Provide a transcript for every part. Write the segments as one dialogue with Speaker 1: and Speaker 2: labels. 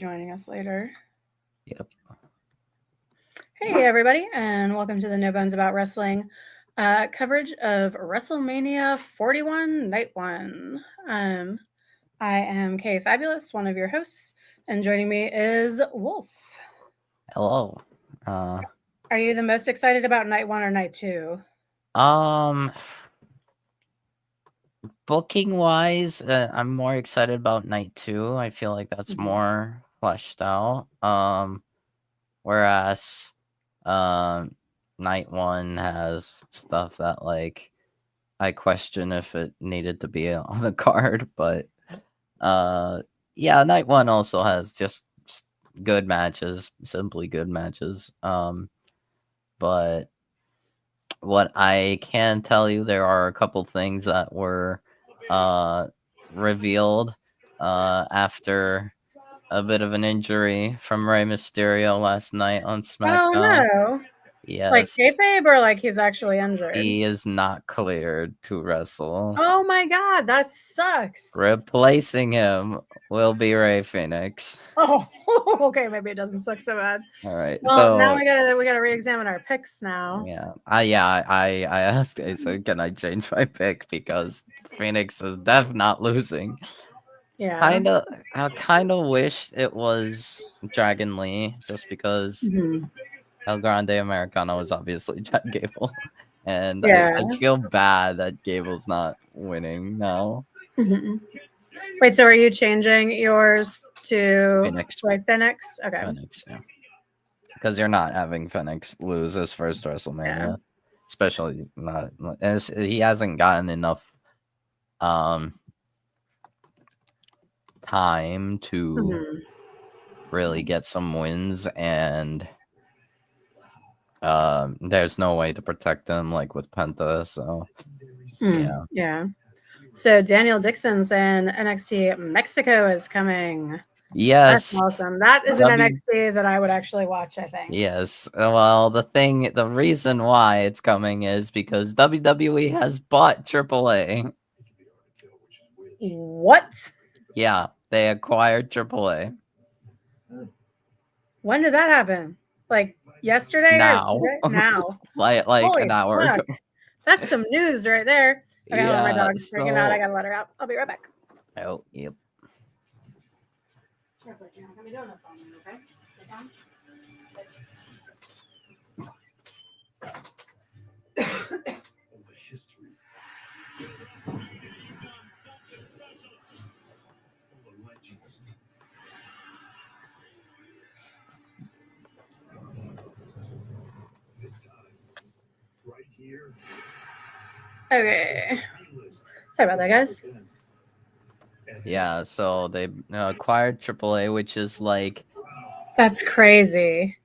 Speaker 1: joining us later.
Speaker 2: Yep.
Speaker 1: Hey, everybody, and welcome to the No Bones About Wrestling coverage of WrestleMania 41 Night 1. I am Kay Fabulous, one of your hosts, and joining me is Wolf.
Speaker 2: Hello.
Speaker 1: Are you the most excited about Night 1 or Night 2?
Speaker 2: Booking wise, I'm more excited about Night 2. I feel like that's more fleshed out. Whereas Night 1 has stuff that like I question if it needed to be on the card, but yeah, Night 1 also has just good matches, simply good matches. But what I can tell you, there are a couple things that were revealed after a bit of an injury from Rey Mysterio last night on SmackDown.
Speaker 1: Oh no!
Speaker 2: Yes.
Speaker 1: Like kayfabe or like he's actually injured?
Speaker 2: He is not cleared to wrestle.
Speaker 1: Oh my god, that sucks.
Speaker 2: Replacing him will be Rey Fenix.
Speaker 1: Oh, okay, maybe it doesn't suck so bad.
Speaker 2: All right.
Speaker 1: Well,
Speaker 2: so
Speaker 1: now we gotta re-examine our picks now.
Speaker 2: Yeah. I asked, I said, can I change my pick because Phoenix is not losing.
Speaker 1: Yeah.
Speaker 2: I kind of wish it was Dragon Lee just because El Grande Americano is obviously Chad Gable. And
Speaker 1: Yeah.
Speaker 2: I feel bad that Gable's not winning now.
Speaker 1: Wait, so are you changing yours to
Speaker 2: Phoenix?
Speaker 1: Phoenix? Okay.
Speaker 2: Phoenix, yeah. Because you're not having Phoenix lose his first WrestleMania.
Speaker 1: Yeah.
Speaker 2: Especially not, he hasn't gotten enough time to really get some wins, and there's no way to protect him like with Penta, so
Speaker 1: yeah. So Daniel Dixon saying NXT Mexico is coming.
Speaker 2: Yes,
Speaker 1: that's awesome. That is an NXT that I would actually watch, I think.
Speaker 2: Yes. Well, the reason why it's coming is because WWE has bought AAA.
Speaker 1: What?
Speaker 2: Yeah, they acquired AAA.
Speaker 1: When did that happen? Like yesterday?
Speaker 2: Now.
Speaker 1: Or now.
Speaker 2: like
Speaker 1: Holy
Speaker 2: an hour
Speaker 1: fuck.
Speaker 2: ago.
Speaker 1: That's some news right there. Okay, hold on, my dog's freaking out. I gotta let her out. I'll be right back.
Speaker 2: Oh, yep.
Speaker 1: Okay. Sorry about that, guys.
Speaker 2: Yeah, so they acquired AAA, which is like...
Speaker 1: That's crazy.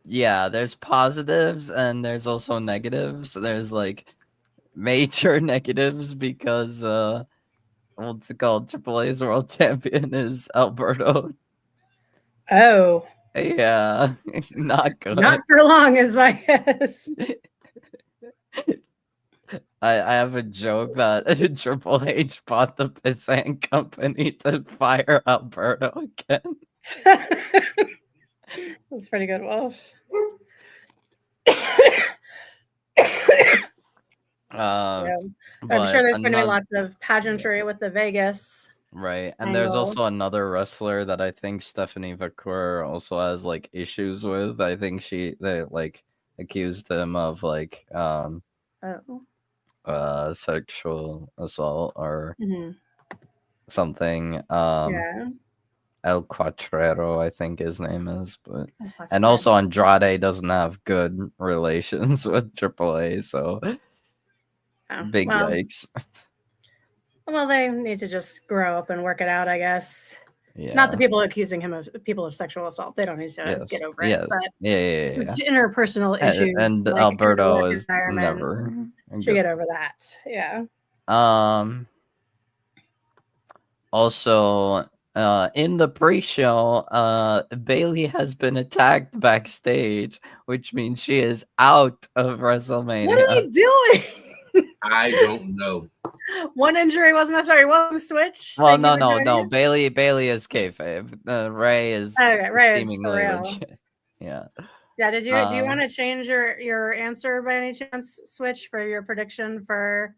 Speaker 2: Yeah, there's positives and there's also negatives. There's like major negatives because what's it called? AAA's world champion is Alberto.
Speaker 1: Oh.
Speaker 2: Yeah, not good.
Speaker 1: Not for long is my guess.
Speaker 2: I have a joke that Triple H bought the Pissant Company to fire Alberto again.
Speaker 1: That's pretty good, Wolf. I'm sure there's going to be lots of pageantry with the Vegas.
Speaker 2: Right, and there's also another wrestler that I think Stephanie Vaquer also has like issues with. I think they like accused him of like sexual assault or something. El Cuatrero, I think his name is, but and also Andrade doesn't have good relations with AAA, so big yikes.
Speaker 1: Well, they need to just grow up and work it out, I guess.
Speaker 2: Yeah.
Speaker 1: Not the people accusing him of sexual assault. They don't need to get over it. But
Speaker 2: yeah.
Speaker 1: Interpersonal issues.
Speaker 2: And like Alberto is never
Speaker 1: should get over that. Yeah.
Speaker 2: Also, in the pre-show, Bailey has been attacked backstage, which means she is out of WrestleMania.
Speaker 1: What are they doing?
Speaker 3: I don't know.
Speaker 1: One injury wasn't necessary. One switch.
Speaker 2: Well,
Speaker 1: Thank you
Speaker 2: no,
Speaker 1: for
Speaker 2: no,
Speaker 1: joining
Speaker 2: no. Bailey is kayfabe. Ray is
Speaker 1: us. Okay, right. It's for
Speaker 2: seemingly
Speaker 1: real.
Speaker 2: legit. Yeah.
Speaker 1: Yeah. Do you want to change your answer by any chance? Switch for your prediction for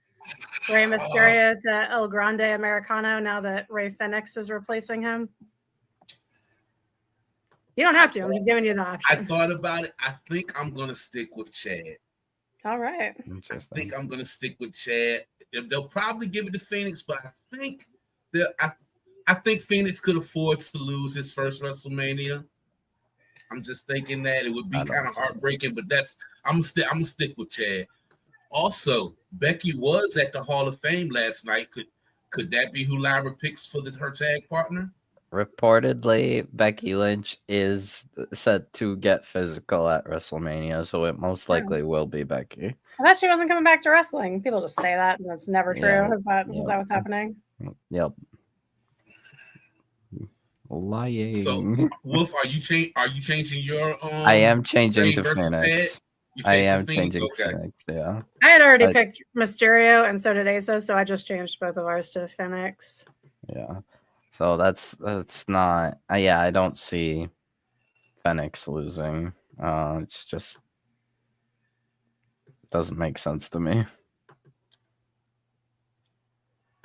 Speaker 1: Rey Mysterio to El Grande Americano now that Rey Fenix is replacing him? You don't have to. I'm just giving you the option.
Speaker 3: I thought about it. I think I'm gonna stick with Chad.
Speaker 1: All right.
Speaker 3: I think I'm gonna stick with Chad. They'll probably give it to Phoenix, but I think Phoenix could afford to lose his first WrestleMania. I'm just thinking that it would be kind of heartbreaking, but I'm gonna stick with Chad. Also, Becky was at the Hall of Fame last night. Could that be who Lyra picks for her tag partner?
Speaker 2: Reportedly, Becky Lynch is set to get physical at WrestleMania, so it most likely will be Becky.
Speaker 1: I thought she wasn't coming back to wrestling. People just say that, and that's never true.
Speaker 2: Yeah,
Speaker 1: Is that what's happening?
Speaker 2: Yep. Lying.
Speaker 3: So, Wolf, are you changing your?
Speaker 2: I am changing to Phoenix.
Speaker 3: I am changing
Speaker 2: Phoenix. Yeah.
Speaker 1: I had already picked Mysterio, and so did Asa, so I just changed both of ours to Phoenix.
Speaker 2: Yeah. So that's not. Yeah, I don't see Phoenix losing. It's just doesn't make sense to me.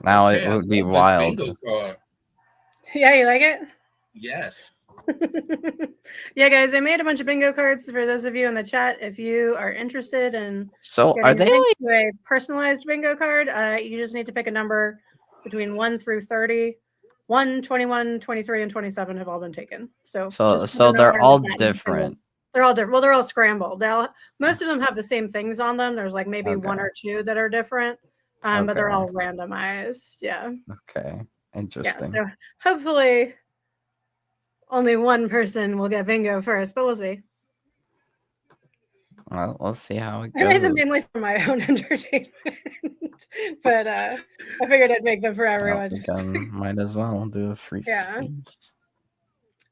Speaker 2: Now it would be wild.
Speaker 1: Yeah, you like it?
Speaker 3: Yes.
Speaker 1: Yeah, guys, I made a bunch of bingo cards for those of you in the chat. If you are interested in
Speaker 2: are they
Speaker 1: a personalized bingo card, you just need to pick a number between 1 through 30. 1, 21, 23, and 27 have all been taken. So
Speaker 2: they're all different.
Speaker 1: They're all different. Well, they're all scrambled. Most of them have the same things on them. There's like maybe one or two that are different, but they're all randomized. Yeah.
Speaker 2: Okay. Interesting.
Speaker 1: Yeah, so hopefully only one person will get bingo first, but we'll see.
Speaker 2: Well, we'll see how it goes.
Speaker 1: I made them mainly for my own entertainment, but I figured I'd make them for everyone.
Speaker 2: Again, might as well do a free space.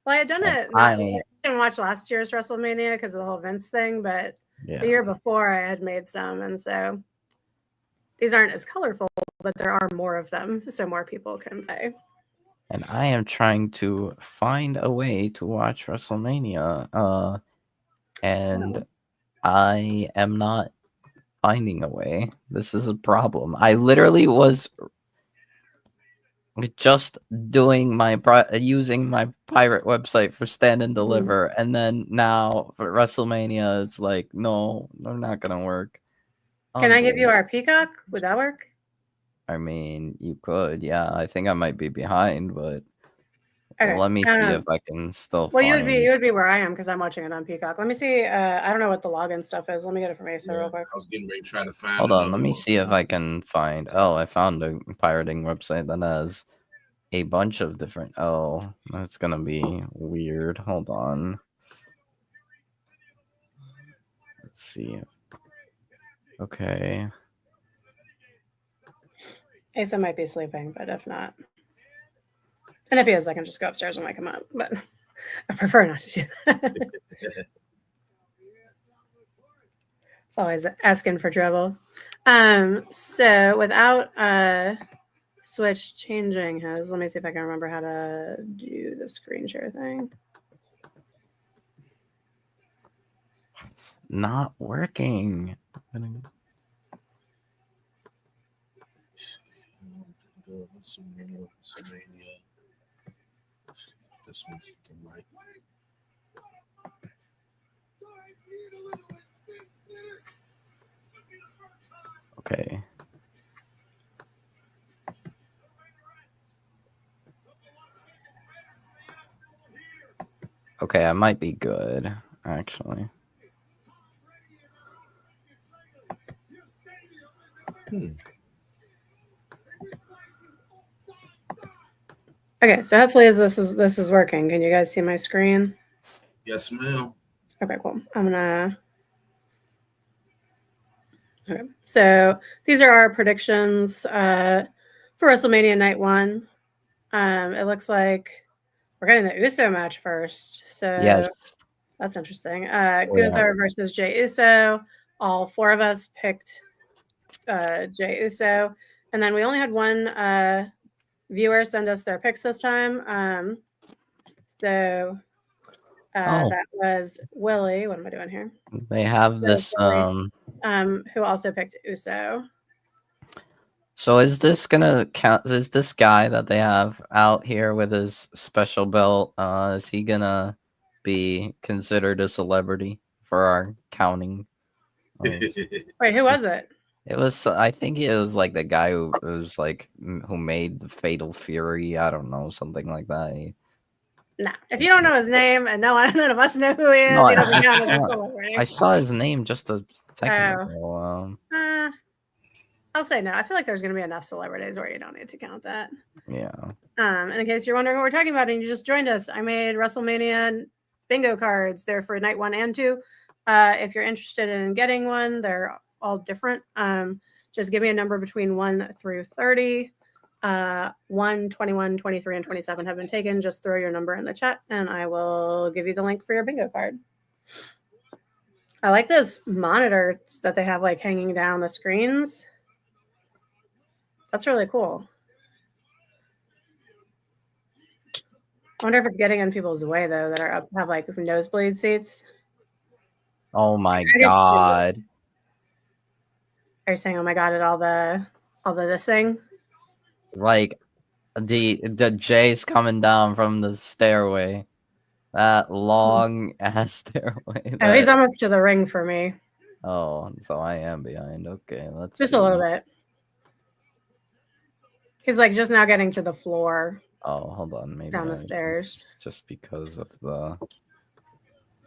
Speaker 1: Well, I had done it. I didn't watch last year's WrestleMania because of the whole Vince thing, but the year before I had made some, and so these aren't as colorful, but there are more of them, so more people can play.
Speaker 2: And I am trying to find a way to watch WrestleMania, and I am not finding a way. This is a problem. I literally was just doing using my pirate website for Stand and Deliver, and then now for WrestleMania, it's like, no, they're not gonna work.
Speaker 1: Can I give you our Peacock? Would that work?
Speaker 2: I mean, you could, yeah. I think I might be behind, but let me see if I can still.
Speaker 1: Well, you would be where I am because I'm watching it on Peacock. Let me see. I don't know what the login stuff is. Let me get it from Asa real quick.
Speaker 3: I was getting ready to try to find.
Speaker 2: Hold on, let me see if I can find. Oh, I found a pirating website that has a bunch of different. Oh, that's gonna be weird. Hold on. Let's see. Okay.
Speaker 1: Asa might be sleeping, but if not, and if he is, I can just go upstairs and wake him up. But I prefer not to do that. It's always asking for trouble. So without Switch changing his, let me see if I can remember how to do the screen share thing.
Speaker 2: It's not working.
Speaker 3: This one's right.
Speaker 2: Okay. Okay, I might be good, actually.
Speaker 1: Okay, so hopefully this is working. Can you guys see my screen?
Speaker 3: Yes, ma'am.
Speaker 1: Okay, cool. I'm gonna. Okay, so these are our predictions for WrestleMania Night 1. It looks like we're getting the Uso match first, so
Speaker 2: yes,
Speaker 1: that's interesting. Gunther versus Jey Uso. All four of us picked Jey Uso, And then we only had one viewer send us their picks this time. So that was Willie. What am I doing here?
Speaker 2: They have this
Speaker 1: Willie, who also picked Uso.
Speaker 2: So is this gonna count? Is this guy that they have out here with his special belt? Is he gonna be considered a celebrity for our counting?
Speaker 1: Wait, who was it?
Speaker 2: It was. I think it was like the guy who was like who made the Fatal Fury. I don't know, something like that.
Speaker 1: Nah, if you don't know his name and none of us know who he is,
Speaker 2: No,
Speaker 1: he doesn't count as a celebrity.
Speaker 2: I saw his name just a second ago.
Speaker 1: I'll say no. I feel like there's going to be enough celebrities where you don't need to count that.
Speaker 2: Yeah.
Speaker 1: And in case you're wondering what we're talking about and you just joined us, I made WrestleMania bingo cards. They're for night 1 and 2. If you're interested in getting one, they're all different. Just give me a number between 1 through 30. 1, 21, 23, and 27 have been taken. Just throw your number in the chat and I will give you the link for your bingo card. I like those monitors that they have like hanging down the screens. That's really cool. I wonder if it's getting in people's way though that are up have like nosebleed seats.
Speaker 2: Oh my god!
Speaker 1: Are you saying, "Oh my god," at all the this thing?
Speaker 2: Like the Jay's coming down from the stairway. That long ass stairway.
Speaker 1: Oh, he's almost to the ring for me.
Speaker 2: Oh, so I am behind. Okay, let's
Speaker 1: just
Speaker 2: see.
Speaker 1: A little bit. He's like just now getting to the floor.
Speaker 2: Oh, hold on. Maybe
Speaker 1: down the stairs.
Speaker 2: Just because of the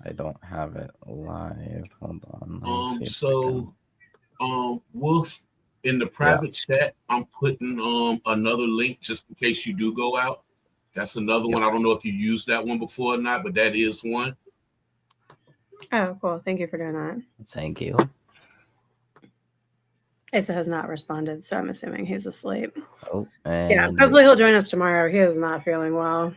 Speaker 2: I don't have it live. Hold on.
Speaker 3: So Wolf, in the private chat, I'm putting another link just in case you do go out. That's another one. I don't know if you used that one before or not, but that is one.
Speaker 1: Oh, cool. Thank you for doing that.
Speaker 2: Thank you.
Speaker 1: Asa has not responded, so I'm assuming he's asleep.
Speaker 2: Oh,
Speaker 1: yeah. Hopefully he'll join us tomorrow. He is not feeling well.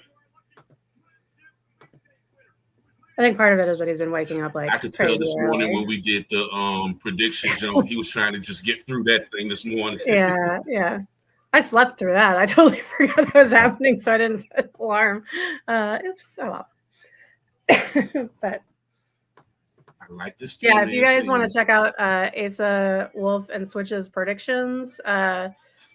Speaker 1: I think part of it is that he's been waking up like
Speaker 3: I could tell this morning when we did the predictions, he was trying to just get through that thing this morning.
Speaker 1: Yeah. I slept through that. I totally forgot that was happening, so I didn't set the alarm. Oops. Oh well. But
Speaker 3: I like this.
Speaker 1: Yeah, if you guys want to check out Asa, Wolf, and Switch's predictions, I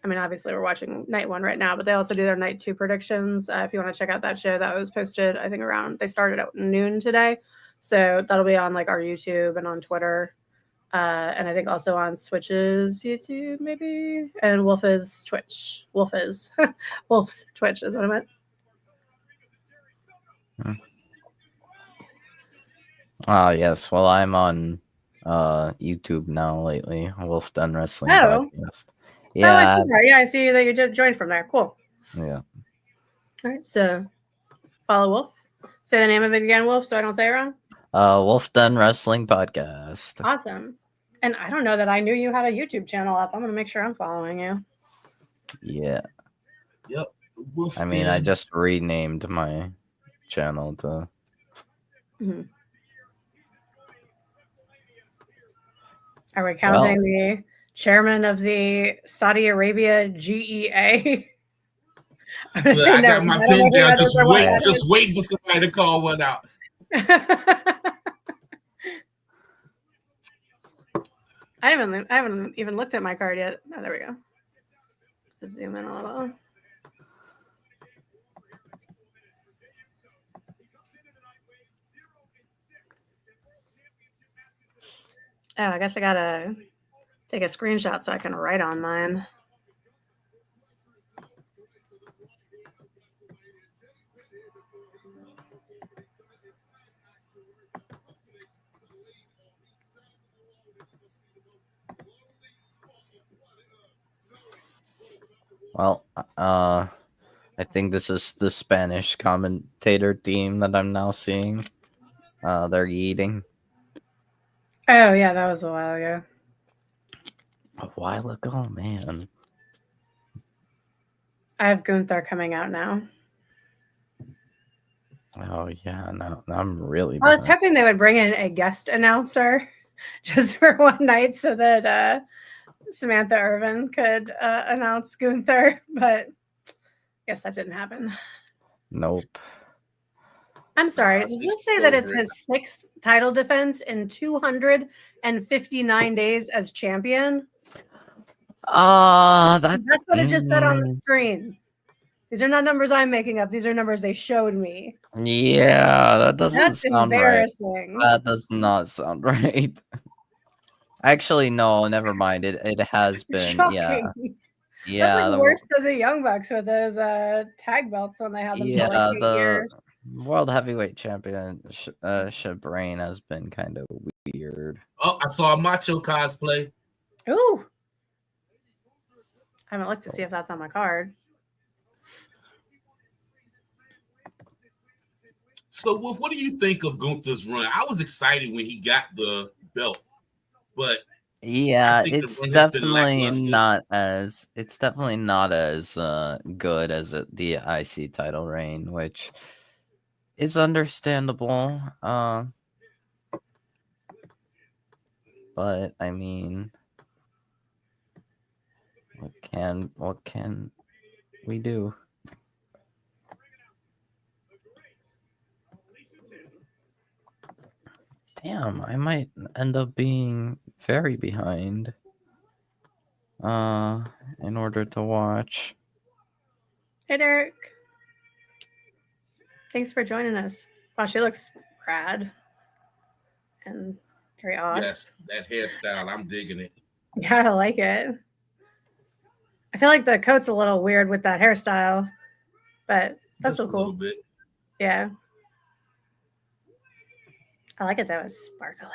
Speaker 1: mean, obviously we're watching night 1 right now, but they also do their night 2 predictions. If you want to check out that show, that was posted, I think they started at noon today. So that'll be on like our YouTube and on Twitter. And I think also on Switch's YouTube, maybe, and Wolf's Twitch. Wolf's Twitch is what I meant.
Speaker 2: Yes. Well, I'm on YouTube now lately. Wolf Done Wrestling Podcast.
Speaker 1: Yeah. I see that you did join from there. Cool.
Speaker 2: Yeah.
Speaker 1: All right. So follow Wolf. Say the name of it again, Wolf, so I don't say it wrong.
Speaker 2: Wolf Done Wrestling Podcast.
Speaker 1: Awesome. And I don't know that I knew you had a YouTube channel up. I'm going to make sure I'm following you.
Speaker 2: Yeah.
Speaker 3: Yep.
Speaker 2: I mean, I just renamed my channel to.
Speaker 1: Mm-hmm. Are we counting the chairman of the Saudi Arabia GEA?
Speaker 3: I got my pen down. Just wait for somebody to call one out.
Speaker 1: I haven't even looked at my card yet. Oh, there we go. Let's zoom in a little. Oh, I guess I gotta take a screenshot so I can write on mine.
Speaker 2: Well, I think this is the Spanish commentator team that I'm now seeing. They're eating.
Speaker 1: Oh, yeah, that was a while ago.
Speaker 2: A while ago, man.
Speaker 1: I have Gunther coming out now.
Speaker 2: Oh, yeah, no, I'm really
Speaker 1: I was hoping they would bring in a guest announcer just for one night so that Samantha Irvin could announce Gunther, but I guess that didn't happen.
Speaker 2: Nope.
Speaker 1: I'm sorry. Does this say that it's his 6th title defense in 259 days as champion? That's what it just said on the screen. These are not numbers I'm making up. These are numbers they showed me.
Speaker 2: Yeah, that doesn't sound
Speaker 1: embarrassing.
Speaker 2: Right. That does not sound right. Actually, no, never mind. It has been.
Speaker 1: Shocking.
Speaker 2: Yeah.
Speaker 1: That's like worse than the Young Bucks with those tag belts when they had them for like 8 years.
Speaker 2: World Heavyweight Championship reign has been kind of weird.
Speaker 3: Oh, I saw a Macho cosplay.
Speaker 1: Ooh. I haven't looked to see if that's on my card.
Speaker 3: So, Wolf, what do you think of Gunther's run? I was excited when he got the belt, but
Speaker 2: yeah, it's definitely not as good as the IC title reign, which is understandable. But I mean, what can we do? Damn, I might end up being very behind in order to watch.
Speaker 1: Hey Derek. Thanks for joining us. Wow, she looks rad and very odd.
Speaker 3: Yes, that hairstyle, I'm digging it.
Speaker 1: Yeah, I like it. I feel like the coat's a little weird with that hairstyle, but that's so cool. A little
Speaker 3: bit.
Speaker 1: Yeah. I like it though. It's sparkly.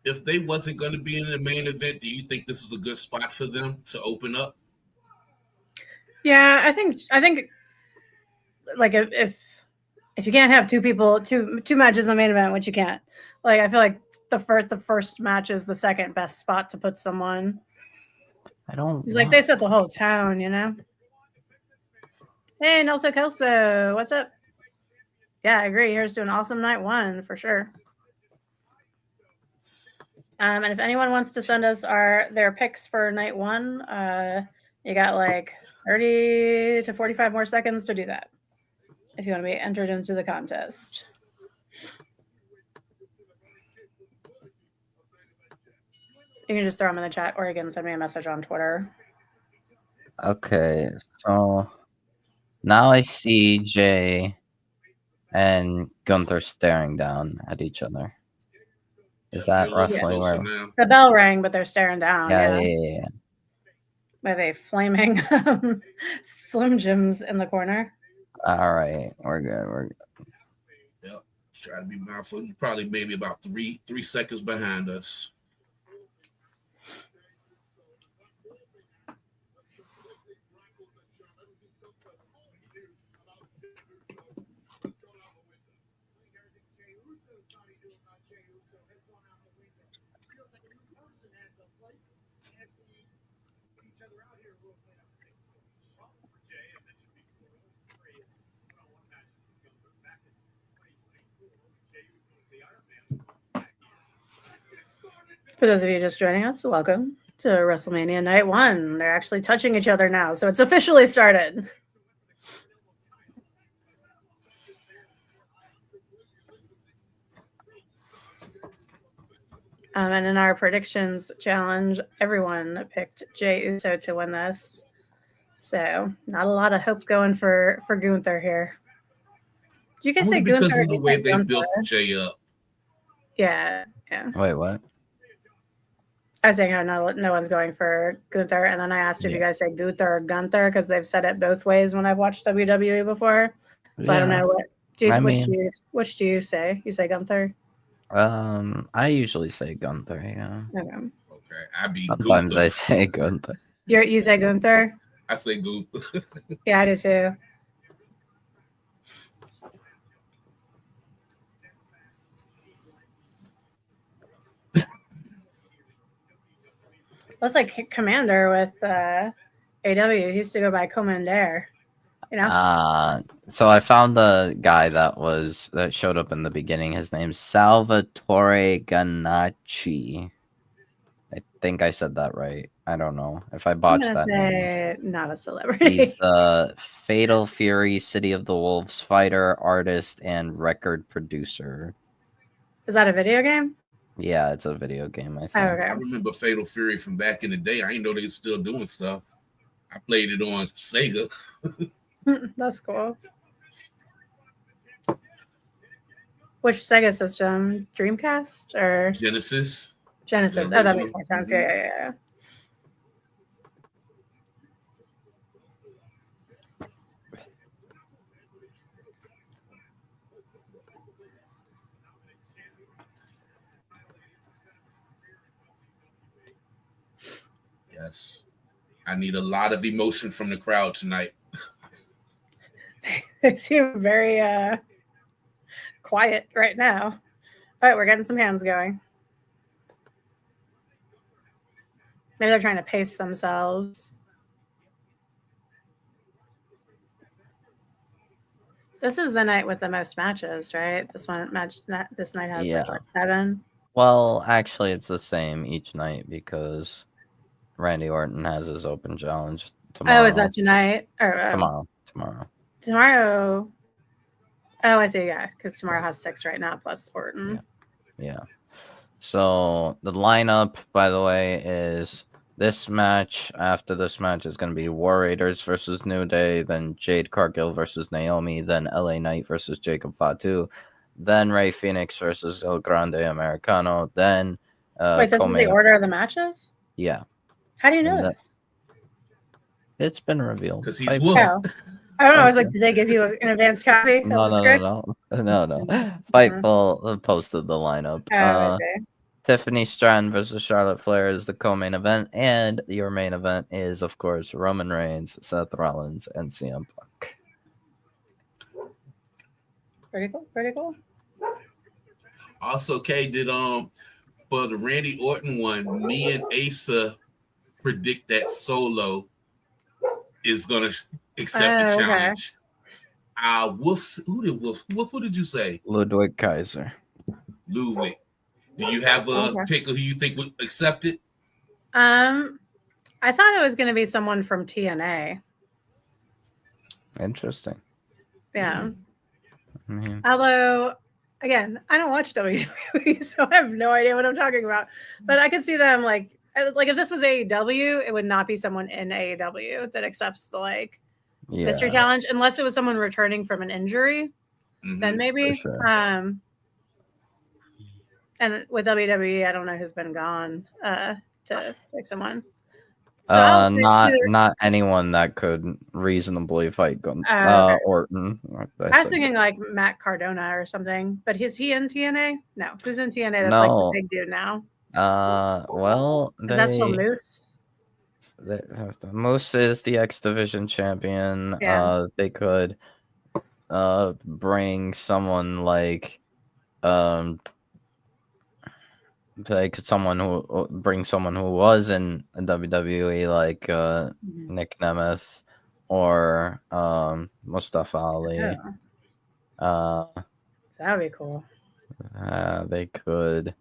Speaker 3: If they wasn't going to be in the main event, do you think this is a good spot for them to open up?
Speaker 1: Yeah, I think like if you can't have two matches in the main event, which you can't, like I feel like the first match is the second best spot to put someone. He's like they set the whole town, you know. Hey, Nelson Kelso, what's up? Yeah, I agree. Here's to an awesome night one for sure. And if anyone wants to send us their picks for night one, you got like 30 to 45 more seconds to do that if you want to be entered into the contest. You can just throw them in the chat, or you can send me a message on Twitter.
Speaker 2: Okay, so now I see Jay and Gunther staring down at each other. Is that roughly where
Speaker 1: the bell rang, but they're staring down?
Speaker 2: Yeah.
Speaker 1: With a flaming Slim Jims in the corner.
Speaker 2: All right, we're good.
Speaker 3: Yep. Try to be mindful. You're probably maybe about three seconds behind us.
Speaker 1: For those of you just joining us, welcome to WrestleMania Night 1. They're actually touching each other now, so it's officially started. And in our predictions challenge, everyone picked Jey Uso to win this. So not a lot of hope going for Gunther here. Do you guys say Gunther?
Speaker 3: Because of the way they built Jey up.
Speaker 1: Yeah.
Speaker 2: Wait, what?
Speaker 1: I was saying how no one's going for Gunther, and then I asked if you guys say Gunther or Gunther because they've said it both ways when I've watched WWE before. So I don't know which do you say? You say Gunther?
Speaker 2: I usually say Gunther. Yeah.
Speaker 3: Okay.
Speaker 2: Sometimes I say Gunther.
Speaker 1: You say Gunther?
Speaker 3: I say Gunther.
Speaker 1: Yeah, I do too. That's like Commander with AW. He used to go by Commander. You know?
Speaker 2: So I found the guy that showed up in the beginning. His name's Salvatore Ganacci. I think I said that right. I don't know if I
Speaker 1: I'm
Speaker 2: botched
Speaker 1: gonna
Speaker 2: that name.
Speaker 1: say not a celebrity.
Speaker 2: He's the Fatal Fury, City of the Wolves fighter, artist, and record producer.
Speaker 1: Is that a video game?
Speaker 2: Yeah, it's a video game, I think.
Speaker 1: Oh, okay.
Speaker 3: I remember Fatal Fury from back in the day. I didn't know they were still doing stuff. I played it on Sega.
Speaker 1: That's cool. Which Sega system? Dreamcast or
Speaker 3: Genesis?
Speaker 1: Genesis?
Speaker 3: The
Speaker 1: Oh, that makes
Speaker 3: original.
Speaker 1: more sense. Yeah.
Speaker 3: Yes. I need a lot of emotion from the crowd tonight.
Speaker 1: They seem very quiet right now. All right, we're getting some hands going. Maybe they're trying to pace themselves. This is the night with the most matches, right? This night has like what, 7.
Speaker 2: Well, actually, it's the same each night because Randy Orton has his open challenge tomorrow.
Speaker 1: Oh, is that tonight or Tomorrow. Oh, I see. Yeah, because tomorrow has 6 right now plus Orton.
Speaker 2: Yeah. So the lineup, by the way, is this match. After this match is going to be War Raiders versus New Day, then Jade Cargill versus Naomi, then LA Knight versus Jacob Fatu, then Rey Fenix versus El Grande Americano, then
Speaker 1: wait, this is the order of the matches?
Speaker 2: Yeah.
Speaker 1: How do you know this?
Speaker 2: It's been revealed.
Speaker 3: Because he's Wolf.
Speaker 1: Oh. I don't know. I was like, did they give you an advanced copy of the script?
Speaker 2: No. Fightful posted the lineup.
Speaker 1: Oh, I see.
Speaker 2: Tiffany Stratton versus Charlotte Flair is the co-main event, and your main event is, of course, Roman Reigns, Seth Rollins, and CM Punk.
Speaker 1: Pretty cool.
Speaker 3: Also, Kay did for the Randy Orton one, me and Asa predict that Solo is gonna accept the challenge. Wolf, who did you say?
Speaker 2: Ludwig Kaiser.
Speaker 3: Ludwig. Do you have a pick of who you think would accept it?
Speaker 1: I thought it was going to be someone from TNA.
Speaker 2: Interesting.
Speaker 1: Yeah. Although, again, I don't watch WWE, so I have no idea what I'm talking about. But I could see them like if this was AEW, it would not be someone in AEW that accepts the mystery challenge, unless it was someone returning from an injury. Then maybe.
Speaker 2: Sure.
Speaker 1: And with WWE, I don't know who's been gone to pick someone. So
Speaker 2: not anyone that could reasonably fight Orton.
Speaker 1: I was thinking like Matt Cardona or something, but is he in TNA? No, who's in TNA? That's like the big dude now.
Speaker 2: Well,
Speaker 1: is that still Moose?
Speaker 2: Moose is the X Division champion.
Speaker 1: Yeah.
Speaker 2: They could bring someone like someone who was in WWE, like Nick Nemeth or Mustafa Ali.
Speaker 1: That would be cool.
Speaker 2: They could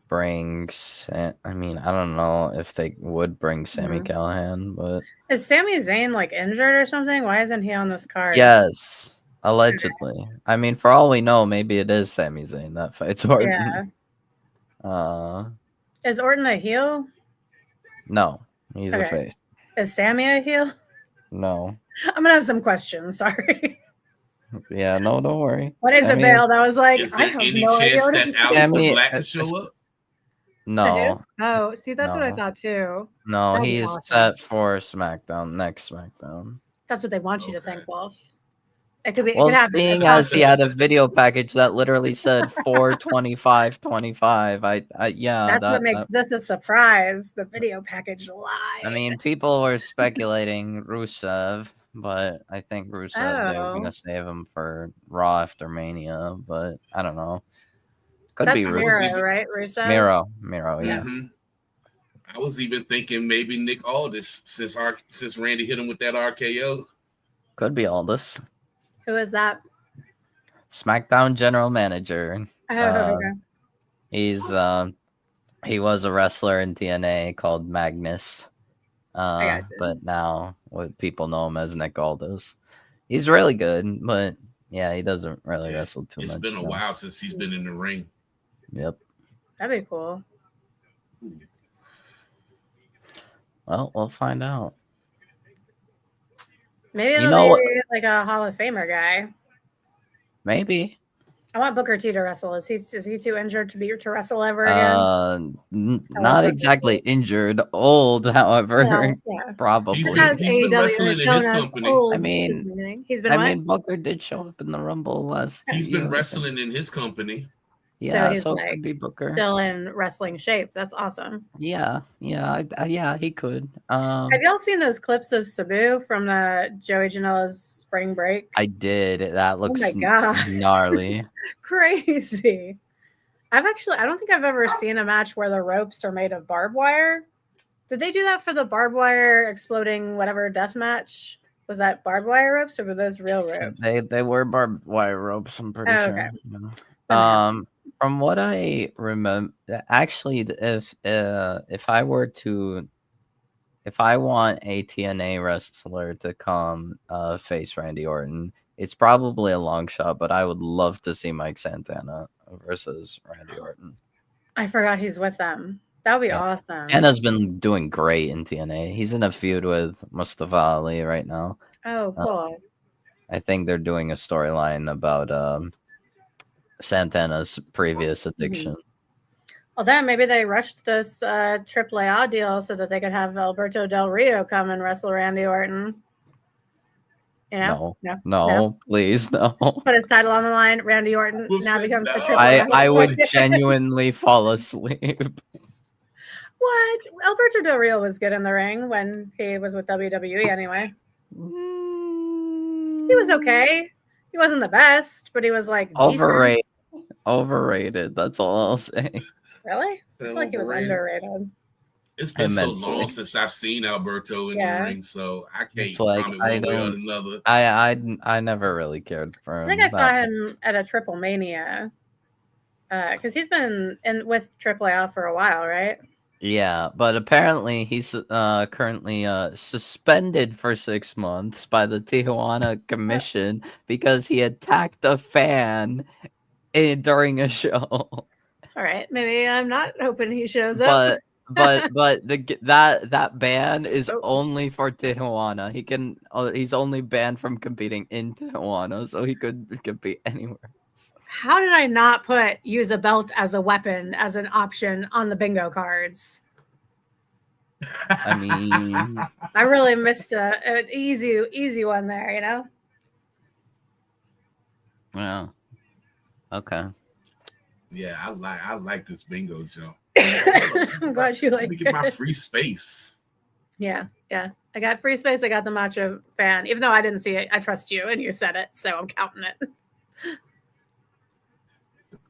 Speaker 2: bring. I don't know if they would bring Sami Callihan, but
Speaker 1: is Sami Zayn injured or something? Why isn't he on this card?
Speaker 2: Yes, allegedly. For all we know, maybe it is Sami Zayn that fights Orton.
Speaker 1: Yeah. Is Orton a heel?
Speaker 2: No, he's a face.
Speaker 1: Is Sami a heel?
Speaker 2: No.
Speaker 1: I'm gonna have some questions. Sorry.
Speaker 2: Yeah, no, don't worry.
Speaker 1: When I bailed, I was like,
Speaker 3: is there any chance that Aleister Black could show up?
Speaker 2: No.
Speaker 1: Oh, see, that's what I thought too.
Speaker 2: No, he's set for SmackDown, next SmackDown.
Speaker 1: That's what they want you to think, Wolf. It could be.
Speaker 2: Well, seeing as he had a video package that literally said 425.25,
Speaker 1: That's what makes this a surprise. The video package lied.
Speaker 2: People were speculating Rusev, but I think Rusev they were gonna save him for Raw after Mania, but I don't know. Could be
Speaker 1: Miro, right? Rusev.
Speaker 2: Miro, yeah.
Speaker 3: I was even thinking maybe Nick Aldis since Randy hit him with that RKO.
Speaker 2: Could be Aldis.
Speaker 1: Who is that?
Speaker 2: SmackDown general manager.
Speaker 1: Oh, okay.
Speaker 2: He was a wrestler in TNA called Magnus.
Speaker 1: I got you.
Speaker 2: But now what people know him as Nick Aldis. He's really good, but yeah, he doesn't really wrestle too much.
Speaker 3: It's been a while since he's been in the ring.
Speaker 2: Yep.
Speaker 1: That'd be cool.
Speaker 2: Well, we'll find out.
Speaker 1: Maybe it'll be like a Hall of Famer guy.
Speaker 2: Maybe.
Speaker 1: I want Booker T to wrestle. Is he too injured to wrestle ever again?
Speaker 2: Not exactly injured. Old, however,
Speaker 1: well, yeah.
Speaker 2: probably.
Speaker 3: He's been wrestling in his company.
Speaker 1: Old,
Speaker 2: I mean, Booker did show up in the Rumble last.
Speaker 3: He's been wrestling in his company.
Speaker 2: Yeah,
Speaker 1: so
Speaker 2: it could be Booker.
Speaker 1: Still in wrestling shape. That's awesome.
Speaker 2: Yeah, he could.
Speaker 1: Have y'all seen those clips of Sabu from the Joey Janela's spring break?
Speaker 2: I did. That looks
Speaker 1: oh my God.
Speaker 2: gnarly.
Speaker 1: Crazy. I don't think I've ever seen a match where the ropes are made of barbed wire. Did they do that for the barbed wire exploding whatever death match? Was that barbed wire ropes or were those real ropes?
Speaker 2: They were barbed wire ropes, I'm pretty sure.
Speaker 1: Okay.
Speaker 2: Yeah. From what I remember, actually, if I want a TNA wrestler to come face Randy Orton, it's probably a long shot, but I would love to see Mike Santana versus Randy Orton.
Speaker 1: I forgot he's with them. That would be awesome.
Speaker 2: Santana's been doing great in TNA. He's in a feud with Mustafa Ali right now.
Speaker 1: Oh, cool.
Speaker 2: I think they're doing a storyline about Santana's previous addiction.
Speaker 1: Well, then maybe they rushed this AAA deal so that they could have Alberto Del Rio come and wrestle Randy Orton. You know?
Speaker 2: No, please, no.
Speaker 1: Put his title on the line. Randy Orton now becomes the AAA.
Speaker 2: I would genuinely fall asleep.
Speaker 1: What? Alberto Del Rio was good in the ring when he was with WWE anyway. He was okay. He wasn't the best, but he was like
Speaker 2: overrated.
Speaker 1: Decent.
Speaker 2: Overrated. That's all I'll say.
Speaker 1: Really? I feel like he was underrated.
Speaker 3: It's been so long since I've seen Alberto in the ring, so I can't comment one way or another.
Speaker 2: I never really cared for him.
Speaker 1: I think I saw him at a Triple Mania because he's been with AAA for a while, right?
Speaker 2: Yeah, but apparently he's currently suspended for 6 months by the Tijuana Commission because he attacked a fan during a show.
Speaker 1: All right, maybe I'm not hoping he shows up.
Speaker 2: But that ban is only for Tijuana. He's only banned from competing in Tijuana, so he could compete anywhere else.
Speaker 1: How did I not use a belt as a weapon as an option on the bingo cards?
Speaker 2: I mean,
Speaker 1: I really missed an easy one there, you know?
Speaker 2: Yeah. Okay.
Speaker 3: Yeah, I like this bingo show.
Speaker 1: I'm glad you like it.
Speaker 3: Get my free space.
Speaker 1: Yeah. I got free space. I got the Macho fan. Even though I didn't see it, I trust you and you said it, so I'm counting it.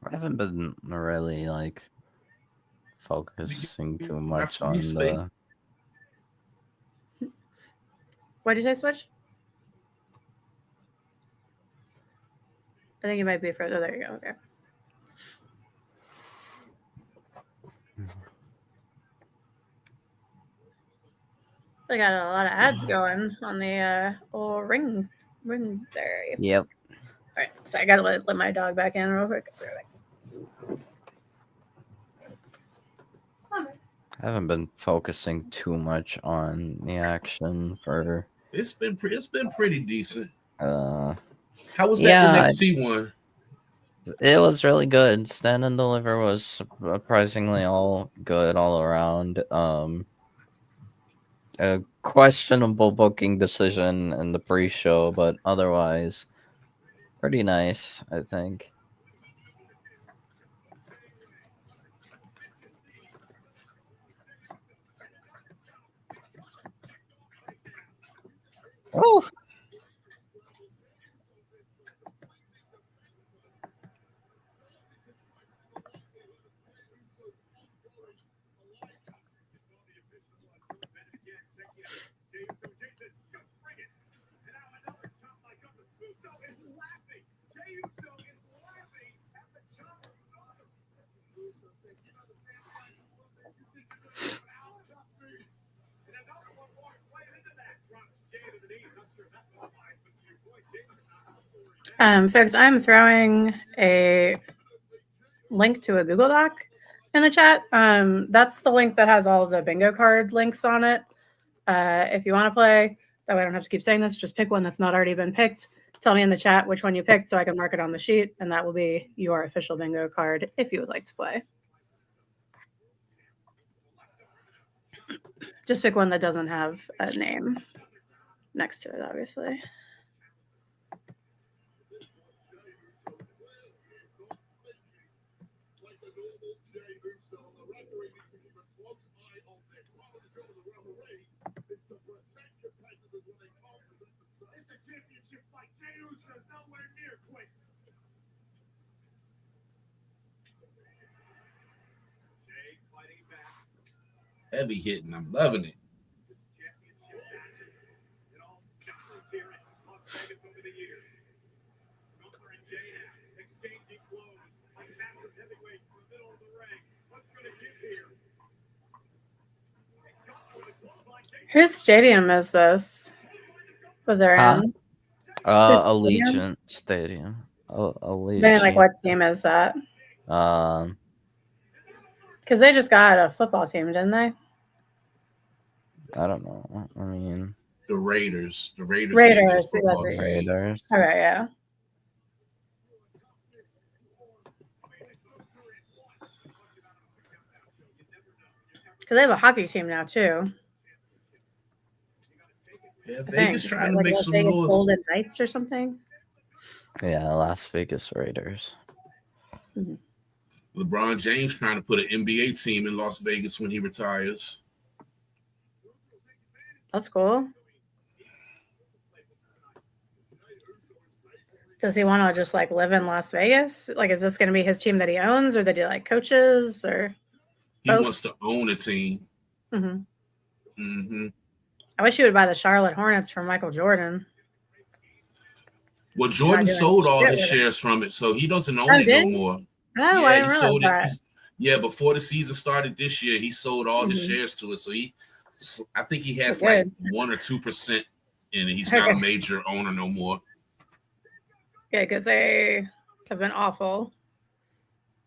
Speaker 2: I haven't been really focusing too much on the.
Speaker 1: What did you say, Switch? I think you might be further. Oh, there you go. Okay. I got a lot of ads going on the old ring there.
Speaker 2: Yep.
Speaker 1: All right, so I gotta let my dog back in real quick.
Speaker 2: I haven't been focusing too much on the action for.
Speaker 3: It's been pretty decent.
Speaker 2: How
Speaker 3: was that NXT one?
Speaker 2: It was really good. Stand and Deliver was surprisingly all good all around. A questionable booking decision in the pre-show, but otherwise pretty nice, I think. Oh.
Speaker 1: Folks, I'm throwing a link to a Google Doc in the chat. That's the link that has all of the bingo card links on it. If you want to play, that way I don't have to keep saying this, just pick one that's not already been picked. Tell me in the chat which one you picked so I can mark it on the sheet, and that will be your official bingo card if you would like to play. Just pick one that doesn't have a name next to it, obviously.
Speaker 3: Heavy hitting. I'm loving it.
Speaker 1: Whose stadium is this? With their own?
Speaker 2: Allegiant Stadium. Allegiant.
Speaker 1: Maybe like what team is that? Because they just got a football team, didn't they?
Speaker 2: I don't know. I mean,
Speaker 3: the Raiders. The Raiders.
Speaker 1: Raiders.
Speaker 2: Raiders.
Speaker 1: Okay, yeah. Because they have a hockey team now too.
Speaker 3: Yeah, Vegas trying to make some
Speaker 1: Vegas
Speaker 3: noise.
Speaker 1: Golden Knights or something.
Speaker 2: Yeah, Las Vegas Raiders.
Speaker 1: Mm-hmm.
Speaker 3: LeBron James trying to put an NBA team in Las Vegas when he retires.
Speaker 1: That's cool. Does he want to just like live in Las Vegas? Like, is this going to be his team that he owns, or that he like coaches, or
Speaker 3: he wants to own a team?
Speaker 1: Mm-hmm.
Speaker 3: Mm-hmm.
Speaker 1: I wish he would buy the Charlotte Hornets from Michael Jordan.
Speaker 3: Well, Jordan sold all his shares from it, so he doesn't own it no more.
Speaker 1: Oh,
Speaker 3: yeah,
Speaker 1: I didn't realize that.
Speaker 3: Yeah, before the season started this year, he sold all the shares to it. So I think he has like 1 or 2% in it. He's not a major owner no more.
Speaker 1: Yeah, because they have been awful.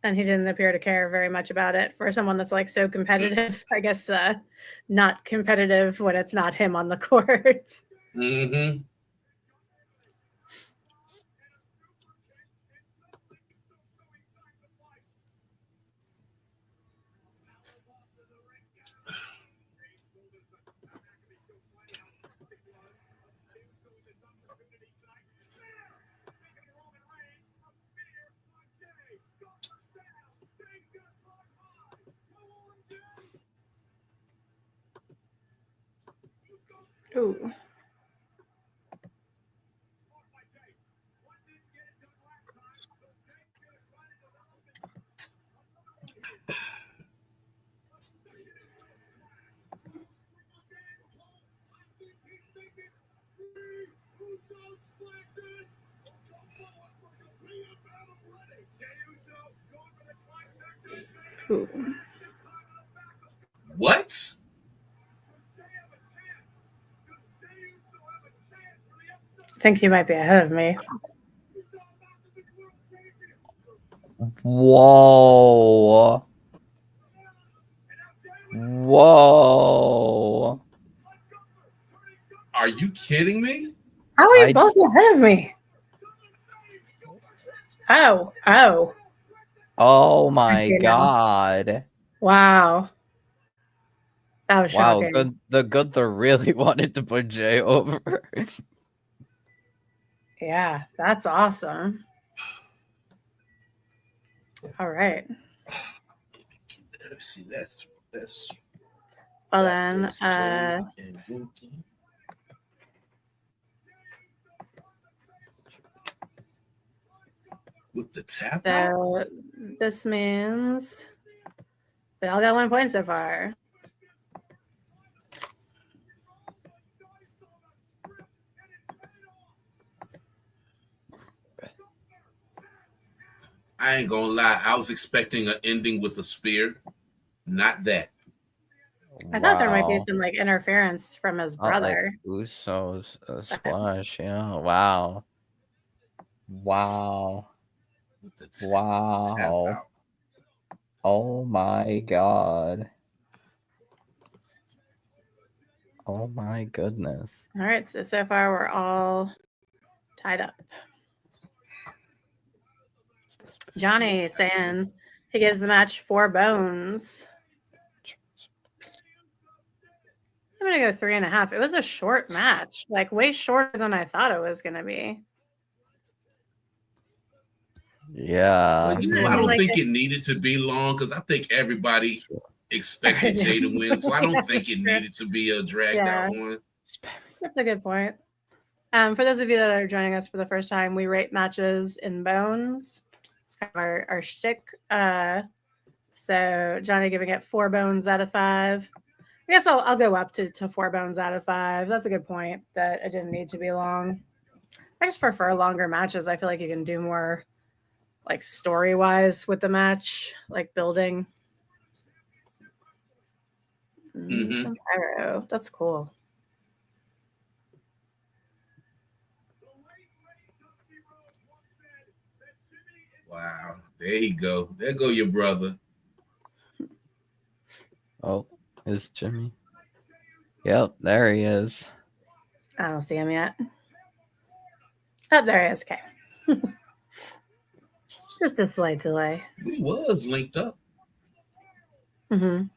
Speaker 1: And he didn't appear to care very much about it. For someone that's like so competitive, I guess not competitive when it's not him on the court.
Speaker 3: Mm-hmm.
Speaker 1: Ooh. Ooh.
Speaker 3: What?
Speaker 1: I think you might be ahead of me.
Speaker 2: Whoa. Whoa.
Speaker 3: Are you kidding me?
Speaker 1: How are you both ahead of me? Oh.
Speaker 2: Oh my God.
Speaker 1: Wow. That was shocking.
Speaker 2: Wow, the Gunther really wanted to put Jay over.
Speaker 1: Yeah, that's awesome. All right.
Speaker 3: Let's see, that's
Speaker 1: well then
Speaker 3: with the tap
Speaker 1: so
Speaker 3: out?
Speaker 1: This means they all got 1 point so far.
Speaker 3: I ain't gonna lie. I was expecting an ending with a spear. Not that.
Speaker 1: I thought there might be some like interference from his brother.
Speaker 2: Like Usos splash, yeah. Wow. Wow.
Speaker 3: With the tap
Speaker 2: Wow.
Speaker 3: out.
Speaker 2: Oh my god. Oh my goodness.
Speaker 1: All right, so far we're all tied up. Johnny saying he gives the match 4 bones. I'm gonna go 3.5. It was a short match, like way shorter than I thought it was gonna be.
Speaker 2: Yeah.
Speaker 3: Well, you know,
Speaker 1: I
Speaker 3: I
Speaker 1: mean,
Speaker 3: don't
Speaker 1: like
Speaker 3: think it needed to be long because I think everybody expected Jay to win, so I don't think it needed to be a dragged out one.
Speaker 1: That's a good point. For those of you that are joining us for the first time, we rate matches in bones. It's kind of our shtick. So Johnny giving it 4 bones out of 5. I guess I'll go up to 4 bones out of 5. That's a good point that it didn't need to be long. I just prefer longer matches. I feel like you can do more like story-wise with the match, like building. Some pyro. That's cool.
Speaker 3: Wow. There you go. There go your brother.
Speaker 2: Oh, is Jimmy? Yep, there he is.
Speaker 1: I don't see him yet. Oh, there he is. Okay. Just a slight delay.
Speaker 3: He was linked up.
Speaker 1: I'm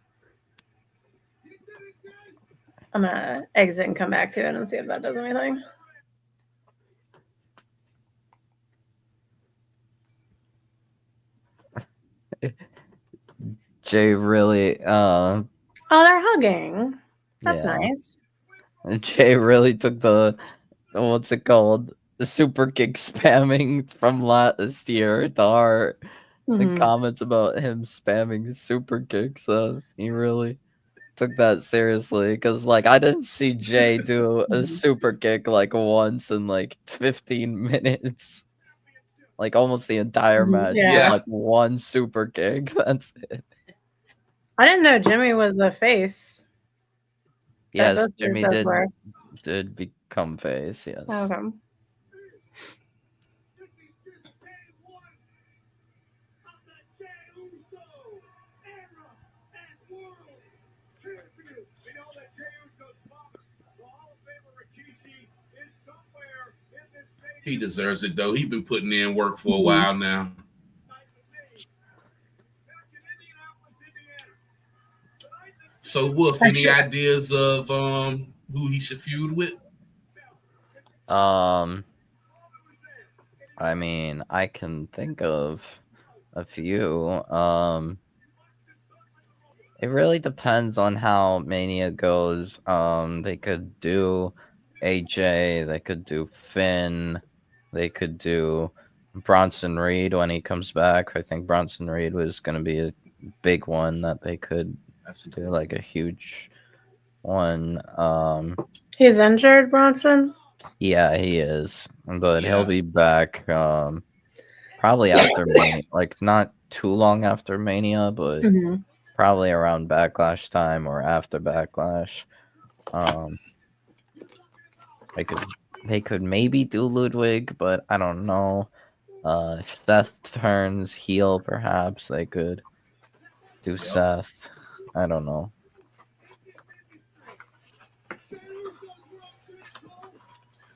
Speaker 1: gonna exit and come back to it and see if that does anything.
Speaker 2: Jay really
Speaker 1: Oh, they're hugging. That's
Speaker 2: yeah.
Speaker 1: nice.
Speaker 2: Jay really took the what's it called? The super kick spamming from last year to heart. The comments about him spamming super kicks. He really took that seriously because like I didn't see Jay do a super kick like once in like 15 minutes. Like almost the entire match.
Speaker 1: Yeah.
Speaker 2: Like one super kick. That's it.
Speaker 1: I didn't know Jimmy was the face.
Speaker 2: Yes, Jimmy did become face, yes.
Speaker 1: Okay.
Speaker 3: He deserves it though. He's been putting in work for a while now. So Wolf, any ideas of who he should feud with?
Speaker 2: I mean, I can think of a few. It really depends on how Mania goes. They could do AJ, they could do Finn, they could do Bronson Reed when he comes back. I think Bronson Reed was going to be a big one that they could do, like a huge one.
Speaker 1: He's injured, Bronson?
Speaker 2: Yeah, he is, but he'll be back probably after Mania, like not too long after Mania, but probably around Backlash time or after Backlash. They could maybe do Ludwig, but I don't know. If Seth turns heel, perhaps they could do Seth. I don't know.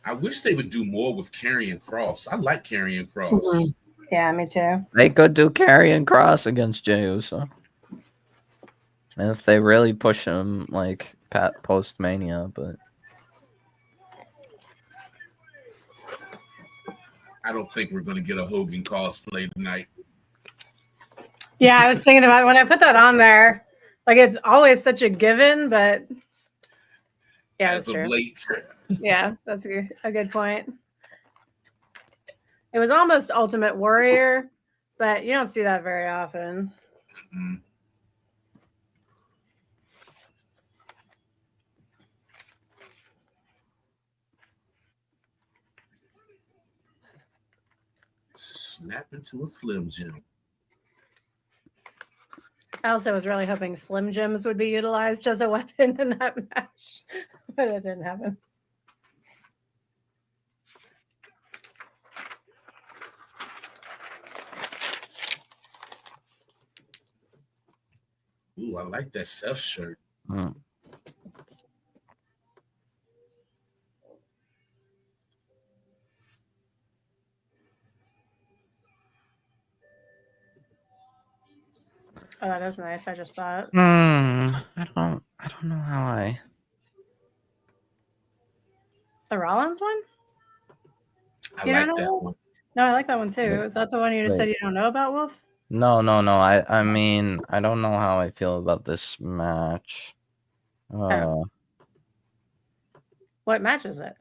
Speaker 3: I wish they would do more with Karrion Kross. I like Karrion Kross.
Speaker 1: Yeah, me too.
Speaker 2: They could do Karrion Kross against Jey Uso. And if they really push him, like, post-Mania, but...
Speaker 3: I don't think we're going to get a Hogan cosplay tonight.
Speaker 1: Yeah, I was thinking about it when I put that on there. Like, it's always such a given, but... Yeah,
Speaker 3: as of late.
Speaker 1: Yeah, that's a good point. It was almost Ultimate Warrior, but you don't see that very often.
Speaker 3: Snap into a Slim Jim.
Speaker 1: I also was really hoping Slim Jims would be utilized as a weapon in that match, but it didn't happen.
Speaker 3: Ooh, I like that Seth shirt.
Speaker 2: Mm.
Speaker 1: Oh, that is nice. I just saw it.
Speaker 2: I don't know how I.
Speaker 1: The Rollins one?
Speaker 3: I
Speaker 1: You don't
Speaker 3: like
Speaker 1: know
Speaker 3: that
Speaker 1: Wolf?
Speaker 3: one.
Speaker 1: No, I like that one too.
Speaker 2: Wait.
Speaker 1: Is that the one you just said you don't know about, Wolf?
Speaker 2: No. I mean, I don't know how I feel about this match.
Speaker 1: What match is it?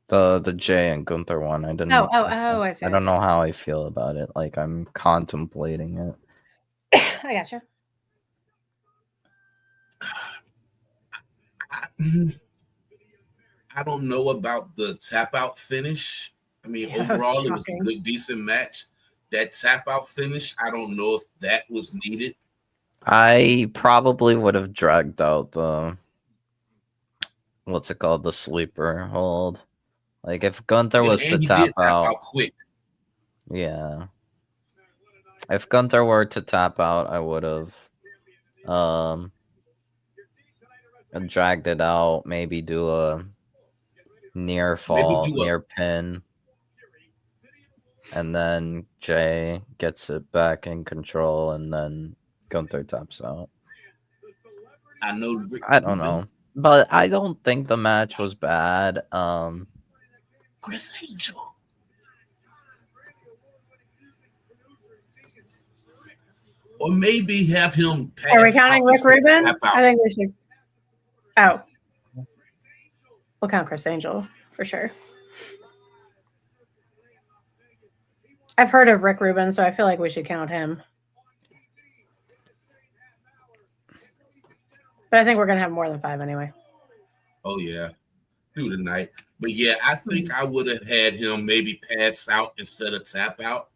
Speaker 2: The Jay and Gunther one. I didn't.
Speaker 1: I see.
Speaker 2: I don't know how I feel about it. Like I'm contemplating it.
Speaker 1: I gotcha.
Speaker 3: I don't know about the tap out finish. I mean,
Speaker 1: Yeah, that was
Speaker 3: overall, it was a
Speaker 1: shocking.
Speaker 3: good, decent match. That tap out finish, I don't know if that was needed.
Speaker 2: I probably would have dragged out the what's it called, the sleeper hold. Like if Gunther was to
Speaker 3: And he
Speaker 2: tap
Speaker 3: did tap
Speaker 2: out,
Speaker 3: out quick.
Speaker 2: yeah. If Gunther were to tap out, I would have dragged it out, maybe do a near fall, near pin. And then Jay gets it back in control, and then Gunther taps out.
Speaker 3: I know.
Speaker 2: I don't know, but I don't think the match was bad.
Speaker 3: Chris Angel. Or maybe have him pass.
Speaker 1: Are we counting Rick Rubin? I think we should. Oh. We'll count Chris Angel for sure. I've heard of Rick Rubin, so I feel like we should count him. But I think we're going to have more than 5 anyway.
Speaker 3: Oh, yeah. Through the night. But yeah, I think I would have had him maybe pass out instead of tap out.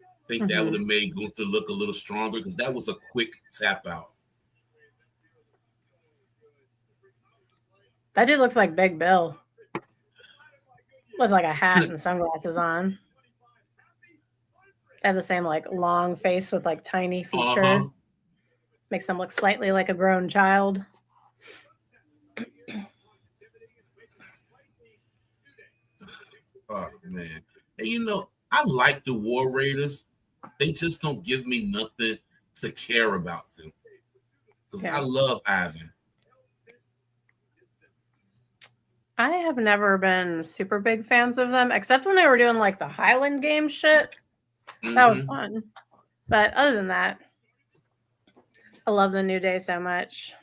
Speaker 3: I think that would have made Gunther look a little stronger because that was a quick tap out.
Speaker 1: That dude looks like Big Bill. With like a hat and sunglasses on. They have the same like long face with like tiny features. Makes them look slightly like a grown child.
Speaker 3: Oh man. And you know, I like the War Raiders. They just don't give me nothing to care about them. Because I love Ivan.
Speaker 1: I have never been super big fans of them, except when they were doing like the Highland game shit. That was fun. But other than that, I love the New Day so much.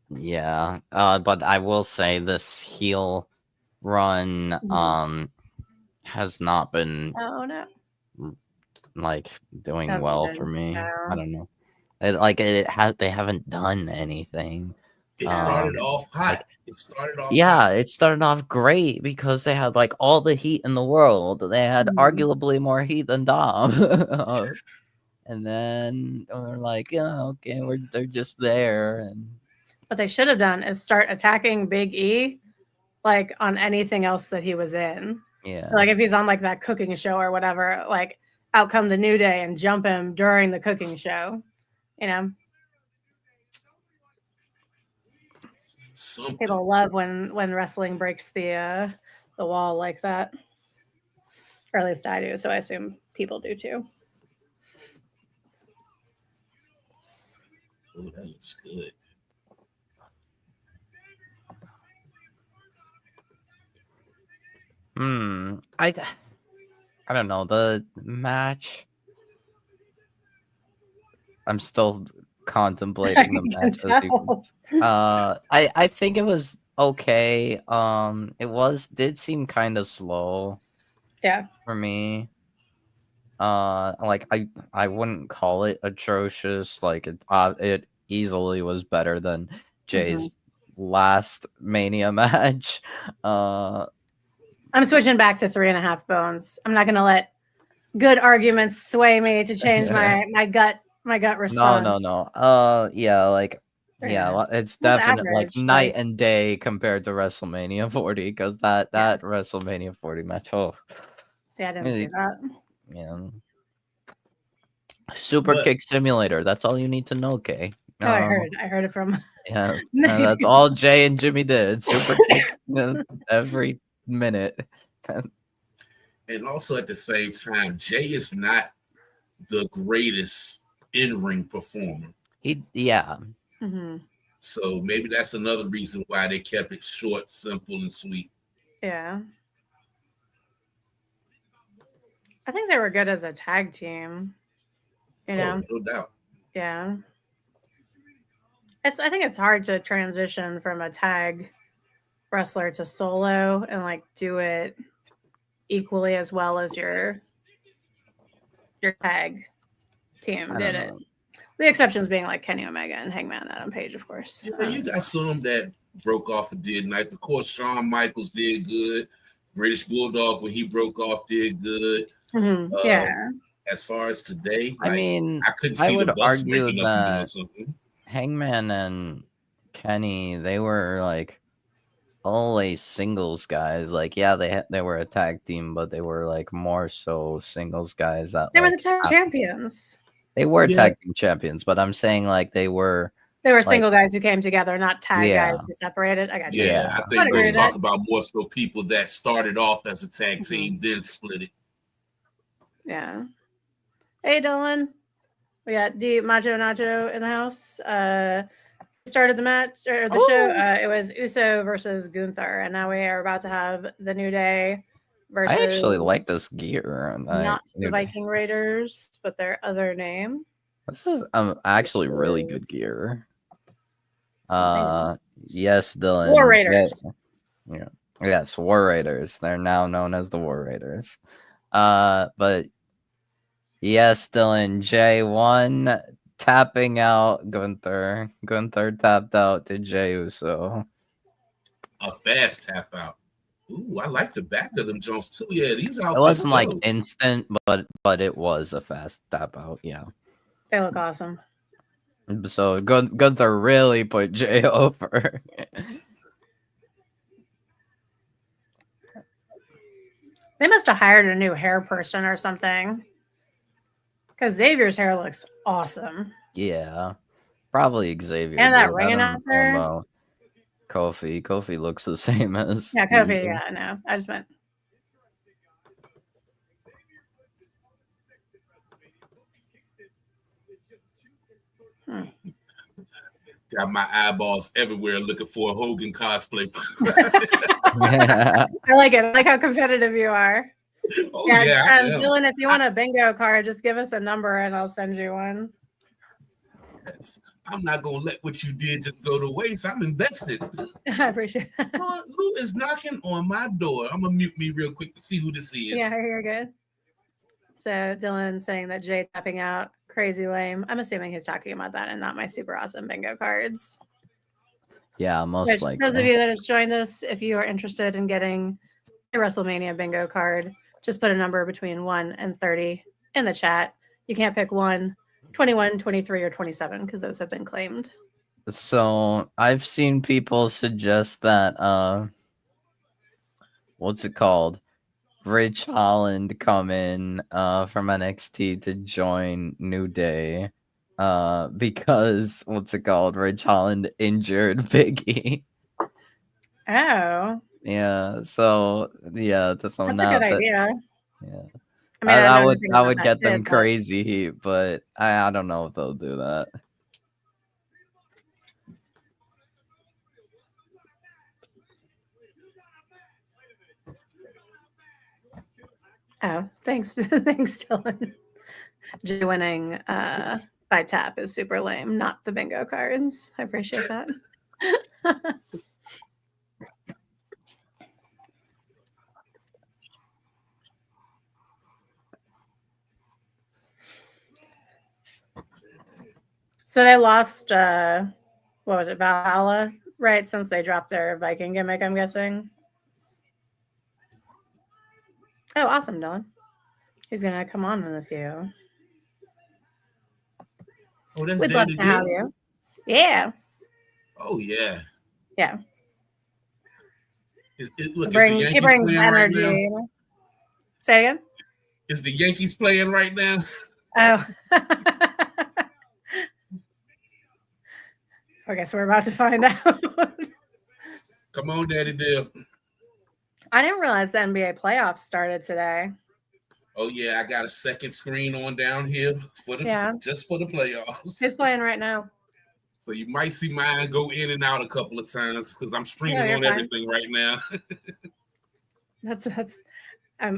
Speaker 2: Yeah, but I will say this heel run has not been like doing well for me. I don't know. They haven't done anything.
Speaker 3: It started off hot. It
Speaker 2: started off great because they had like all the heat in the world. They had arguably more heat than Dom. And then we're like, yeah, okay, they're just there. And
Speaker 1: what they should have done is start attacking Big E like on anything else that he was in.
Speaker 2: Yeah.
Speaker 1: So like if he's on like that cooking show or whatever, like out come the New Day and jump him during the cooking show. You know? People love when wrestling breaks the wall like that. Or at least I do, so I assume people do too.
Speaker 3: Oh, that looks good.
Speaker 2: I don't know. The match, I'm still contemplating the match. I think it was okay. It did seem kind of slow.
Speaker 1: Yeah.
Speaker 2: For me. Like I wouldn't call it atrocious. Like it easily was better than Jay's last Mania match.
Speaker 1: I'm switching back to 3.5 bones. I'm not gonna let good arguments sway me to change my gut response.
Speaker 2: No. Yeah, it's definitely like night and day compared to WrestleMania 40 because that WrestleMania 40 match. Oh,
Speaker 1: see, I didn't see that.
Speaker 2: Yeah. Super
Speaker 3: But-
Speaker 2: Kick Simulator. That's all you need to know, Kay.
Speaker 1: Oh, I heard it from.
Speaker 2: Yeah,
Speaker 1: many
Speaker 2: that's
Speaker 1: people.
Speaker 2: all Jay and Jimmy did. Super Kick every minute.
Speaker 3: And also at the same time, Jay is not the greatest in-ring performer.
Speaker 2: Yeah.
Speaker 1: Mm-hmm.
Speaker 3: So maybe that's another reason why they kept it short, simple, and sweet.
Speaker 1: Yeah. I think they were good as a tag team. You know?
Speaker 3: Oh, no doubt.
Speaker 1: Yeah. I think it's hard to transition from a tag wrestler to solo and like do it equally as well as your tag team
Speaker 2: I
Speaker 1: did
Speaker 2: don't
Speaker 1: it.
Speaker 2: know.
Speaker 1: The exceptions being like Kenny Omega and Hangman Adam Page, of course.
Speaker 3: Yeah, you got some that broke off and did nice. Of course, Shawn Michaels did good. British Bulldog, when he broke off, did good.
Speaker 1: Yeah.
Speaker 3: As far as today,
Speaker 2: I mean,
Speaker 3: I couldn't
Speaker 2: I
Speaker 3: see the
Speaker 2: would
Speaker 3: Bucks
Speaker 2: argue
Speaker 3: breaking up and doing
Speaker 2: that
Speaker 3: something.
Speaker 2: Hangman and Kenny, they were like always singles guys. Like, yeah, they were a tag team, but they were like more so singles guys that
Speaker 1: They were the
Speaker 2: like,
Speaker 1: tag champions.
Speaker 2: They were
Speaker 3: Yeah.
Speaker 2: tag team champions, but I'm saying like they were
Speaker 1: single guys who came together, not tag
Speaker 2: Yeah.
Speaker 1: guys who separated. I got you.
Speaker 3: Yeah, I
Speaker 1: I'd
Speaker 3: think
Speaker 1: agree
Speaker 3: let's
Speaker 1: with
Speaker 3: talk
Speaker 1: that.
Speaker 3: about more so people that started off as a tag team, then split it.
Speaker 1: Yeah. Hey, Dylan. We got D Macho Nacho in the house. Started the match or the show. It was Uso versus Gunther, and now we are about to have the New Day versus.
Speaker 2: I actually like this gear.
Speaker 1: not the Viking Raiders, but their other name.
Speaker 2: This is actually really good gear. Yes, Dylan.
Speaker 1: War Raiders.
Speaker 2: Yeah. Yes, War Raiders. They're now known as the War Raiders. But yes, Dylan. J1 tapping out Gunther. Gunther tapped out to Jey Uso.
Speaker 3: A fast tap out. Ooh, I like the back of them Jones too. Yeah, these outfits.
Speaker 2: It wasn't like
Speaker 3: dope.
Speaker 2: instant, but it was a fast tap out. Yeah.
Speaker 1: They look awesome.
Speaker 2: So Gunther really put Jay over.
Speaker 1: They must have hired a new hair person or something. Because Xavier's hair looks awesome.
Speaker 2: Yeah, probably Xavier.
Speaker 1: And that
Speaker 2: did.
Speaker 1: ring
Speaker 2: I don't know
Speaker 1: announcer.
Speaker 2: about Kofi. Kofi looks the same as.
Speaker 1: Yeah, Kofi.
Speaker 2: usual.
Speaker 1: Yeah, I know. I just meant.
Speaker 3: Got my eyeballs everywhere looking for a Hogan cosplay.
Speaker 2: Yeah.
Speaker 1: I like it. I like how competitive you are.
Speaker 3: Oh yeah, I am.
Speaker 1: Dylan, if you want a bingo card, just give us a number and I'll send you one.
Speaker 3: Yes. I'm not gonna let what you did just go to waste. I'm invested.
Speaker 1: I appreciate it.
Speaker 3: Who is knocking on my door? I'm gonna mute me real quick to see who this is.
Speaker 1: Yeah, you're good. So Dylan saying that Jay tapping out, crazy lame. I'm assuming he's talking about that and not my super awesome bingo cards.
Speaker 2: Yeah, most
Speaker 1: Which,
Speaker 2: likely.
Speaker 1: those of you that have joined us, if you are interested in getting a WrestleMania bingo card, just put a number between 1 and 30 in the chat. You can't pick 1, 21, 23, or 27 because those have been claimed.
Speaker 2: So I've seen people suggest that what's it called? Rich Holland come in from NXT to join New Day. Because what's it called? Rich Holland injured Biggie.
Speaker 1: Oh.
Speaker 2: Yeah, so yeah,
Speaker 1: that's a good idea.
Speaker 2: Yeah.
Speaker 1: I mean,
Speaker 2: I would get them crazy heat, but I don't know if they'll do that.
Speaker 1: Oh, thanks. Thanks, Dylan. Jay winning by tap is super lame, not the bingo cards. I appreciate that. So they lost, what was it, Valhalla, right? Since they dropped their Viking gimmick, I'm guessing. Oh, awesome, Dylan. He's going to come on in a few.
Speaker 3: Oh, that's
Speaker 1: We'd love to have you. Yeah.
Speaker 3: Oh, yeah.
Speaker 1: Yeah.
Speaker 3: Look,
Speaker 1: he brings energy. Right. Say again?
Speaker 3: Is the Yankees playing right now?
Speaker 1: Oh. Okay, so we're about to find out.
Speaker 3: Come on, Daddy Dale.
Speaker 1: I didn't realize the NBA playoffs started today.
Speaker 3: Oh yeah, I got a second screen on down here for the just for the playoffs.
Speaker 1: Who's playing right now?
Speaker 3: So you might see mine go in and out a couple of times because I'm streaming on everything right now.
Speaker 1: That's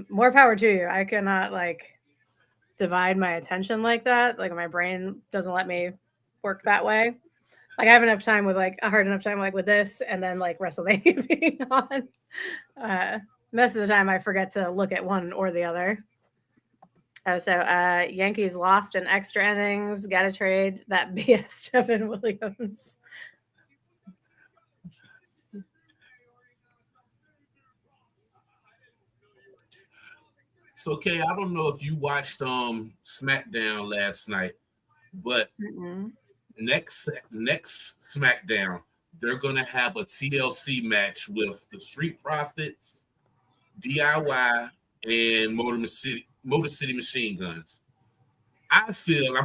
Speaker 1: more power to you. I cannot divide my attention like that. Like my brain doesn't let me work that way. Like I have enough time with a hard enough time with this and then WrestleMania being on. Most of the time I forget to look at one or the other. So Yankees lost in extra innings. Got to trade that BS Devin Williams.
Speaker 3: So, Kay, I don't know if you watched SmackDown last night, but next SmackDown, they're gonna have a TLC match with the Street Profits, DIY, and Motor City Machine Guns. I'm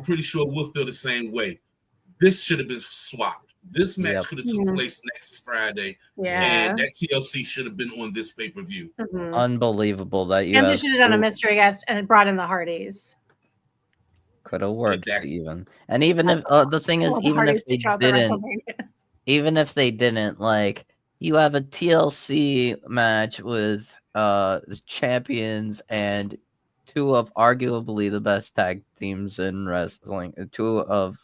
Speaker 3: pretty sure we'll feel the same way. This should have been swapped. This match could have took place next Friday, and that TLC should have been on this pay-per-view.
Speaker 2: Unbelievable that you
Speaker 1: and they should have done a mystery guest and brought in the Hardys.
Speaker 2: Could have worked even. And even if the thing is, even if they didn't, you have a TLC match with the champions and two of arguably the best tag teams in wrestling, two of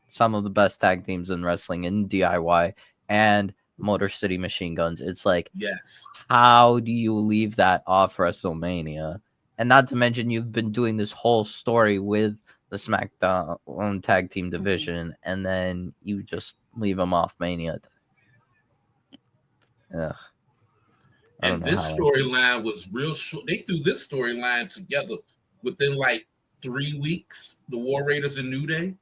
Speaker 2: some of the best tag teams in wrestling in DIY and Motor City Machine Guns. It's
Speaker 3: yes,
Speaker 2: how do you leave that off WrestleMania? And not to mention you've been doing this whole story with the SmackDown tag team division, and then you just leave them off Mania. Ugh.
Speaker 3: And this storyline was real short. They threw this storyline together within 3 weeks. The War Raiders and New Day.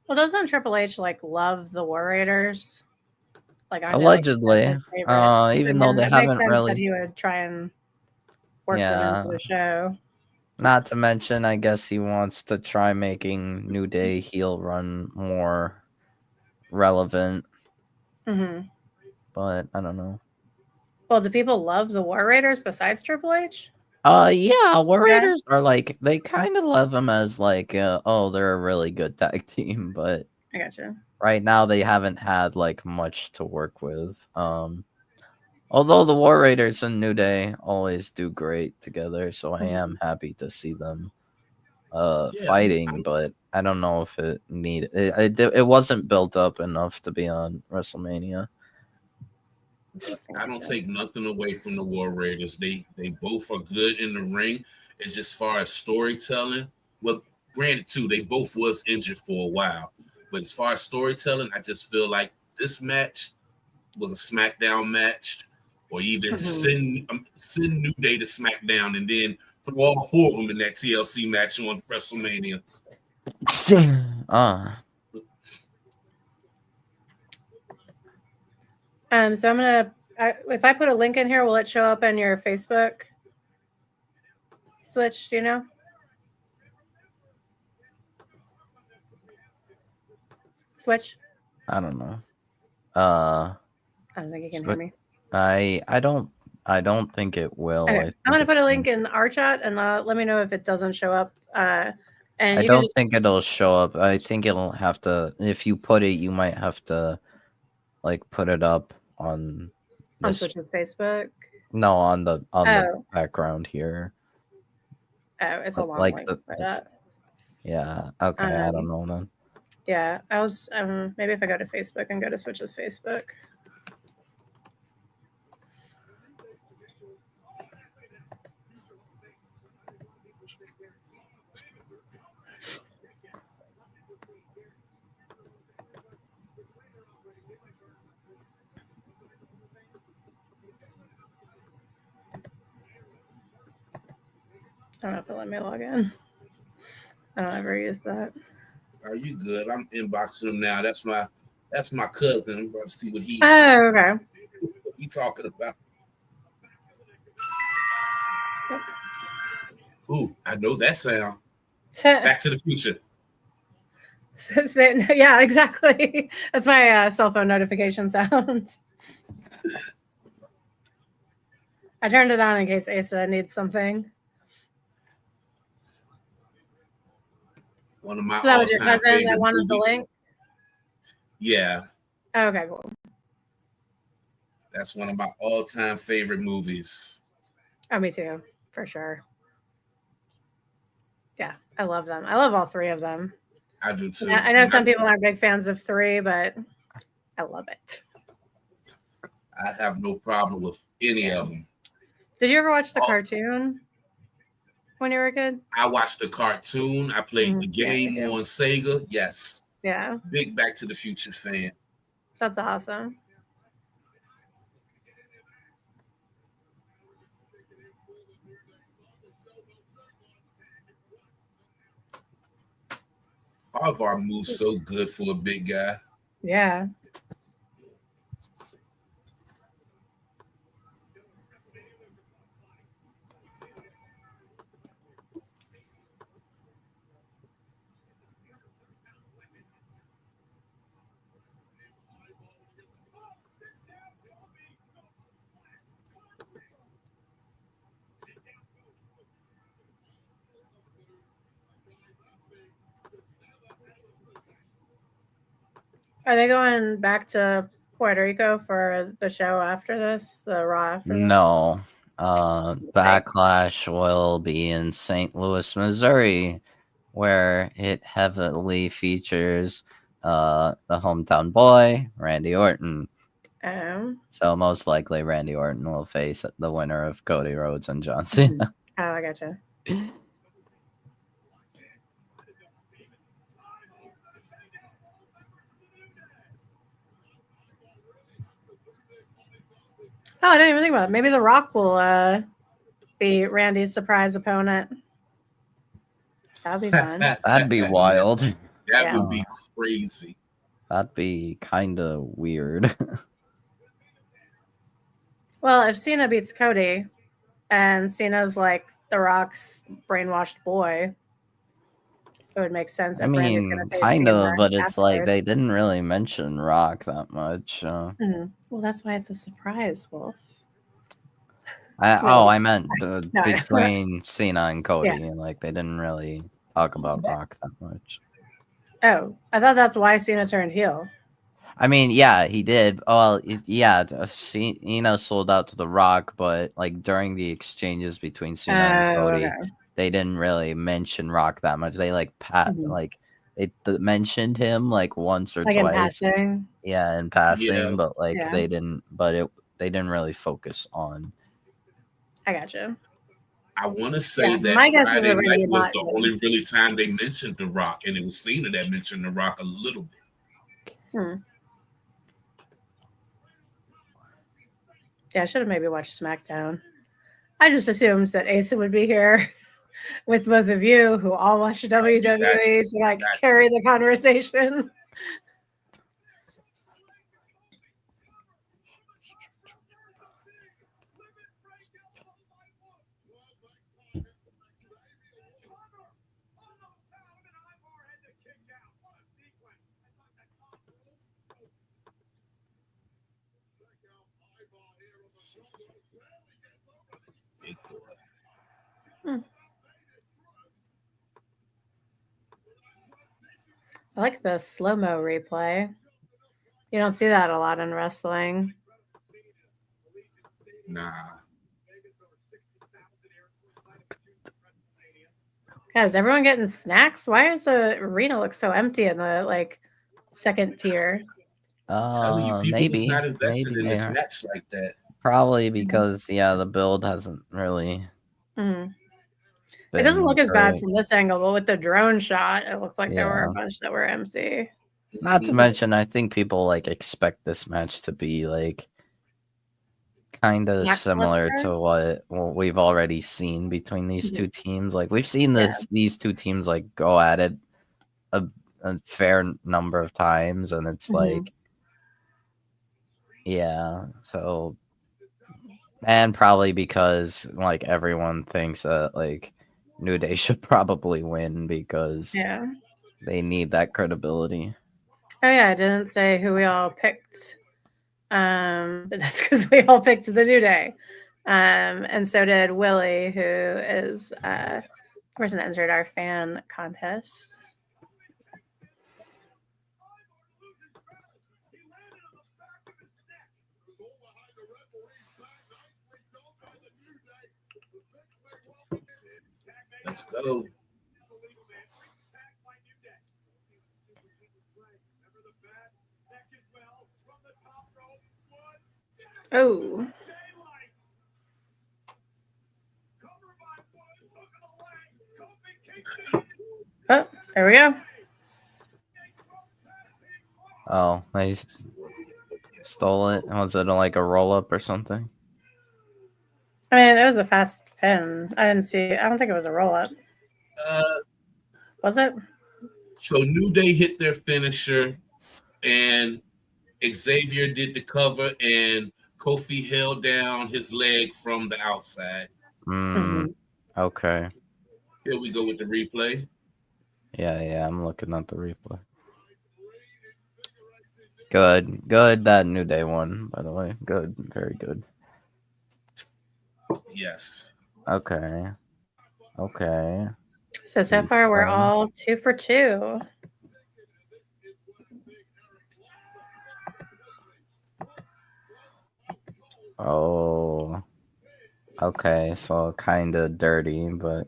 Speaker 1: Well, doesn't Triple H love the War Raiders?
Speaker 2: Allegedly, even though they haven't really.
Speaker 1: That he would try and work them into the show.
Speaker 2: Not to mention, I guess he wants to try making New Day heel run more relevant. But I don't know.
Speaker 1: Well, do people love the War Raiders besides Triple H?
Speaker 2: Yeah, War Raiders are they kind of love them as they're a really good tag team, but
Speaker 1: I gotcha.
Speaker 2: Right now they haven't had much to work with. Although the War Raiders and New Day always do great together, so I am happy to see them fighting, but I don't know if it wasn't built up enough to be on WrestleMania.
Speaker 3: I don't take nothing away from the War Raiders. They both are good in the ring. It's just far as storytelling. Well, granted too, they both was injured for a while. But as far as storytelling, I just feel like this match was a SmackDown match, or even send New Day to SmackDown and then throw all four of them in that TLC match on WrestleMania.
Speaker 1: So I'm gonna. If I put a link in here, will it show up on your Facebook? Switch, do you know? Switch.
Speaker 2: I don't know.
Speaker 1: I don't think you can hear me.
Speaker 2: I don't think it will.
Speaker 1: Okay. I'm gonna put a link in our chat and let me know if it doesn't show up. And
Speaker 2: I don't think it'll show up. I think it'll have to. If you put it, you might have to put it up on
Speaker 1: Switch's Facebook.
Speaker 2: No, on the background here.
Speaker 1: Oh, it's a long link for that.
Speaker 2: Yeah. Okay. I don't know then.
Speaker 1: Yeah, I was maybe if I go to Facebook and go to Switch's Facebook. I don't know if it'll let me log in. I don't ever use that.
Speaker 3: Are you good? I'm inboxing him now. That's my cousin. I'm about to see what he's talking about. Ooh, I know that sound. Back to the Future.
Speaker 1: Yeah, exactly. That's my cell phone notification sound. I turned it on in case Asa needs something.
Speaker 3: One of my
Speaker 1: So that was your
Speaker 3: all-time
Speaker 1: cousin that
Speaker 3: favorite
Speaker 1: wanted the
Speaker 3: movies.
Speaker 1: link?
Speaker 3: Yeah,
Speaker 1: Okay, cool.
Speaker 3: that's one of my all-time favorite movies.
Speaker 1: Oh, me too, for sure. Yeah, I love them. I love all three of them.
Speaker 3: I do too.
Speaker 1: I know some people aren't big fans of 3, but I love it.
Speaker 3: I have no problem with any of them.
Speaker 1: Did you ever watch the cartoon when you were a kid?
Speaker 3: I watched the cartoon. I played the
Speaker 1: Yeah,
Speaker 3: game on Sega. Yes.
Speaker 1: Yeah,
Speaker 3: Big Back to the Future fan.
Speaker 1: that's awesome.
Speaker 3: Harvard moves so good for a big guy.
Speaker 1: Yeah. Are they going back to Puerto Rico for the show after this? The Raw after this?
Speaker 2: No. Backlash will be in St. Louis, Missouri, where it heavily features the hometown boy, Randy Orton. So most likely Randy Orton will face the winner of Cody Rhodes and John Cena.
Speaker 1: Oh, I gotcha. Oh, I didn't even think about it. Maybe The Rock will be Randy's surprise opponent. That'd be fun.
Speaker 2: That'd be wild.
Speaker 3: That would be crazy.
Speaker 2: That'd be kind of weird.
Speaker 1: Well, if Cena beats Cody and Cena's like The Rock's brainwashed boy, it would make sense.
Speaker 2: I mean, kind of, but it's like they didn't really mention Rock that much.
Speaker 1: Well, that's why it's a surprise, Wolf.
Speaker 2: I meant between Cena and Cody. Yeah. Like, they didn't really talk about Rock that much.
Speaker 1: Oh, I thought that's why Cena turned heel.
Speaker 2: I mean, yeah, he did. Well, Cena sold out to The Rock, but like during the exchanges between Cena and Cody, they didn't really mention Rock that much. They like they mentioned him like once or twice.
Speaker 1: In passing.
Speaker 2: Yeah, in passing, but like they didn't. But they didn't really focus on.
Speaker 1: I gotcha.
Speaker 3: I want to say that Friday night was the only really time they mentioned The Rock, and it was Cena that mentioned The Rock a little bit.
Speaker 1: Yeah, I should have maybe watched SmackDown. I just assumed that Asa would be here with both of you who all watch WWE to carry the conversation. I like the slow-mo replay. You don't see that a lot in wrestling.
Speaker 3: Nah.
Speaker 1: God, is everyone getting snacks? Why does the arena look so empty in the second tier?
Speaker 3: Maybe not invested in this match like that.
Speaker 2: Probably because the build hasn't really.
Speaker 1: It doesn't look as bad from this angle, but with the drone shot, it looks like there were a bunch that were MC.
Speaker 2: Not to mention, I think people expect this match to be kind of similar to what we've already seen between these two teams. Like we've seen these two teams go at it a fair number of times, and it's so, and probably because everyone thinks that New Day should probably win because
Speaker 1: Yeah.
Speaker 2: they need that credibility.
Speaker 1: Oh yeah, I didn't say who we all picked. But that's because we all picked the New Day. And so did Willie, who is the person that entered our fan contest.
Speaker 3: Let's go.
Speaker 1: Oh. Oh, there we go.
Speaker 2: Oh, they stole it. Was it like a roll up or something?
Speaker 1: I mean, it was a fast pin. I don't think it was a roll up. Was it?
Speaker 3: So New Day hit their finisher, and Xavier did the cover, and Kofi held down his leg from the outside.
Speaker 2: Okay.
Speaker 3: Here we go with the replay.
Speaker 2: Yeah, I'm looking at the replay. Good. That New Day won, by the way. Good, very good.
Speaker 3: Yes.
Speaker 2: Okay.
Speaker 1: So far we're all 2 for 2.
Speaker 2: Oh. Okay, so kind of dirty, but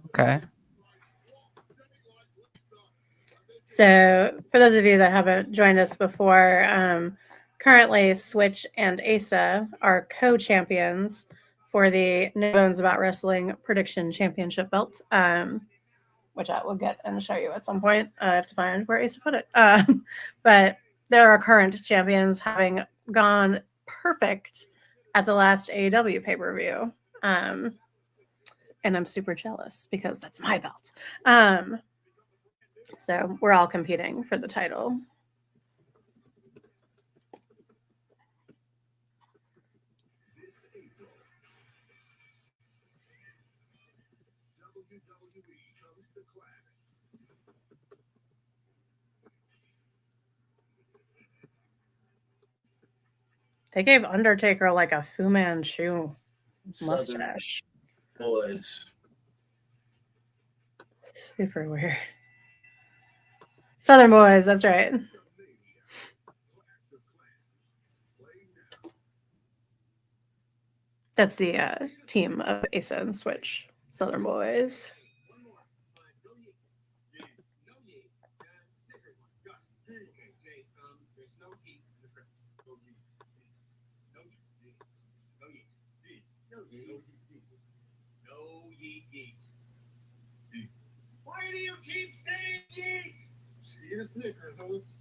Speaker 2: okay.
Speaker 1: So for those of you that haven't joined us before, currently Switch and Asa are co-champions for the No Bones About Wrestling Prediction Championship belt, which I will get and show you at some point. I have to find where Asa put it. But there are current champions, having gone perfect at the last AEW pay-per-view. And I'm super jealous because that's my belt. So we're all competing for the title. They gave Undertaker like a Fu Manchu mustache.
Speaker 3: Boys.
Speaker 1: Super weird. Southern Boys, that's right. That's the team of Asa and Switch. Southern Boys.
Speaker 4: Why do you keep saying yeet? Eat a Snickers, Ellis.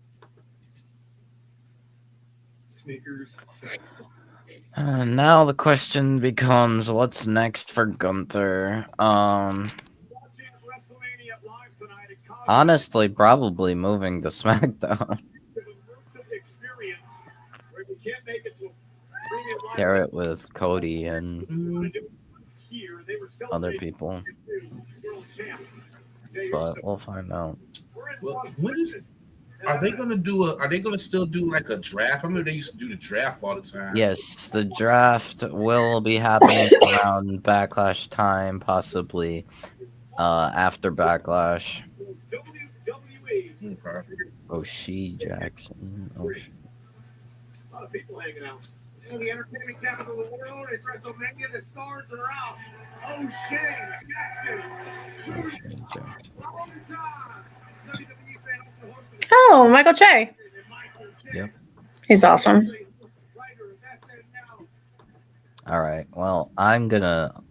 Speaker 4: Snickers.
Speaker 2: Now the question becomes, what's next for Gunther? Honestly, probably moving to SmackDown. Pair it with Cody and other people. But we'll find out.
Speaker 3: Well, what is it? Are they gonna still do like a draft? I remember they used to do the draft all the time.
Speaker 2: Yes, the draft will be happening around Backlash time, possibly after Backlash.
Speaker 3: Okay.
Speaker 2: O'Shea Jackson. O'Shea.
Speaker 4: A lot of people hanging out. You know, the entertainment capital of the world is WrestleMania. The stars are out. O'Shea Jackson.
Speaker 1: Oh, Michael Che.
Speaker 2: Yep.
Speaker 1: He's awesome.
Speaker 2: All right. Well, I'm gonna.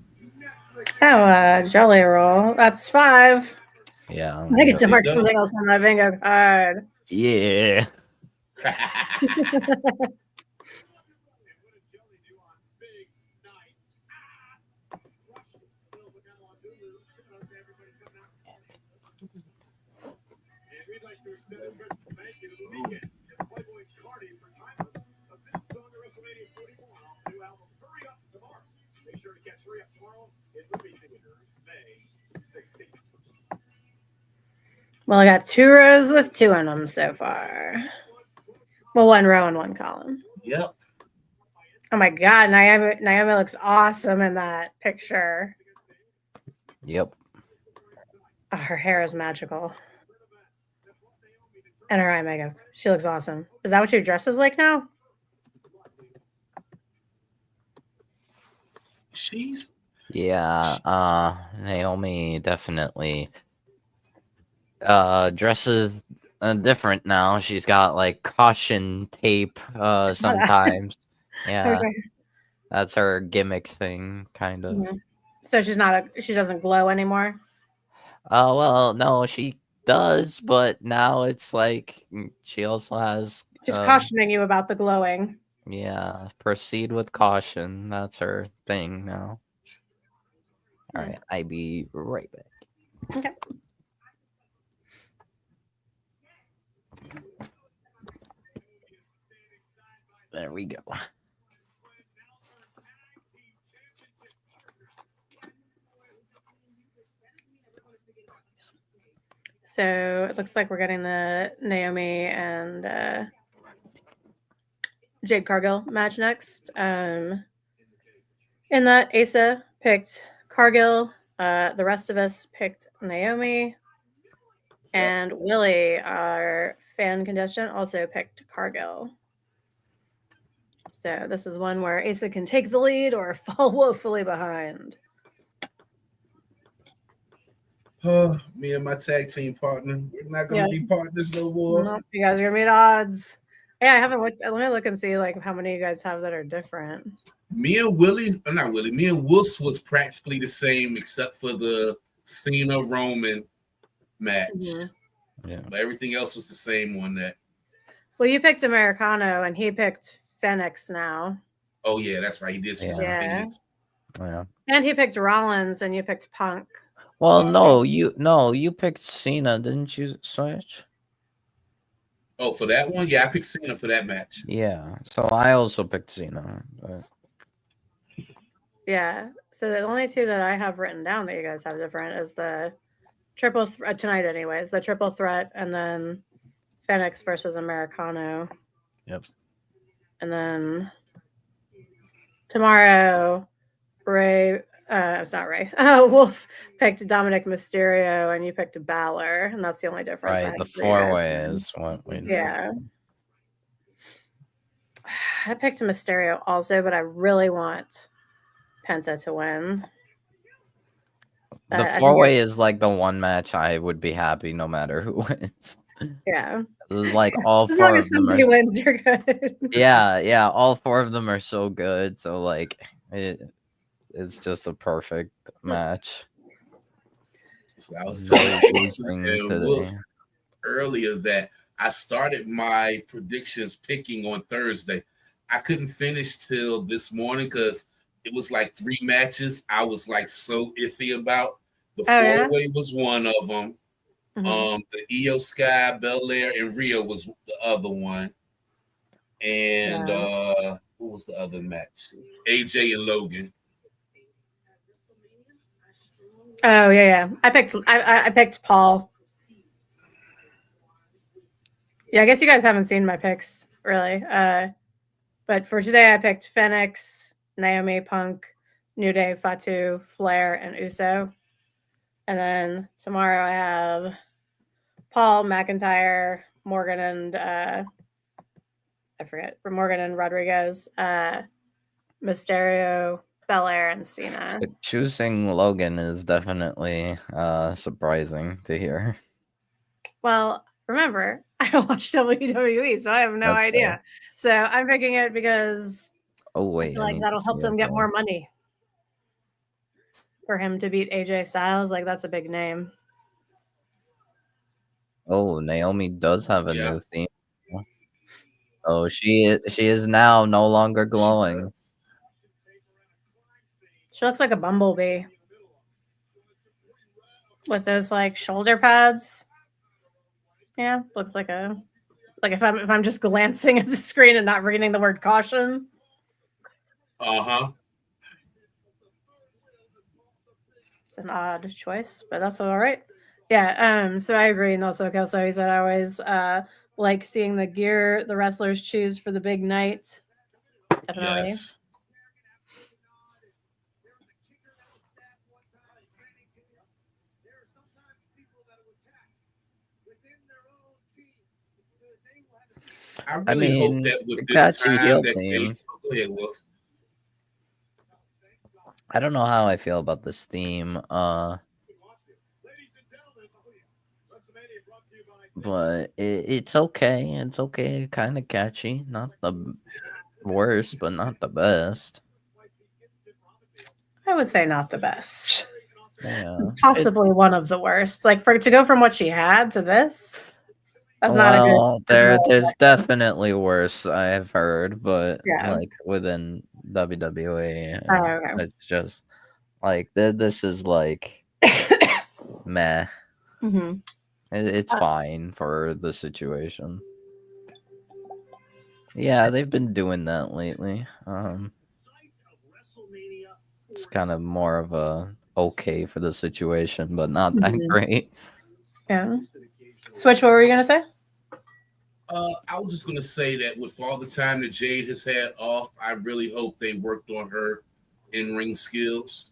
Speaker 1: Oh, Jelly Roll. That's 5.
Speaker 2: Yeah.
Speaker 1: I get to mark something else on my bingo card.
Speaker 2: Yeah.
Speaker 4: Make sure to catch Rhea tomorrow in movie theaters May 16th.
Speaker 1: Well, I got 2 rows with 2 in them so far. Well, 1 row and 1 column.
Speaker 3: Yep.
Speaker 1: Oh my God, Naomi looks awesome in that picture.
Speaker 2: Yep.
Speaker 1: Oh, her hair is magical. And her eye makeup. She looks awesome. Is that what your dress is like now?
Speaker 3: She's
Speaker 2: Yeah. Naomi definitely dresses different now. She's got like caution tape sometimes. Yeah.
Speaker 1: Okay.
Speaker 2: That's her gimmick thing, kind of.
Speaker 1: Mhm. So she doesn't glow anymore.
Speaker 2: Well, no, she does, but now it's like she also has
Speaker 1: She's cautioning you about the glowing.
Speaker 2: yeah, proceed with caution. That's her thing now. All
Speaker 1: Hmm.
Speaker 2: right, I be right back.
Speaker 1: Okay.
Speaker 2: There we go.
Speaker 1: So it looks like we're getting the Naomi and Jade Cargill match next. In that, Asa picked Cargill. The rest of us picked Naomi. And Willie, our fan contestant, also picked Cargill. So this is one where Asa can take the lead or fall woefully behind.
Speaker 3: Me and my tag team partner, we're not gonna be partners no more.
Speaker 1: Nope, you guys are gonna be at odds. Yeah, I haven't looked. Let me look and see like how many you guys have that are different.
Speaker 3: Me and Willie, not Willie, me and Wolf was practically the same except for the Cena Roman match.
Speaker 1: Mm-hmm.
Speaker 2: Yeah.
Speaker 3: But everything else was the same on that.
Speaker 1: Well, you picked Americano and he picked Phoenix now.
Speaker 3: Oh yeah, that's right. He did switch to Phoenix.
Speaker 2: Yeah.
Speaker 1: And he picked Rollins and you picked Punk.
Speaker 2: Well, no, you picked Cena, didn't you, Switch?
Speaker 3: Oh, for that one? Yeah, I picked Cena for that match.
Speaker 2: Yeah. So I also picked Cena. But...
Speaker 1: Yeah. So the only 2 that I have written down that you guys have different is the triple tonight, anyways. The triple threat, and then Phoenix versus Americano.
Speaker 2: Yep.
Speaker 1: And then tomorrow, it's not Ray. Wolf picked Dominic Mysterio, and you picked Balor, and that's the only difference.
Speaker 2: Right, the 4-way is what we
Speaker 1: Yeah. I picked Mysterio also, but I really want Penta to win.
Speaker 2: The
Speaker 1: I think
Speaker 2: 4-way is like the one match I would be happy no matter who wins.
Speaker 1: Yeah.
Speaker 2: This is like all
Speaker 1: As long
Speaker 2: 4
Speaker 1: as
Speaker 2: of them
Speaker 1: somebody
Speaker 2: are
Speaker 1: wins, you're good.
Speaker 2: yeah, all 4 of them are so good. So like it's just a perfect match.
Speaker 3: So I was
Speaker 2: No
Speaker 3: telling
Speaker 2: losing today.
Speaker 3: Wolf earlier that I started my predictions picking on Thursday. I couldn't finish till this morning because it was like 3 matches I was like so iffy about. The 4-way was one of them. Mm-hmm. The Io Sky, Belair, and Rio was the other one. And what was the other match? AJ and Logan.
Speaker 1: Oh yeah. I picked Paul. Yeah, I guess you guys haven't seen my picks really. But for today I picked Phoenix, Naomi, Punk, New Day, Fatu, Flair, and Uso. And then tomorrow I have Paul, McIntyre, Morgan, and Morgan and Rodriguez, Mysterio, Belair, and Cena.
Speaker 2: Choosing Logan is definitely surprising to hear.
Speaker 1: Well, remember, I don't watch WWE, so I have no idea. Fair. So I'm picking it because I feel like that'll help them get more money. For him to beat AJ Styles, like that's a big name.
Speaker 2: Oh, Naomi does have a new theme. Oh, she is now no longer glowing.
Speaker 1: She looks like a bumblebee with those like shoulder pads. Yeah, looks like if I'm just glancing at the screen and not reading the word caution. It's an odd choice, but that's all right. Yeah. So I agree, and also Kelso, he said I always like seeing the gear the wrestlers choose for the big nights. Definitely.
Speaker 3: Yes. I
Speaker 2: I
Speaker 3: really hope
Speaker 2: mean,
Speaker 3: that with
Speaker 2: the
Speaker 3: this
Speaker 2: catchy
Speaker 3: time
Speaker 2: heel
Speaker 3: that
Speaker 2: theme.
Speaker 3: go ahead, Wolf.
Speaker 2: I don't know how I feel about this theme. But it's okay. It's okay. Kind of catchy. Not the worst, but not the best.
Speaker 1: I would say not the best.
Speaker 2: Yeah.
Speaker 1: Possibly one of the worst. Like to go from what she had to this, that's not a
Speaker 2: Well,
Speaker 1: good.
Speaker 2: there's definitely worse I've heard, but
Speaker 1: Yeah.
Speaker 2: like within WWE,
Speaker 1: Oh, okay.
Speaker 2: it's just like this is like meh.
Speaker 1: Mm-hmm.
Speaker 2: It's fine for the situation. Yeah, they've been doing that lately. It's kind of more of a okay for the situation, but not that great.
Speaker 1: Yeah. Switch. What were you gonna say?
Speaker 3: I was just gonna say that with all the time that Jade has had off, I really hope they worked on her in-ring skills.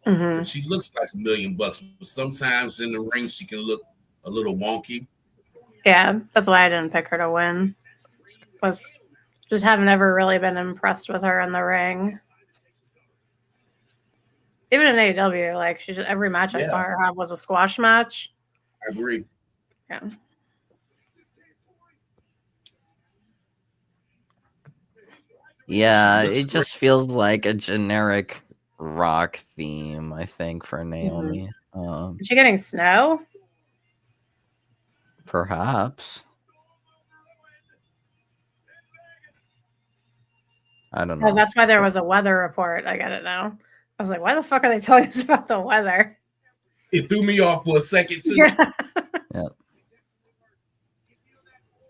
Speaker 1: Mm-hmm.
Speaker 3: She looks like $1,000,000, but sometimes in the ring she can look a little wonky.
Speaker 1: Yeah, that's why I didn't pick her to win. Was just haven't ever really been impressed with her in the ring. Even in AEW, like she's every match I saw her have was a squash match.
Speaker 3: I agree.
Speaker 1: Yeah.
Speaker 2: Yeah, it just feels like a generic rock theme, I think, for Naomi.
Speaker 1: Is she getting snow?
Speaker 2: Perhaps. I don't know.
Speaker 1: Oh, that's why there was a weather report. I get it now. I was like, why the fuck are they telling us about the weather?
Speaker 3: It threw me off for a second too.
Speaker 1: Yeah.
Speaker 2: Yep.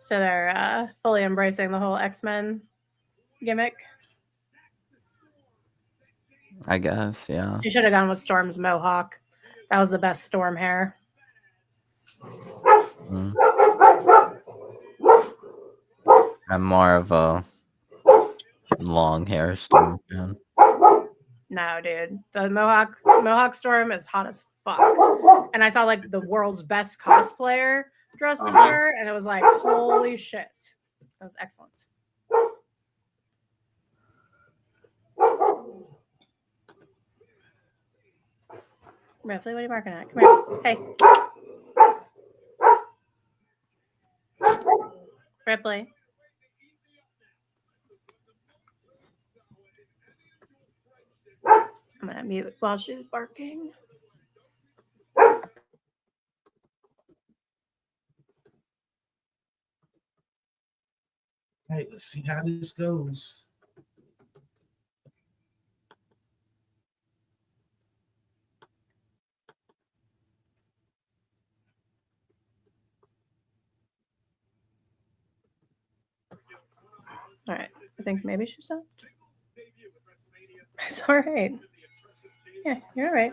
Speaker 1: So they're fully embracing the whole X-Men gimmick.
Speaker 2: I guess, yeah.
Speaker 1: She should have gone with Storm's mohawk. That was the best Storm hair.
Speaker 2: I'm more of a long hair Storm fan.
Speaker 1: No, dude. The Mohawk Storm is hot as fuck. And I saw like the world's best cosplayer dressed as her, and it was like, holy shit. That was excellent. Ripley, what are you barking at? Come here. Hey. Ripley. I'm going to mute while she's barking.
Speaker 3: Hey, let's see how this goes.
Speaker 1: All right. I think maybe she stopped. It's all right. Yeah, you're all right.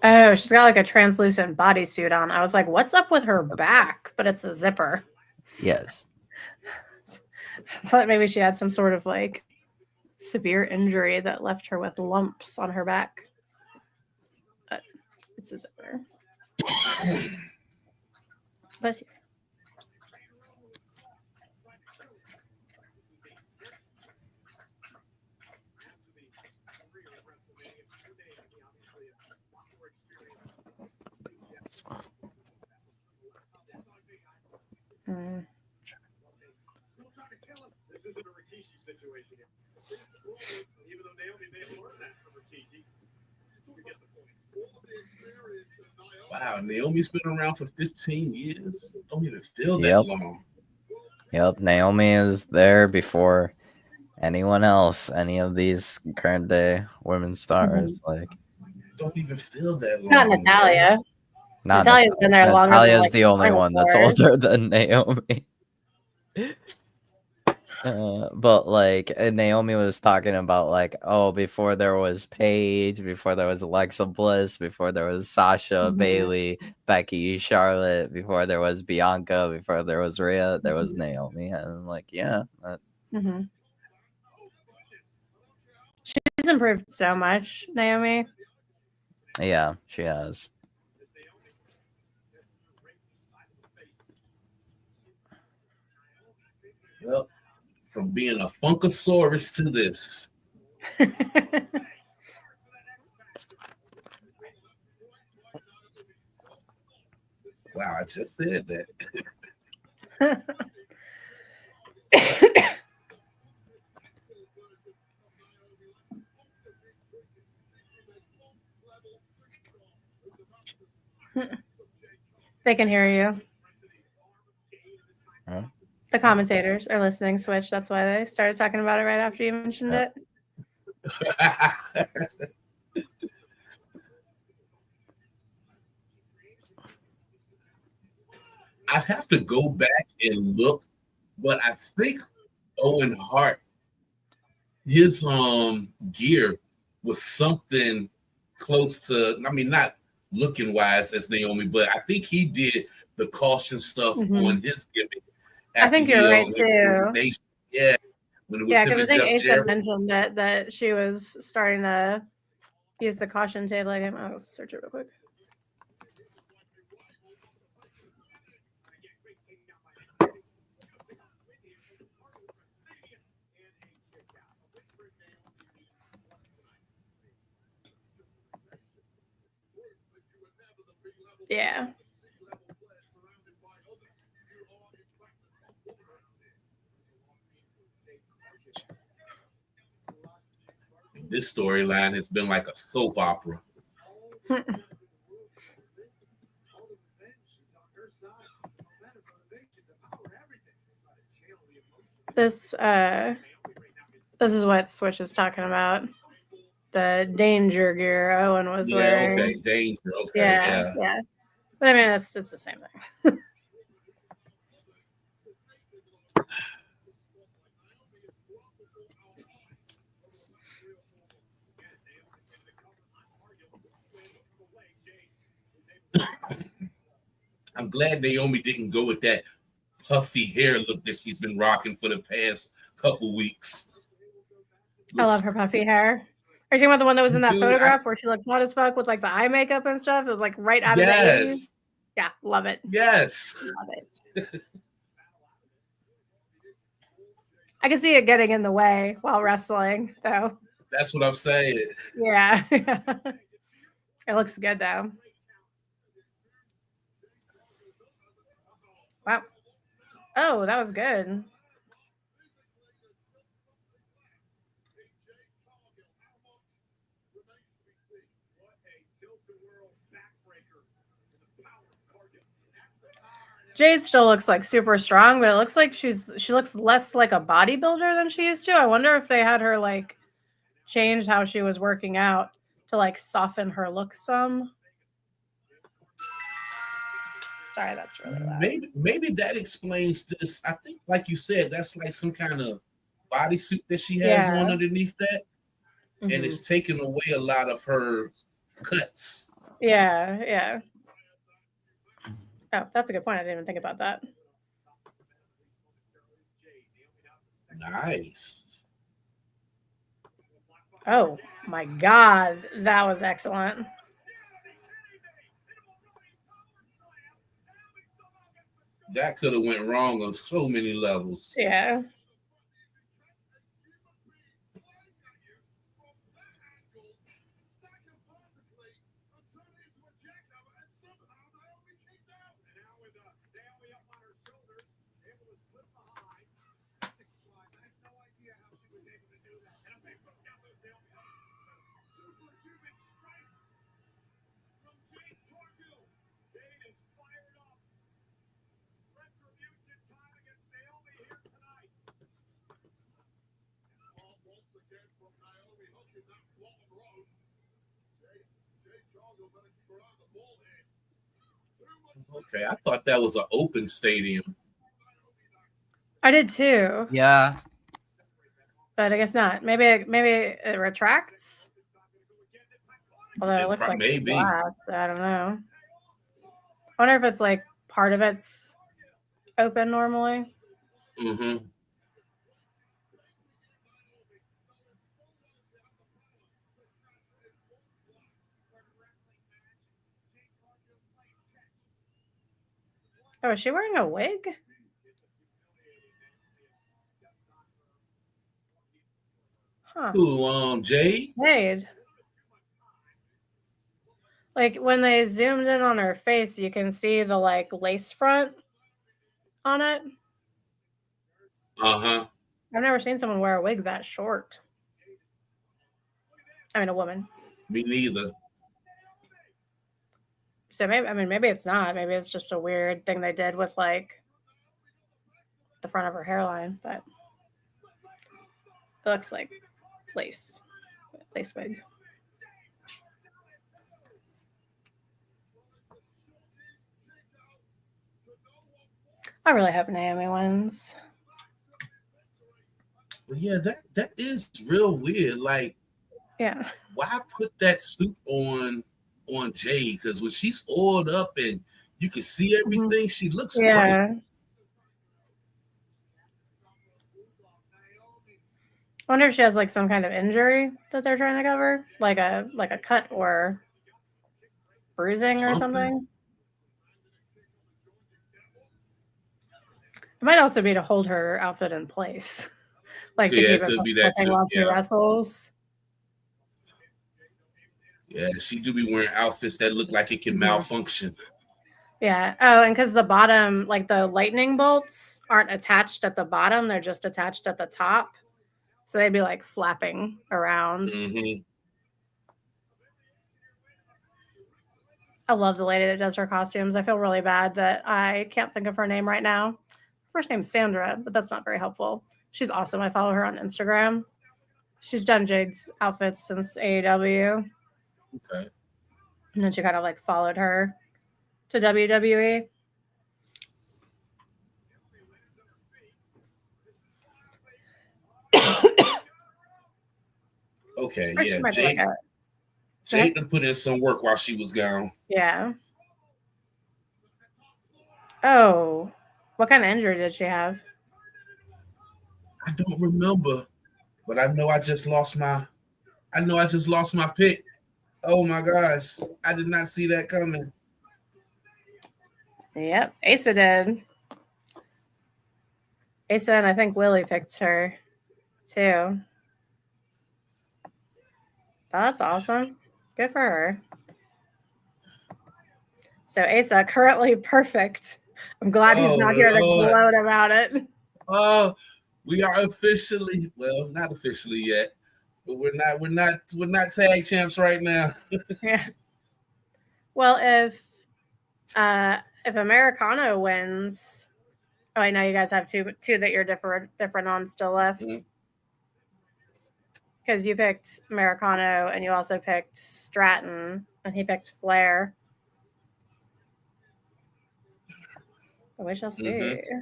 Speaker 1: Oh, she's got like a translucent bodysuit on. I was like, what's up with her back? But it's a zipper.
Speaker 2: Yes.
Speaker 1: I thought maybe she had some sort of like severe injury that left her with lumps on her back. But it's a zipper. Bless you.
Speaker 3: Wow, Naomi's been around for 15 years. Don't even feel that long.
Speaker 2: Yep, Naomi is there before anyone else, any of these current day women stars. Like,
Speaker 3: don't even feel that long.
Speaker 1: Not Natalia.
Speaker 2: Not
Speaker 1: Natalia's been there longer than
Speaker 2: Natalia's
Speaker 1: like
Speaker 2: the only one that's
Speaker 1: dinosaurs.
Speaker 2: older than Naomi. But like Naomi was talking about like, oh, before there was Paige, before there was Alexa Bliss, before there was Sasha, Bailey, Becky, Charlotte, before there was Bianca, before there was Rhea, there was Naomi. And I'm like, yeah.
Speaker 1: She's improved so much, Naomi.
Speaker 2: Yeah, she has.
Speaker 3: Well, from being a Funkasaurus to this. Wow, I just said that.
Speaker 1: They can hear you.
Speaker 2: Huh?
Speaker 1: The commentators are listening, Switch. That's why they started talking about it right after you mentioned it.
Speaker 3: I'd have to go back and look, but I think Owen Hart, his gear was something close to, I mean, not looking wise as Naomi, but I think he did the caution stuff on his gimmick.
Speaker 1: I think you're right too.
Speaker 3: Yeah, when it was
Speaker 1: Yeah,
Speaker 3: him
Speaker 1: because I
Speaker 3: and
Speaker 1: think
Speaker 3: Jeff
Speaker 1: Asa
Speaker 3: Jarrett.
Speaker 1: mentioned that she was starting to use the caution tape. Like, I'll search it real quick. Yeah.
Speaker 3: This storyline has been like a soap opera.
Speaker 1: This is what Switch is talking about. The danger gear Owen was wearing.
Speaker 3: Okay, danger. Okay,
Speaker 1: yeah. But I mean, it's the same thing.
Speaker 3: I'm glad Naomi didn't go with that puffy hair look that she's been rocking for the past couple weeks.
Speaker 1: I love her puffy hair. Are you talking about the one that was in that
Speaker 3: Dude,
Speaker 1: photograph where she looked hot as fuck with like the eye makeup and stuff? It was like right out of the 80s. Yeah, love it.
Speaker 3: Yes.
Speaker 1: Love it. I can see it getting in the way while wrestling, though.
Speaker 3: That's what I'm saying.
Speaker 1: Yeah. It looks good, though. Wow. Oh, that was good. Jade still looks like super strong, but it looks like she looks less like a bodybuilder than she used to. I wonder if they had her like change how she was working out to like soften her look some. Sorry, that's really loud.
Speaker 3: Maybe that explains this. I think, like you said, that's like some kind of bodysuit that she has on underneath that, and it's taking away a lot of her cuts.
Speaker 1: Yeah. Oh, that's a good point. I didn't even think about that.
Speaker 3: Nice.
Speaker 1: Oh my God, that was excellent.
Speaker 3: That could have went wrong on so many levels.
Speaker 1: Yeah.
Speaker 3: Okay, I thought that was an open stadium.
Speaker 1: I did too,
Speaker 2: Yeah.
Speaker 1: but I guess not. Maybe it retracts. Although it looks like
Speaker 3: Maybe.
Speaker 1: flat, so I don't know. I wonder if it's like part of it's open normally.
Speaker 3: Mm-hmm.
Speaker 1: Oh, is she wearing a wig? Huh.
Speaker 3: Who, Jade?
Speaker 1: Jade. Like when they zoomed in on her face, you can see the like lace front on it.
Speaker 3: Uh-huh.
Speaker 1: I've never seen someone wear a wig that short. I mean, a woman.
Speaker 3: Me neither.
Speaker 1: So maybe it's not. Maybe it's just a weird thing they did with like the front of her hairline, but it looks like lace wig. I really hope Naomi wins.
Speaker 3: But yeah, that is real weird. Like,
Speaker 1: yeah,
Speaker 3: why put that suit on Jade? Because when she's oiled up and you can see everything, she looks great.
Speaker 1: I wonder if she has like some kind of injury that they're trying to cover, like a cut or bruising or something. It might also be to hold her outfit in place, like to keep it from slipping while she wrestles.
Speaker 3: Yeah, she do be wearing outfits that look like it can malfunction.
Speaker 1: Yeah. Oh, and because the bottom, like the lightning bolts, aren't attached at the bottom; they're just attached at the top, so they'd be like flapping around.
Speaker 3: Mm-hmm.
Speaker 1: I love the lady that does her costumes. I feel really bad that I can't think of her name right now. First name's Sandra, but that's not very helpful. She's awesome. I follow her on Instagram. She's done Jade's outfits since AEW.
Speaker 3: Okay.
Speaker 1: And then she kind of like followed her to WWE.
Speaker 3: Okay, yeah. Jade done put in some work while she was gone.
Speaker 1: Yeah. Oh, what kind of injury did she have?
Speaker 3: I don't remember, but I know I just lost my pick. Oh my gosh. I did not see that coming.
Speaker 1: Yep, Asa did. Asa and I think Willie picked her too. Oh, that's awesome. Good for her. So Asa currently perfect. I'm glad he's not here to gloat about it.
Speaker 3: Oh, we are officially, well, not officially yet, but we're not tag champs right now.
Speaker 1: Yeah. Well, if Americano wins, I know you guys have two that you're different on still left. Because you picked Americano and you also picked Stratton and he picked Flair. We shall see. Mm-hmm.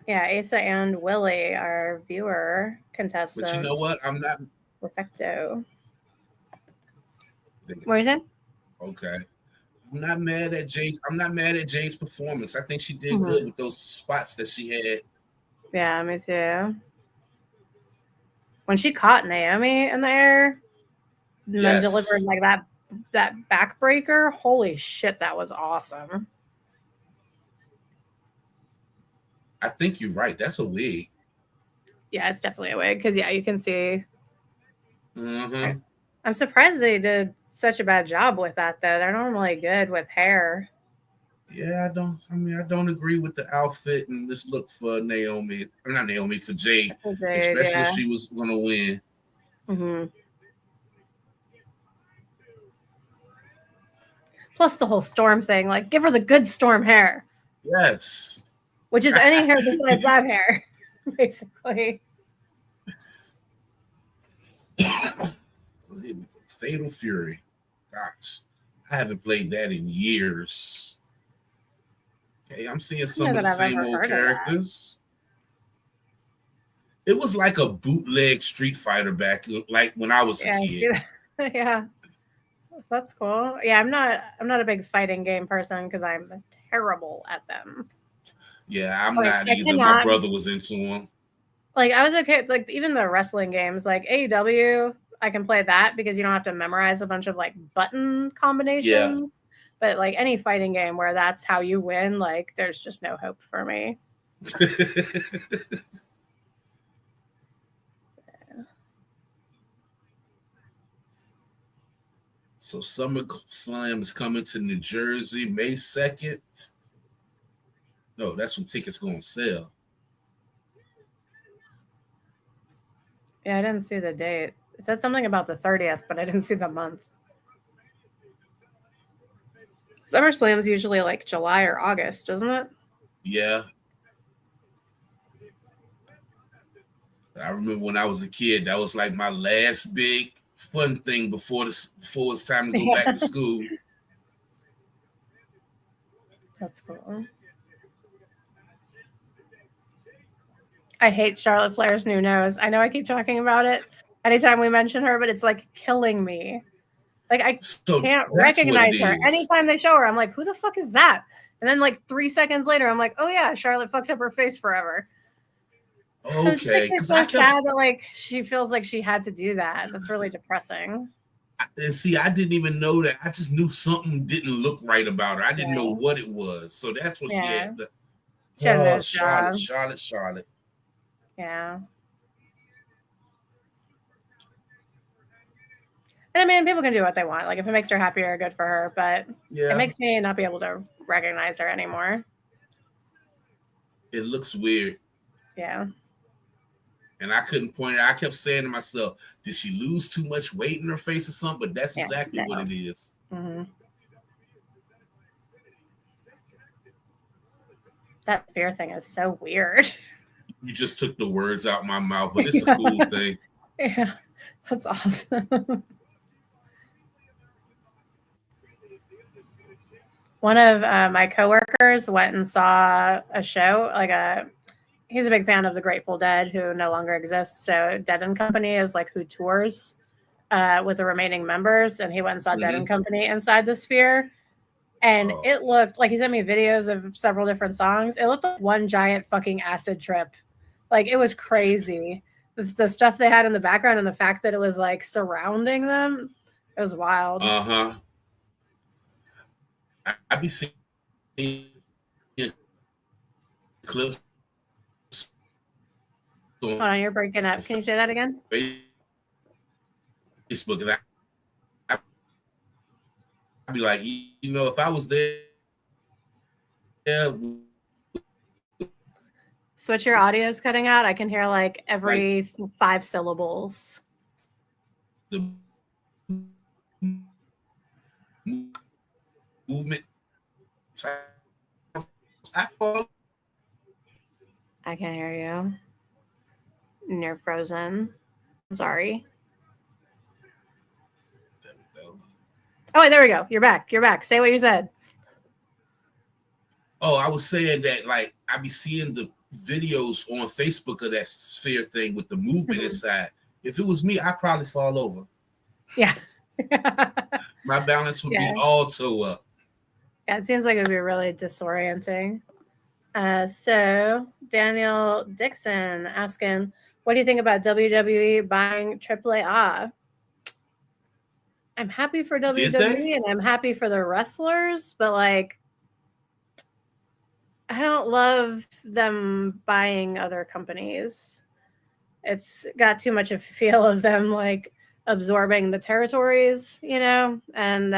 Speaker 1: Yeah, Asa and Willie are viewer contestants.
Speaker 3: But you know what? I'm not
Speaker 1: perfecto. What are you saying?
Speaker 3: Okay. I'm not mad at Jade's performance. I think she did good with those spots that she had.
Speaker 1: Yeah, me too. When she caught Naomi in the air and then delivered like that backbreaker, holy shit, that was awesome.
Speaker 3: I think you're right. That's a wig.
Speaker 1: Yeah, it's definitely a wig because you can see.
Speaker 3: Mm-hmm.
Speaker 1: I'm surprised they did such a bad job with that though. They're normally good with hair.
Speaker 3: Yeah, I don't agree with the outfit and this look for Naomi. Not Naomi, for Jade. Especially if she was gonna win.
Speaker 1: Mm-hmm. Plus the whole Storm thing, like give her the good Storm hair.
Speaker 3: Yes.
Speaker 1: Which is any hair besides that hair, basically.
Speaker 3: Fatal Fury. Gosh, I haven't played that in years. Okay, I'm seeing some of the same old characters. It was like a bootleg Street Fighter back, like when I was a kid.
Speaker 1: Yeah, that's cool. Yeah, I'm not a big fighting game person because I'm terrible at them.
Speaker 3: Yeah, I'm not either. My brother was into them.
Speaker 1: Like I was okay, like even the wrestling games, like AEW, I can play that because you don't have to memorize a bunch of like button combinations. Yeah. But like any fighting game where that's how you win, like there's just no hope for me.
Speaker 3: So SummerSlam is coming to New Jersey May 2nd. No, that's when tickets going to sell.
Speaker 1: Yeah, I didn't see the date. It said something about the 30th, but I didn't see the month. SummerSlam is usually like July or August, isn't it?
Speaker 3: Yeah. I remember when I was a kid, that was like my last big fun thing before it's time to go back to school.
Speaker 1: That's cool. I hate Charlotte Flair's new nose. I know I keep talking about it anytime we mention her, but it's like killing me. Like I can't recognize her. Anytime they show her, I'm like, who the fuck is that? And then like 3 seconds later, I'm like, oh yeah, Charlotte fucked up her face forever.
Speaker 3: Okay.
Speaker 1: It's so sad that like she feels like she had to do that. That's really depressing.
Speaker 3: And see, I didn't even know that. I just knew something didn't look right about her. I didn't know what it was. So that's what she had. Charlotte.
Speaker 1: Yeah. And I mean, people can do what they want. Like, if it makes her happier, good for her. But it makes me not be able to recognize her anymore.
Speaker 3: It looks weird.
Speaker 1: Yeah.
Speaker 3: And I couldn't point it. I kept saying to myself, did she lose too much weight in her face or something? But that's exactly what it is.
Speaker 1: Mm-hmm. That fear thing is so weird.
Speaker 3: You just took the words out my mouth, but it's a cool thing.
Speaker 1: Yeah, that's awesome. One of my coworkers went and saw a show, he's a big fan of the Grateful Dead, who no longer exists. So Dead and Company is like who tours with the remaining members. And he went and saw Dead and Company inside the Sphere. And it looked like, he sent me videos of several different songs. It looked like one giant fucking acid trip. Like, it was crazy. The stuff they had in the background and the fact that it was like surrounding them, it was wild.
Speaker 3: Uh-huh. I be seeing clips.
Speaker 1: Hold on, you're breaking up. Can you say that again?
Speaker 3: Facebook, and I'd be like, you know, if I was there.
Speaker 1: Switch, your audio is cutting out. I can hear like every 5 syllables.
Speaker 3: The movement.
Speaker 1: I can't hear you. And you're frozen. I'm sorry.
Speaker 3: There we go.
Speaker 1: Oh, wait, there we go. You're back. You're back. Say what you said.
Speaker 3: Oh, I was saying that, like, I be seeing the videos on Facebook of that Sphere thing with the movement inside. If it was me, I'd probably fall over.
Speaker 1: Yeah.
Speaker 3: My balance would be all toe up.
Speaker 1: Yeah, it seems like it would be really disorienting. So Daniel Dixon asking, what do you think about WWE buying AAA? I'm happy for WWE and I'm happy for the wrestlers, but like, I don't love them buying other companies. It's got too much of a feel of them like absorbing the territories, you know, and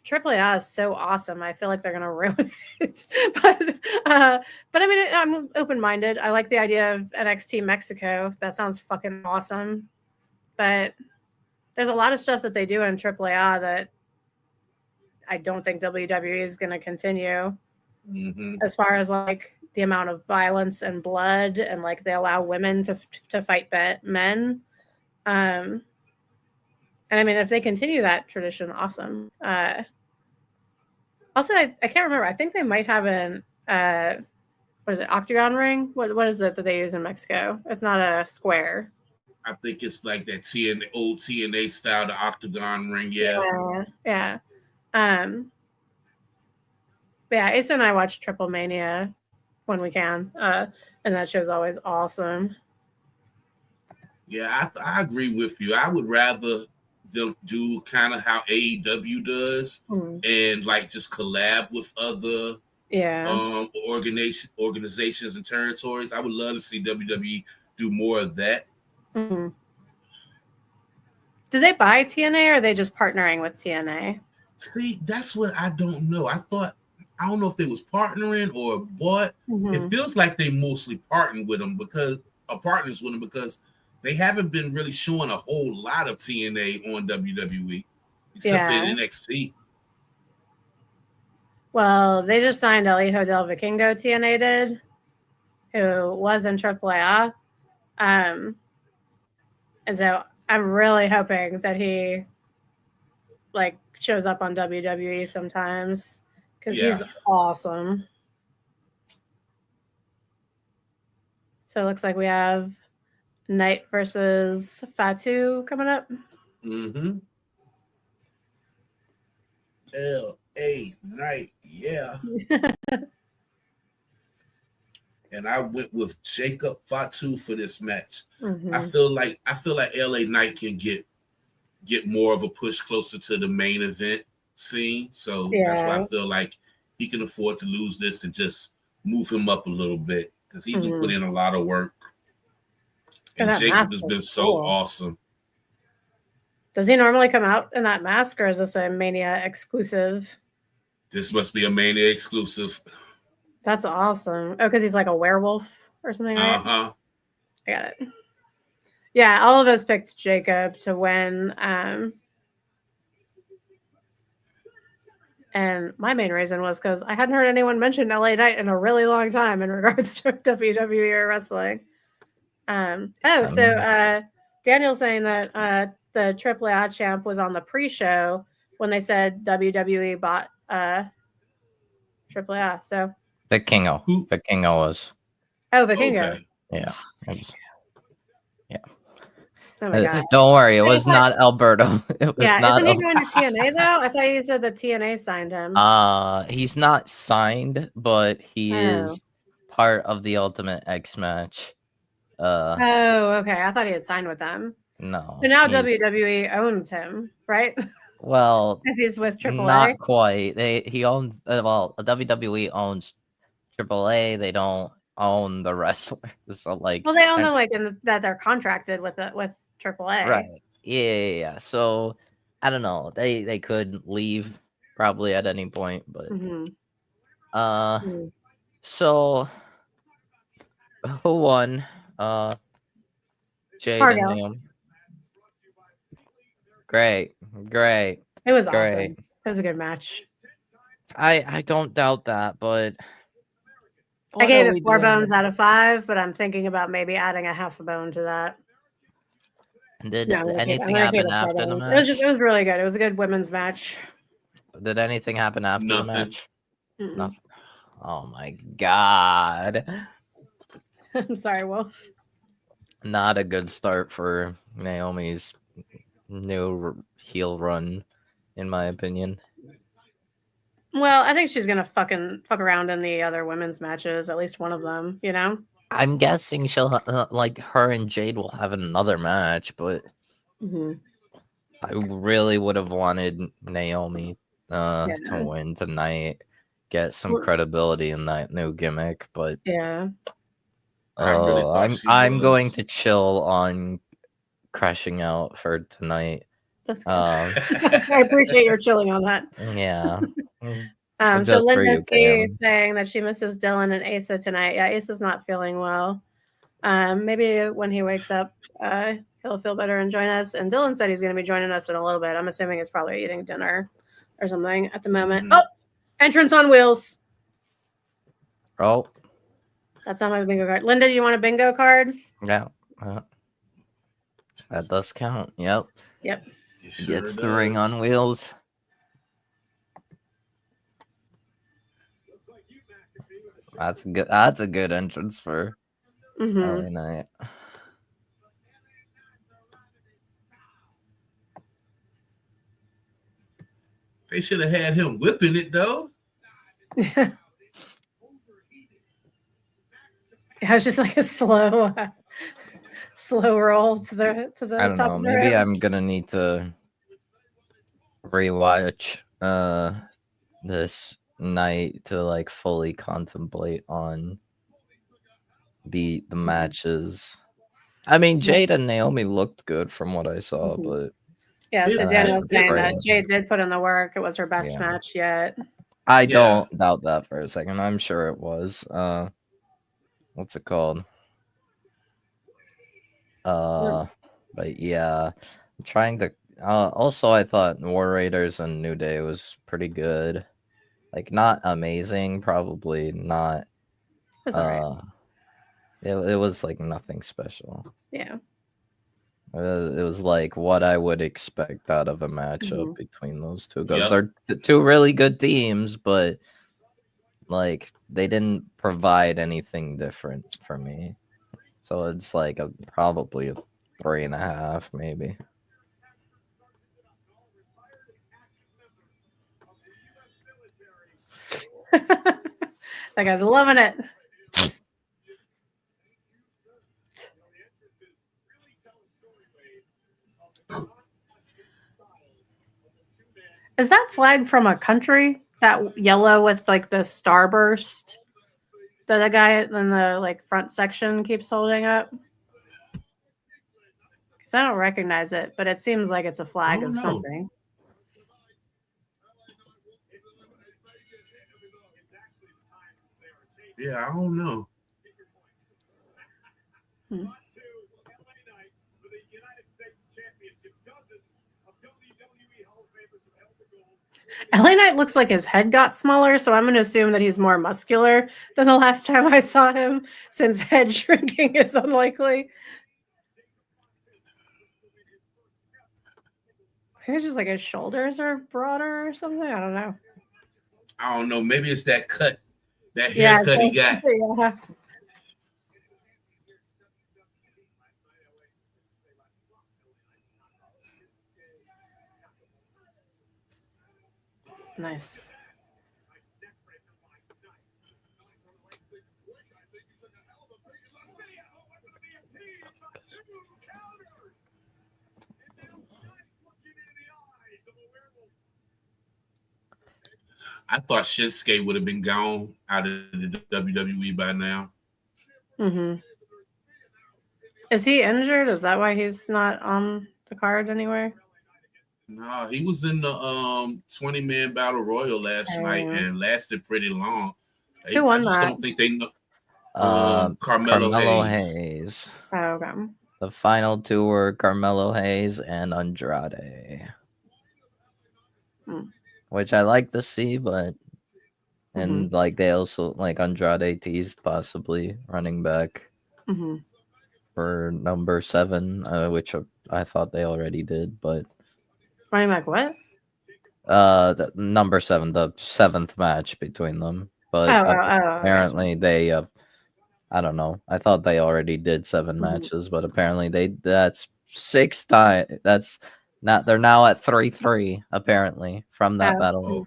Speaker 1: AAA is so awesome. I feel like they're gonna ruin it, but I mean, I'm open-minded. I like the idea of NXT Mexico. That sounds fucking awesome. But there's a lot of stuff that they do in AAA that I don't think WWE is gonna continue.
Speaker 3: Mm-hmm.
Speaker 1: As far as like the amount of violence and blood, and like they allow women to fight men. And I mean, if they continue that tradition, awesome. Also, I can't remember. I think they might have an what is it, octagon ring? What is it that they use in Mexico? It's not a square.
Speaker 3: I think it's like that old TNA style, the octagon ring. Yeah.
Speaker 1: Yeah. But yeah, Asa and I watch Triple Mania when we can, and that show's always awesome.
Speaker 3: Yeah, I agree with you. I would rather them do kind of how AEW does and like just collab with other organizations and territories. I would love to see WWE do more of that.
Speaker 1: Mm-hmm. Do they buy TNA or are they just partnering with TNA?
Speaker 3: See, that's what I don't know. I don't know if they was partnering or bought. It feels like they mostly partners with them because they haven't been really showing a whole lot of TNA on WWE except for NXT.
Speaker 1: Well, they just signed El Hijo del Vikingo, TNA did, who was in AAA. And so I'm really hoping that he like shows up on WWE sometimes because he's awesome. So it looks like we have Knight versus Fatu coming up.
Speaker 3: Mm-hmm. LA Knight, yeah. And I went with Jacob Fatu for this match. I feel like LA Knight can get more of a push closer to the main event scene. So that's why I feel like he can afford to lose this and just move him up a little bit because he can put in a lot of work. And Jacob has been so awesome.
Speaker 1: Does he normally come out in that mask or is this a Mania exclusive?
Speaker 3: This must be a Mania exclusive.
Speaker 1: That's awesome. Oh, because he's like a werewolf or something, right?
Speaker 3: Uh-huh.
Speaker 1: I got it. Yeah, all of us picked Jacob to win. And my main reason was because I hadn't heard anyone mention LA Knight in a really long time in regards to WWE or wrestling. So Daniel's saying that the AAA champ was on the pre-show when they said WWE bought AAA. So
Speaker 2: Vikingo. Vikingo was.
Speaker 1: Oh, Vikingo.
Speaker 3: Okay.
Speaker 2: Yeah.
Speaker 1: Oh my God.
Speaker 2: Don't worry, it was not Alberto. It was not.
Speaker 1: Isn't he going to TNA though? I thought you said that TNA signed him.
Speaker 2: He's not signed, but he is part of the Ultimate X match.
Speaker 1: Oh, okay. I thought he had signed with them.
Speaker 2: No.
Speaker 1: So now WWE owns him, right?
Speaker 2: Well,
Speaker 1: if he's with AAA,
Speaker 2: not quite. He owns. WWE owns AAA. They don't own the wrestler. So like,
Speaker 1: well, they own them like that they're contracted with AAA,
Speaker 2: right? Yeah. So I don't know. They could leave probably at any point, but So who won? Jade and Naomi. Great.
Speaker 1: It was awesome. It was a good match.
Speaker 2: I don't doubt that, but
Speaker 1: I gave it 4 bones out of 5, but I'm thinking about maybe adding a half a bone to that.
Speaker 2: Did anything happen after the match?
Speaker 1: It was really good. It was a good women's match.
Speaker 2: Did anything happen after the match?
Speaker 1: Mm-mm.
Speaker 2: Nothing. Oh my God.
Speaker 1: I'm sorry, Wolf.
Speaker 2: Not a good start for Naomi's new heel run, in my opinion.
Speaker 1: Well, I think she's gonna fuck around in the other women's matches, at least one of them. You know.
Speaker 2: I'm guessing she'll like her and Jade will have another match, but I really would have wanted Naomi to win tonight, get some credibility in that new gimmick. But I'm going to chill on crashing out for tonight.
Speaker 1: That's good. I appreciate your chilling on that.
Speaker 2: Yeah.
Speaker 1: So Linda C saying that she misses Dylan and Asa tonight. Yeah, Asa's not feeling well. Maybe when he wakes up, he'll feel better and join us. And Dylan said he's going to be joining us in a little bit. I'm assuming he's probably eating dinner or something at the moment. Oh, entrance on wheels.
Speaker 2: Oh.
Speaker 1: That's not my bingo card. Linda, do you want a bingo card?
Speaker 2: Yeah. That does count. Yep.
Speaker 3: It sure
Speaker 2: Gets the ring
Speaker 3: does.
Speaker 2: on wheels. That's good. That's a good entrance for LA Knight.
Speaker 3: They should have had him whipping it though.
Speaker 1: It was just like a slow roll to the
Speaker 2: I don't
Speaker 1: top
Speaker 2: know.
Speaker 1: of the
Speaker 2: Maybe
Speaker 1: rope.
Speaker 2: I'm gonna need to rewatch this night to like fully contemplate on the matches. I mean, Jade and Naomi looked good from what I saw, but
Speaker 1: Yeah, so
Speaker 3: It-
Speaker 1: Daniel
Speaker 3: it-
Speaker 1: was saying that
Speaker 2: it-
Speaker 1: Jade did put in the work. It was her best
Speaker 2: Yeah.
Speaker 1: match yet.
Speaker 2: I
Speaker 3: Yeah.
Speaker 2: don't doubt that for a second. I'm sure it was. What's it called? But yeah, I'm trying to. Also, I thought War Raiders and New Day was pretty good. Like, not amazing, probably not.
Speaker 1: It's all right.
Speaker 2: It was like nothing special.
Speaker 1: Yeah.
Speaker 2: It was like what I would expect out of a matchup
Speaker 1: Mhm.
Speaker 2: between those two, because
Speaker 3: Yep.
Speaker 2: they're two really good teams, but like they didn't provide anything different for me. So it's like probably a 3.5, maybe.
Speaker 1: That guy's loving it. Is that flag from a country? That yellow with like the starburst that the guy in the like front section keeps holding up? Because I don't recognize it, but it seems like it's a flag of
Speaker 3: know.
Speaker 1: something.
Speaker 3: Yeah, I don't know.
Speaker 1: LA Knight looks like his head got smaller, so I'm going to assume that he's more muscular than the last time I saw him, since head shrinking is unlikely. Maybe it's just like his shoulders are broader or something. I don't know.
Speaker 3: I don't know. Maybe it's that cut, that haircut he got.
Speaker 1: Yeah. Nice.
Speaker 3: I thought Shinsuke would have been gone out of the WWE by now.
Speaker 1: Mm-hmm. Is he injured? Is that why he's not on the card anywhere?
Speaker 3: No, he was in the 20-man battle royal last night and lasted pretty long.
Speaker 1: Who won
Speaker 3: I just
Speaker 1: that?
Speaker 3: don't think they know.
Speaker 2: Carmelo Hayes.
Speaker 1: Oh, okay.
Speaker 2: The final two were Carmelo Hayes and Andrade. Which I like to see, but and like they also like Andrade teased possibly running back for number 7, which I thought they already did, but
Speaker 1: running back what?
Speaker 2: The number 7, the 7th match between them, but apparently they I don't know. I thought they already did 7 matches, but apparently that's 6 times. That's not. They're now at 3-3 apparently from that battle.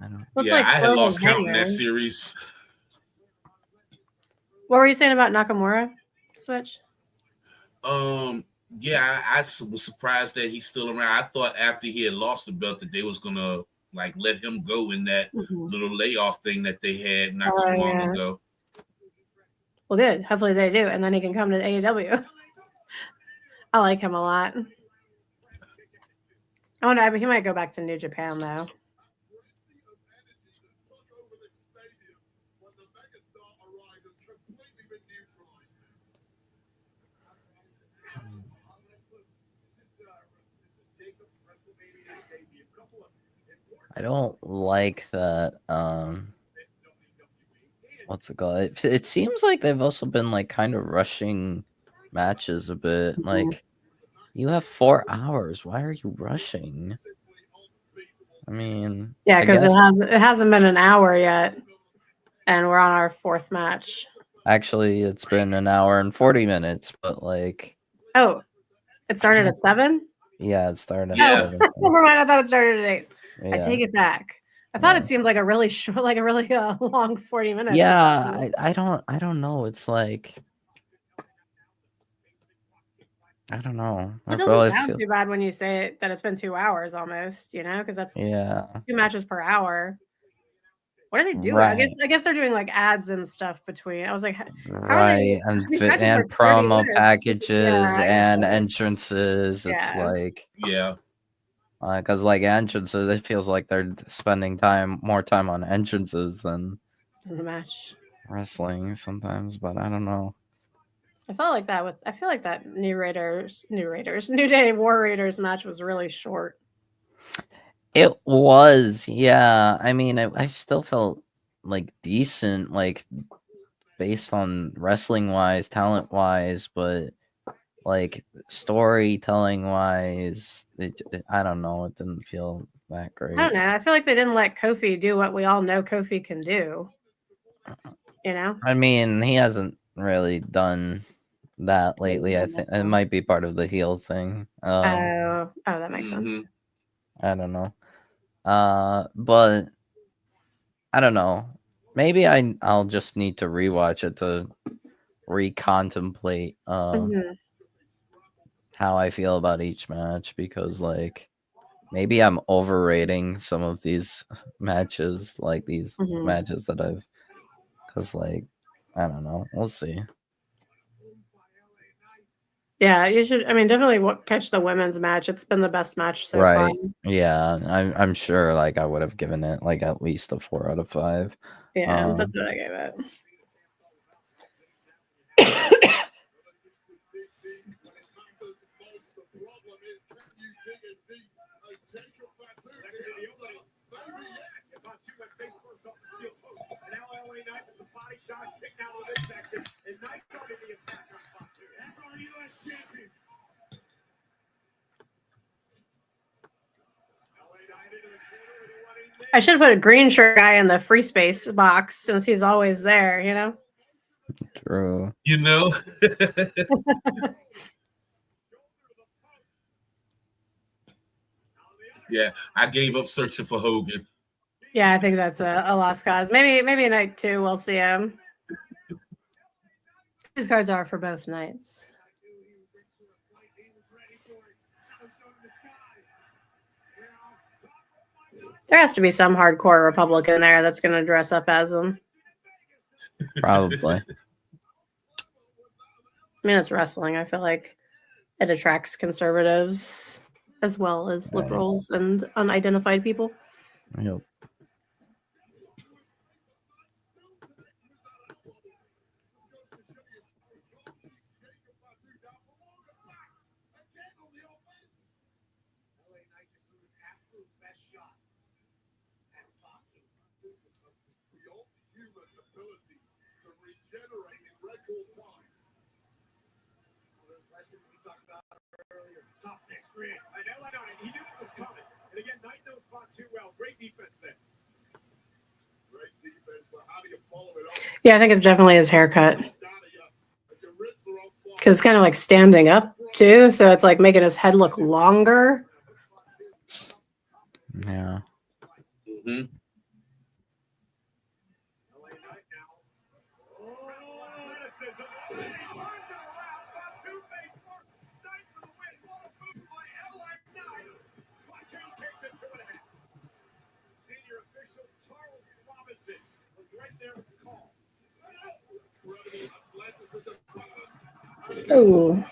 Speaker 2: I don't.
Speaker 3: Yeah, I had lost count in that series.
Speaker 1: What were you saying about Nakamura switch?
Speaker 3: Yeah, I was surprised that he's still around. I thought after he had lost the belt that they was gonna like let him go in that little layoff thing that they had not too long ago.
Speaker 1: Well, good. Hopefully they do, and then he can come to the AEW. I like him a lot. Oh no, but he might go back to New Japan though.
Speaker 2: I don't like that. What's it called? It seems like they've also been like kind of rushing matches a bit. Like You have 4 hours. Why are you rushing? I mean,
Speaker 1: Yeah,
Speaker 2: I
Speaker 1: because
Speaker 2: guess
Speaker 1: it hasn't been an hour yet, and we're on our 4th match.
Speaker 2: actually it's been an hour and 40 minutes, but like,
Speaker 1: Oh, it started at 7?
Speaker 2: yeah, it started
Speaker 3: Yeah.
Speaker 2: at 7.
Speaker 1: Never mind, I thought it started at 8. I
Speaker 2: Yeah.
Speaker 1: take it back. I thought
Speaker 2: Yeah.
Speaker 1: it seemed like a really short, like a really long 40 minutes.
Speaker 2: Yeah, I don't know. It's like, I don't know.
Speaker 1: It
Speaker 2: Well,
Speaker 1: doesn't
Speaker 2: I
Speaker 1: sound
Speaker 2: feel,
Speaker 1: too bad when you say it, that it's been 2 hours almost, you know, because that's
Speaker 2: yeah,
Speaker 1: 2 matches per hour. What are they doing?
Speaker 2: right,
Speaker 1: I guess they're doing like ads and stuff between. I was like, how are
Speaker 2: right,
Speaker 1: they?
Speaker 2: and
Speaker 1: These matches are 30
Speaker 2: promo
Speaker 1: minutes.
Speaker 2: packages
Speaker 1: Yeah,
Speaker 2: and entrances. It's
Speaker 1: Yeah.
Speaker 2: like,
Speaker 3: Yeah.
Speaker 2: because like entrances, it feels like they're spending more time on entrances than
Speaker 1: the match.
Speaker 2: wrestling sometimes. But I don't know.
Speaker 1: I feel like that New Day War Raiders match was really short.
Speaker 2: It was, yeah. I mean, I still felt like decent, like based on wrestling wise, talent wise, but like storytelling wise, I don't know. It didn't feel that great.
Speaker 1: I don't know. I feel like they didn't let Kofi do what we all know Kofi can do. You know?
Speaker 2: I mean, he hasn't really done that lately. I think it might be part of the heel thing.
Speaker 1: Oh, that makes sense.
Speaker 2: I don't know. But I don't know. Maybe I'll just need to rewatch it to recontemplate how I feel about each match, because like maybe I'm overrating some of these matches, like these matches that I've, because like I don't know. We'll see.
Speaker 1: Yeah, you should. I mean, definitely catch the women's match. It's been the best match so far.
Speaker 2: Right. Yeah. I'm sure like I would have given it like at least a 4 out of 5.
Speaker 1: Yeah, that's what I gave it. I should put a green shirt guy in the free space box since he's always there, you know?
Speaker 2: True.
Speaker 3: You know? Yeah, I gave up searching for Hogan.
Speaker 1: Yeah, I think that's a lost cause. Maybe night 2 we'll see him. These cards are for both nights. There has to be some hardcore Republican there that's going to dress up as him.
Speaker 2: Probably.
Speaker 1: I mean, it's wrestling. I feel like it attracts conservatives as well as liberals and unidentified people.
Speaker 2: Yep.
Speaker 1: Yeah, I think it's definitely his haircut. Because it's kind of like standing up too, so it's like making his head look longer.
Speaker 2: Yeah.
Speaker 3: Mm-hmm.
Speaker 1: Oh.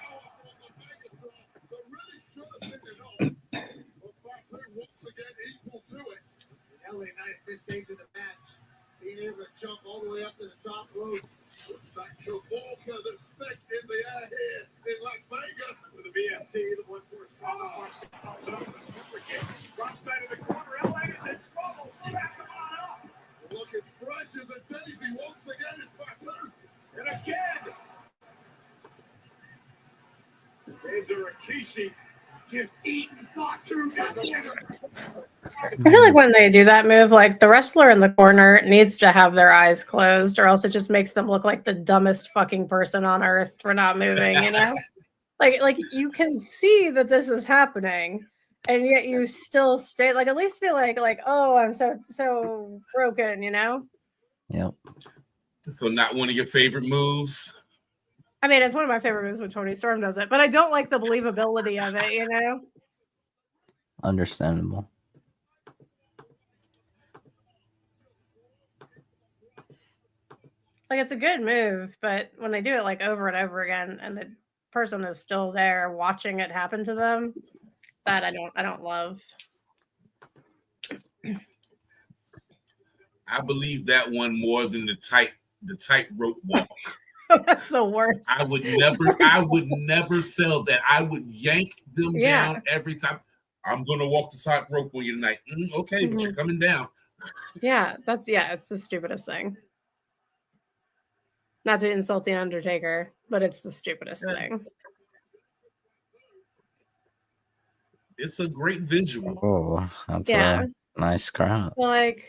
Speaker 4: This stage of the match, being able to jump all the way up to the top rope. Back to Volker, the stick in the air here in Las Vegas. With the BFT, the 1-4 drops that in the corner. LA is in trouble. Back him on up. Looking fresh as a daisy once again is Batu. And again. Razor Rikishi just eating Fatu.
Speaker 1: I feel like when they do that move, like the wrestler in the corner needs to have their eyes closed, or else it just makes them look like the dumbest fucking person on earth for not moving, you know? Like you can see that this is happening, and yet you still stay like at least be like, oh, I'm so broken, you know?
Speaker 2: Yep.
Speaker 3: So not one of your favorite moves?
Speaker 1: I mean, it's one of my favorite moves when Tony Storm does it, but I don't like the believability of it, you know?
Speaker 2: Understandable.
Speaker 1: Like it's a good move, but when they do it like over and over again and the person is still there watching it happen to them, that I don't love.
Speaker 3: I believe that one more than the tightrope walk.
Speaker 1: That's the worst.
Speaker 3: I would never sell that. I would yank them down every time. I'm gonna walk the tightrope on you tonight. Okay, but you're coming down.
Speaker 1: Yeah, it's the stupidest thing. Not to insult the Undertaker, but it's the stupidest thing.
Speaker 3: It's a great visual.
Speaker 2: Oh, that's a nice crowd.
Speaker 1: Like,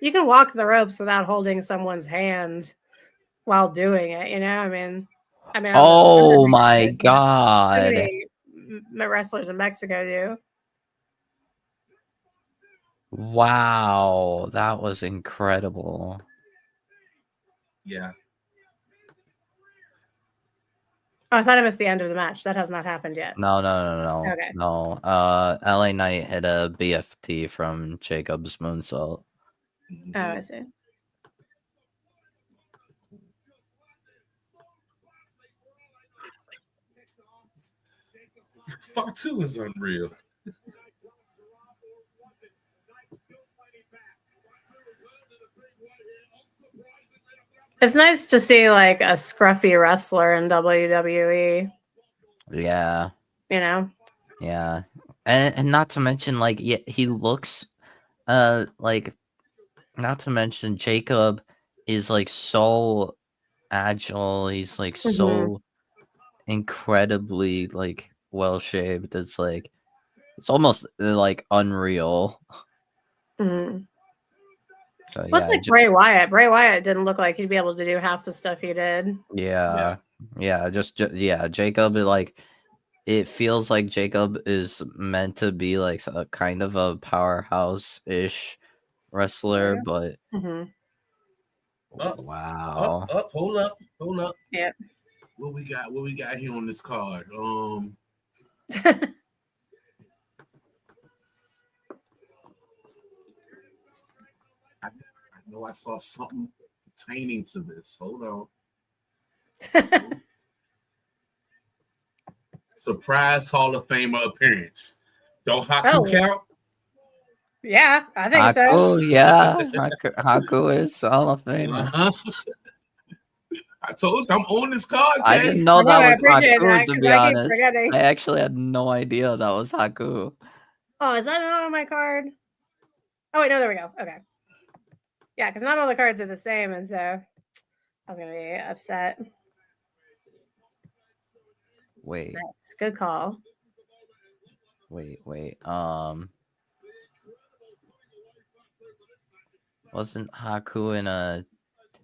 Speaker 1: you can walk the ropes without holding someone's hands while doing it, you know? I mean,
Speaker 2: oh my God.
Speaker 1: How many wrestlers in Mexico do?
Speaker 2: Wow, that was incredible.
Speaker 3: Yeah.
Speaker 1: Oh, I thought I missed the end of the match. That has not happened yet.
Speaker 2: No.
Speaker 1: Okay.
Speaker 2: No. LA Knight hit a BFT from Jacob's moonsault.
Speaker 1: Oh, I see.
Speaker 3: Fatu is unreal.
Speaker 1: It's nice to see like a scruffy wrestler in WWE.
Speaker 2: Yeah.
Speaker 1: You know?
Speaker 2: Yeah. And not to mention, like, he looks like, not to mention Jacob is like so agile. He's like so incredibly like well shaped. It's like it's almost like unreal.
Speaker 1: Mm-hmm.
Speaker 2: So
Speaker 1: What's like Bray Wyatt? Bray Wyatt didn't look like he'd be able to do half the stuff he did.
Speaker 2: Yeah. Jacob is like, it feels like Jacob is meant to be like a kind of a powerhouse-ish wrestler, but wow.
Speaker 3: Hold up.
Speaker 1: Yep.
Speaker 3: What we got here on this card? I know I saw something pertaining to this. Hold on. Surprise Hall of Famer appearance. Don't Haku count?
Speaker 1: Yeah, I think
Speaker 2: Haku,
Speaker 1: so.
Speaker 2: Yeah, Haku is Hall of Famer.
Speaker 3: I told you I'm on this card.
Speaker 2: I didn't know that was Haku, to be honest. I actually had no idea that was Haku.
Speaker 1: Oh, is that not on my card? Oh, wait, no, there we go. Okay. Yeah, because not all the cards are the same, and so I was going to be upset.
Speaker 2: Wait.
Speaker 1: That's good call.
Speaker 2: Wait. Wasn't Haku in a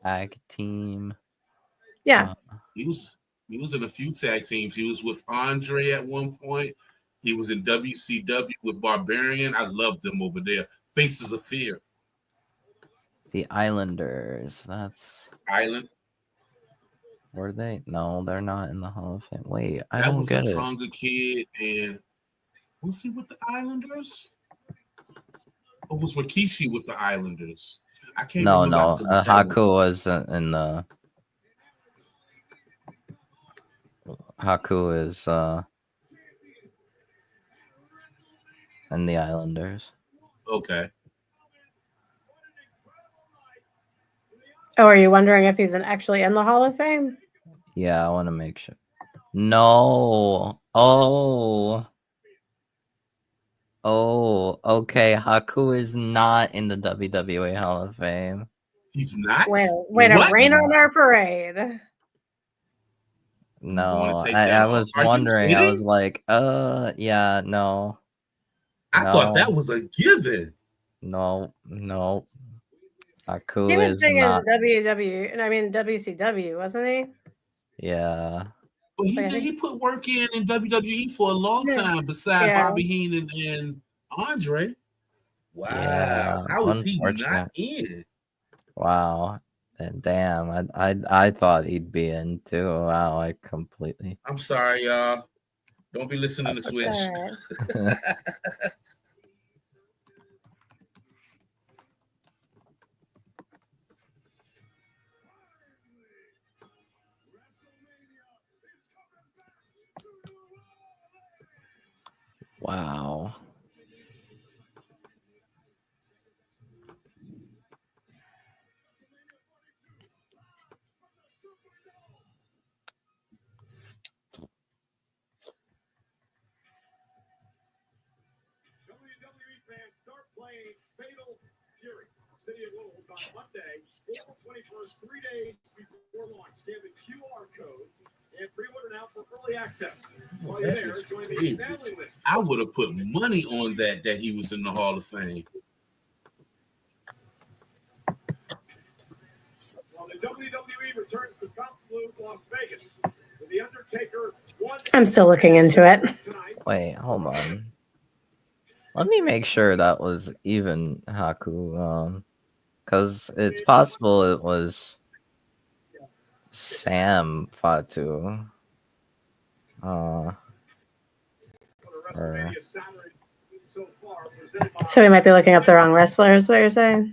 Speaker 2: tag team?
Speaker 1: Yeah.
Speaker 3: He was in a few tag teams. He was with Andre at one point. He was in WCW with Barbarian. I loved them over there. Faces of Fear.
Speaker 2: The Islanders. That's
Speaker 3: Island.
Speaker 2: Were they? No, they're not in the Hall of Fame. Wait, I
Speaker 3: that
Speaker 2: don't
Speaker 3: was
Speaker 2: get
Speaker 3: the
Speaker 2: it.
Speaker 3: Tonga Kid, and was he with the Islanders? Or was Rikishi with the Islanders? I can't remember.
Speaker 2: No. Haku was in the. Haku is in the Islanders.
Speaker 3: Okay.
Speaker 1: Oh, are you wondering if he's actually in the Hall of Fame?
Speaker 2: Yeah, I want to make sure. No. Oh, okay. Haku is not in the WWE Hall of Fame.
Speaker 3: He's not?
Speaker 1: Way to rain on our parade.
Speaker 2: No,
Speaker 3: take
Speaker 2: I,
Speaker 3: that
Speaker 2: I
Speaker 3: off.
Speaker 2: was
Speaker 3: Are you
Speaker 2: wondering. I was
Speaker 3: kidding?
Speaker 2: like, yeah, no,
Speaker 3: I thought that
Speaker 2: no,
Speaker 3: was a given.
Speaker 2: no.
Speaker 1: He
Speaker 2: Haku
Speaker 1: was
Speaker 2: is
Speaker 1: big in
Speaker 2: not.
Speaker 1: WCW, wasn't he?
Speaker 2: Yeah,
Speaker 3: But
Speaker 1: Like, I think,
Speaker 3: he put work in WWE for a long
Speaker 1: Yeah.
Speaker 3: time beside
Speaker 1: Yeah.
Speaker 3: Bobby Heenan and Andre. Wow.
Speaker 2: yeah.
Speaker 3: How is he not
Speaker 2: Unfortunate.
Speaker 3: in?
Speaker 2: Wow. And damn, I thought he'd be in too. Wow, I completely.
Speaker 3: I'm sorry, y'all. Don't be listening to
Speaker 2: That's
Speaker 3: Switch.
Speaker 1: all right.
Speaker 2: Wow.
Speaker 4: WWE fans start playing Fatal Fury. City of Louisville on Monday, April 21st, 3 days before launch. They have a QR code and pre-order now for early access. While you're
Speaker 3: That
Speaker 4: there,
Speaker 3: is
Speaker 4: join the
Speaker 3: crazy.
Speaker 4: family list.
Speaker 3: I would have put money on that he was in the Hall of Fame.
Speaker 4: While the WWE returns to Top Blue Las Vegas, with The Undertaker won
Speaker 1: I'm still looking into it.
Speaker 4: tonight.
Speaker 2: Wait, hold on. Let me make sure that was even Haku. Because it's possible it was Sam Fatu. Or
Speaker 4: WrestleMania Saturday so far, presented by
Speaker 1: So we might be looking up the wrong wrestler, is what you're saying?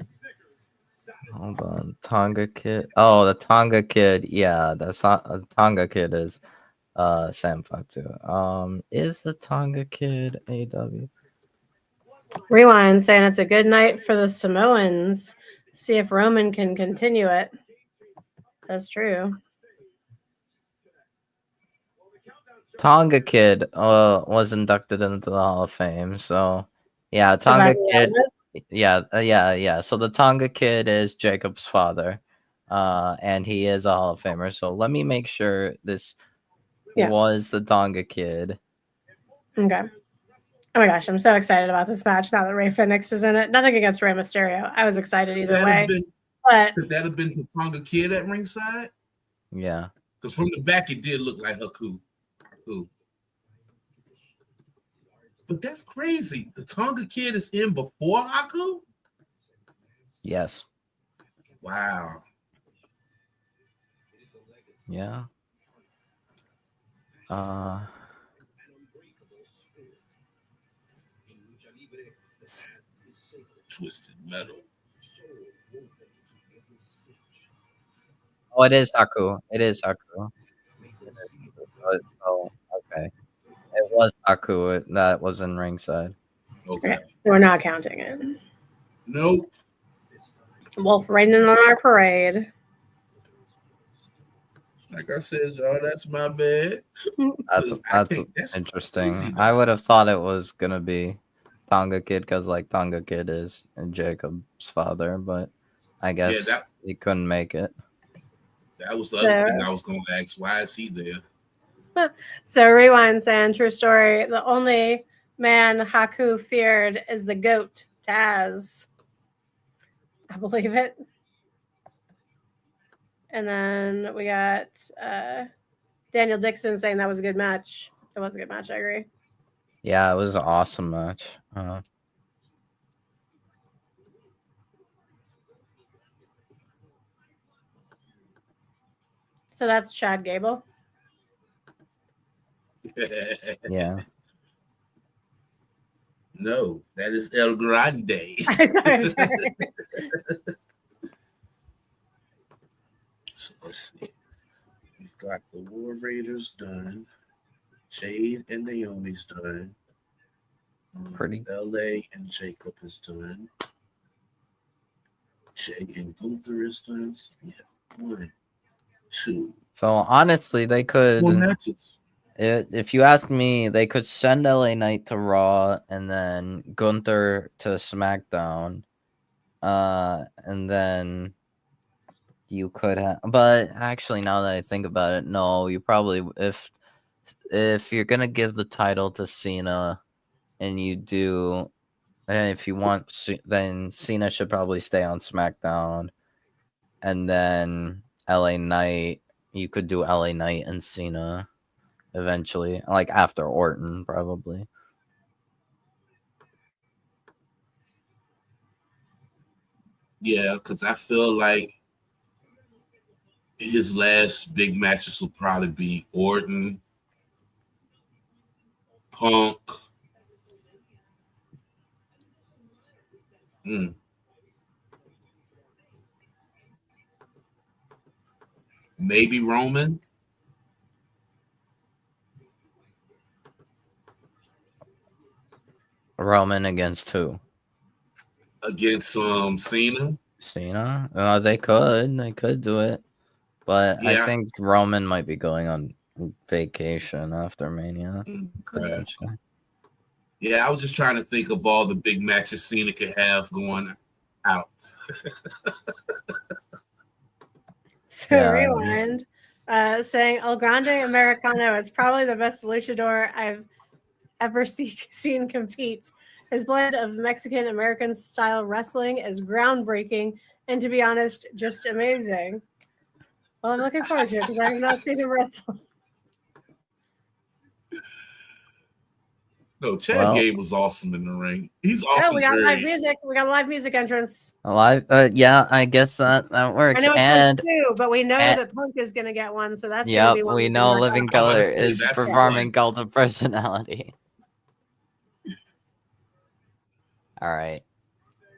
Speaker 2: hold on, Tonga Kid. Oh, the Tonga Kid. Yeah, the Tonga Kid is Sam Fatu. Is the Tonga Kid AW?
Speaker 1: Rewind saying it's a good night for the Samoans. See if Roman can continue it. That's true.
Speaker 2: Tonga Kid was inducted into the Hall of Fame. So yeah, Tonga
Speaker 1: who
Speaker 2: Kid.
Speaker 1: that
Speaker 2: Yeah. So the Tonga Kid is Jacob's father, and he is a Hall of Famer. So let me make sure this
Speaker 1: Yeah.
Speaker 2: was the Tonga Kid.
Speaker 1: Okay. Oh my gosh, I'm so excited about this match now that Rey Fenix is in it. Nothing against Rey Mysterio. I was excited either way. But
Speaker 3: Could that have been the Tonga Kid at ringside?
Speaker 2: Yeah.
Speaker 3: Because from the back, it did look like Haku. But that's crazy. The Tonga Kid is in before Haku?
Speaker 2: Yes.
Speaker 3: Wow.
Speaker 2: Yeah.
Speaker 3: Twisted Metal.
Speaker 2: Oh, it is Haku. It is Haku. So okay. It was Haku that was in ringside.
Speaker 3: Okay.
Speaker 1: so we're not counting it.
Speaker 3: Nope.
Speaker 1: Wolf raining on our parade.
Speaker 3: Like I said, y'all, that's my bad.
Speaker 2: That's interesting.
Speaker 3: crazy,
Speaker 2: I would have thought it was gonna be Tonga Kid because like Tonga Kid is Jacob's father, but I guess he couldn't make it.
Speaker 3: That was the other thing I was going to ask. Why is he there?
Speaker 1: So Rewind saying true story. The only man Haku feared is the goat, Taz. I believe it. And then we got Daniel Dixon saying that was a good match. It was a good match. I agree.
Speaker 2: Yeah, it was an awesome match.
Speaker 1: So that's Chad Gable.
Speaker 2: Yeah.
Speaker 3: No, that is El Grande.
Speaker 1: I'm sorry.
Speaker 3: So let's see. We've got the War Raiders done. Jade and Naomi's done.
Speaker 2: Pretty.
Speaker 3: LA and Jacob is done. Jay and Gunther is done. So we have 1, 2.
Speaker 2: So honestly, they could.
Speaker 3: 4 matches.
Speaker 2: If you ask me, they could send LA Knight to Raw and then Gunther to SmackDown, and then You could have, but actually, now that I think about it, no, you probably if you're gonna give the title to Cena, and you do, and if you want, then Cena should probably stay on SmackDown, and then LA Knight, you could do LA Knight and Cena eventually, like after Orton, probably.
Speaker 3: Yeah, because I feel like his last big matches will probably be Orton, Punk. Maybe Roman.
Speaker 2: Roman against who?
Speaker 3: Against Cena.
Speaker 2: Cena? They could do it, but
Speaker 3: Yeah.
Speaker 2: I think Roman might be going on vacation after Mania,
Speaker 3: Okay.
Speaker 2: potentially.
Speaker 3: Yeah, I was just trying to think of all the big matches Cena could have going out.
Speaker 1: So Rewind saying El Grande Americano is probably the best luchador I've ever seen compete. His blend of Mexican American style wrestling is groundbreaking and, to be honest, just amazing. Well, I'm looking forward to it because I have not seen him wrestle.
Speaker 3: No, Chad Gable was awesome in the ring. He's awesome.
Speaker 1: Oh, we got live music. We got a live music entrance.
Speaker 2: Live? Yeah, I guess that works.
Speaker 1: I know it's two, but we know that Punk is going to get one, so that's going to be one.
Speaker 2: We know Living Color is performing Cult of Personality. All right.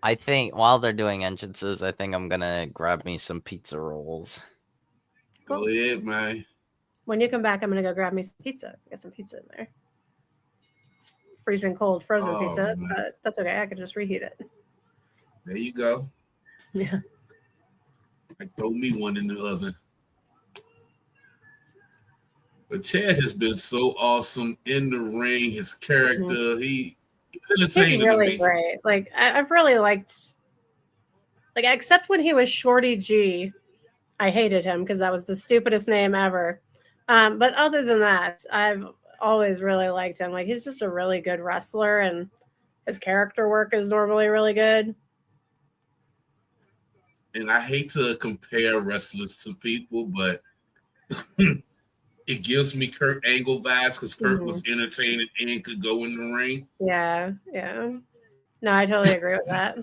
Speaker 2: I think while they're doing entrances, I think I'm gonna grab me some pizza rolls.
Speaker 3: Cool. Go ahead, man.
Speaker 1: When you come back, I'm gonna go grab me some pizza. Get some pizza in there. It's freezing cold, frozen pizza, man. But that's okay. I can just reheat it.
Speaker 3: There you go.
Speaker 1: Yeah.
Speaker 3: Like throw me one in the oven. But Chad has been so awesome in the ring. His character, he's entertaining.
Speaker 1: He's really great. Like I've really liked. Like except when he was Shorty G, I hated him because that was the stupidest name ever. But other than that, I've always really liked him. Like he's just a really good wrestler, and his character work is normally really good.
Speaker 3: And I hate to compare wrestlers to people, but it gives me Kurt Angle vibes because Kurt was entertaining and could go in the ring.
Speaker 1: Yeah. No, I totally agree with that.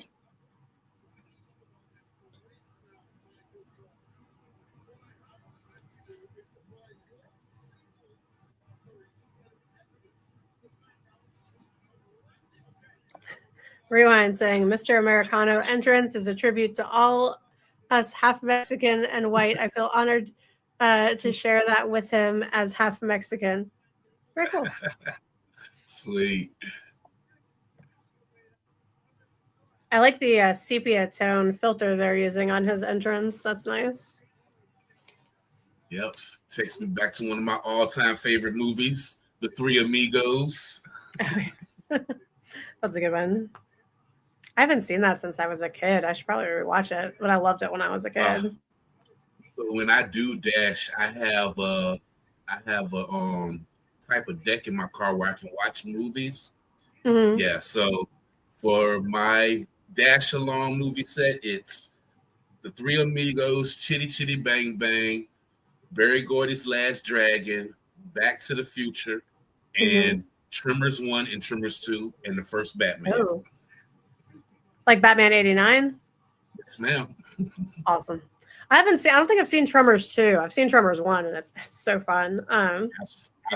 Speaker 1: Rewind saying Mr. Americano entrance is a tribute to all us half Mexican and white. I feel honored to share that with him as half Mexican. Very cool.
Speaker 3: Sweet.
Speaker 1: I like the sepia tone filter they're using on his entrance. That's nice.
Speaker 3: Yep. Takes me back to one of my all-time favorite movies, The Three Amigos.
Speaker 1: That's a good one. I haven't seen that since I was a kid. I should probably rewatch it, but I loved it when I was a kid.
Speaker 3: So when I do dash, I have a type of deck in my car where I can watch movies.
Speaker 1: Mm-hmm.
Speaker 3: Yeah, so for my dash along movie set, it's The Three Amigos, Chitty Chitty Bang Bang, Barry Gordy's Last Dragon, Back to the Future, and Tremors 1 and Tremors 2, and the first Batman.
Speaker 1: Oh. Like Batman 89?
Speaker 3: Yes, ma'am.
Speaker 1: Awesome. I don't think I've seen Tremors 2. I've seen Tremors 1, and it's so fun.
Speaker 3: I've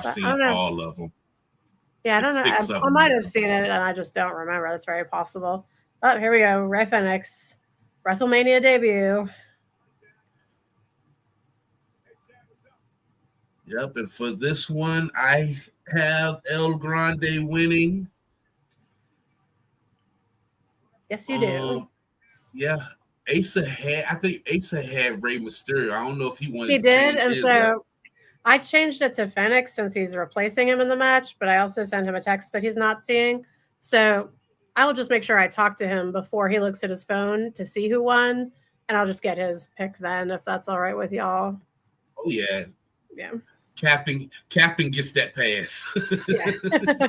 Speaker 3: seen all of them.
Speaker 1: Yeah, I don't know. I might have seen it, and I just don't remember. That's very possible. Oh, here we go. Ray Fenix, WrestleMania debut.
Speaker 3: Yep, and for this one, I have El Grande winning.
Speaker 1: Yes, you do.
Speaker 3: Yeah, I think Asa had Rey Mysterio. I don't know if he wanted
Speaker 1: to change and so I changed it to Fenix since he's replacing him in the match, but I also sent him a text that he's not seeing. So I will just make sure I talk to him before he looks at his phone to see who won, and I'll just get his pick then if that's all right with y'all.
Speaker 3: Oh yeah.
Speaker 1: Yeah.
Speaker 3: Captain gets that pass.
Speaker 1: Yeah.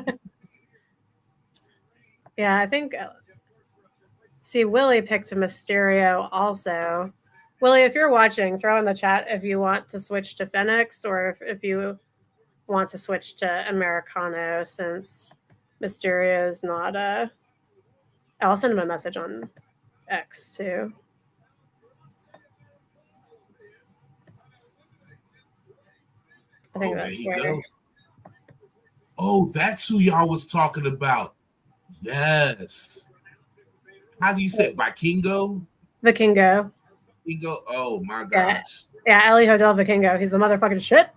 Speaker 1: Yeah, I think. See, Willie picked Mysterio also. Willie, if you're watching, throw in the chat if you want to switch to Phoenix or if you want to switch to Americano since Mysterio's not I'll send him a message on X too. I think
Speaker 3: there
Speaker 1: that's
Speaker 3: you
Speaker 1: where.
Speaker 3: go. Oh, that's who y'all was talking about. Yes. How do you say it? Vikingo?
Speaker 1: Vikingo.
Speaker 3: Vikingo? Oh my gosh.
Speaker 1: Yeah, El Hijo del Vikingo. He's the motherfucking shit.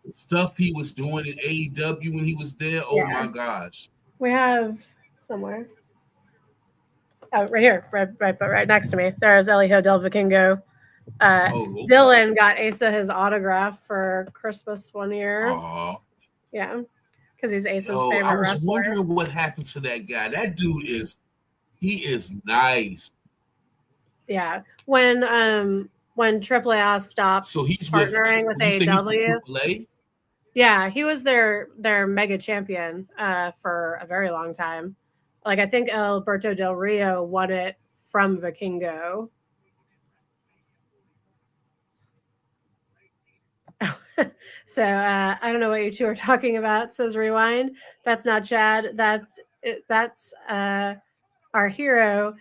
Speaker 3: The stuff he was doing in AEW when he was there. Oh my gosh.
Speaker 1: We have somewhere. Oh, right here, right next to me. There's El Hijo del Vikingo.
Speaker 3: Okay.
Speaker 1: Dylan got Asa his autograph for Christmas one year.
Speaker 3: Aww.
Speaker 1: Yeah, because he's Asa's favorite
Speaker 3: I was
Speaker 1: wrestler.
Speaker 3: wondering what happened to that guy. That dude he is nice.
Speaker 1: Yeah, when AAA stopped
Speaker 3: so he's
Speaker 1: partnering with AEW.
Speaker 3: AAA?
Speaker 1: Yeah, he was their mega champion for a very long time. Like I think Alberto Del Rio won it from Vikingo. So I don't know what you two are talking about, says Rewind. That's not Chad. That's our hero,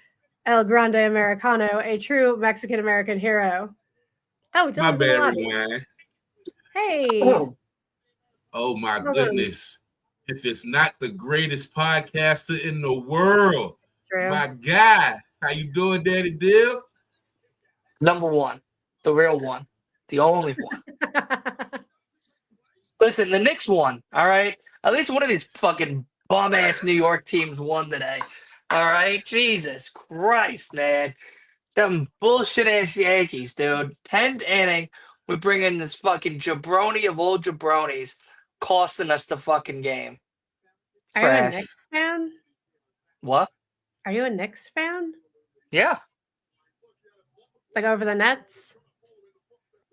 Speaker 1: El Grande Americano, a true Mexican American hero. Oh, Dylan's
Speaker 3: My
Speaker 1: in the
Speaker 3: bad,
Speaker 1: lobby.
Speaker 3: Rewind.
Speaker 1: Hey.
Speaker 3: Oh my goodness. If it's not the greatest podcaster in the world,
Speaker 1: True.
Speaker 3: My guy. How you doing, Daddy Dill?
Speaker 5: Number one. The real one. The only one. Listen, the Knicks won, all right? At least one of these fucking bum-ass New York teams won today. All right? Jesus Christ, man. Them bullshit-ass Yankees, dude. 10th inning, we bring in this fucking jabroni of old jabronis costing us the fucking game.
Speaker 1: Are you a
Speaker 5: Trash.
Speaker 1: Knicks fan?
Speaker 5: What?
Speaker 1: Are you a Knicks fan?
Speaker 5: Yeah.
Speaker 1: Like over the Nets?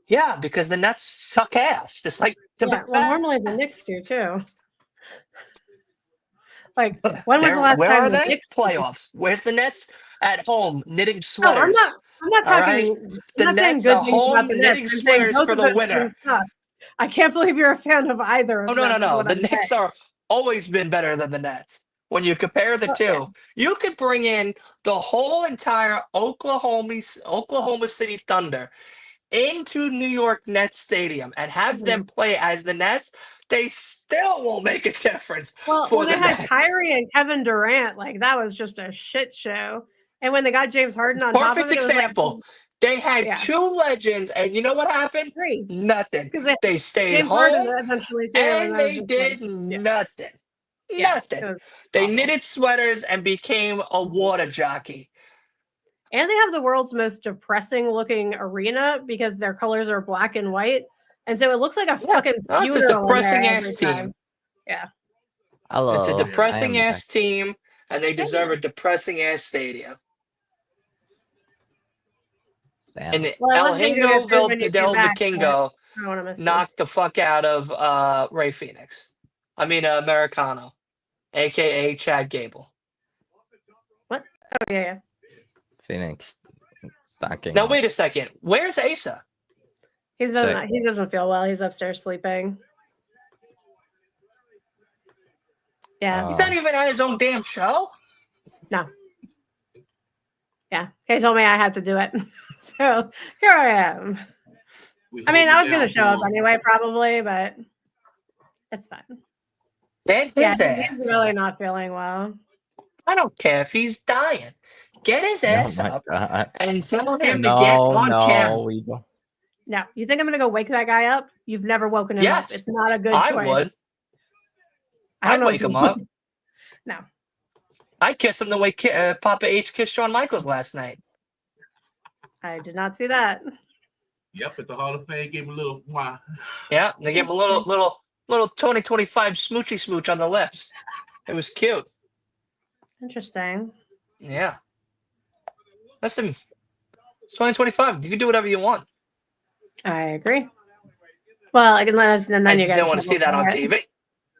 Speaker 5: Yeah, because the Nets suck ass. Just like the
Speaker 1: well, normally the Knicks do too. Like, when was the last
Speaker 5: where
Speaker 1: time
Speaker 5: are
Speaker 1: the
Speaker 5: they?
Speaker 1: Knicks
Speaker 5: Playoffs. Where's the Nets? At home, knitting sweaters.
Speaker 1: No, I'm not
Speaker 5: All
Speaker 1: talking.
Speaker 5: right?
Speaker 1: I'm
Speaker 5: The
Speaker 1: not saying
Speaker 5: Nets
Speaker 1: good
Speaker 5: are
Speaker 1: things about
Speaker 5: home
Speaker 1: the
Speaker 5: knitting
Speaker 1: Nets. I'm saying
Speaker 5: sweaters
Speaker 1: both
Speaker 5: for
Speaker 1: of
Speaker 5: the
Speaker 1: those
Speaker 5: winner.
Speaker 1: teams suck. I can't believe you're a fan of either of
Speaker 5: Oh, no,
Speaker 1: them.
Speaker 5: no.
Speaker 1: What
Speaker 5: The
Speaker 1: I'm
Speaker 5: Knicks
Speaker 1: saying.
Speaker 5: are always been better than the Nets. When you compare the two,
Speaker 1: yeah.
Speaker 5: you could bring in the whole entire Oklahoma City Thunder into New York Nets Stadium and have them play as the Nets. They still won't make a difference for
Speaker 1: they
Speaker 5: the
Speaker 1: had
Speaker 5: Nets.
Speaker 1: Kyrie and Kevin Durant. Like, that was just a shit show. And when they got James Harden on top of it,
Speaker 5: Perfect example. They had two legends, and you know what happened?
Speaker 1: Three.
Speaker 5: Nothing. They stayed
Speaker 1: James
Speaker 5: home,
Speaker 1: Harden eventually too,
Speaker 5: and
Speaker 1: that was
Speaker 5: they
Speaker 1: just
Speaker 5: did nothing.
Speaker 1: Yeah,
Speaker 5: Nothing. They knitted sweaters and became a water jockey.
Speaker 1: And they have the world's most depressing looking arena because their colors are black and white. And so it looks like a fucking
Speaker 5: That's a depressing ass team.
Speaker 1: Yeah.
Speaker 2: Hello.
Speaker 5: It's a depressing ass team, and they deserve a depressing ass stadium.
Speaker 2: Damn.
Speaker 5: And El Hijo del Vikingo knocked the fuck out of Ray Phoenix. I mean, Americano, a.k.a. Chad Gable.
Speaker 1: What? Oh, yeah.
Speaker 2: Phoenix.
Speaker 5: Now, wait a second. Where's Asa?
Speaker 1: He doesn't feel well. He's upstairs sleeping. Yeah.
Speaker 5: He's not even at his own damn show?
Speaker 1: No. Yeah. He told me I had to do it. So here I am. I mean, I was going to show up anyway, probably, but it's fine. He's really not feeling well.
Speaker 5: I don't care if he's dying. Get his ass up and tell him to get on camera.
Speaker 1: No, you think I'm going to go wake that guy up? You've never woken him up. It's not a good choice.
Speaker 5: I would. I'd wake him up.
Speaker 1: No.
Speaker 5: I kissed him the way Papa H kissed Shawn Michaels last night.
Speaker 1: I did not see that.
Speaker 3: Yep, at the Hall of Fame, gave him a little.
Speaker 5: Yeah, they gave him a little 2025 smoochy smooch on the lips. It was cute.
Speaker 1: Interesting.
Speaker 5: Yeah. Listen, It's 2025. You can do whatever you want.
Speaker 1: I agree. Well, unless and
Speaker 5: I
Speaker 1: then you
Speaker 5: just
Speaker 1: get
Speaker 5: don't
Speaker 1: in
Speaker 5: want to see
Speaker 1: trouble
Speaker 5: that
Speaker 1: for
Speaker 5: on
Speaker 1: it.
Speaker 5: TV.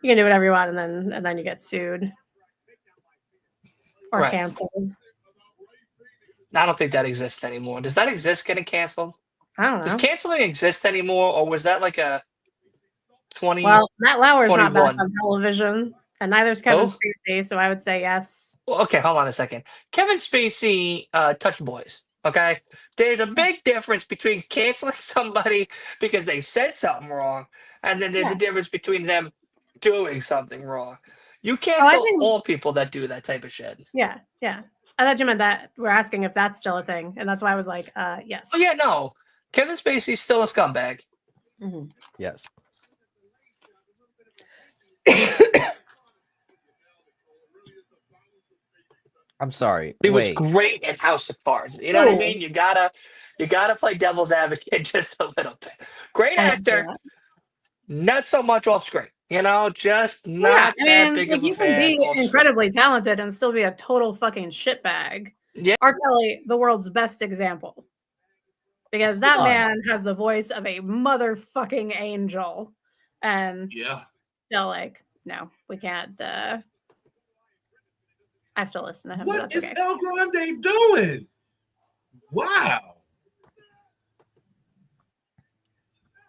Speaker 1: You can do whatever you want, and then you get sued or
Speaker 5: Right.
Speaker 1: canceled.
Speaker 5: I don't think that exists anymore. Does that exist? Getting canceled?
Speaker 1: I don't
Speaker 5: Does
Speaker 1: know.
Speaker 5: canceling exist anymore, or was that like a 20?
Speaker 1: Well, Matt Lauer's not back
Speaker 5: 21.
Speaker 1: on television, and neither's Kevin
Speaker 5: Oh?
Speaker 1: Spacey, so I would say yes.
Speaker 5: Well, okay, hold on a second. Kevin Spacey touched boys. Okay, there's a big difference between canceling somebody because they said something wrong, and then there's
Speaker 1: Yeah.
Speaker 5: a difference between them doing something wrong. You
Speaker 1: I
Speaker 5: cancel
Speaker 1: think-
Speaker 5: all people that do that type of shit.
Speaker 1: Yeah. I thought you meant that we're asking if that's still a thing, and that's why I was like, yes.
Speaker 5: Oh yeah, no. Kevin Spacey's still a scumbag.
Speaker 1: Mhm.
Speaker 2: Yes. I'm sorry.
Speaker 5: He was
Speaker 2: Wait.
Speaker 5: great at House of Cards. You know what I
Speaker 1: Oh.
Speaker 5: mean? You gotta play devil's advocate just a little bit. Great
Speaker 1: I didn't do
Speaker 5: actor,
Speaker 1: that.
Speaker 5: not so much off screen. You know, just
Speaker 1: Yeah,
Speaker 5: not
Speaker 1: I
Speaker 5: that
Speaker 1: mean,
Speaker 5: big
Speaker 1: like,
Speaker 5: of a
Speaker 1: you can
Speaker 5: fan
Speaker 1: be
Speaker 5: off screen.
Speaker 1: incredibly talented and still be a total fucking shitbag.
Speaker 5: Yeah.
Speaker 1: R. Kelly, the world's best example, because that
Speaker 2: Hold on.
Speaker 1: man has the voice of a motherfucking angel, and
Speaker 3: Yeah.
Speaker 1: still like, no, we can't. I still listen to him. But
Speaker 3: What
Speaker 1: that's
Speaker 3: is
Speaker 1: okay.
Speaker 3: El Grande doing? Wow.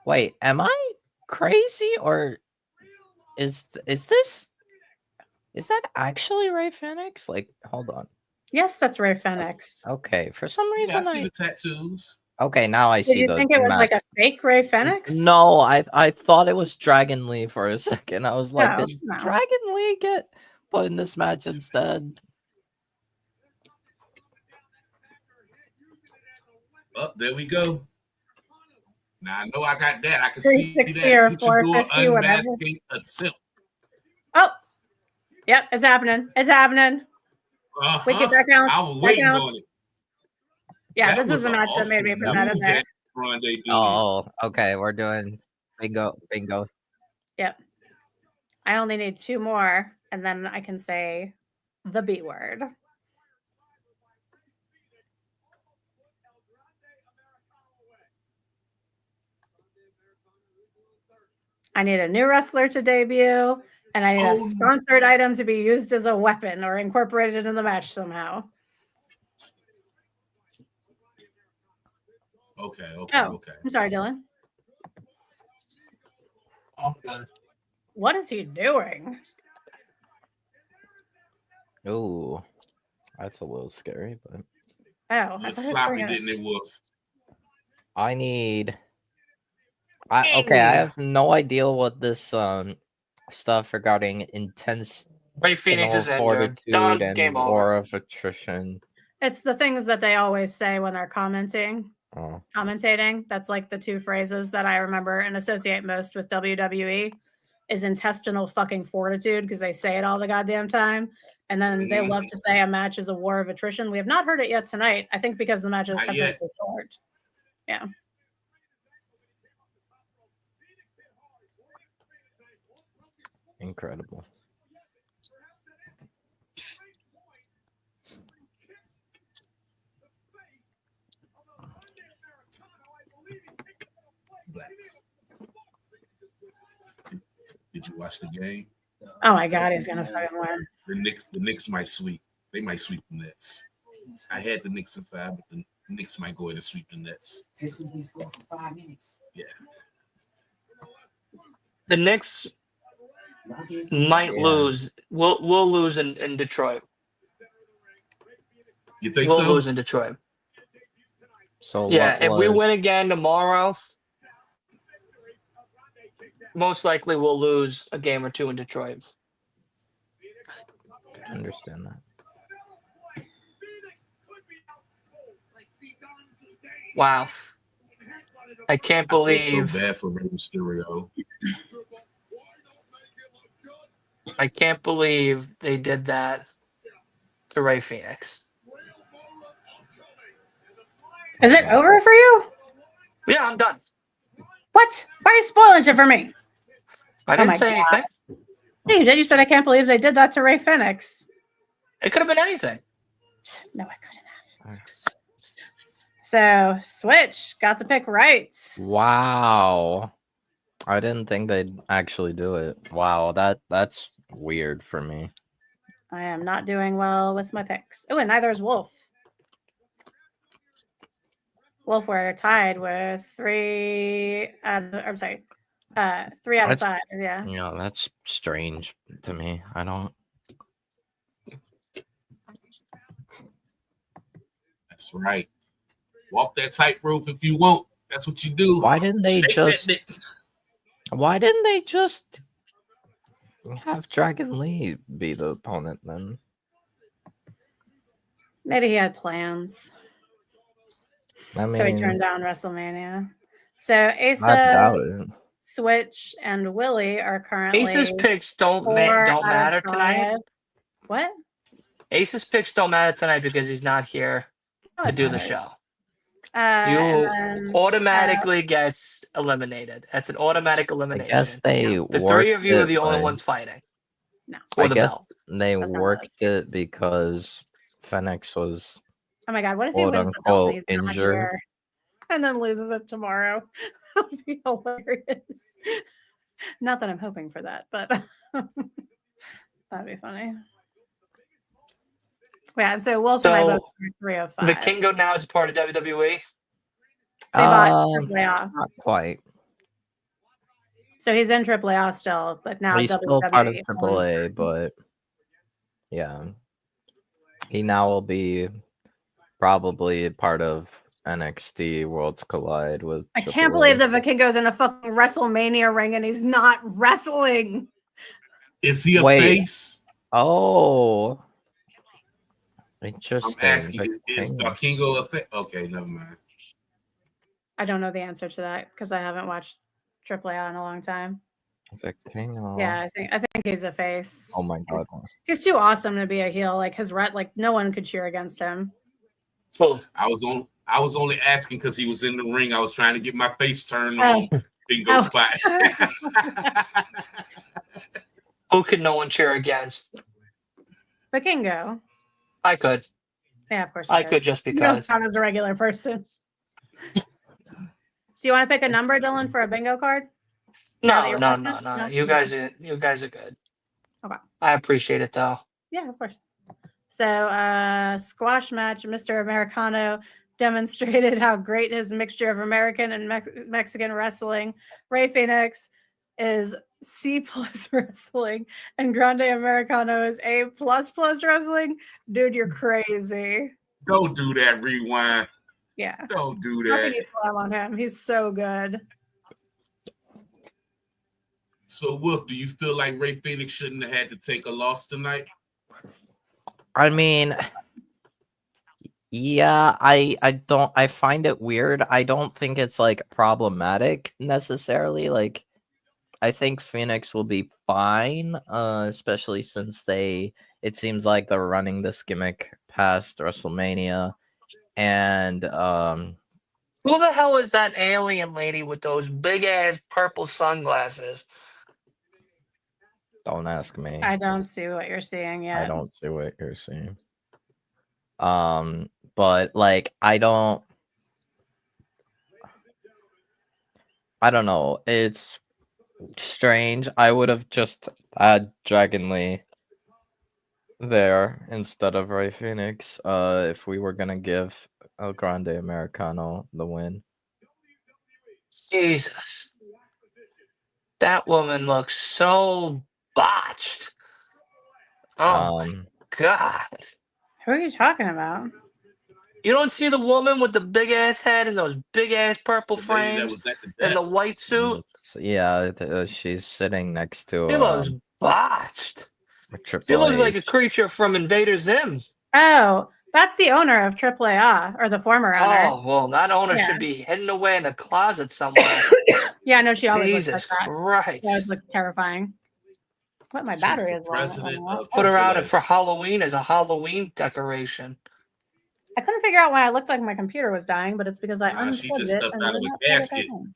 Speaker 2: Wait, am I crazy or is that actually Ray Phoenix? Like, hold on.
Speaker 1: Yes, that's Ray Phoenix.
Speaker 2: Okay, for some
Speaker 3: Yeah, I
Speaker 2: reason
Speaker 3: see the tattoos.
Speaker 2: Okay, now I
Speaker 1: Did
Speaker 2: see
Speaker 1: you
Speaker 2: the
Speaker 1: think it was
Speaker 2: mask.
Speaker 1: like a fake Ray Phoenix?
Speaker 2: No, I thought it was Dragon Lee for a second. I was like,
Speaker 1: No,
Speaker 2: did
Speaker 1: no.
Speaker 2: Dragon Lee get put in this match instead?
Speaker 3: Oh, there we go. Now I know I got that. I can see
Speaker 1: 360
Speaker 3: that
Speaker 1: or
Speaker 3: luchador
Speaker 1: 450, whatever.
Speaker 3: unmasking attempt.
Speaker 1: Oh, yep, it's happening. It's happening. Wicked, that counts.
Speaker 3: I was
Speaker 1: That
Speaker 3: waiting
Speaker 1: counts.
Speaker 3: on it.
Speaker 1: Yeah,
Speaker 3: That
Speaker 1: this is the
Speaker 3: an
Speaker 1: match that made me
Speaker 3: awesome
Speaker 1: put that in
Speaker 3: move
Speaker 1: there.
Speaker 3: that Grande did.
Speaker 2: Oh, okay, we're doing bingo.
Speaker 1: Yep. I only need 2 more, and then I can say the B word. I need a new wrestler to debut, and I need a sponsored item to be used as a weapon or incorporated in the match somehow.
Speaker 3: Okay.
Speaker 1: I'm sorry, Dylan.
Speaker 5: Okay.
Speaker 1: What is he doing?
Speaker 2: Ooh, that's a little scary, but
Speaker 1: Oh, I
Speaker 3: Looked
Speaker 1: thought he was
Speaker 3: sloppy,
Speaker 1: bringing it.
Speaker 3: didn't it, Wolf?
Speaker 2: I need. I have no idea what this stuff regarding intense
Speaker 5: Ray Phoenix is injured.
Speaker 2: fortitude
Speaker 5: Done.
Speaker 2: and
Speaker 5: Game over.
Speaker 2: war of attrition.
Speaker 1: It's the things that they always say when they're commentating. That's like the 2 phrases that I remember and associate most with WWE is intestinal fucking fortitude, because they say it all the goddamn time. And then they love to say a match is a war of attrition. We have not heard it yet tonight. I think because the matches have been so short. Yeah.
Speaker 2: Incredible.
Speaker 3: Did you watch the game?
Speaker 1: Oh my God, he's gonna fucking win.
Speaker 3: The Knicks might sweep. They might sweep the Nets. I had the Knicks in 5, but the Knicks might go in and sweep the Nets.
Speaker 6: Pistons been scoring for 5 minutes.
Speaker 3: Yeah.
Speaker 5: The Knicks might lose. We'll lose in Detroit.
Speaker 3: You think
Speaker 5: We'll
Speaker 3: so?
Speaker 5: lose in Detroit.
Speaker 2: So
Speaker 5: Yeah,
Speaker 2: what
Speaker 5: if we
Speaker 2: was-
Speaker 5: win again tomorrow, most likely we'll lose a game or 2 in Detroit.
Speaker 2: understand that.
Speaker 5: Wow. I can't
Speaker 3: I feel
Speaker 5: believe
Speaker 3: so bad for Rey Mysterio.
Speaker 5: I can't believe they did that to Ray Phoenix.
Speaker 1: Is it over for you?
Speaker 5: Yeah, I'm done.
Speaker 1: What? Why are you spoiling shit for me?
Speaker 5: I
Speaker 1: Oh
Speaker 5: didn't
Speaker 1: my
Speaker 5: say
Speaker 1: God.
Speaker 5: anything.
Speaker 1: Yeah, you did. You said I can't believe they did that to Ray Phoenix.
Speaker 5: It could have been anything.
Speaker 1: No, I couldn't have. So Switch got the pick right.
Speaker 2: Wow. I didn't think they'd actually do it. Wow, that's weird for me.
Speaker 1: I am not doing well with my picks. Oh, and neither is Wolf. Wolf were tied with 3 out of, I'm sorry, 3 out of
Speaker 2: That's-
Speaker 1: 5. Yeah.
Speaker 2: Yeah, that's strange to me. I don't.
Speaker 3: That's right. Walk that tightrope if you want. That's what you do.
Speaker 2: Why didn't they
Speaker 3: Shake that
Speaker 2: just?
Speaker 3: dick.
Speaker 2: Why didn't they just have Dragon Lee be the opponent then?
Speaker 1: Maybe he had plans.
Speaker 2: I mean,
Speaker 1: So he turned down WrestleMania. So
Speaker 2: I
Speaker 1: Asa,
Speaker 2: doubt it.
Speaker 1: Switch, and Willie are currently
Speaker 5: Ace's picks don't
Speaker 1: 4 out of
Speaker 5: matter tonight.
Speaker 1: 5. What?
Speaker 5: Ace's picks don't matter tonight because he's not here
Speaker 1: Oh,
Speaker 5: to
Speaker 1: it
Speaker 5: do the
Speaker 1: matters.
Speaker 5: show.
Speaker 1: And
Speaker 5: You
Speaker 1: then,
Speaker 5: automatically gets eliminated. That's an automatic
Speaker 2: I
Speaker 5: elimination.
Speaker 2: guess they
Speaker 5: The
Speaker 2: worked
Speaker 5: 3 of you are
Speaker 2: it
Speaker 5: the only
Speaker 2: by-
Speaker 5: ones fighting
Speaker 1: no.
Speaker 5: for
Speaker 2: I
Speaker 5: the
Speaker 2: guess
Speaker 5: belt.
Speaker 2: they
Speaker 1: That's not
Speaker 2: worked it because Phoenix was
Speaker 1: Oh my God, what if he
Speaker 2: quote
Speaker 1: wins the belt and
Speaker 2: unquote
Speaker 1: he's not
Speaker 2: injured.
Speaker 1: here and then loses it tomorrow? That would be hilarious. Not that I'm hoping for that, but that'd be funny. Yeah, and so Wolf and I both
Speaker 5: So
Speaker 1: are 3 of 5.
Speaker 5: the Kingo now is part of WWE.
Speaker 1: They bought
Speaker 2: Um,
Speaker 1: AAA.
Speaker 2: Not quite.
Speaker 1: So he's in AAA still, but now
Speaker 2: He's still part of
Speaker 1: WWE owns
Speaker 2: AAA,
Speaker 1: them.
Speaker 2: but yeah, he now will be probably part of NXT Worlds Collide with.
Speaker 1: I can't
Speaker 2: AAA.
Speaker 1: believe that Vikingo's in a fucking WrestleMania ring and he's not wrestling.
Speaker 3: Is he a
Speaker 2: Wait.
Speaker 3: face?
Speaker 2: Oh,
Speaker 3: I'm
Speaker 2: interesting.
Speaker 3: asking, is
Speaker 2: Vikingo.
Speaker 3: Vikingo a face? Okay, never mind.
Speaker 1: I don't know the answer to that because I haven't watched AAA in a long time.
Speaker 2: Vikingo.
Speaker 1: Yeah, I think he's a face.
Speaker 2: Oh my god.
Speaker 1: He's too awesome to be a heel. Like no one could cheer against him.
Speaker 5: So
Speaker 3: I was only asking because he was in the ring. I was trying to get my face turned
Speaker 1: Oh.
Speaker 3: on bingo
Speaker 1: Oh.
Speaker 3: spot.
Speaker 5: who could no one cheer against?
Speaker 1: Vikingo.
Speaker 5: I could.
Speaker 1: Yeah, of course.
Speaker 5: I could just
Speaker 1: You don't
Speaker 5: because.
Speaker 1: count as a regular person. Do you want to pick a number, Dylan, for a bingo card? Now that
Speaker 5: No,
Speaker 1: you're
Speaker 5: no,
Speaker 1: watching?
Speaker 5: no, no.
Speaker 1: No?
Speaker 5: You guys are good.
Speaker 1: Okay.
Speaker 5: I appreciate it though.
Speaker 1: Yeah, of course. So, squash match. Mr. Americano demonstrated how great his mixture of American and Mexican wrestling. Rey Fénix is C+ wrestling, and Grande Americano is A++ wrestling. Dude, you're crazy.
Speaker 3: Don't do that, rewind.
Speaker 1: Yeah.
Speaker 3: Don't do
Speaker 1: How can
Speaker 3: that.
Speaker 1: you slam on him? He's so good.
Speaker 3: So, Wolf, do you feel like Rey Fénix shouldn't have had to take a loss tonight?
Speaker 2: I mean, yeah, I find it weird. I don't think it's like problematic necessarily. Like, I think Phoenix will be fine, especially since it seems like they're running this gimmick past WrestleMania, and
Speaker 5: Who the hell is that alien lady with those big ass purple sunglasses?
Speaker 2: don't ask me.
Speaker 1: I don't see what you're seeing yet.
Speaker 2: I don't see what you're seeing. But like I don't know. It's strange. I would have just had Dragon Lee there instead of Rey Fénix, if we were gonna give El Grande Americano the win.
Speaker 5: Jesus. That woman looks so botched. Oh my God.
Speaker 1: Who are you talking about?
Speaker 5: You don't see the woman with the big ass head and those big ass purple
Speaker 3: The lady that
Speaker 5: frames
Speaker 3: was at the
Speaker 5: and the
Speaker 3: desk.
Speaker 5: white suit?
Speaker 2: Yeah, she's sitting next to
Speaker 5: She looks botched.
Speaker 2: Triple
Speaker 5: She looks like a
Speaker 2: H.
Speaker 5: creature from Invader Zim.
Speaker 1: Oh, that's the owner of AAA, or the former owner.
Speaker 5: Oh, well, that owner
Speaker 1: Yeah.
Speaker 5: should be hidden away in a closet somewhere.
Speaker 1: Yeah, I know she always looks
Speaker 5: Jesus
Speaker 1: like that.
Speaker 5: Christ.
Speaker 1: She always looks terrifying. What my
Speaker 3: She's
Speaker 1: battery
Speaker 3: the
Speaker 1: is
Speaker 3: president
Speaker 1: low.
Speaker 3: of
Speaker 5: Put her out
Speaker 3: AAA.
Speaker 5: for Halloween as a Halloween decoration.
Speaker 1: I couldn't figure out why I looked like my computer was dying, but it's because I
Speaker 3: Nah, she
Speaker 1: unplugged
Speaker 3: just
Speaker 1: it
Speaker 3: stepped
Speaker 1: and
Speaker 3: out
Speaker 1: did
Speaker 3: of a
Speaker 1: not plug it back
Speaker 3: casket.
Speaker 1: in.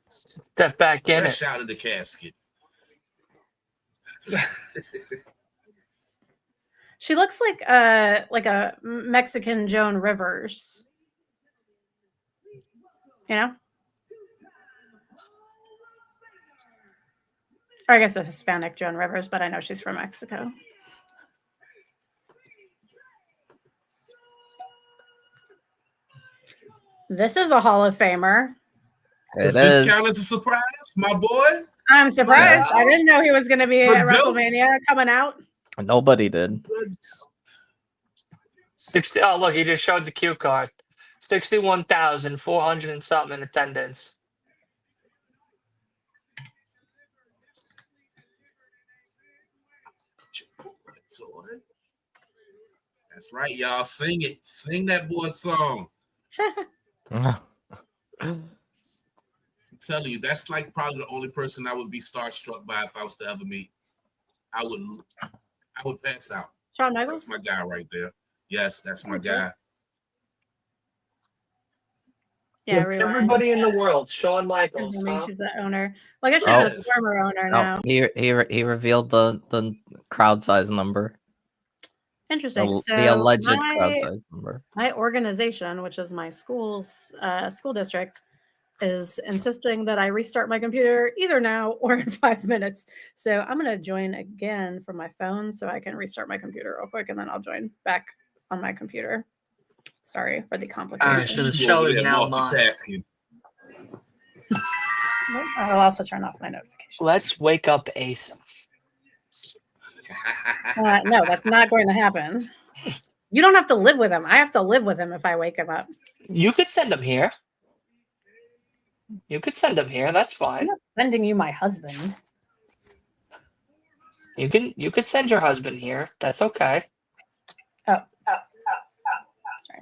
Speaker 5: Step back in
Speaker 3: Fresh
Speaker 5: it.
Speaker 3: out of the casket.
Speaker 1: She looks like a Mexican Joan Rivers. You know? Or I guess a Hispanic Joan Rivers, but I know she's from Mexico. This is a Hall of Famer.
Speaker 3: Does this count as a surprise, my boy?
Speaker 1: I'm surprised.
Speaker 3: Wow.
Speaker 1: I didn't know he was going to be at WrestleMania coming out.
Speaker 2: Nobody did.
Speaker 5: 60. Oh, look, he just showed the cue card. 61,400 and something in attendance.
Speaker 3: That's right, y'all. Sing it. Sing that boy's song. I'm telling you, that's like probably the only person I would be starstruck by if I was to ever meet. I would pass out.
Speaker 1: Shawn Michaels?
Speaker 3: That's my guy right there. Yes, that's my guy.
Speaker 1: Yeah,
Speaker 5: everybody in the world, Shawn Michaels.
Speaker 1: She's the owner. Well, I guess she's the former owner now.
Speaker 2: He revealed the crowd size number.
Speaker 1: Interesting.
Speaker 2: The alleged crowd size number.
Speaker 1: My organization, which is my school's school district, is insisting that I restart my computer either now or in 5 minutes. So I'm going to join again from my phone so I can restart my computer real quick, and then I'll join back on my computer. Sorry for the complication.
Speaker 5: All right, so the show is now
Speaker 3: multitasking.
Speaker 1: I'll also turn off my notifications.
Speaker 5: Let's wake up Asa.
Speaker 1: No, that's not going to happen. You don't have to live with him. I have to live with him if I wake him up.
Speaker 5: You could send him here. That's fine.
Speaker 1: I'm not sending you my husband.
Speaker 5: You could send your husband here. That's okay.
Speaker 1: Oh. Sorry.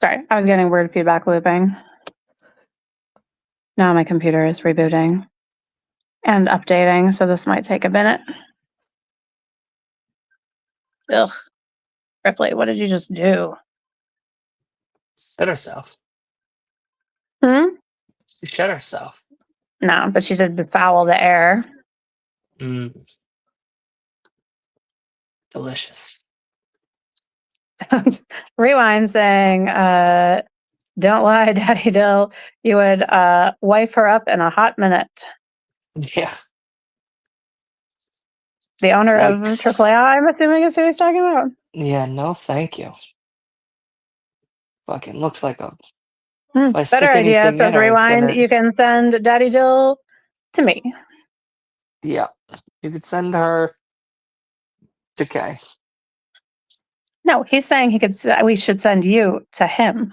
Speaker 1: Sorry, I was getting weird feedback looping. Now my computer is rebooting and updating, so this might take a minute. Ugh. Ripley, what did you just do?
Speaker 5: Shut herself. She shut herself.
Speaker 1: No, but she did befoul the air.
Speaker 5: Delicious.
Speaker 1: Rewind saying, don't lie, Daddy Dill. You would wife her up in a hot minute.
Speaker 5: Yeah.
Speaker 1: The owner of AAA, I'm assuming is who he's talking about.
Speaker 5: Yeah, no, thank you. Fucking looks like a
Speaker 1: better idea, says Rewind. You can send Daddy Dill to me.
Speaker 5: Yeah. You could send her to Kay.
Speaker 1: No, he's saying we should send you to him.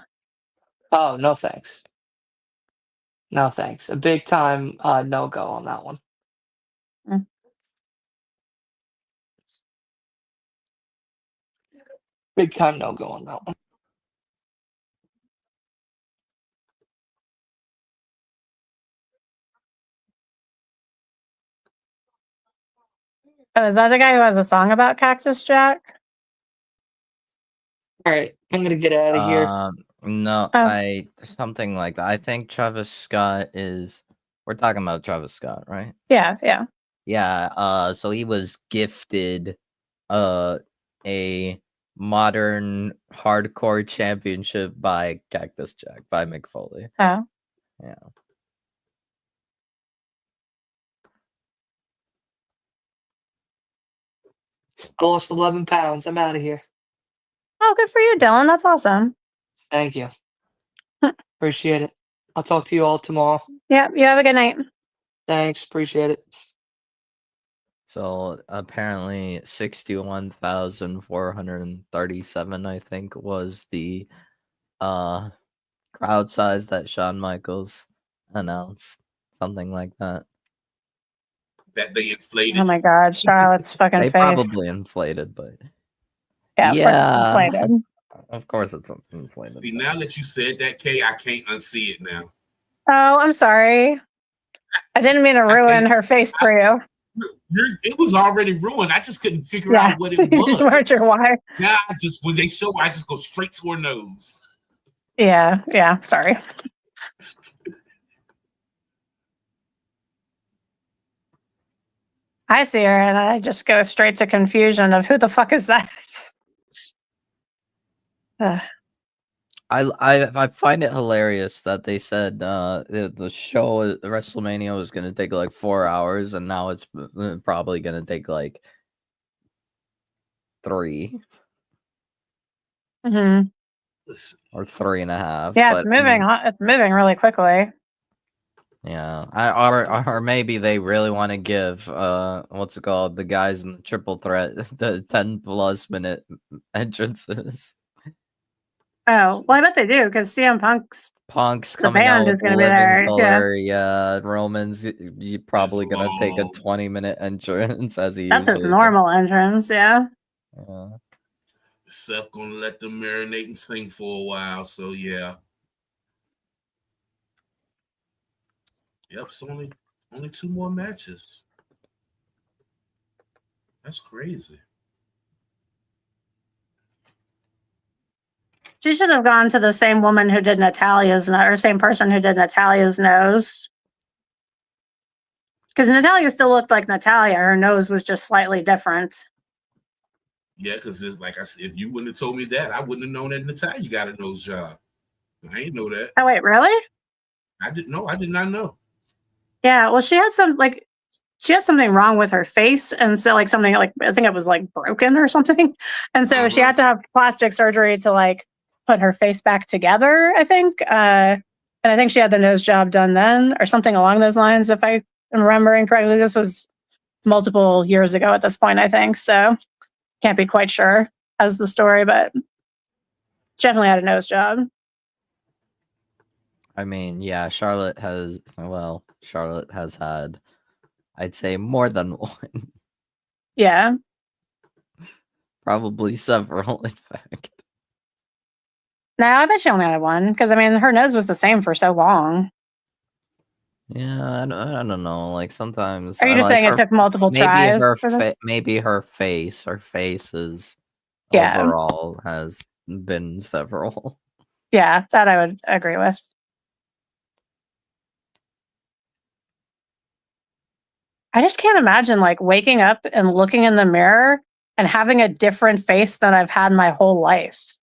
Speaker 5: Oh, no thanks. No thanks. A big time no-go on that one. Big time no-go on that one.
Speaker 1: Oh, is that the guy who has a song about Cactus Jack?
Speaker 5: All right, I'm gonna get out of here.
Speaker 2: No, something like that. I think Travis Scott is. We're talking about Travis Scott, right?
Speaker 1: Yeah.
Speaker 2: Yeah. So he was gifted a modern hardcore championship by Cactus Jack by Mick Foley.
Speaker 1: Oh.
Speaker 2: Yeah.
Speaker 5: I lost 11 pounds. I'm out of here.
Speaker 1: Oh, good for you, Dylan. That's awesome.
Speaker 5: Thank you. Appreciate it. I'll talk to you all tomorrow.
Speaker 1: Yeah, you have a good night.
Speaker 5: Thanks. Appreciate it.
Speaker 2: So apparently 61,437, I think, was the crowd size that Shawn Michaels announced. Something like that.
Speaker 3: That they inflated.
Speaker 1: Oh my God, Charlotte's fucking
Speaker 2: They
Speaker 1: face.
Speaker 2: probably inflated, but
Speaker 1: yeah.
Speaker 2: Of course it's inflated.
Speaker 3: See, now that you said that, Kay, I can't unsee it now.
Speaker 1: Oh, I'm sorry. I didn't mean to ruin her face for you.
Speaker 3: It was already ruined. I just couldn't figure out what it was.
Speaker 1: You just weren't sure why.
Speaker 3: Now, when they show, I just go straight to her nose.
Speaker 1: Yeah. Sorry. I see her and I just go straight to confusion of who the fuck is that? Ugh.
Speaker 2: I find it hilarious that they said the show WrestleMania was gonna take like 4 hours, and now it's probably gonna take like 3
Speaker 1: Mhm.
Speaker 3: Listen,
Speaker 2: or 3.5.
Speaker 1: Yeah,
Speaker 2: but
Speaker 1: it's moving. It's moving really quickly.
Speaker 2: yeah, or maybe they really want to give what's it called, the guys in the triple threat the 10+ minute entrances.
Speaker 1: Oh, well, I bet they do because CM Punk's
Speaker 2: Punk's
Speaker 1: the
Speaker 2: coming out
Speaker 1: band
Speaker 2: with
Speaker 1: is going to be
Speaker 2: living
Speaker 1: there. Yeah,
Speaker 2: color. Yeah, Roman's you probably
Speaker 3: It's
Speaker 2: gonna take a
Speaker 3: long.
Speaker 2: 20-minute entrance as he
Speaker 1: that's his
Speaker 2: usually does.
Speaker 1: normal entrance. Yeah.
Speaker 2: Yeah.
Speaker 3: Seth gonna let them marinate and sing for a while. So yeah. Yep, it's only 2 more matches. That's crazy.
Speaker 1: She should have gone to the same woman who did Natalia's nose, or same person who did Natalia's nose. Because Natalia still looked like Natalia. Her nose was just slightly different.
Speaker 3: Yeah, because it's like I said, if you wouldn't have told me that, I wouldn't have known that Natalia got a nose job. I didn't know that.
Speaker 1: Oh, wait, really?
Speaker 3: I didn't know. I did not know.
Speaker 1: Yeah, well, she had something wrong with her face, and so something I think it was broken or something, and so she had to have plastic surgery to put her face back together. I think, and I think she had the nose job done then, or something along those lines. If I am remembering correctly, this was multiple years ago at this point. I think so. Can't be quite sure as the story, but she definitely had a nose job.
Speaker 2: I mean, yeah, Charlotte has had, I'd say, more than one.
Speaker 1: Yeah.
Speaker 2: Probably several, in fact.
Speaker 1: No, I bet she only had one because I mean her nose was the same for so long.
Speaker 2: Yeah, I don't know. Like sometimes
Speaker 1: Are you just saying it took multiple tries for this?
Speaker 2: Maybe her face is
Speaker 1: Yeah.
Speaker 2: overall has been several.
Speaker 1: Yeah, that I would agree with. I just can't imagine waking up and looking in the mirror and having a different face than I've had my whole life.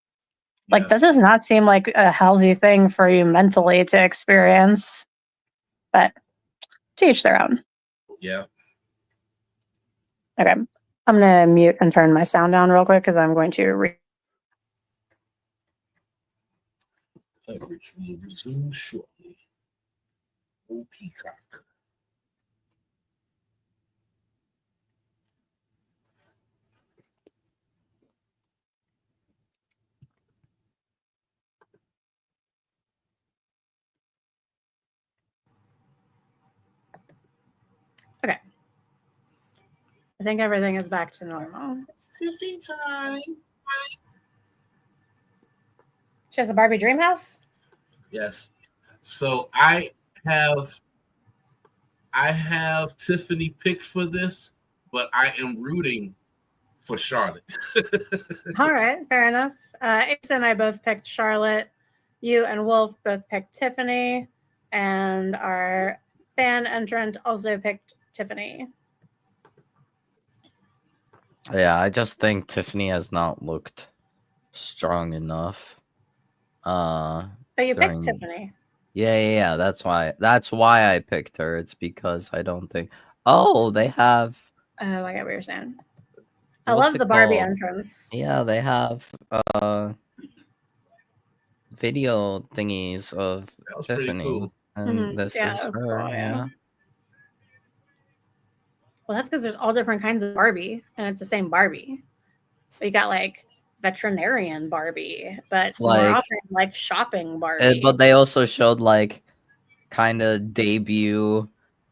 Speaker 1: This does not seem like a healthy thing for you mentally to experience. But to each their own.
Speaker 3: Yeah.
Speaker 1: Okay. I'm going to mute and turn my sound down real quick because I'm going to
Speaker 3: Coverage will resume shortly. Oh, Peacock.
Speaker 1: Okay. I think everything is back to normal.
Speaker 3: Sissy time.
Speaker 1: She has a Barbie dream house?
Speaker 3: Yes. So I have Tiffany picked for this, but I am rooting for Charlotte.
Speaker 1: All right, fair enough. Ace and I both picked Charlotte. You and Wolf both picked Tiffany, and our fan entrant also picked Tiffany.
Speaker 2: Yeah, I just think Tiffany has not looked strong enough.
Speaker 1: But you picked Tiffany.
Speaker 2: Yeah. That's why I picked her. It's because I don't think. Oh, they have.
Speaker 1: Oh, I get what you're saying. I love the Barbie entrance.
Speaker 2: Yeah, they have video thingies of Tiffany,
Speaker 3: cool.
Speaker 2: and this is her.
Speaker 1: Cool,
Speaker 2: yeah.
Speaker 1: Well, that's because there's all different kinds of Barbie, and it's the same Barbie. But you got veterinarian Barbie, but
Speaker 2: It's
Speaker 1: more often shopping Barbie.
Speaker 2: But they also showed kind of debut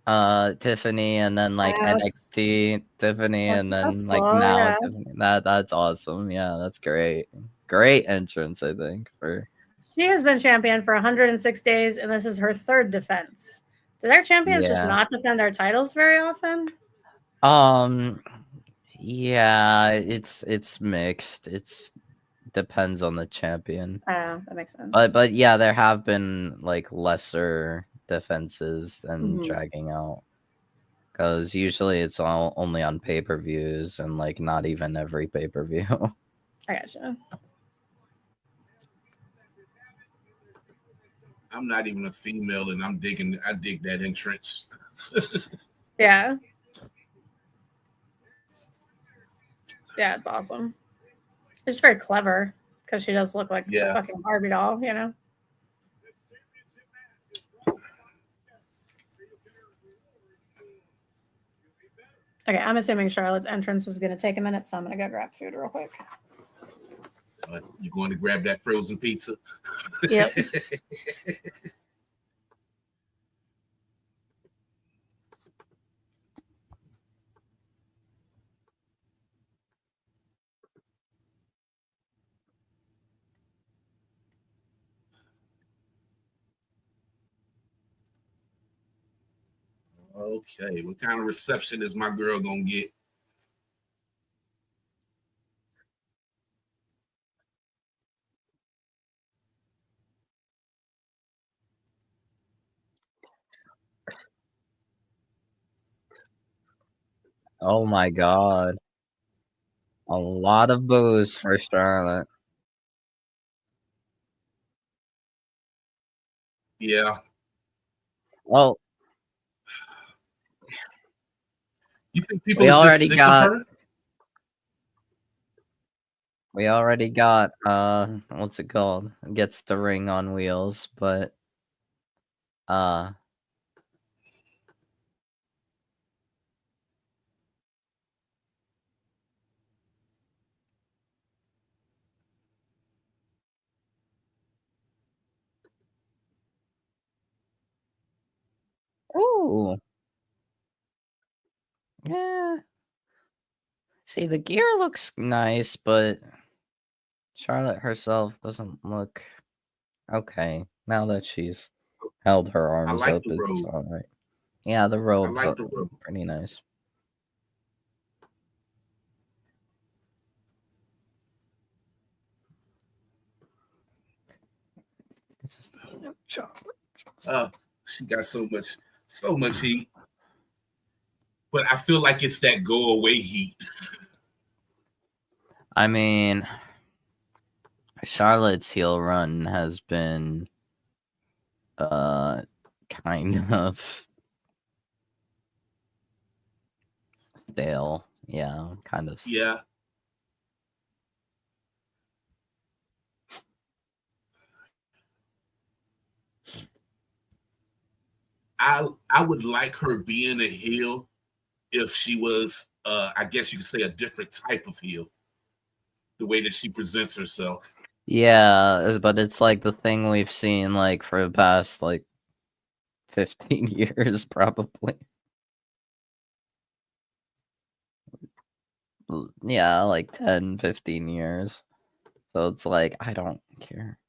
Speaker 2: Tiffany, and then NXT Tiffany, and then
Speaker 1: cool,
Speaker 2: now
Speaker 1: yeah.
Speaker 2: Tiffany. That's awesome. Yeah, that's great. Great entrance, I think.
Speaker 1: She has been champion for 106 days, and this is her third defense. Do their champions just not defend their titles very often?
Speaker 2: Yeah, it's mixed. It's depends on the champion.
Speaker 1: That makes sense.
Speaker 2: But yeah, there have been like lesser defenses than
Speaker 1: Mhm.
Speaker 2: dragging out. Because usually it's all only on pay-per-views and like not even every pay-per-view.
Speaker 1: I gotcha.
Speaker 3: I'm not even a female, and I dig that entrance.
Speaker 1: Yeah. Yeah, it's awesome. It's very clever because she does look like a fucking Barbie doll, you know? Okay, I'm assuming Charlotte's entrance is going to take a minute, so I'm going to go grab food real quick.
Speaker 3: You going to grab that frozen pizza?
Speaker 1: Yep.
Speaker 3: Okay, what kind of reception is my girl gonna get?
Speaker 2: Oh my god. A lot of boos for Charlotte.
Speaker 3: Yeah.
Speaker 2: Well,
Speaker 3: you think people
Speaker 2: we
Speaker 3: are just
Speaker 2: already
Speaker 3: sick
Speaker 2: got
Speaker 3: of her?
Speaker 2: we already got what's it called? Gets the ring on wheels, but ooh. Yeah. See, the gear looks nice, but Charlotte herself doesn't look okay. Now that she's held her
Speaker 3: I
Speaker 2: arms
Speaker 3: like
Speaker 2: up,
Speaker 3: the
Speaker 2: it's
Speaker 3: robe.
Speaker 2: all right. Yeah, the
Speaker 3: I
Speaker 2: robe's
Speaker 3: like the robe.
Speaker 2: pretty nice.
Speaker 3: She got so much heat. But I feel like it's that go away heat.
Speaker 2: I mean, Charlotte's heel run has been kind of stale. Yeah, kind of.
Speaker 3: Yeah. I would like her being a heel if she was I guess you could say a different type of heel. The way that she presents herself.
Speaker 2: Yeah, but it's like the thing we've seen like for the past like 15 years probably. Yeah, like 10, 15 years. So it's like I don't care.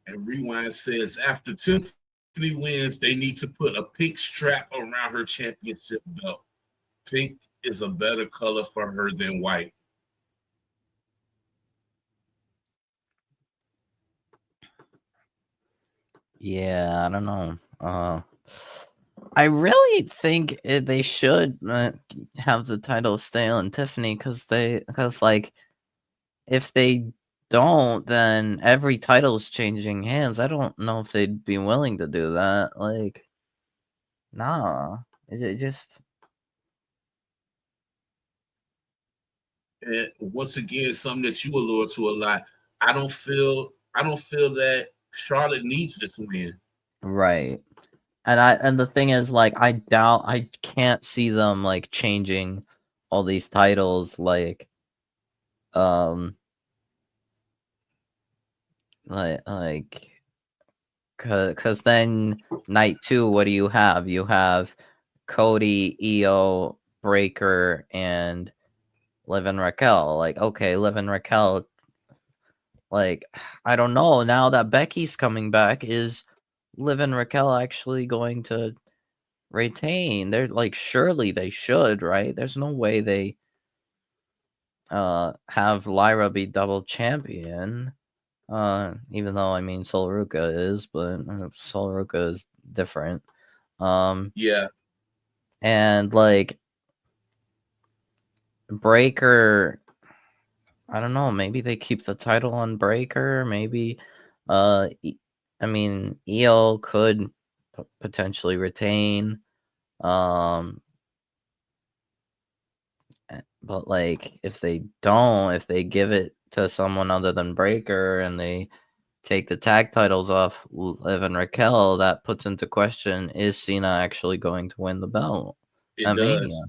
Speaker 3: And Rewind says after Tiffany wins, they need to put a pink strap around her championship belt. Pink is a better color for her than white.
Speaker 2: Yeah, I don't know. I really think they should have the title stay on Tiffany because like if they don't, then every title's changing hands. I don't know if they'd be willing to do that. Like, nah, it just.
Speaker 3: And once again, something that you alluded to a lot. I don't feel that Charlotte needs this win.
Speaker 2: Right. And the thing is, like, I can't see them like changing all these titles um like cause then night 2, what do you have? You have Cody, EO, Breaker, and Liv and Raquel. Like, okay, Liv and Raquel like, I don't know. Now that Becky's coming back, is Liv and Raquel actually going to retain? They're like, surely they should, right? There's no way they have Lyra be double champion. Even though I mean Sol Ruca is, but Sol Ruca is different.
Speaker 3: Yeah,
Speaker 2: And like Breaker, I don't know, maybe they keep the title on Breaker, maybe I mean Io could potentially retain. But like if they don't, if they give it to someone other than Breaker and they take the tag titles off Liv and Raquel, that puts into question, is Cena actually going to win the belt
Speaker 3: it
Speaker 2: at Mania?
Speaker 3: does.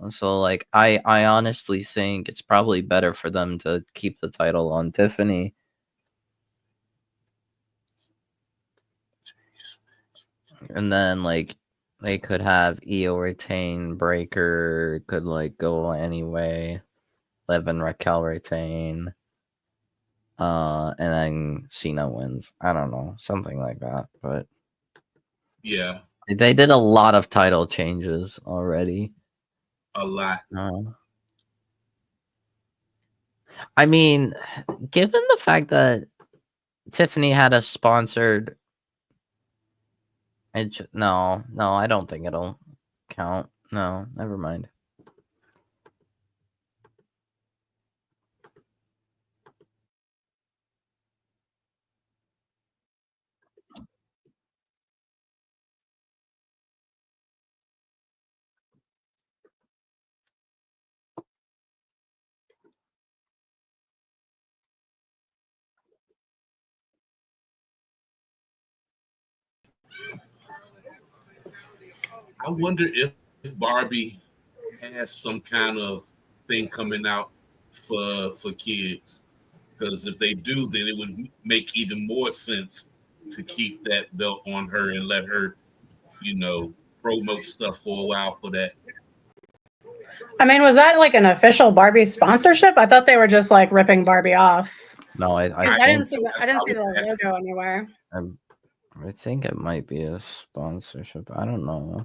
Speaker 2: So like I honestly think it's probably better for them to keep the title on Tiffany. And then like they could have Io retain, Breaker could like go anyway, Liv and Raquel retain. And then Cena wins. I don't know, something like that. But
Speaker 3: Yeah,
Speaker 2: they did a lot of title changes already.
Speaker 3: a lot.
Speaker 2: I mean, given the fact that Tiffany had a sponsored, no, I don't think it'll count. No, never mind.
Speaker 3: I wonder if Barbie has some kind of thing coming out for kids. Because if they do, then it would make even more sense to keep that belt on her and let her, promote stuff for a while for that.
Speaker 1: I mean, was that like an official Barbie sponsorship? I thought they were just like ripping Barbie off.
Speaker 2: No, I
Speaker 1: didn't
Speaker 2: think
Speaker 1: see the logo anywhere.
Speaker 2: I think it might be a sponsorship. I don't know.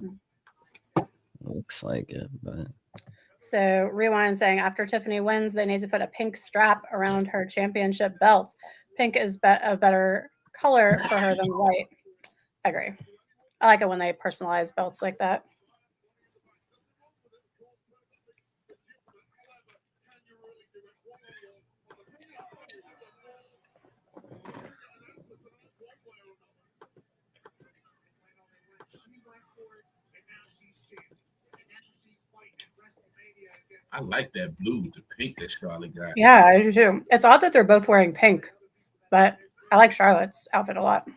Speaker 2: Looks like it, but
Speaker 1: So Rewind saying after Tiffany wins, they need to put a pink strap around her championship belt. Pink is a better color for her than white. I agree. I like it when they personalize belts like that.
Speaker 3: I like that blue with the pink that Charlotte got.
Speaker 1: Yeah, I do too. It's odd that they're both wearing pink, but I like Charlotte's outfit a lot.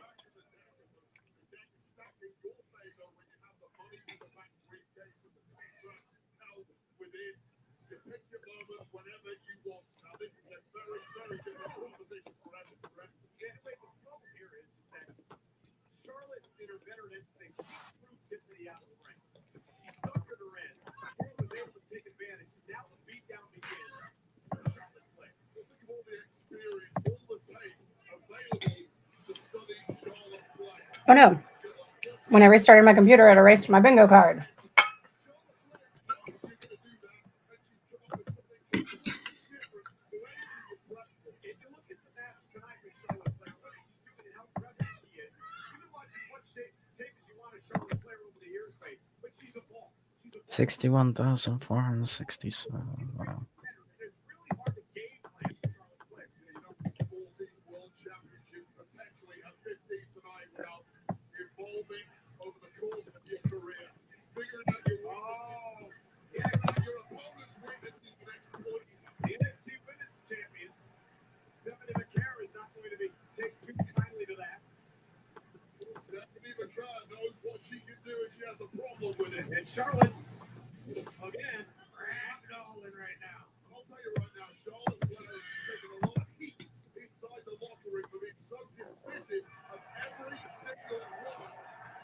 Speaker 1: Oh no. When I restarted my computer, it erased my bingo card.
Speaker 2: $61,467. Wow.
Speaker 4: And Charlotte, again, wrapped it all in right now. I'll tell you right now, Charlotte Flair's taking a lot of heat inside the locker room for being so dismissive of every single woman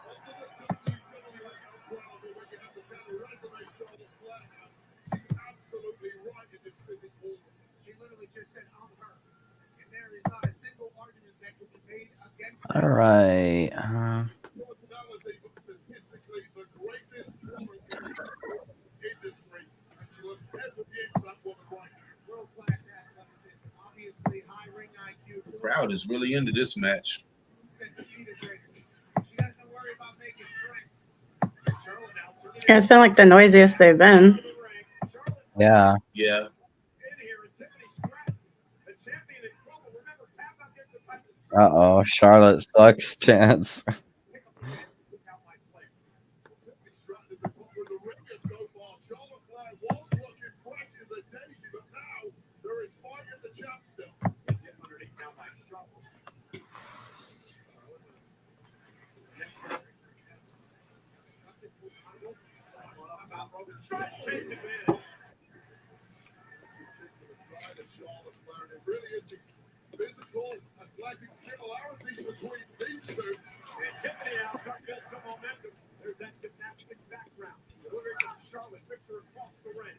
Speaker 4: under the WWE umbrella. But when you have the kind of resume Charlotte Flair has, she's absolutely right in dismissing all of them. She literally just said, I'm her. And
Speaker 2: All right.
Speaker 4: Statistically, the greatest woman in the industry, and she looks every inch that woman right. World-class athleticism, obviously high ring IQ.
Speaker 3: The crowd is really into this match.
Speaker 4: She doesn't worry about making friends. Charlotte now.
Speaker 1: Yeah, it's been like the noisiest they've been.
Speaker 2: Yeah.
Speaker 3: Yeah.
Speaker 2: Uh-oh. Charlotte sucks chance.
Speaker 4: Physical, athletic similarities between these two. And Tiffany now trying to build some momentum. There's that gymnastic background. Delivering to Charlotte, Victor across the ring.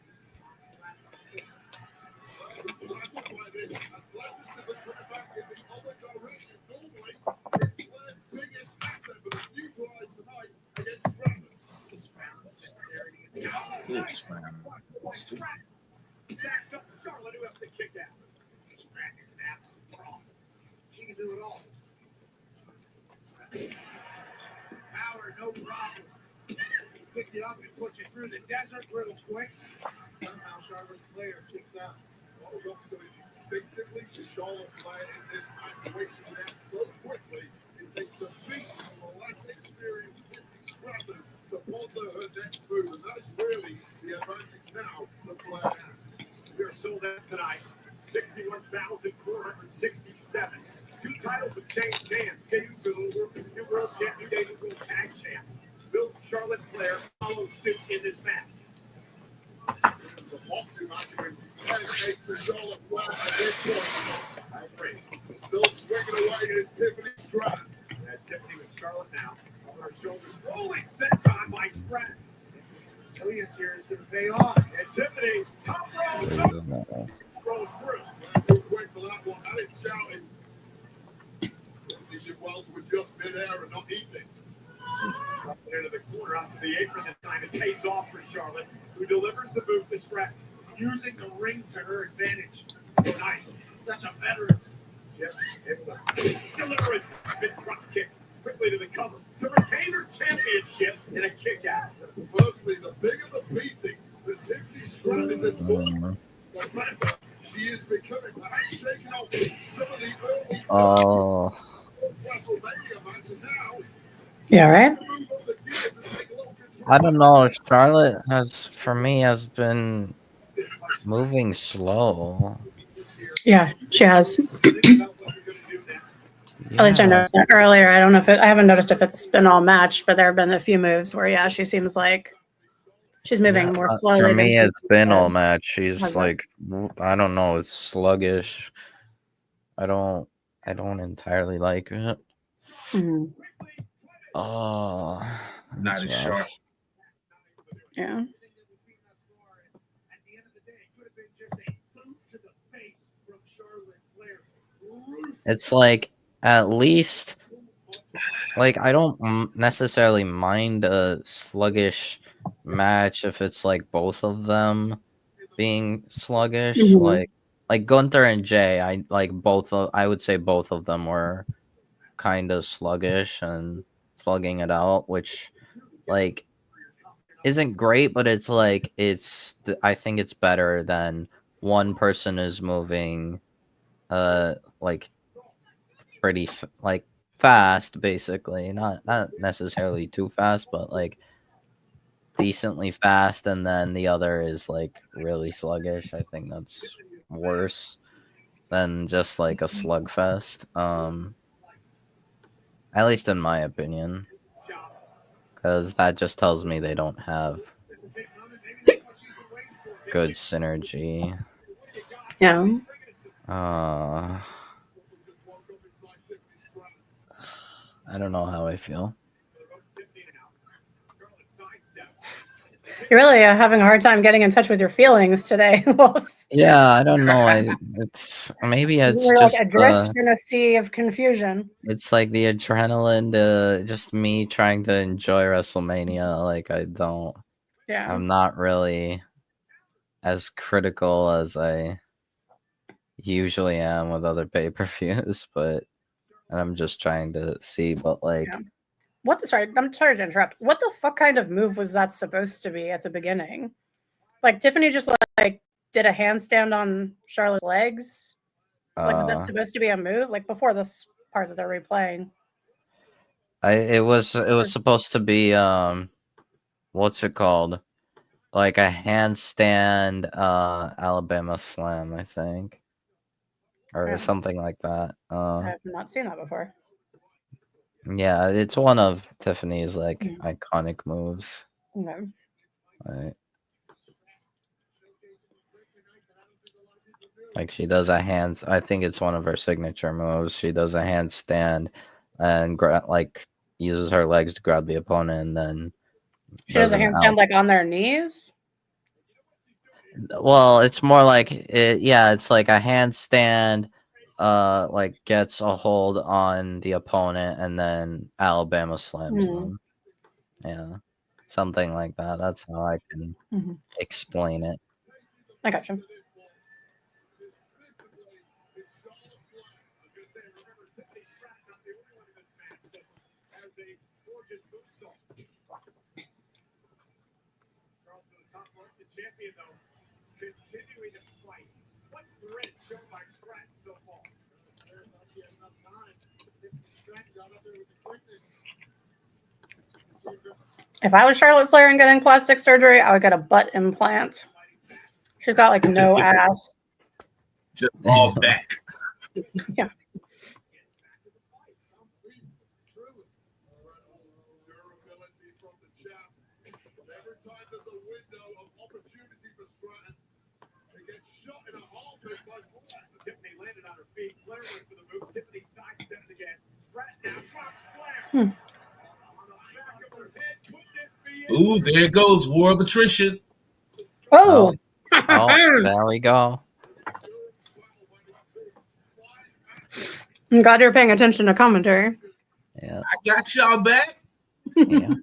Speaker 4: By this athleticism coming back in the other direction. Normally, it's Flair's biggest asset, but it's neutralized tonight against Stratton.
Speaker 3: This man.
Speaker 4: Jacks up Charlotte, who has to kick out. Stratton is now strong. She can do it all. Power, no problem. Pick you up and put you through the desert real quick. Somehow Charlotte Flair kicks out. All looks so instinctively to Charlotte Flair in this situation that so quickly it takes a beat from a less experienced Tiffany Stratton to ponder her next move. And that is really the advantage now that Flair has. We are sold out tonight. 61,467. Two titles have changed hands. New World Champ, New Day World Tag Champ. Will Charlotte Flair follow suit in this match? The boxing occupancy for Charlotte Flair at this point. I agree. Still swinging away is Tiffany Stratton. And Tiffany with Charlotte now. On her shoulders. Rolling set time by Stratton. Resilience here is going to pay off. And Tiffany, top row. Rolls through. Too quick for that one. That is scouting. These wells were just mid-air and not eating. Up into the corner, up to the apron this time. It pays off for Charlotte, who delivers the boot to Stratton, using the ring to her advantage. So nice. Such a veteran. Yep. It's a deliberate mid-front kick. Quickly to the cover. To retain her championship in a kick out. Firstly, the bigger the beating, the Tiffany Stratton is in the better she is becoming. I'm shaking off some of the early WrestleMania matches now.
Speaker 1: Yeah, right?
Speaker 2: I don't know. Charlotte has been moving slow.
Speaker 1: Yeah, she has. At least I noticed that earlier. I don't know I haven't noticed if it's been all matched, but there have been a few moves where, yeah, she seems like she's moving more slowly.
Speaker 2: For me, it's been all
Speaker 1: does.
Speaker 2: match. She's like, I don't know, it's sluggish. I don't entirely like it.
Speaker 1: Mm-hmm.
Speaker 2: Oh,
Speaker 3: Not as sharp.
Speaker 1: Yeah.
Speaker 2: It's like, at least, like, I don't necessarily mind a sluggish match if it's like both of them being sluggish.
Speaker 1: Mm-hmm.
Speaker 2: Like Gunther and Jay, I would say both of them were kind of sluggish and slugging it out, which like isn't great, but it's like I think it's better than one person is moving like pretty like fast, basically, not necessarily too fast, but like decently fast, and then the other is like really sluggish. I think that's worse than just like a slugfest, at least in my opinion, because that just tells me they don't have good synergy.
Speaker 1: Yeah.
Speaker 2: I don't know how I feel.
Speaker 1: You're really having a hard time getting in touch with your feelings today.
Speaker 2: Yeah, I don't know. It's maybe it's
Speaker 1: You're like
Speaker 2: just
Speaker 1: adrift in a sea of confusion.
Speaker 2: it's like the adrenaline, just me trying to enjoy WrestleMania. Like
Speaker 1: Yeah.
Speaker 2: I'm not really as critical as I usually am with other pay-per-views, but and I'm just trying to see. But like,
Speaker 1: Yeah. I'm sorry to interrupt. What the fuck kind of move was that supposed to be at the beginning? Like Tiffany just like did a handstand on Charlotte's legs. Like, is that supposed to be a move? Like before this part that they're replaying.
Speaker 2: it was supposed to be what's it called? Like a handstand Alabama slam, I think. Or
Speaker 1: Yeah.
Speaker 2: something like that.
Speaker 1: I have not seen that before.
Speaker 2: Yeah, it's one of Tiffany's like iconic moves.
Speaker 1: No.
Speaker 2: Right. Like she does a hand. I think it's one of her signature moves. She does a handstand and like uses her legs to grab the opponent, and then
Speaker 1: She does a handstand like on their knees.
Speaker 2: Well, it's more like it's like a handstand. Like gets a hold on the opponent and then Alabama slams them. Yeah, something like that. That's how I can explain it.
Speaker 1: I got you. If I was Charlotte Flair and getting plastic surgery, I would get a butt implant. She's got like no ass.
Speaker 3: Just all back.
Speaker 1: Yeah.
Speaker 3: Ooh, there it goes. War of attrition.
Speaker 1: Oh.
Speaker 2: There we go.
Speaker 1: I'm glad you're paying attention to commentary.
Speaker 2: Yeah.
Speaker 3: I got y'all back.
Speaker 2: Yeah.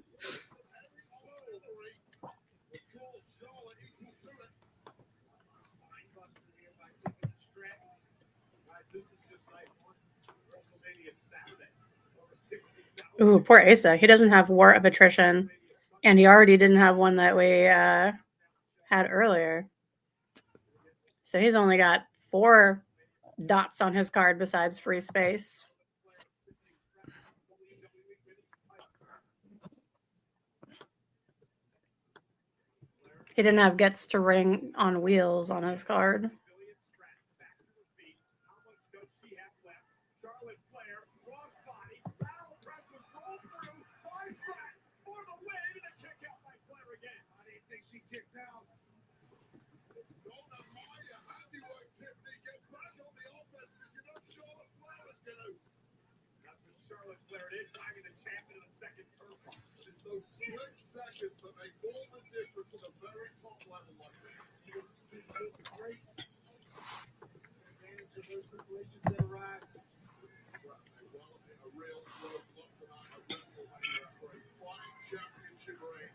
Speaker 1: Ooh, poor Asa. He doesn't have War of Attrition, and he already didn't have one that we had earlier. So he's only got 4 dots on his card besides free space. He didn't have Gets to Ring on Wheels on his card.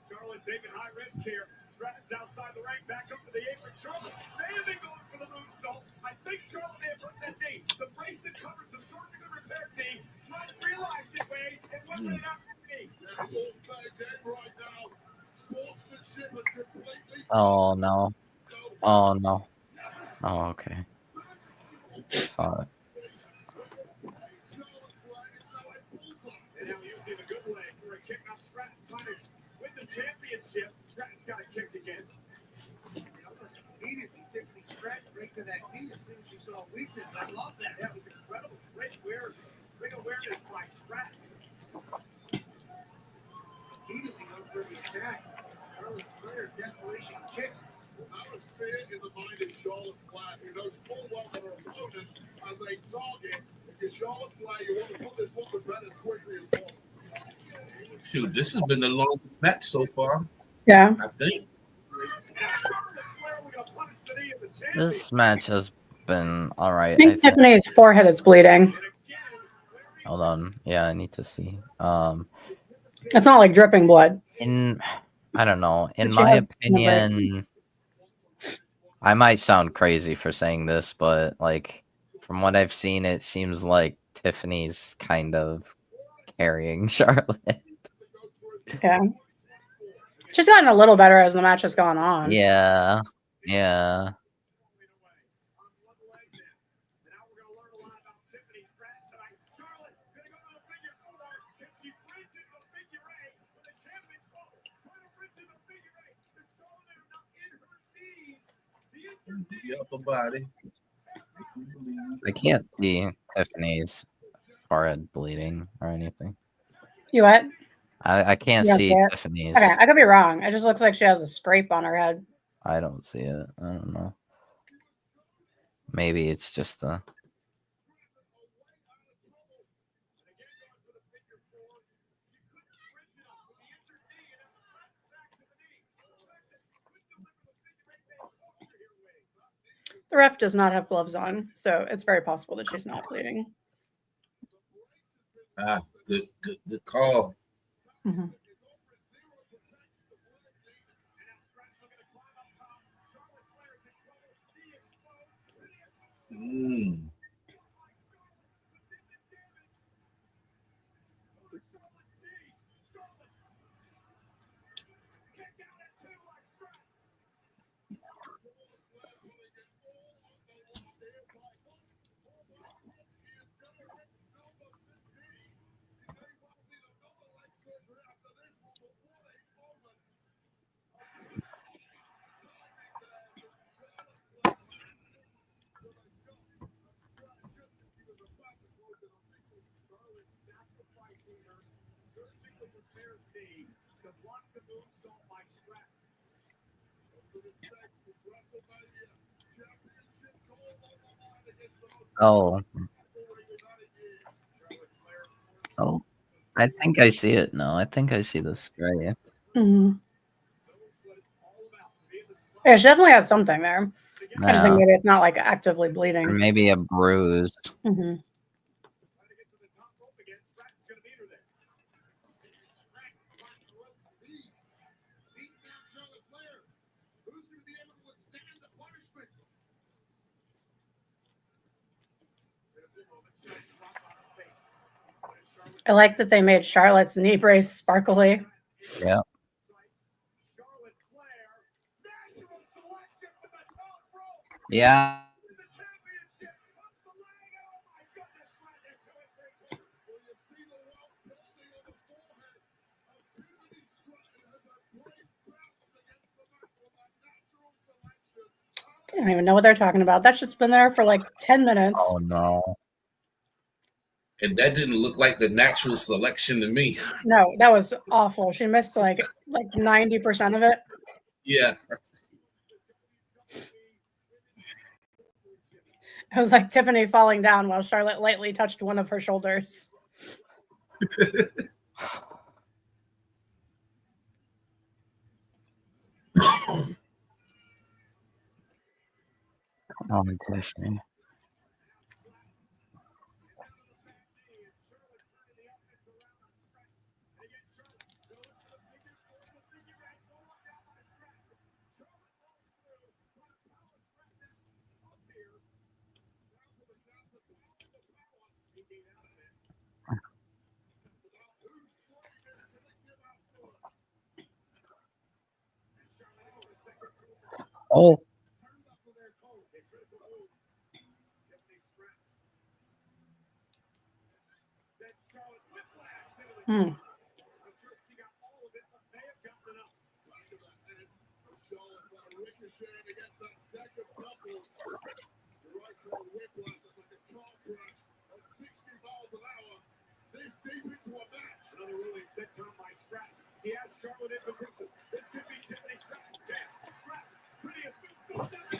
Speaker 4: Charlotte taking high risk here. Stratton's outside the ring, back up to the apron. Charlotte standing going for the moonsault. I think Charlotte may have hurt that knee. The brace that covers the surgically repaired knee. Charlotte realized it, Wade. It wasn't enough for me. That's all fair game right now. Sportsmanship is completely.
Speaker 2: Oh no. Oh no. Oh okay. Saw it.
Speaker 4: Championship, Stratton's got a kick again. Immediately, Tiffany Stratton right to that knee as soon as she saw weakness. I love that. That was incredible. Great awareness by Stratton. Immediately went for the attack. Charlotte Flair, desperation kick. That was fear in the mind of Charlotte Flair, who knows full well that her opponent as a target. Because Charlotte Flair, you want to put this one to bed as quickly as possible.
Speaker 3: Shoot, this has been the longest match so far.
Speaker 1: Yeah.
Speaker 3: I think.
Speaker 2: This match has been all
Speaker 1: I
Speaker 2: right.
Speaker 1: think Tiffany's forehead is bleeding.
Speaker 2: Hold on. Yeah, I need to see.
Speaker 1: It's not like dripping blood.
Speaker 2: I don't know. In
Speaker 1: She
Speaker 2: my
Speaker 1: has
Speaker 2: opinion, I might sound crazy for saying this, but like from what I've seen, it seems like Tiffany's kind of carrying Charlotte.
Speaker 1: Yeah. She's gotten a little better as the match has gone on.
Speaker 2: Yeah. Yeah.
Speaker 3: The upper body.
Speaker 2: I can't see Tiffany's forehead bleeding or anything.
Speaker 1: You what?
Speaker 2: I can't
Speaker 1: You don't
Speaker 2: see
Speaker 1: see it?
Speaker 2: Tiffany's.
Speaker 1: Okay, I could be wrong. It just looks like she has a scrape on her head.
Speaker 2: I don't see it. I don't know. Maybe it's just the.
Speaker 1: The ref does not have gloves on, so it's very possible that she's not bleeding.
Speaker 3: Good call.
Speaker 1: Mm-hmm.
Speaker 2: Oh. Oh. I think I see it now. I think I see this right here.
Speaker 1: Mm-hmm. Yeah, she definitely has something there. I just think
Speaker 2: Yeah.
Speaker 1: maybe it's not like actively
Speaker 2: Or
Speaker 1: bleeding.
Speaker 2: maybe a bruise.
Speaker 1: Mm-hmm. I like that they made Charlotte's knee brace sparkly.
Speaker 2: Yeah. Yeah.
Speaker 1: I don't even know what they're talking about. That shit's been there for like 10 minutes.
Speaker 2: Oh no.
Speaker 3: And that didn't look like the natural selection to me.
Speaker 1: No, that was awful. She missed like 90% of it.
Speaker 3: Yeah.
Speaker 1: It was like Tiffany falling down while Charlotte lightly touched one of her shoulders.
Speaker 2: Come on, Tiffany. Oh.
Speaker 1: Hmm.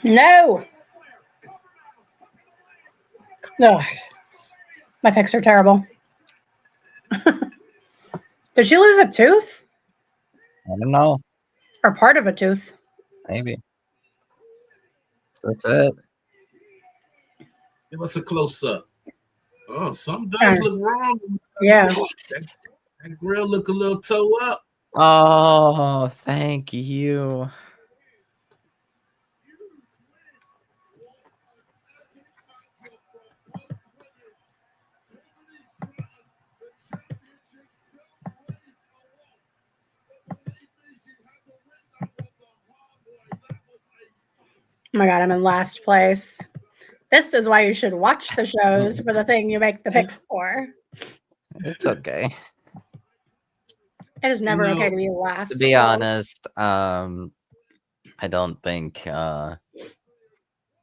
Speaker 1: No. No. My picks are terrible. Did she lose a tooth?
Speaker 2: I don't know.
Speaker 1: Or part of a tooth?
Speaker 2: Maybe. That's it.
Speaker 3: Give us a close up. Oh, something does look wrong.
Speaker 1: Yeah.
Speaker 3: That grill look a little toe up.
Speaker 2: Oh, thank you.
Speaker 1: Oh my God, I'm in last place. This is why you should watch the shows for the thing you make the picks for.
Speaker 2: It's okay.
Speaker 1: It is never okay to be last.
Speaker 2: To be honest, I don't think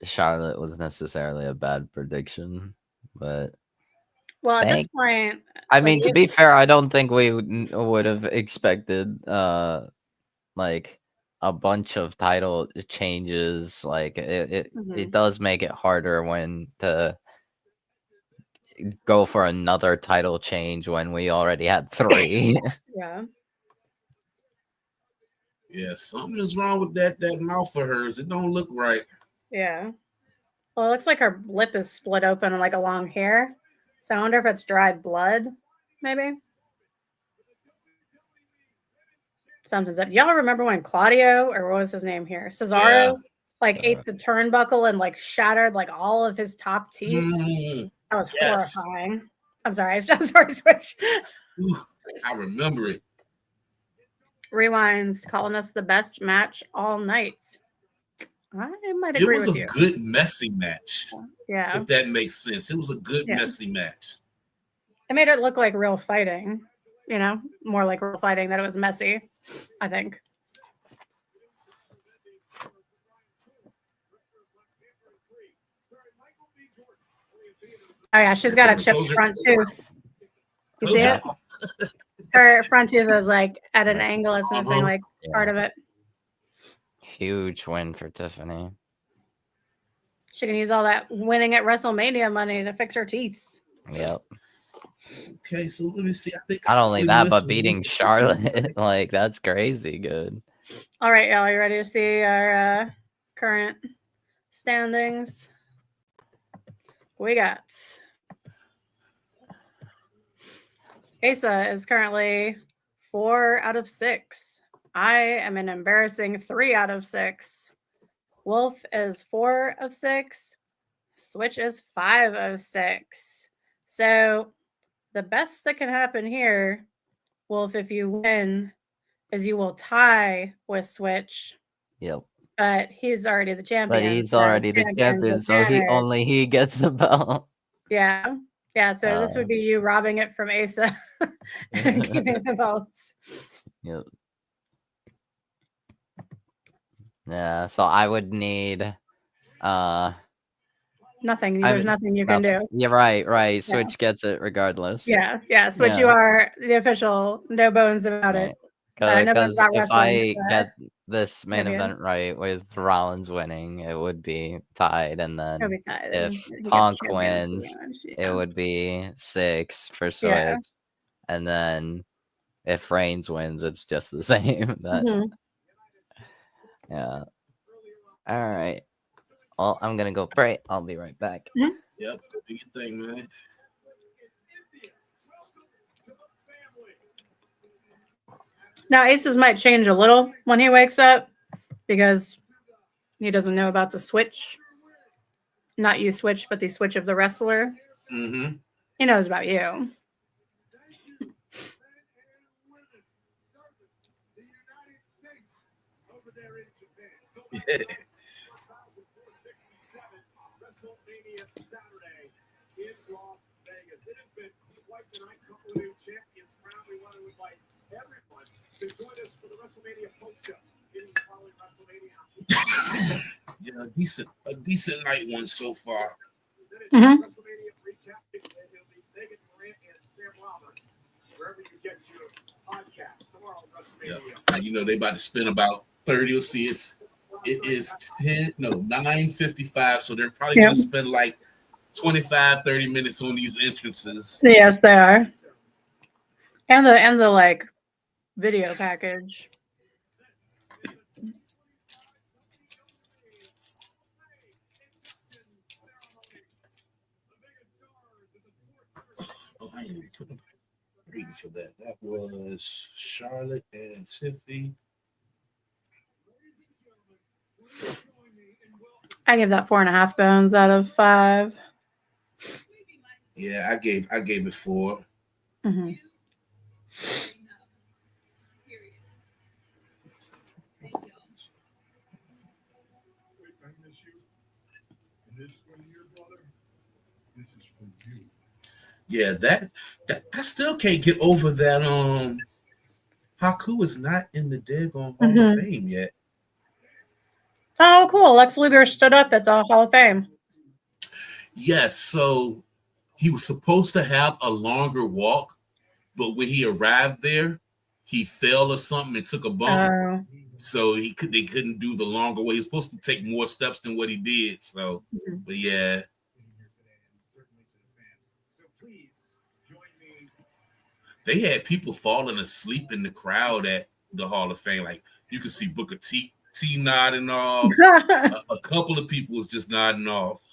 Speaker 2: Charlotte was necessarily a bad prediction, but
Speaker 1: well, at this point,
Speaker 2: I mean, to be fair, I don't think we would have expected like a bunch of title changes. Like it does make it harder when to go for another title change when we already had 3.
Speaker 1: Yeah.
Speaker 3: Yeah, something is wrong with that mouth of hers. It don't look right.
Speaker 1: Yeah. Well, it looks like her lip is split open like along here. So I wonder if it's dried blood, maybe. Something's up. Y'all remember when Claudio, or what was his name here? Cesaro, ate the turnbuckle and shattered all of his top teeth? That was horrifying. I'm sorry. I'm sorry, Switch.
Speaker 3: I remember it.
Speaker 1: Rewinds calling us the best match all night. I might agree with you.
Speaker 3: It was a good messy match.
Speaker 1: Yeah.
Speaker 3: If that makes sense. It was a good messy match.
Speaker 1: It made it look like real fighting, more like real fighting than it was messy, I think. Oh yeah, she's got a chipped front tooth. You see it? Her front tooth is at an angle. It's missing part of it.
Speaker 2: Huge win for Tiffany.
Speaker 1: She can use all that winning at WrestleMania money to fix her teeth.
Speaker 2: Yep.
Speaker 3: Okay, so let me see. I think
Speaker 2: not only that, but beating Charlotte, that's crazy good.
Speaker 1: All right, y'all, you ready to see our current standings? We got Asa is currently 4 out of 6. I am an embarrassing 3 out of 6. Wolf is 4 of 6. Switch is 5 of 6. So the best that can happen here, Wolf, if you win, is you will tie with Switch.
Speaker 2: Yep.
Speaker 1: But he's already the champion.
Speaker 2: But he's already the champion, so only he gets the belt.
Speaker 1: Yeah. Yeah, so this would be you robbing it from Asa and keeping the belts.
Speaker 2: Yep. Yeah, so I would need
Speaker 1: nothing. There's nothing you can do.
Speaker 2: Yeah, right. Switch gets it regardless.
Speaker 1: Yeah. Switch, you are the official, no bones about it.
Speaker 2: Because if I get this main event right with Rollins winning, it would be tied. And then if Punk wins, it would be 6 for Switch.
Speaker 1: Yeah.
Speaker 2: And then if Reigns wins, it's just the same. Yeah. All right. Well, I'm going to go pray. I'll be right back.
Speaker 3: Yep. Do your thing, man.
Speaker 1: Now, Aces might change a little when he wakes up because he doesn't know about the switch. Not you switch, but the switch of the wrestler.
Speaker 3: Mm-hmm.
Speaker 1: He knows about you.
Speaker 3: Yeah. Yeah, a decent night one so far.
Speaker 1: Mm-hmm.
Speaker 3: Yeah, they about to spend about 30. You'll see it is 9:55, so they're probably gonna spend 25-30 minutes on these entrances.
Speaker 1: Yes, they are. And the video package.
Speaker 3: number for that. That was Charlotte and Tiffy.
Speaker 1: I give that 4.5 bones out of 5.
Speaker 3: Yeah, I gave it 4.
Speaker 1: Mm-hmm.
Speaker 3: Yeah, that I still can't get over that. Haku is not in the daggone Hall of Fame yet.
Speaker 1: Oh, cool. Lex Luger stood up at the Hall of Fame.
Speaker 3: Yes, so he was supposed to have a longer walk, but when he arrived there, he fell or something and took a bump. So they couldn't do the longer way. He was supposed to take more steps than what he did. So, but yeah. They had people falling asleep in the crowd at the Hall of Fame. Like you could see Booker T nodding off. A couple of people was just nodding off.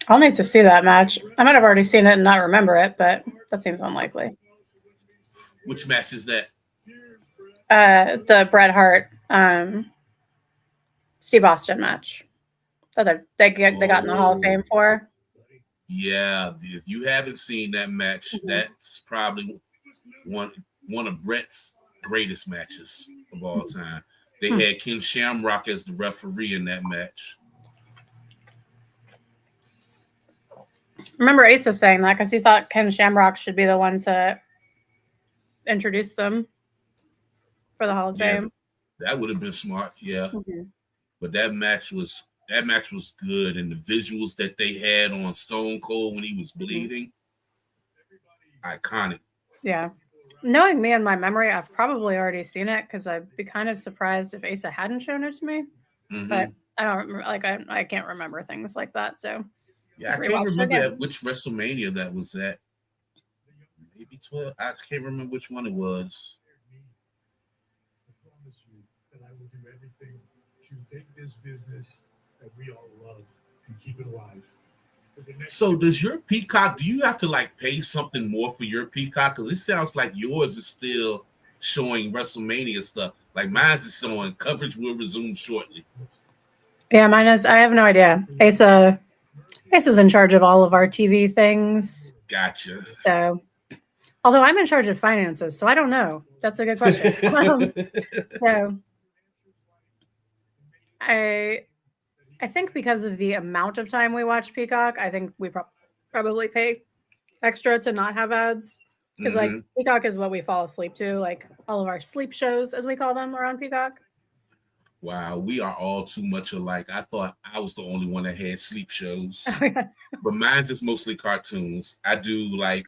Speaker 1: I'll need to see that match. I might have already seen it and not remember it, but that seems unlikely.
Speaker 3: Which match is that?
Speaker 1: The Bret Hart, Steve Austin match that they got in the Hall of Fame for.
Speaker 3: Yeah, if you haven't seen that match, that's probably one of Bret's greatest matches of all time. They had Ken Shamrock as the referee in that match.
Speaker 1: Remember Asa saying that because he thought Ken Shamrock should be the one to introduce them for the Hall of Fame.
Speaker 3: That would have been smart, yeah. But that match was good, and the visuals that they had on Stone Cold when he was bleeding, iconic.
Speaker 1: Yeah. Knowing me and my memory, I've probably already seen it because I'd be kind of surprised if Asa hadn't shown it to me. But I don't remember, I can't remember things like that. So
Speaker 3: yeah, I can't remember at which WrestleMania that was at. Maybe 12. I can't remember which one it was. I promise you that I will do everything to take this business that we all love and keep it alive. So does your Peacock, do you have to like pay something more for your Peacock? Because it sounds like yours is still showing WrestleMania stuff. Like mine's is showing coverage will resume shortly. Yeah,
Speaker 1: mine is. I have no idea. Asa's in charge of all of our TV things.
Speaker 3: Gotcha.
Speaker 1: So, although I'm in charge of finances, so I don't know. That's a good question. So, I think because of the amount of time we watch Peacock, I think we probably pay extra to not have ads. Because like Peacock is what we fall asleep to. Like all of our sleep shows, as we call them, are on Peacock.
Speaker 3: Wow, we are all too much alike. I thought I was the only one that had sleep shows. But mine's is mostly cartoons. I do like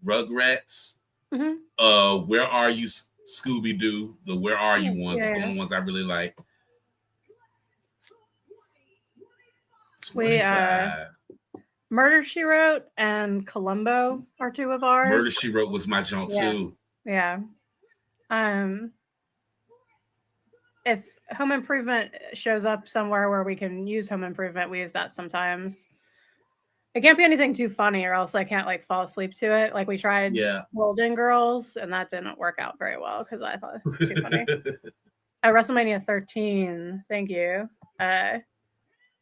Speaker 3: Rugrats. Where Are You, Scooby-Doo? The Where Are You ones is the only ones I really like.
Speaker 1: We Murder, She Wrote and Columbo are two of ours.
Speaker 3: Murder, She Wrote was my junk too.
Speaker 1: Yeah. If Home Improvement shows up somewhere where we can use Home Improvement, we use that sometimes. It can't be anything too funny or else I can't like fall asleep to it. Like we tried Golden Girls and that didn't work out very well because I thought it was too funny. WrestleMania 13. Thank you.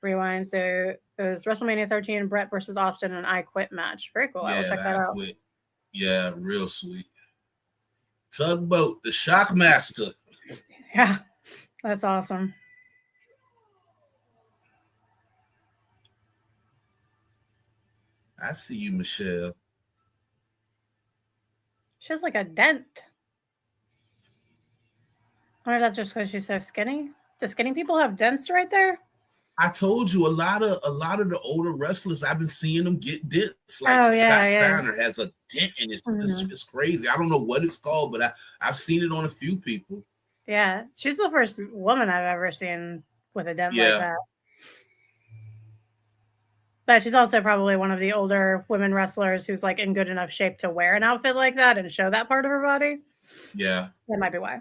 Speaker 1: Rewind. So it was WrestleMania 13, Bret versus Austin, and I Quit match. Very cool. I will check that out.
Speaker 3: Quit. Yeah, real sweet. Tugboat, the Shockmaster.
Speaker 1: Yeah, that's awesome.
Speaker 3: I see you, Michelle.
Speaker 1: She has like a dent. I wonder if that's just because she's so skinny. Do skinny people have dents right there?
Speaker 3: I told you a lot of the older wrestlers I've been seeing them get dents. Like Scott Steiner has a dent in his. It's crazy. I don't know what it's called, but I've seen it on a few people.
Speaker 1: Yeah, she's the first woman I've ever seen with a dent like that. But she's also probably one of the older women wrestlers who's like in good enough shape to wear an outfit like that and show that part of her body.
Speaker 3: Yeah,
Speaker 1: that might be why.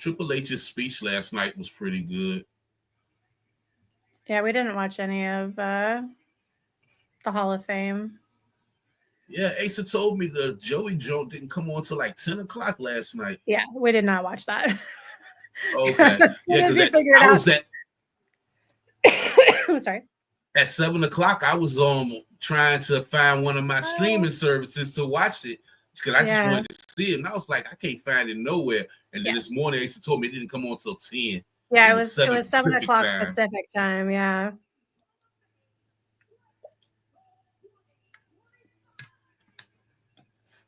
Speaker 3: Triple H's speech last night was pretty good.
Speaker 1: Yeah, we didn't watch any of the Hall of Fame.
Speaker 3: Yeah, Asa told me the Joey joke didn't come on till like 10 o'clock last night.
Speaker 1: Yeah, we did not watch that.
Speaker 3: Okay. Yeah, because I was
Speaker 1: Sorry.
Speaker 3: At 7 o'clock, I was trying to find one of my streaming services to watch it because I just wanted to see it. And I was like, I can't find it nowhere. And then this morning, Asa told me it didn't come on till 10.
Speaker 1: Yeah, it was 7
Speaker 3: Pacific
Speaker 1: o'clock
Speaker 3: time.
Speaker 1: Pacific time. Yeah.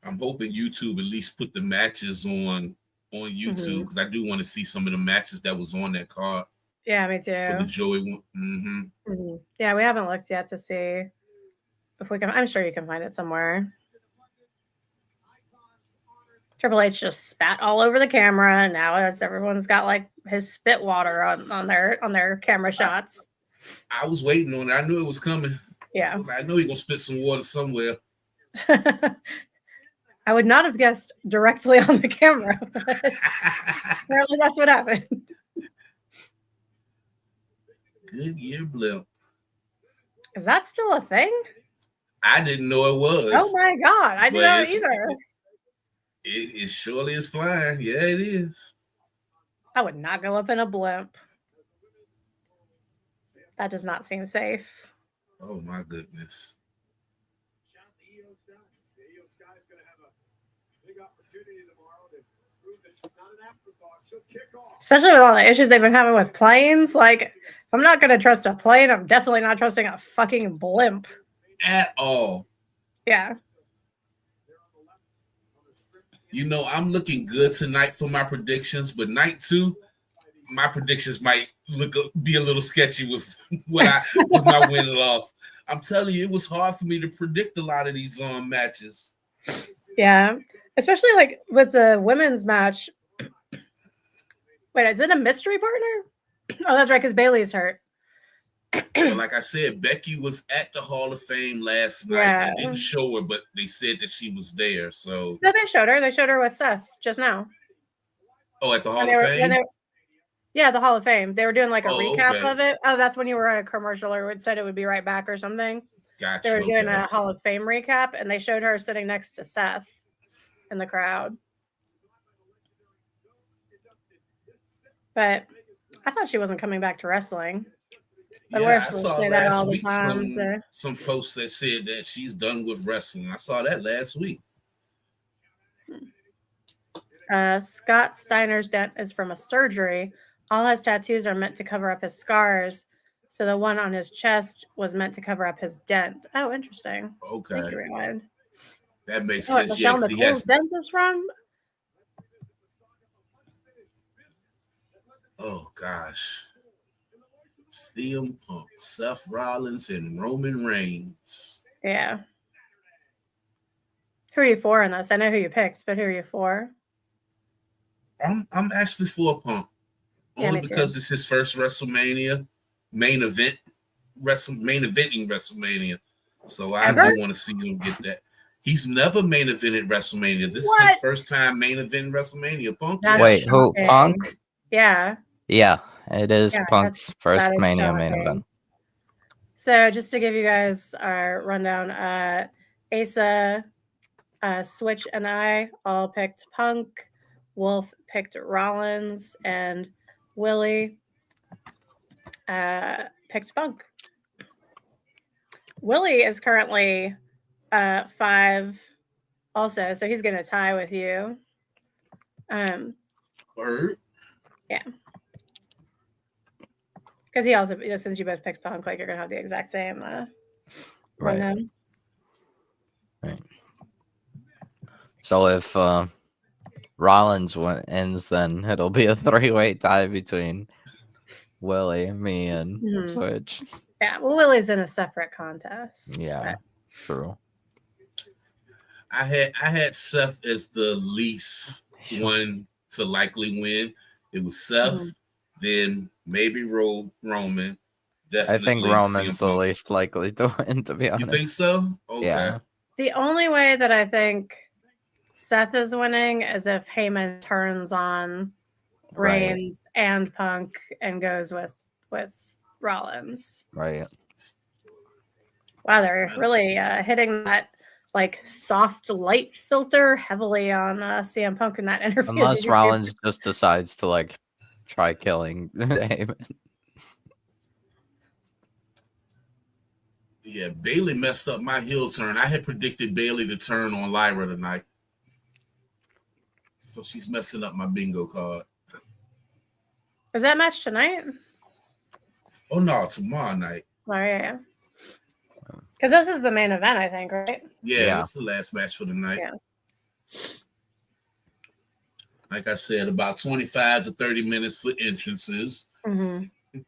Speaker 3: I'm hoping YouTube at least put the matches on YouTube because I do want to see some of the matches that was on that card.
Speaker 1: Yeah, me too.
Speaker 3: For the Joey one.
Speaker 1: Yeah, we haven't looked yet to see if we can. I'm sure you can find it somewhere. Triple H just spat all over the camera, and now everyone's got like his spit water on their camera shots.
Speaker 3: I was waiting on it. I knew it was coming.
Speaker 1: Yeah,
Speaker 3: I know he's gonna spit some water somewhere.
Speaker 1: I would not have guessed directly on the camera. Apparently, that's what happened.
Speaker 3: Goodyear blimp.
Speaker 1: Is that still a thing?
Speaker 3: I didn't know it was.
Speaker 1: Oh my god, I did not either.
Speaker 3: It surely is flying. Yeah, it is.
Speaker 1: I would not go up in a blimp. That does not seem safe.
Speaker 3: Oh my goodness.
Speaker 1: Especially with all the issues they've been having with planes. Like, if I'm not going to trust a plane, I'm definitely not trusting a fucking blimp.
Speaker 3: At all.
Speaker 1: Yeah.
Speaker 3: You know, I'm looking good tonight for my predictions, but night 2, my predictions might be a little sketchy with with my win and loss. I'm telling you, it was hard for me to predict a lot of these matches.
Speaker 1: Yeah. Especially like with the women's match. Wait, is it a mystery partner? Oh, that's right, because Bailey's hurt.
Speaker 3: Well, like I said, Becky was at the Hall of Fame last night. They didn't show her, but they said that she was there. So
Speaker 1: no, they showed her. They showed her with Seth just now.
Speaker 3: Oh, at the Hall of Fame?
Speaker 1: Yeah, the Hall of Fame. They were doing like a recap of it. Oh, that's when you were at a commercial or it said it would be right back or something.
Speaker 3: Gotcha.
Speaker 1: They were doing a Hall of Fame recap, and they showed her sitting next to Seth in the crowd. But I thought she wasn't coming back to wrestling.
Speaker 3: Yeah, I saw last week some posts that said that she's done with wrestling. I saw that last week.
Speaker 1: Scott Steiner's dent is from a surgery. All his tattoos are meant to cover up his scars. So the one on his chest was meant to cover up his dent. Oh, interesting.
Speaker 3: Okay.
Speaker 1: Thank you, Rewind.
Speaker 3: That makes sense. Yeah,
Speaker 1: because he has dent is from.
Speaker 3: Oh gosh. CM Punk, Seth Rollins, and Roman Reigns.
Speaker 1: Yeah. Who are you for in this? I know who you picked, but who are you for?
Speaker 3: I'm actually for Punk. Only because it's his first WrestleMania main eventing WrestleMania. So I do want to see him get that. He's never main evented WrestleMania. This is his first time main eventing WrestleMania. Punk.
Speaker 2: Wait, who? Punk?
Speaker 1: Yeah.
Speaker 2: Yeah, it is Punk's first Mania main event.
Speaker 1: So just to give you guys our rundown, Asa, Switch, and I all picked Punk. Wolf picked Rollins, and Willie picked Punk. Willie is currently 5 also, so he's going to tie with you.
Speaker 3: Word.
Speaker 1: Yeah. Because he also, since you both picked Punk, like you're going to have the exact same rundown.
Speaker 2: Right. So if Rollins ends, then it'll be a 3-way tie between Willie, me, and Switch.
Speaker 1: Yeah, well, Willie's in a separate contest.
Speaker 2: Yeah, true.
Speaker 3: I had Seth as the least one to likely win. It was Seth, then maybe Roman. Definitely
Speaker 2: I think Roman's the least likely to win, to be honest.
Speaker 3: You think so? Okay.
Speaker 2: Yeah.
Speaker 1: The only way that I think Seth is winning is if Heyman turns on
Speaker 2: Right.
Speaker 1: Reigns and Punk and goes with Rollins.
Speaker 2: Right.
Speaker 1: Wow, they're really hitting that like soft light filter heavily on CM Punk in that interview.
Speaker 2: Unless Rollins just decides to like try killing Heyman.
Speaker 3: Yeah, Bailey messed up my heel turn. I had predicted Bailey to turn on Lyra tonight. So she's messing up my bingo card.
Speaker 1: Is that match tonight?
Speaker 3: Oh, no, tomorrow night.
Speaker 1: Oh, yeah. Because this is the main event, I think, right?
Speaker 3: Yeah, this is the last match for the night.
Speaker 1: Yeah.
Speaker 3: Like I said, about 25 to 30 minutes for entrances.
Speaker 1: Mm-hmm.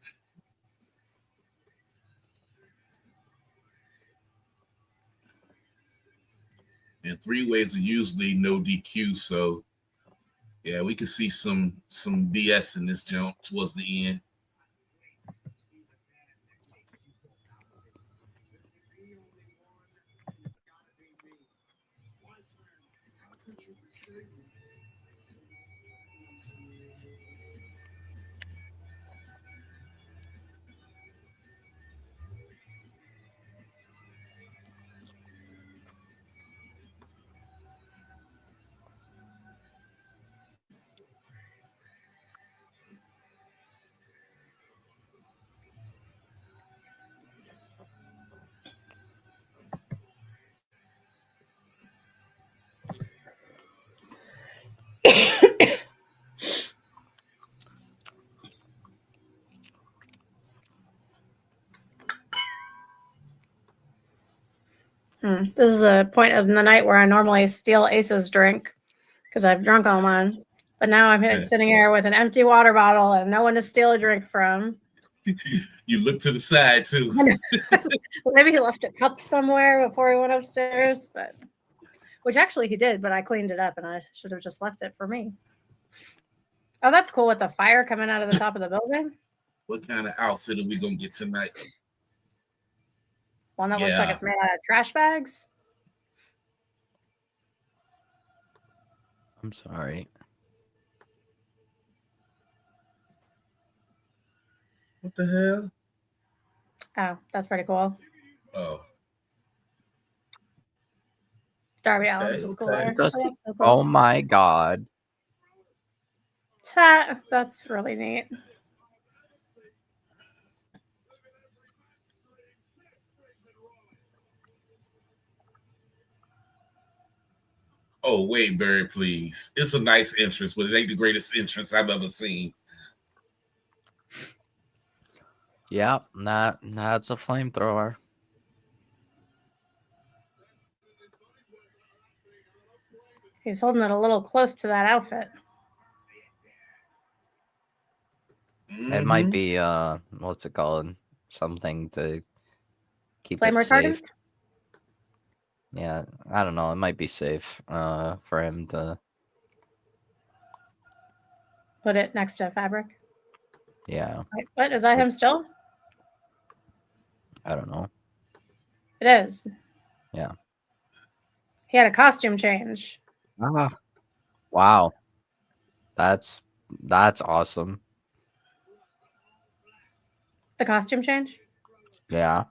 Speaker 3: And three-ways are usually no DQ, so yeah, we can see some BS in this jump towards the end.
Speaker 1: This is the point of the night where I normally steal Ace's drink because I've drunk all mine. But now I'm sitting here with an empty water bottle and no one to steal a drink from.
Speaker 3: You look to the side, too.
Speaker 1: Maybe he left a cup somewhere before he went upstairs, which actually he did, but I cleaned it up and I should have just left it for me. Oh, that's cool with the fire coming out of the top of the building.
Speaker 3: What kind of outfit are we going to get tonight?
Speaker 1: One that looks like it's made out of trash bags.
Speaker 2: I'm sorry.
Speaker 3: What the hell?
Speaker 1: Oh, that's pretty cool.
Speaker 3: Oh.
Speaker 1: Darby Allin's was cooler.
Speaker 2: Just,
Speaker 1: Oh, so cool.
Speaker 2: oh my God.
Speaker 1: That's really neat.
Speaker 3: Oh, wait, Barry, please. It's a nice entrance, but it ain't the greatest entrance I've ever seen.
Speaker 2: Yeah, that's a flamethrower.
Speaker 1: He's holding it a little close to that outfit.
Speaker 2: It might be what's it called? Something to keep
Speaker 1: Flame
Speaker 2: it
Speaker 1: retardant?
Speaker 2: safe. Yeah, I don't know. It might be safe for him to
Speaker 1: Put it next to fabric.
Speaker 2: Yeah.
Speaker 1: Wait, what? Is that him still?
Speaker 2: I don't know.
Speaker 1: It is.
Speaker 2: Yeah.
Speaker 1: He had a costume change.
Speaker 2: Wow. That's awesome.
Speaker 1: The costume change?
Speaker 2: Yeah.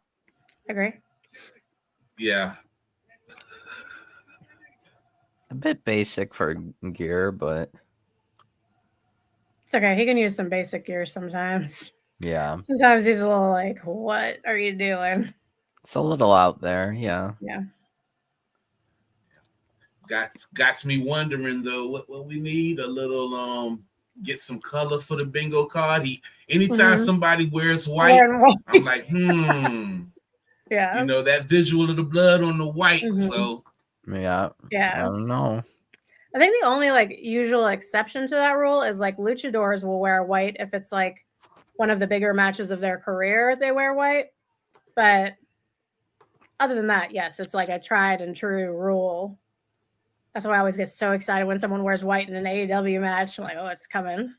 Speaker 1: Agree.
Speaker 3: Yeah.
Speaker 2: A bit basic for gear, but
Speaker 1: It's okay. He can use some basic gear sometimes.
Speaker 2: yeah.
Speaker 1: Sometimes he's a little like, what are you doing?
Speaker 2: It's a little out there, yeah.
Speaker 1: Yeah.
Speaker 3: Got me wondering though what we need a little get some color for the bingo card. Anytime somebody wears white, I'm like,
Speaker 1: Yeah.
Speaker 3: You know, that visual of the blood on the white. So
Speaker 2: yeah. I don't know.
Speaker 1: I think the only like usual exception to that rule is like luchadors will wear white if it's like one of the bigger matches of their career, they wear white. But other than that, yes, it's like a tried and true rule. That's why I always get so excited when someone wears white in an AEW match. I'm like, oh, it's coming.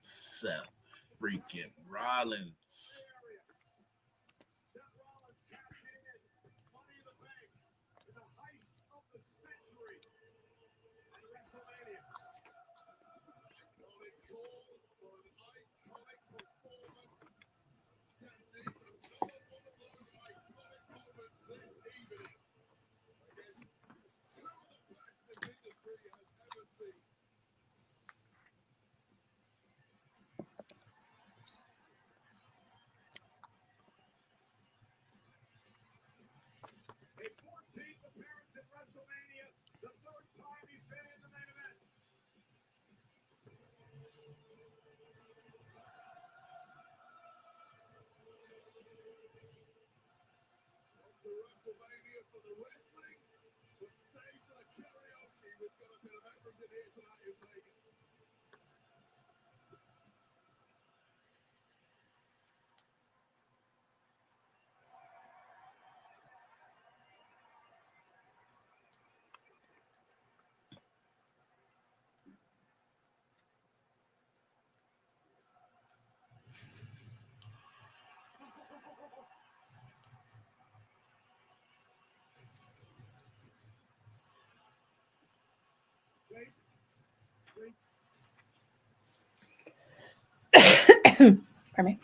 Speaker 3: Seth freaking Rollins.
Speaker 4: WrestleMania for the wrestling, but stay for the karaoke with Jonathan and Everton here tonight in Vegas.
Speaker 1: Pardon me.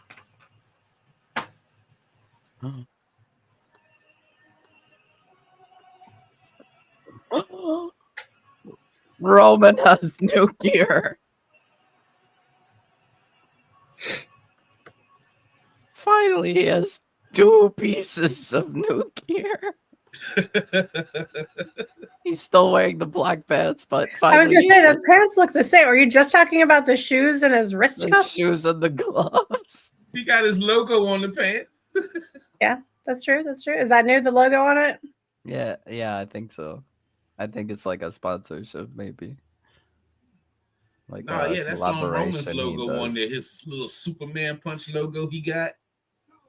Speaker 2: Roman has new gear. Finally, he has 2 pieces of new gear. He's still wearing the black pants, but
Speaker 1: I was
Speaker 2: finally
Speaker 1: gonna say
Speaker 2: he
Speaker 1: those
Speaker 2: has
Speaker 1: pants look the same. Are you just talking about the shoes and his wrist
Speaker 2: the
Speaker 1: cuffs?
Speaker 2: shoes and the gloves.
Speaker 3: He got his logo on the pants.
Speaker 1: Yeah, that's true. That's true. Is that new? The logo on it?
Speaker 2: Yeah, I think so. I think it's like a sponsorship, maybe. Like
Speaker 3: Nah,
Speaker 2: a
Speaker 3: yeah, that's on Roman's
Speaker 2: collaboration he
Speaker 3: logo on
Speaker 2: does.
Speaker 3: there. His little Superman punch logo he got.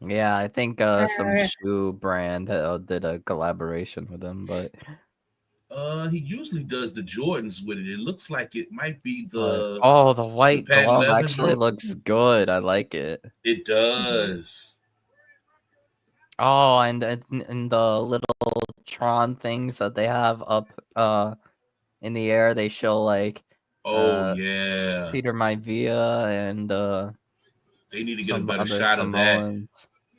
Speaker 2: Yeah, I think some
Speaker 1: yeah.
Speaker 2: shoe brand did a collaboration with him, but
Speaker 3: He usually does the Jordans with it. It looks like it might be the
Speaker 2: the white
Speaker 3: patent
Speaker 2: glove
Speaker 3: leather
Speaker 2: actually
Speaker 3: joint.
Speaker 2: looks good. I like it.
Speaker 3: It does.
Speaker 2: Oh, and the little Tron things that they have up in the air, they show like
Speaker 3: Oh yeah.
Speaker 2: Peter Maivia and
Speaker 3: They need to get a
Speaker 2: some
Speaker 3: better
Speaker 2: other
Speaker 3: shot of that.
Speaker 2: Samoans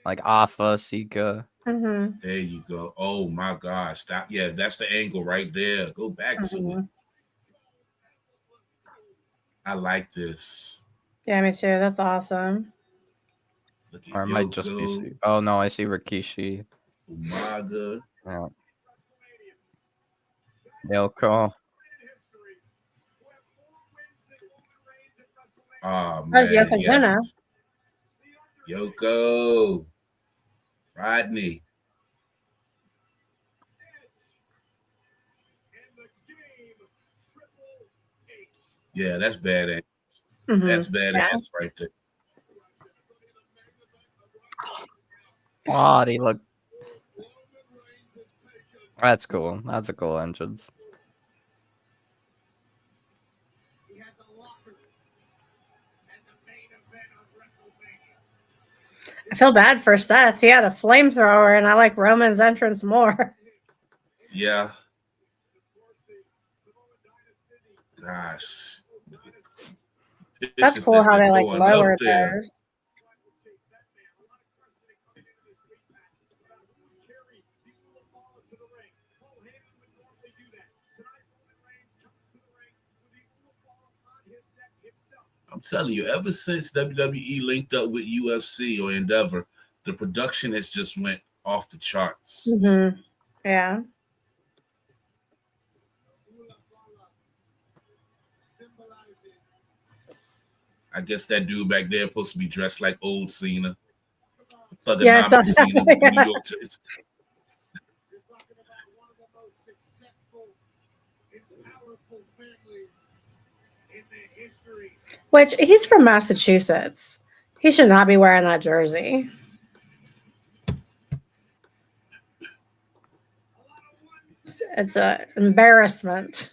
Speaker 2: like Afa, Sika.
Speaker 1: Mm-hmm.
Speaker 3: There you go. Oh my gosh. Stop. Yeah, that's the angle right there. Go back to it. I like this.
Speaker 1: Yeah, me too. That's awesome.
Speaker 3: Look at
Speaker 2: Or it might just be
Speaker 3: Yoko,
Speaker 2: Oh no, I see Rikishi.
Speaker 3: Umaga.
Speaker 2: Yeah. Yoko.
Speaker 3: Oh
Speaker 1: That was
Speaker 3: man,
Speaker 1: Yokozuna.
Speaker 3: yes. Yoko. Rodney. Yeah, that's badass.
Speaker 1: Mhm.
Speaker 3: That's badass
Speaker 1: Yeah.
Speaker 3: right there.
Speaker 2: Body look. That's cool. That's a cool entrance.
Speaker 1: I feel bad for Seth. He had a flamethrower, and I like Roman's entrance more.
Speaker 3: Yeah. Gosh.
Speaker 1: That's
Speaker 3: Pictures
Speaker 1: cool
Speaker 3: that
Speaker 1: how
Speaker 3: they're
Speaker 1: they like
Speaker 3: throwing up
Speaker 1: lowered
Speaker 3: there.
Speaker 1: theirs.
Speaker 3: I'm telling you, ever since WWE linked up with UFC or Endeavor, the production has just went off the charts.
Speaker 1: Mm-hmm. Yeah.
Speaker 3: I guess that dude back there supposed to be dressed like old Cena.
Speaker 1: Yeah,
Speaker 3: Thugonomics Cena with the New
Speaker 1: yeah.
Speaker 3: York jersey.
Speaker 1: Which he's from Massachusetts. He should not be wearing that jersey. It's an embarrassment.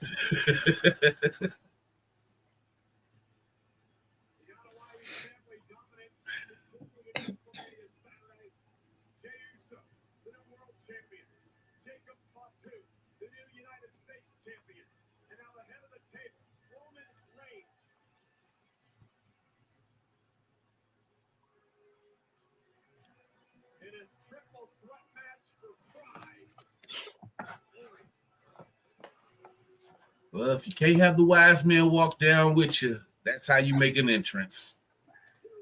Speaker 3: Well, if you can't have the wise man walk down with you, that's how you make an entrance.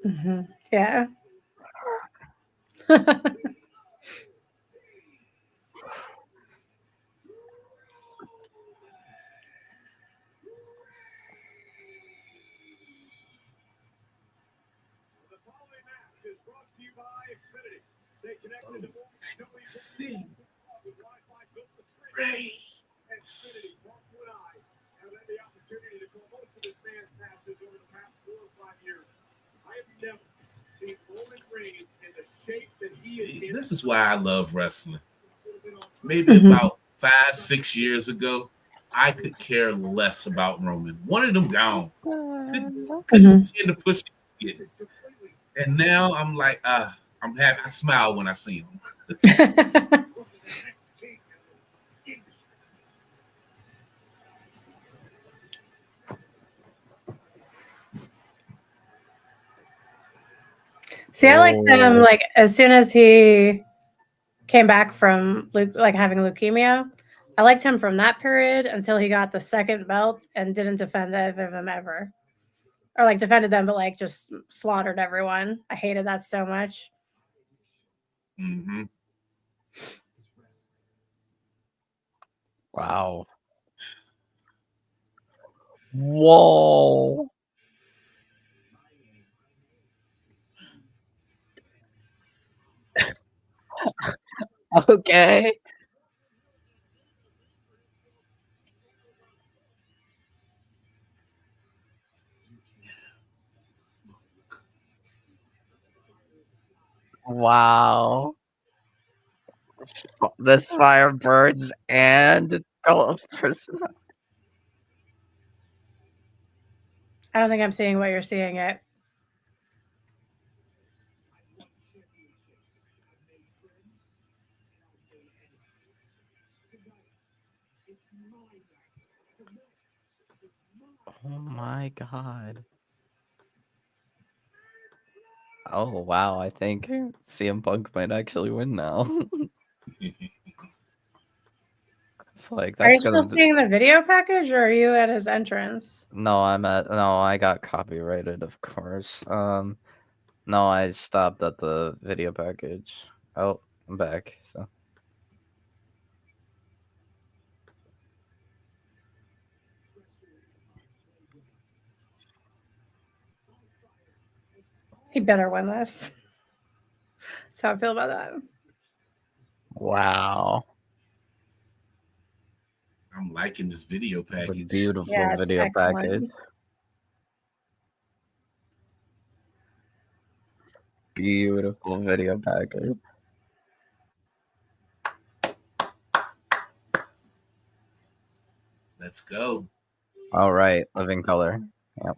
Speaker 1: Mm-hmm. Yeah.
Speaker 3: see. Ray. This is why I love wrestling. Maybe about 5-6 years ago, I could care less about Roman. One of them gone. Couldn't stand the push he was getting. And now I'm like, I'm happy. I smile when I see him.
Speaker 1: See, I liked him like as soon as he came back from like having leukemia. I liked him from that period until he got the second belt and didn't defend either of them ever. Or like defended them, but like just slaughtered everyone. I hated that so much.
Speaker 3: Mm-hmm.
Speaker 2: Wow. Whoa. Okay. Wow. This fire burns and person.
Speaker 1: I don't think I'm seeing what you're seeing yet.
Speaker 2: Oh my god. Oh wow, I think CM Punk might actually win now. It's like
Speaker 1: Are you
Speaker 2: that's
Speaker 1: still
Speaker 2: gonna
Speaker 1: seeing the video package or are you at his entrance?
Speaker 2: No, I got copyrighted, of course. No, I stopped at the video package. Oh, I'm back. So
Speaker 1: He better win this. That's how I feel about that.
Speaker 2: wow.
Speaker 3: I'm liking this video
Speaker 2: It's a
Speaker 3: package.
Speaker 2: beautiful
Speaker 1: Yeah, it's
Speaker 2: video
Speaker 1: excellent.
Speaker 2: package. Beautiful video package.
Speaker 3: Let's go.
Speaker 2: All right, living color. Yep.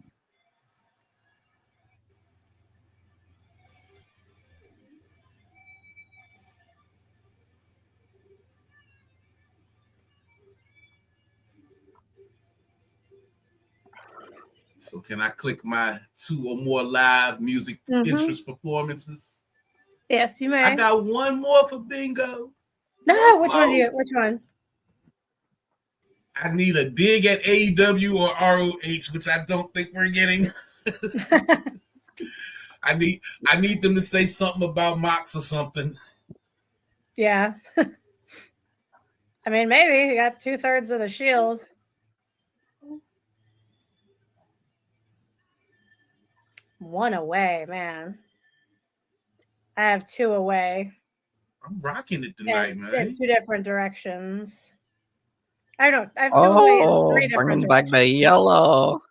Speaker 3: So can I click my 2 or more live music interest performances?
Speaker 1: Yes, you may.
Speaker 3: I got one more for bingo.
Speaker 1: No, which one do you? Which one?
Speaker 3: I need a dig at AEW or ROH, which I don't think we're getting. I need them to say something about Mox or something.
Speaker 1: Yeah. I mean, maybe he got 2/3 of the Shield. One away, man. I have 2 away.
Speaker 3: I'm rocking it tonight, man.
Speaker 1: In 2 different directions. I don't. I have 2 away in 3 different
Speaker 2: bringing
Speaker 1: directions.
Speaker 2: back the yellow.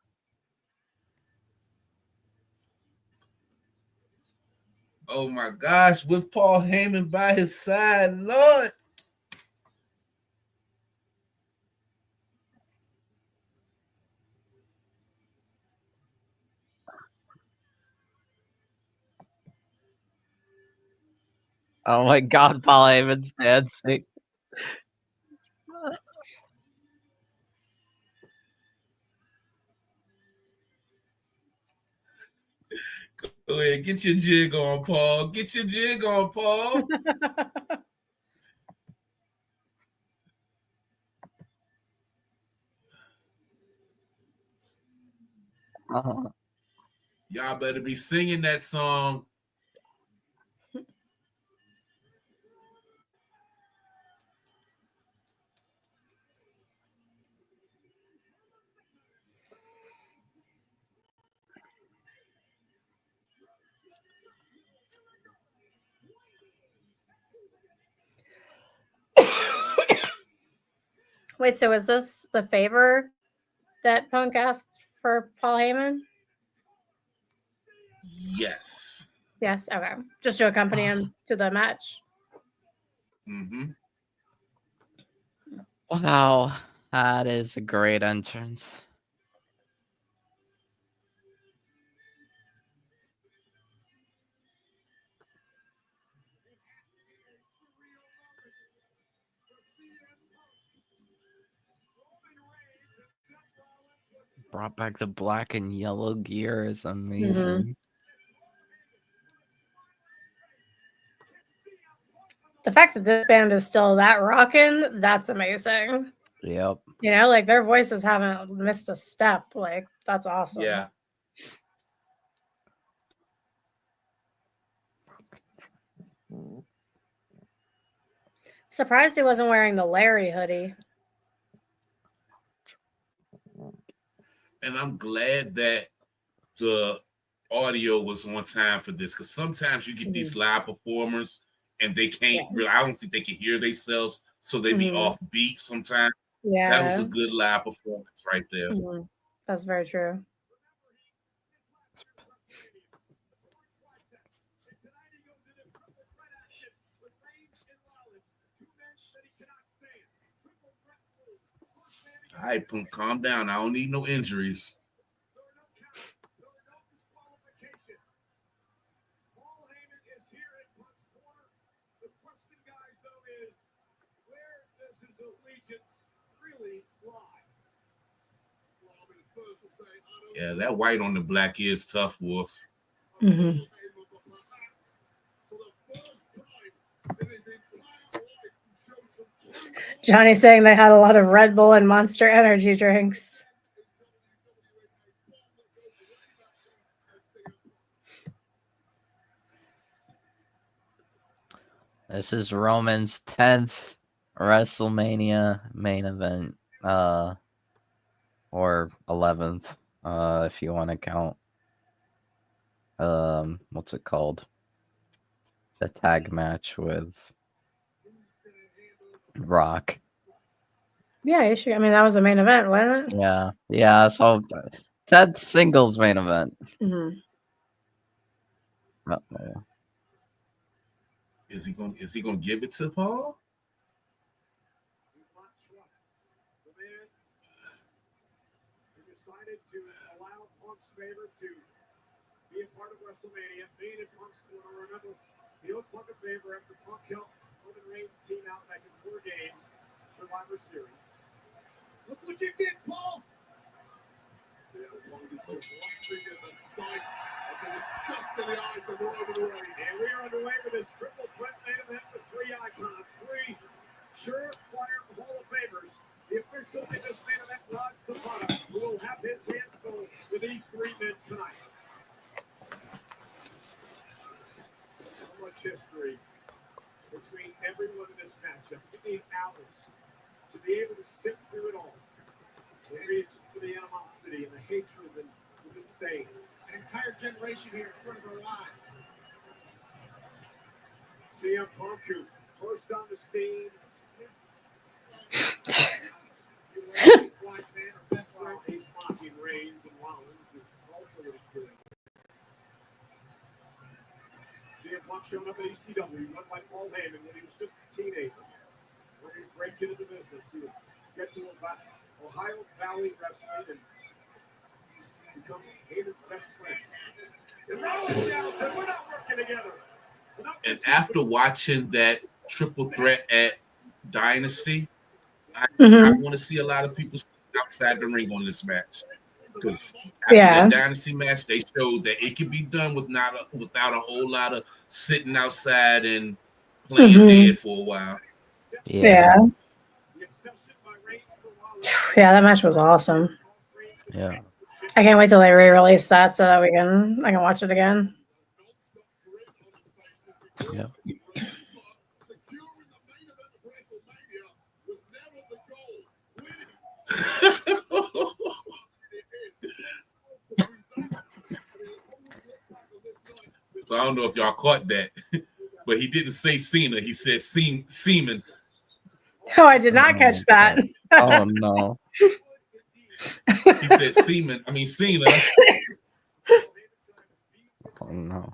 Speaker 3: Oh my gosh, with Paul Heyman by his side, Lord.
Speaker 2: Oh my god, Paul Heyman's dancing.
Speaker 3: Go ahead, get your jig on, Paul. Get your jig on, Paul. Y'all better be singing that song.
Speaker 1: Wait, so is this the favor that Punk asked for Paul Heyman?
Speaker 3: Yes.
Speaker 1: Yes. Okay. Just to accompany him to the match.
Speaker 3: Mm-hmm.
Speaker 2: Wow, that is a great entrance. Brought back the black and yellow gear is amazing.
Speaker 1: The fact that this band is still that rocking, that's amazing.
Speaker 2: Yep.
Speaker 1: You know, like their voices haven't missed a step. Like, that's awesome.
Speaker 3: Yeah.
Speaker 1: Surprised he wasn't wearing the Larry hoodie.
Speaker 3: And I'm glad that the audio was on time for this, because sometimes you get these live performers and they can't really, I don't think they can hear themselves, so they be off beat sometimes.
Speaker 1: Yeah.
Speaker 3: That was a good live performance right there.
Speaker 1: That's very true.
Speaker 3: All right, Punk, calm down. I don't need no injuries. Yeah, that white on the black is tough, Wolf.
Speaker 1: Johnny saying they had a lot of Red Bull and Monster Energy drinks.
Speaker 2: This is Roman's 10th WrestleMania main event, or 11th, if you want to count. What's it called? The tag match with Rock.
Speaker 1: Yeah, you should. I mean, that was a main event, wasn't it?
Speaker 2: Yeah. So 10th singles main event. Uh-oh.
Speaker 3: Is he gonna give it to Paul?
Speaker 4: Decided to allow Punk's favor to be a part of WrestleMania, being in Punk's corner. Remember, he owed Punk a favor after Punk helped Roman Reigns' team out back in 4 games, Survivor Series. Look what you did, Paul! Watching in the sight of the disgust in the eyes of Roman Reigns. And we are underway with this triple threat main event with 3 icons, 3 surefire Hall of Famers. The official in this main event, Rod Zapata, who will have his hands full with these 3 men tonight. So much history between everyone in this matchup. You need hours to be able to sit through it all. The reason for the animosity and the hatred and the disdain. An entire generation here in front of our eyes. CM Punk, who first on the scene. He's black man, or best friend, he's mocking Reigns and Rollins, is also what he's doing. CM Punk showing up at ECW, run by Paul Heyman when he was just a teenager. When he was breaking into business, he would get to Ohio Valley Wrestling and become Heyman's best friend. And Rollins now said, we're not working together.
Speaker 3: And after watching that triple threat at Dynasty, I want to see a lot of people outside the ring on this match. Because after that Dynasty match, they showed that it can be done without a whole lot of sitting outside and playing dead for a while.
Speaker 1: Yeah, that match was awesome.
Speaker 2: Yeah.
Speaker 1: I can't wait till they re-release that so that I can watch it again.
Speaker 2: Yeah.
Speaker 3: So I don't know if y'all caught that, but he didn't say Cena. He said Seaman.
Speaker 1: Oh, I did not catch that.
Speaker 2: Oh no.
Speaker 3: He said Seaman. I mean Cena.
Speaker 2: Oh no.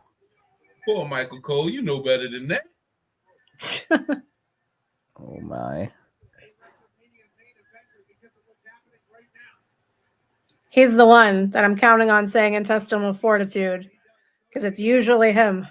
Speaker 3: Poor Michael Cole. You know better than that.
Speaker 2: Oh my.
Speaker 1: He's the one that I'm counting on saying intestinal fortitude because it's usually him.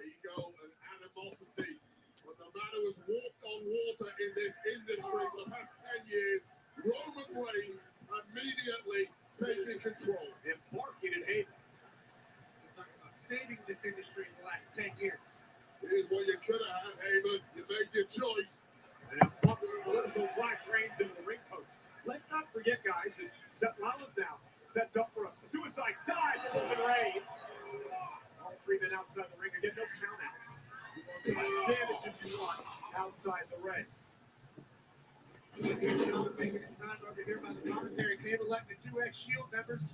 Speaker 4: Ego and animosity. But the man who has walked on water in this industry for the past 10 years, Roman Reigns, immediately taking control. Embarking in Heyman. We're talking about saving this industry in the last 10 years. Here's what you could have had, Heyman. You made your choice. And also Black Reigns into the ring post. Let's not forget, guys, that Seth Rollins now sets up for a suicide dive for Roman Reigns. All three men outside the ring again, no countouts. You want as much damage as you want outside the ring. It's time over here by the commentary table, letting the 2X Shield members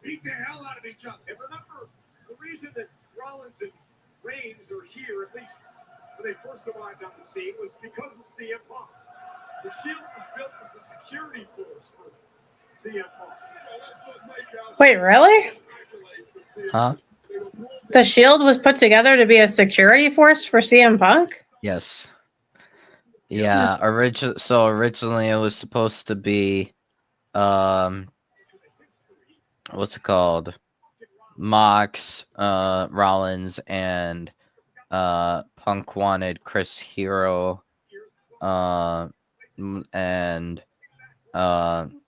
Speaker 4: beat the hell out of each other. And remember, the reason that Rollins and Reigns are here, at least when they first arrived on the scene, was because of CM Punk. The Shield was built as a security force for CM Punk.
Speaker 1: Wait, really?
Speaker 2: Huh?
Speaker 1: The Shield was put together to be a security force for CM Punk?
Speaker 2: Yes. Yeah, originally it was supposed to be what's it called? Mox, Rollins, and Punk wanted Chris Hero, and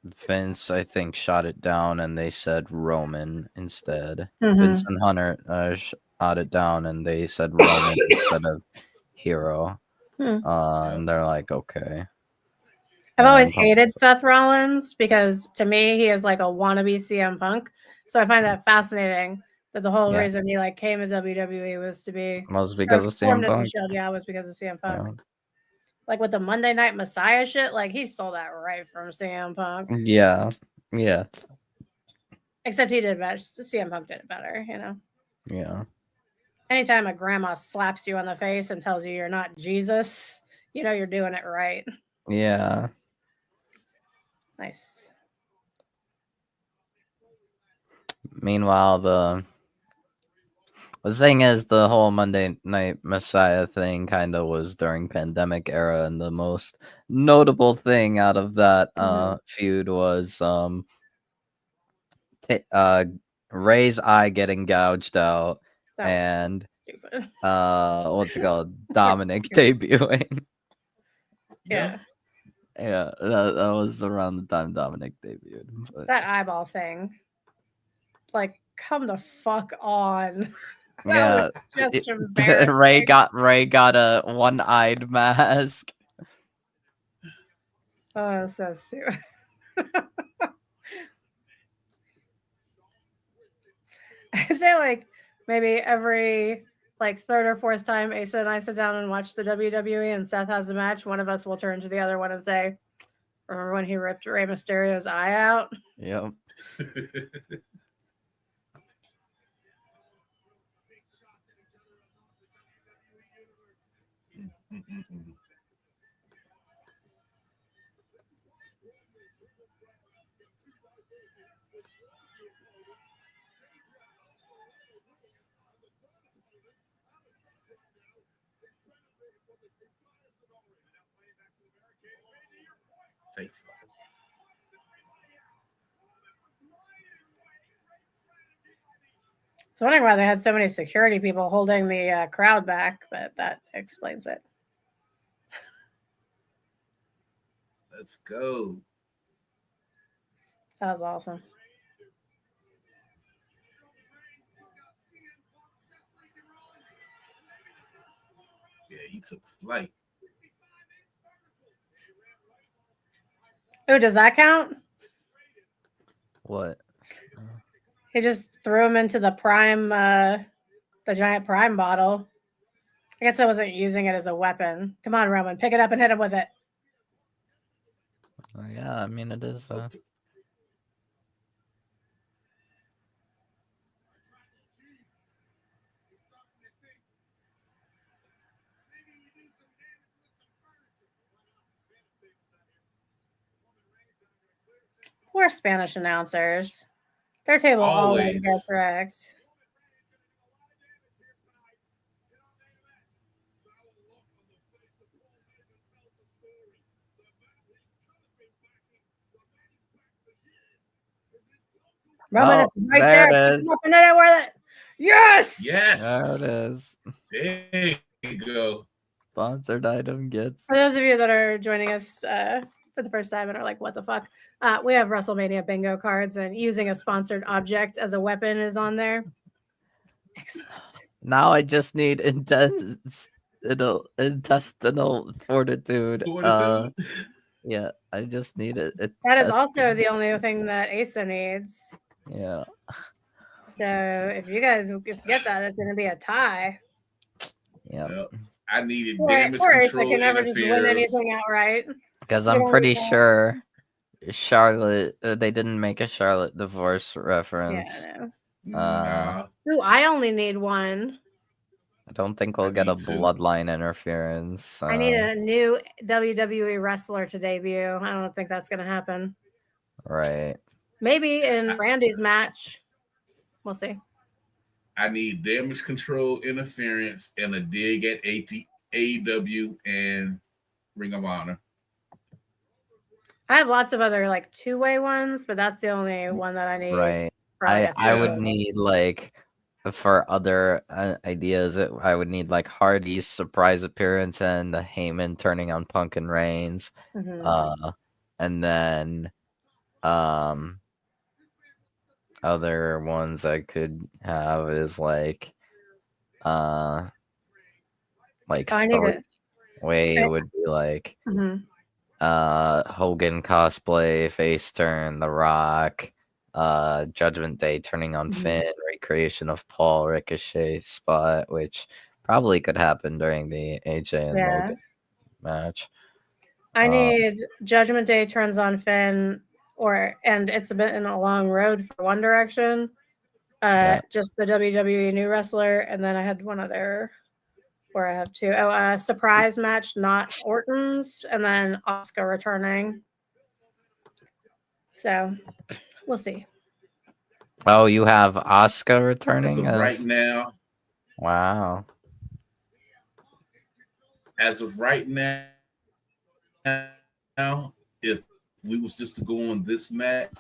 Speaker 2: Vince, I think, shot it down, and they said Roman instead. Vince and Hunter shot it down, and they said Roman instead of Hero. And they're like, okay.
Speaker 1: I've always hated Seth Rollins because to me he is like a wannabe CM Punk. So I find that fascinating that the whole reason he like came to WWE was to be
Speaker 2: because of CM Punk.
Speaker 1: Yeah, it was because of CM Punk. Yeah. Like with the Monday Night Messiah shit, like he stole that right from CM Punk.
Speaker 2: Yeah. Yeah.
Speaker 1: Except he did better. CM Punk did it better, you know.
Speaker 2: Yeah.
Speaker 1: Anytime a grandma slaps you on the face and tells you you're not Jesus, you know you're doing it right.
Speaker 2: Yeah.
Speaker 1: Nice.
Speaker 2: Meanwhile, the thing is, the whole Monday Night Messiah thing kind of was during pandemic era, and the most notable thing out of that feud was Ray's eye getting gouged out, and
Speaker 1: stupid.
Speaker 2: What's it called? Dominic debuting.
Speaker 1: Yeah.
Speaker 2: Yeah, that was around the time Dominic debuted. But...
Speaker 1: That eyeball thing. Like, come the fuck on.
Speaker 2: Yeah,
Speaker 1: just embarrassing.
Speaker 2: Ray got a one-eyed mask.
Speaker 1: Oh, so stupid. I say like maybe every like third or fourth time Asa and I sit down and watch the WWE and Seth has a match, one of us will turn to the other one and say, remember when he ripped Rey Mysterio's eye out?
Speaker 2: Yep.
Speaker 1: I was wondering why they had so many security people holding the crowd back, but that explains it.
Speaker 3: Let's go.
Speaker 1: That was awesome.
Speaker 3: Yeah, he took flight.
Speaker 1: Oh, does that count?
Speaker 2: What?
Speaker 1: He just threw him into the prime, the giant prime bottle. I guess I wasn't using it as a weapon. Come on, Roman, pick it up and hit him with it.
Speaker 2: Yeah, I mean it is.
Speaker 1: Poor Spanish announcers. Their table always
Speaker 3: Always.
Speaker 1: gets wrecked. Roman,
Speaker 2: Oh,
Speaker 1: it's right
Speaker 2: there
Speaker 1: there.
Speaker 2: it is.
Speaker 1: Pick him up and hit it with it. Yes!
Speaker 3: Yes.
Speaker 2: There it is.
Speaker 3: There you go.
Speaker 2: Sponsored item gets.
Speaker 1: For those of you that are joining us for the first time and are like, what the fuck? We have WrestleMania bingo cards, and using a sponsored object as a weapon is on there. Excellent.
Speaker 2: Now I just need intestinal fortitude.
Speaker 3: Fortitude.
Speaker 2: Yeah, I just need it.
Speaker 1: That is also the only thing that Asa needs.
Speaker 2: Yeah.
Speaker 1: So if you guys get that, it's going to be a tie.
Speaker 2: Yeah.
Speaker 3: Yep. I needed
Speaker 1: Poor
Speaker 3: damage
Speaker 1: Asa
Speaker 3: control
Speaker 1: can never just win
Speaker 3: interference.
Speaker 1: anything outright.
Speaker 2: Because
Speaker 1: You
Speaker 2: I'm
Speaker 1: don't
Speaker 2: pretty
Speaker 1: know.
Speaker 2: sure Charlotte, they didn't make a Charlotte divorce reference.
Speaker 1: Yeah, no.
Speaker 3: Nah.
Speaker 1: Ooh, I only need one.
Speaker 2: I don't think we'll
Speaker 3: I
Speaker 2: get a
Speaker 3: need two.
Speaker 2: bloodline interference.
Speaker 1: I need a new WWE wrestler to debut. I don't think that's going to happen.
Speaker 2: Right.
Speaker 1: Maybe in Randy's match. We'll see.
Speaker 3: I need damage control interference and a dig at AEW and Ring of Honor.
Speaker 1: I have lots of other like two-way ones, but that's the only one that I need.
Speaker 2: Right.
Speaker 1: for
Speaker 2: I
Speaker 1: guess.
Speaker 2: would need like for other ideas. I would need like Hardy's surprise appearance and the Heyman turning on Punk and Reigns.
Speaker 1: Mhm.
Speaker 2: And then other ones I could have is like
Speaker 1: I need it.
Speaker 2: way would be like
Speaker 1: Mhm.
Speaker 2: Hogan cosplay, face turn, The Rock, Judgment Day turning on
Speaker 1: Mhm.
Speaker 2: Finn, recreation of Paul Ricochet spot, which probably could happen during the AJ and
Speaker 1: Yeah.
Speaker 2: Logan match.
Speaker 1: I need Judgment Day turns on Finn, and it's a bit in a long road for One Direction. Just the WWE new wrestler, and then I had one other where I have two. Oh, surprise match, not Orton's, and then Asuka returning. So we'll see.
Speaker 2: Oh, you have Asuka returning?
Speaker 3: Right now.
Speaker 2: Wow.
Speaker 3: As of right now, if we was just to go on this match,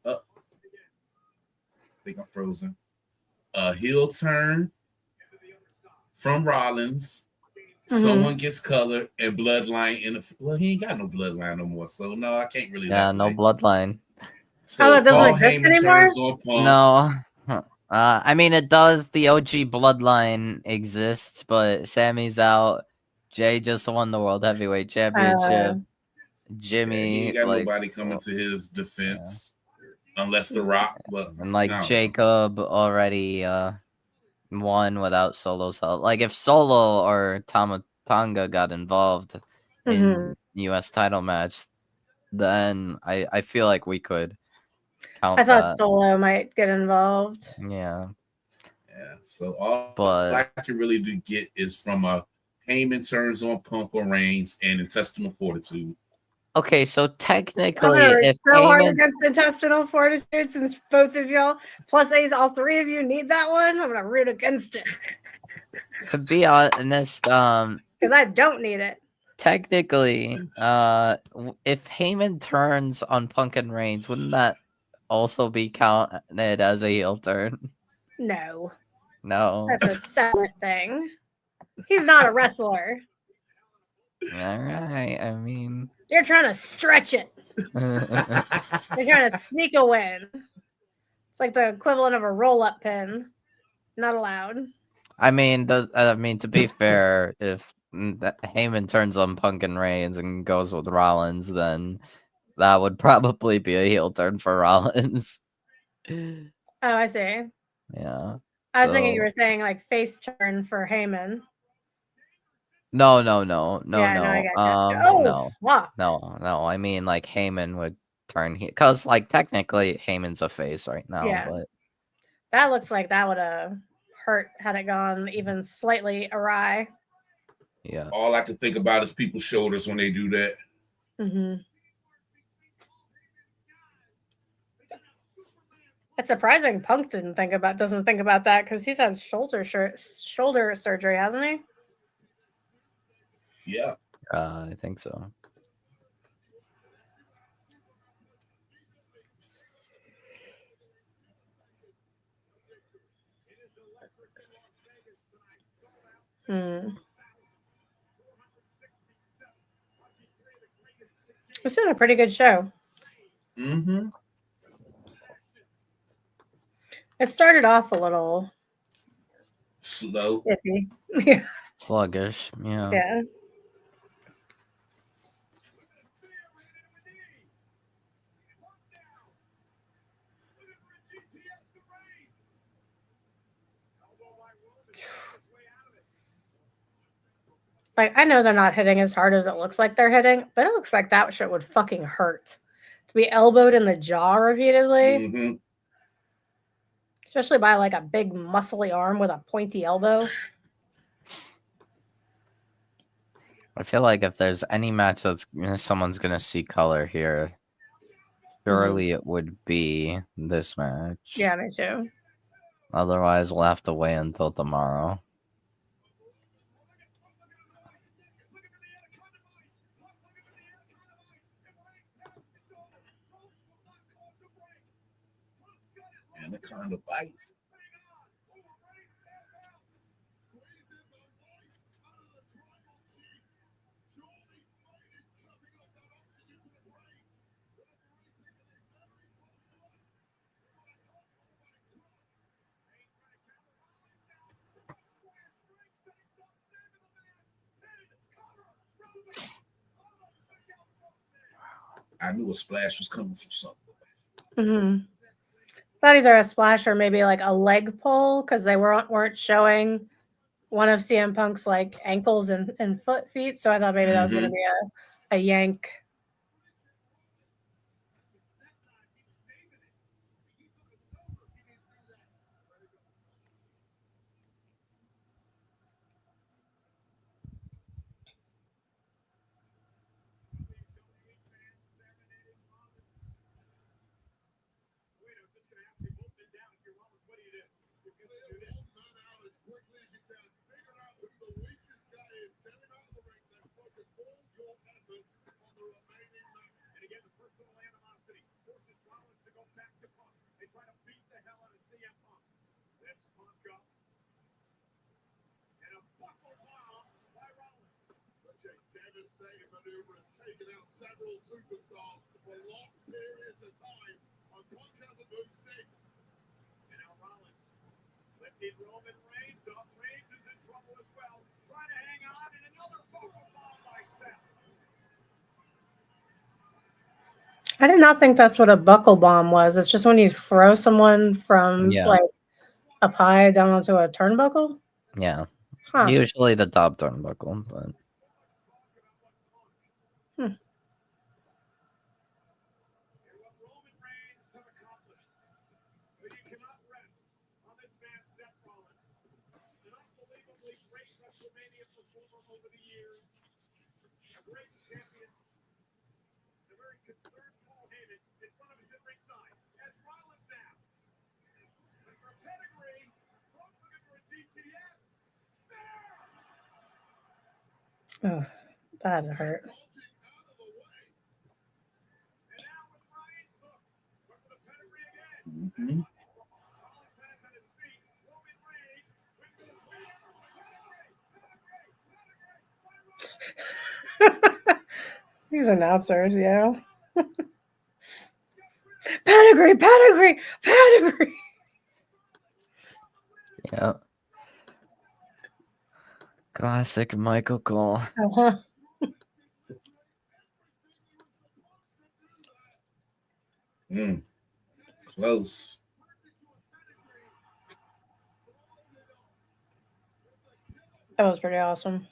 Speaker 3: I think I'm frozen. A heel turn from Rollins.
Speaker 1: Mhm.
Speaker 3: Someone gets color and bloodline in well, he ain't got no bloodline no more, so no, I can't really.
Speaker 2: Yeah, no bloodline.
Speaker 3: So
Speaker 1: it doesn't
Speaker 3: Paul
Speaker 1: exist
Speaker 3: Heyman
Speaker 1: anymore?
Speaker 3: turns on Punk.
Speaker 2: No. I mean, it does. The OG bloodline exists, but Sammy's out. Jay just won the World Heavyweight Championship. Jimmy,
Speaker 3: he ain't got
Speaker 2: like,
Speaker 3: nobody coming to his defense unless The Rock. But
Speaker 2: and like
Speaker 3: no.
Speaker 2: Jacob already won without Solo's help. Like if Solo or Tonga got involved in US title match, then I feel like we could count
Speaker 1: I thought
Speaker 2: that.
Speaker 1: Solo might get involved.
Speaker 2: Yeah.
Speaker 3: So all I can really do get is from a Heyman turns on Punk or Reigns and intestinal fortitude.
Speaker 2: Okay, so technically, if
Speaker 1: so hard
Speaker 2: Heyman,
Speaker 1: against intestinal fortitude, since both of y'all plus A's, all three of you need that one, I'm gonna root against it.
Speaker 2: to be honest,
Speaker 1: because I don't need it.
Speaker 2: Technically, if Heyman turns on Punk and Reigns, wouldn't that also be counted as a heel turn?
Speaker 1: No.
Speaker 2: No.
Speaker 1: That's a separate thing. He's not a wrestler.
Speaker 2: All right. I mean,
Speaker 1: you're trying to stretch it. You're trying to sneak a win. It's like the equivalent of a roll-up pin. Not allowed.
Speaker 2: I mean, to be fair, if Heyman turns on Punk and Reigns and goes with Rollins, then that would probably be a heel turn for Rollins.
Speaker 1: Oh, I see.
Speaker 2: Yeah.
Speaker 1: I was thinking you
Speaker 2: So-
Speaker 1: were saying like face turn for Heyman.
Speaker 2: No.
Speaker 1: Yeah, no, I gotcha. Oh,
Speaker 2: No.
Speaker 1: fuck.
Speaker 2: No. I mean, like Heyman would turn because, like, technically Heyman's a face right now,
Speaker 1: Yeah.
Speaker 2: but
Speaker 1: That looks like that would have hurt had it gone even slightly awry.
Speaker 2: yeah.
Speaker 3: All I can think about is people's shoulders when they do that.
Speaker 1: Mm-hmm. It's surprising Punk doesn't think about that because he's had shoulder surgery, hasn't he?
Speaker 3: Yeah.
Speaker 2: I think so.
Speaker 1: It's been a pretty good show.
Speaker 3: Mm-hmm.
Speaker 1: It started off a little
Speaker 3: Slow.
Speaker 1: iffy. Yeah.
Speaker 2: Sluggish. Yeah.
Speaker 1: Yeah. Like, I know they're not hitting as hard as it looks like they're hitting, but it looks like that shit would fucking hurt. To be elbowed in the jaw repeatedly,
Speaker 3: Mm-hmm.
Speaker 1: especially by like a big muscly arm with a pointy elbow.
Speaker 2: I feel like if there's any match that's someone's gonna see color here, surely it would be this match.
Speaker 1: Yeah, me too.
Speaker 2: Otherwise, we'll have to wait until tomorrow.
Speaker 3: Anaconda bites. I knew a splash was coming from something.
Speaker 1: Mm-hmm. Thought either a splash or maybe like a leg pull because they weren't showing one of CM Punk's like ankles and feet. So I thought maybe that was going to be a yank.
Speaker 4: Devastating maneuver has taken out several superstars for long periods of time. Punk hasn't moved since. And now Rollins lifted Roman Reigns up. Reigns is in trouble as well. Trying to hang on, and another buckle bomb by Seth.
Speaker 1: I did not think that's what a buckle bomb was. It's just when you throw someone from like up high down onto a turnbuckle.
Speaker 2: Yeah.
Speaker 1: Huh.
Speaker 2: Usually the top turnbuckle, but.
Speaker 1: Oh, that had to hurt.
Speaker 3: Mm-hmm.
Speaker 1: These announcers, yeah. Pedigree.
Speaker 2: Yeah. Classic Michael Cole.
Speaker 1: Uh-huh.
Speaker 3: Close.
Speaker 1: That was pretty awesome.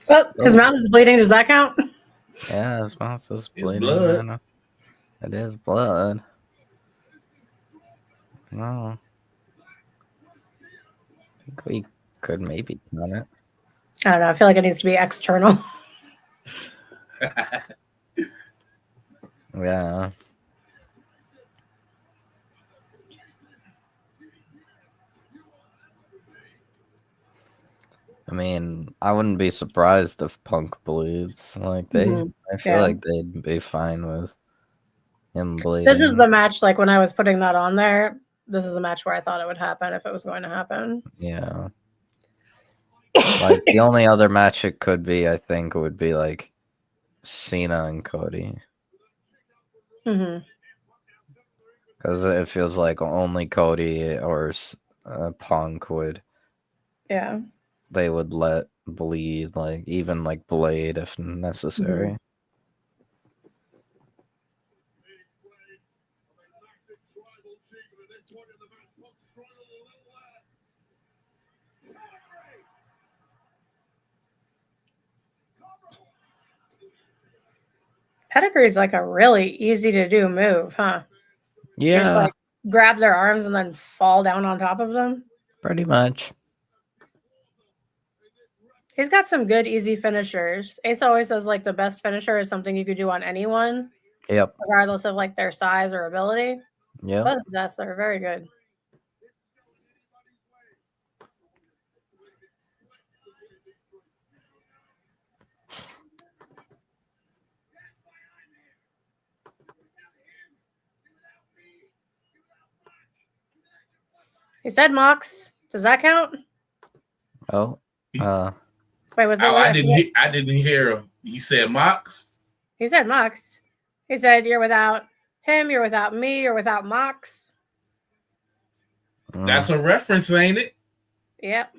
Speaker 1: Well, his mouth is bleeding. Does that count?
Speaker 2: Yeah, his mouth is
Speaker 3: It's
Speaker 2: bleeding.
Speaker 3: blood.
Speaker 2: Man. It is blood. No. I think we could maybe count it.
Speaker 1: I don't know. I feel like it needs to be external.
Speaker 2: Yeah. I mean, I wouldn't be surprised if Punk bleeds. Like I feel
Speaker 1: Yeah.
Speaker 2: like they'd be fine with him bleeding.
Speaker 1: This is the match, like when I was putting that on there, this is a match where I thought it would happen if it was going to happen.
Speaker 2: Yeah. Like the only other match it could be, I think, would be like Cena and Cody.
Speaker 1: hmm
Speaker 2: Because it feels like only Cody or Punk
Speaker 1: Yeah.
Speaker 2: they would let bleed, like even like Blade if necessary.
Speaker 1: Pedigree is like a really easy to do move, huh? You just
Speaker 2: Yeah,
Speaker 1: like grab their arms and then fall down on top of them.
Speaker 2: pretty much.
Speaker 1: He's got some good easy finishers. Ace always says like the best finisher is something you could do on anyone,
Speaker 2: Yep.
Speaker 1: regardless of like their size or ability.
Speaker 2: Yep.
Speaker 1: Both of us are very good. He said Mox. Does that count?
Speaker 2: Oh.
Speaker 1: Wait, was it?
Speaker 3: Oh, I didn't hear him. You said Mox?
Speaker 1: He said Mox. He said you're without him, you're without me, you're without Mox.
Speaker 3: That's a reference, ain't it?
Speaker 1: Yep.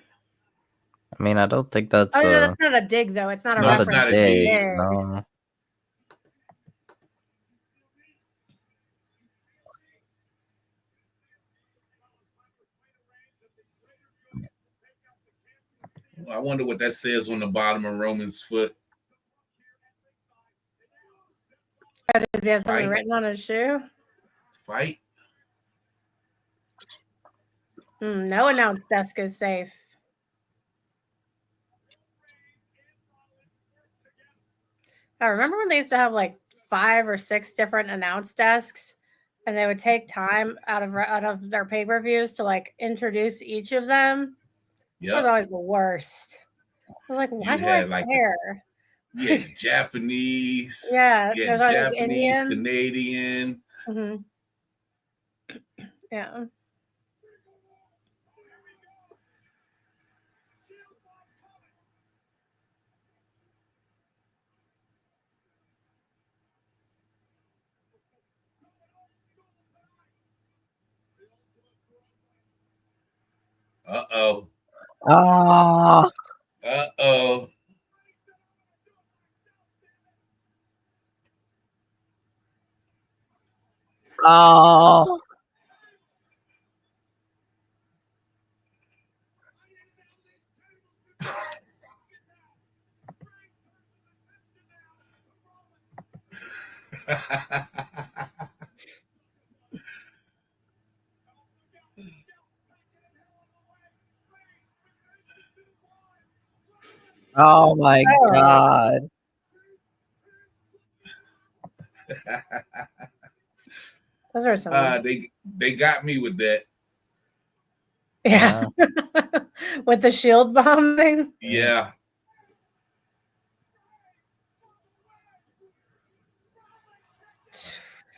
Speaker 2: I mean, I don't think that's
Speaker 1: Oh no, that's not a dig though. It's not a
Speaker 3: No, it's
Speaker 1: reference.
Speaker 3: not a
Speaker 2: dig.
Speaker 3: dig.
Speaker 2: No.
Speaker 3: I wonder what that says on the bottom of Roman's foot.
Speaker 1: Does he have something
Speaker 3: Fight.
Speaker 1: written on his shoe?
Speaker 3: Fight.
Speaker 1: No announce desk is safe. I remember when they used to have like 5 or 6 different announce desks, and they would take time out of their pay-per-views to like introduce each of them. That was
Speaker 3: Yep.
Speaker 1: always the worst. I was like, why
Speaker 3: You
Speaker 1: do I
Speaker 3: had like
Speaker 1: care?
Speaker 3: you had Japanese.
Speaker 1: Yeah,
Speaker 3: You
Speaker 1: there's
Speaker 3: had
Speaker 1: always
Speaker 3: Japanese,
Speaker 1: Indian.
Speaker 3: Canadian.
Speaker 1: hmm Yeah.
Speaker 3: Uh-oh.
Speaker 2: Ah.
Speaker 3: Uh-oh.
Speaker 2: Oh. Oh my
Speaker 1: Oh.
Speaker 2: god.
Speaker 1: Those are some.
Speaker 3: They got me with that.
Speaker 1: Yeah. With the shield bombing.
Speaker 3: Yeah.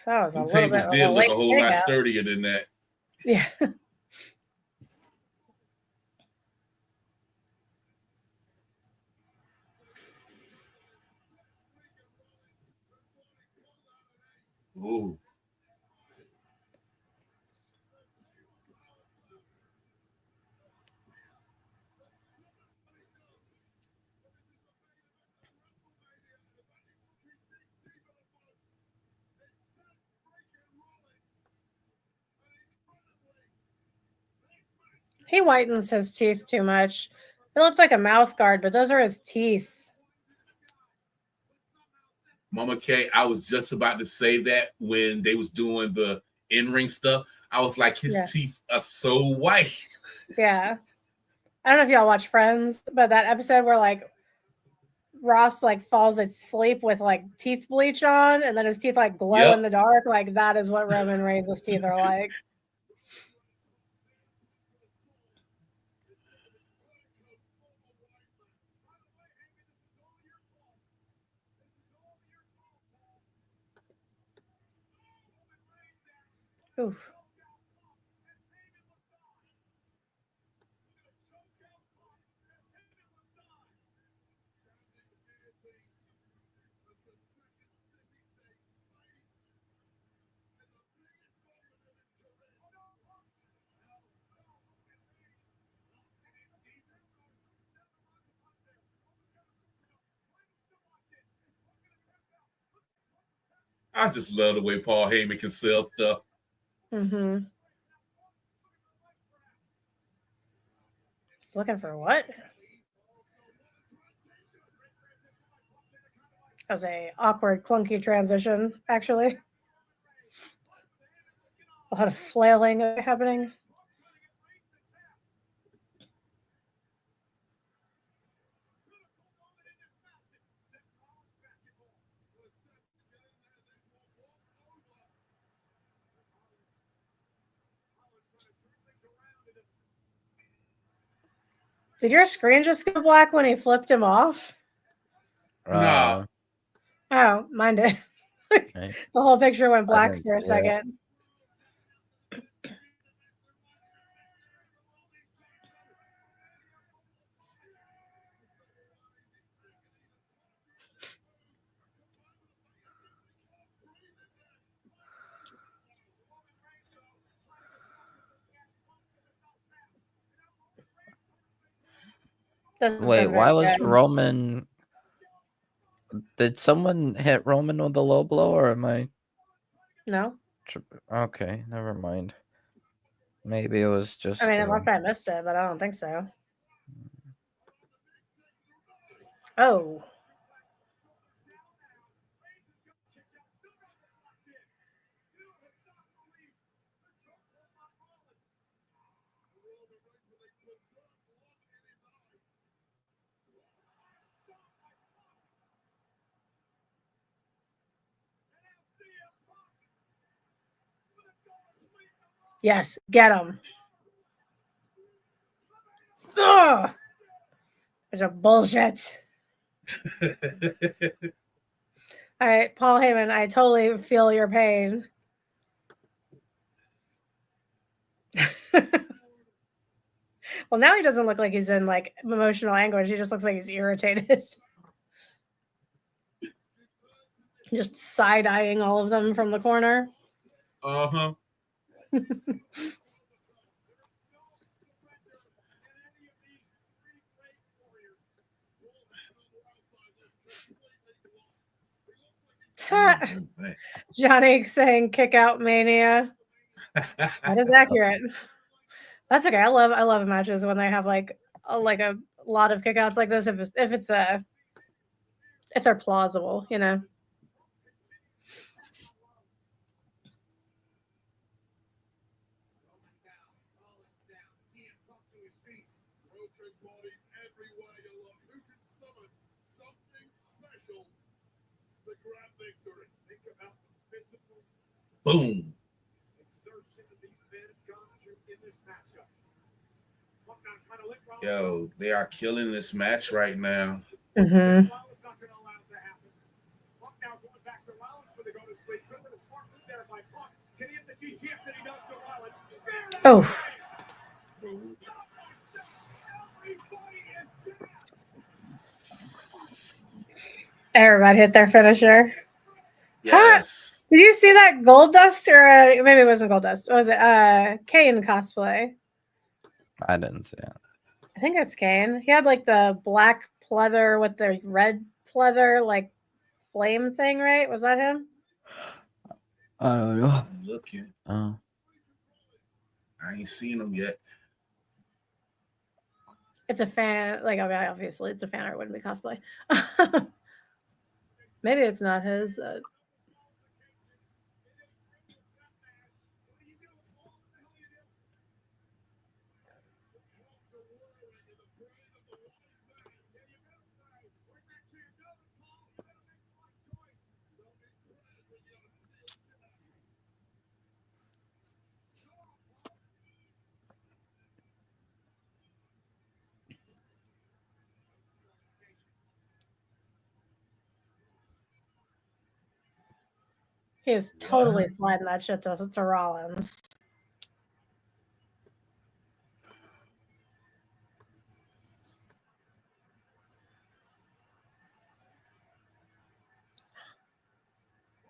Speaker 1: That was a
Speaker 3: The
Speaker 1: little bit
Speaker 3: tables
Speaker 1: of
Speaker 3: did
Speaker 1: a
Speaker 3: look
Speaker 1: late
Speaker 3: a whole lot
Speaker 1: takeout.
Speaker 3: sturdier than that.
Speaker 1: Yeah.
Speaker 3: Ooh.
Speaker 1: He whitens his teeth too much. It looks like a mouth guard, but those are his teeth.
Speaker 3: Mama K, I was just about to say that when they was doing the in-ring stuff. I was like, his teeth are so white.
Speaker 1: Yeah. I don't know if y'all watch Friends, but that episode where like Ross like falls asleep with like teeth bleach on and then his teeth like glow in the dark, like that is what Roman Reigns' teeth are like. Oof.
Speaker 3: I just love the way Paul Heyman can sell stuff.
Speaker 1: Mm-hmm. Looking for what? That was a awkward, clunky transition, actually. A lot of flailing happening. Did your screen just go black when he flipped him off?
Speaker 3: Nah.
Speaker 1: Oh, mine did. The whole picture went black for a second.
Speaker 2: Wait, why was Roman? Did someone hit Roman with a low blow, or am I?
Speaker 1: No.
Speaker 2: Okay, never mind. Maybe it was just.
Speaker 1: I mean, unless I missed it, but I don't think so. Oh. Yes, get him. Ugh. It's a bullshit. All right, Paul Heyman, I totally feel your pain. Well, now he doesn't look like he's in like emotional anguish. He just looks like he's irritated. Just side-eyeing all of them from the corner.
Speaker 3: Uh-huh.
Speaker 1: Johnny saying "kick out mania." That is accurate. That's okay. I love matches when they have like a lot of kickouts like this. If they're plausible, you know.
Speaker 4: bodies everywhere you look. Who can summon something special to grab victory? Think about the physical
Speaker 3: Boom.
Speaker 4: exertion of these men gone through in this matchup. Look now, trying to lick Rollins.
Speaker 3: Yo, they are killing this match right now.
Speaker 1: Mm-hmm.
Speaker 4: Rollins not going to allow it to happen. Look now, going back to Rollins when they go to sleep. Good with a smart move there by Punk. Can he hit the GTS that he does to Rollins?
Speaker 1: Oh. Everybody hit their finisher.
Speaker 3: Yes.
Speaker 1: Did you see that Gold Dust or maybe it wasn't Gold Dust? What was it? Kane cosplay.
Speaker 2: I didn't see it.
Speaker 1: I think it's Kane. He had like the black pleather with the red pleather like flame thing, right? Was that him?
Speaker 2: I don't know.
Speaker 3: I'm looking.
Speaker 2: Oh.
Speaker 3: I ain't seen him yet.
Speaker 1: It's a fan. Like, I mean, obviously, it's a fan art. Wouldn't be cosplay. Maybe it's not his. He is totally
Speaker 3: What?
Speaker 1: sliding that shit to Rollins.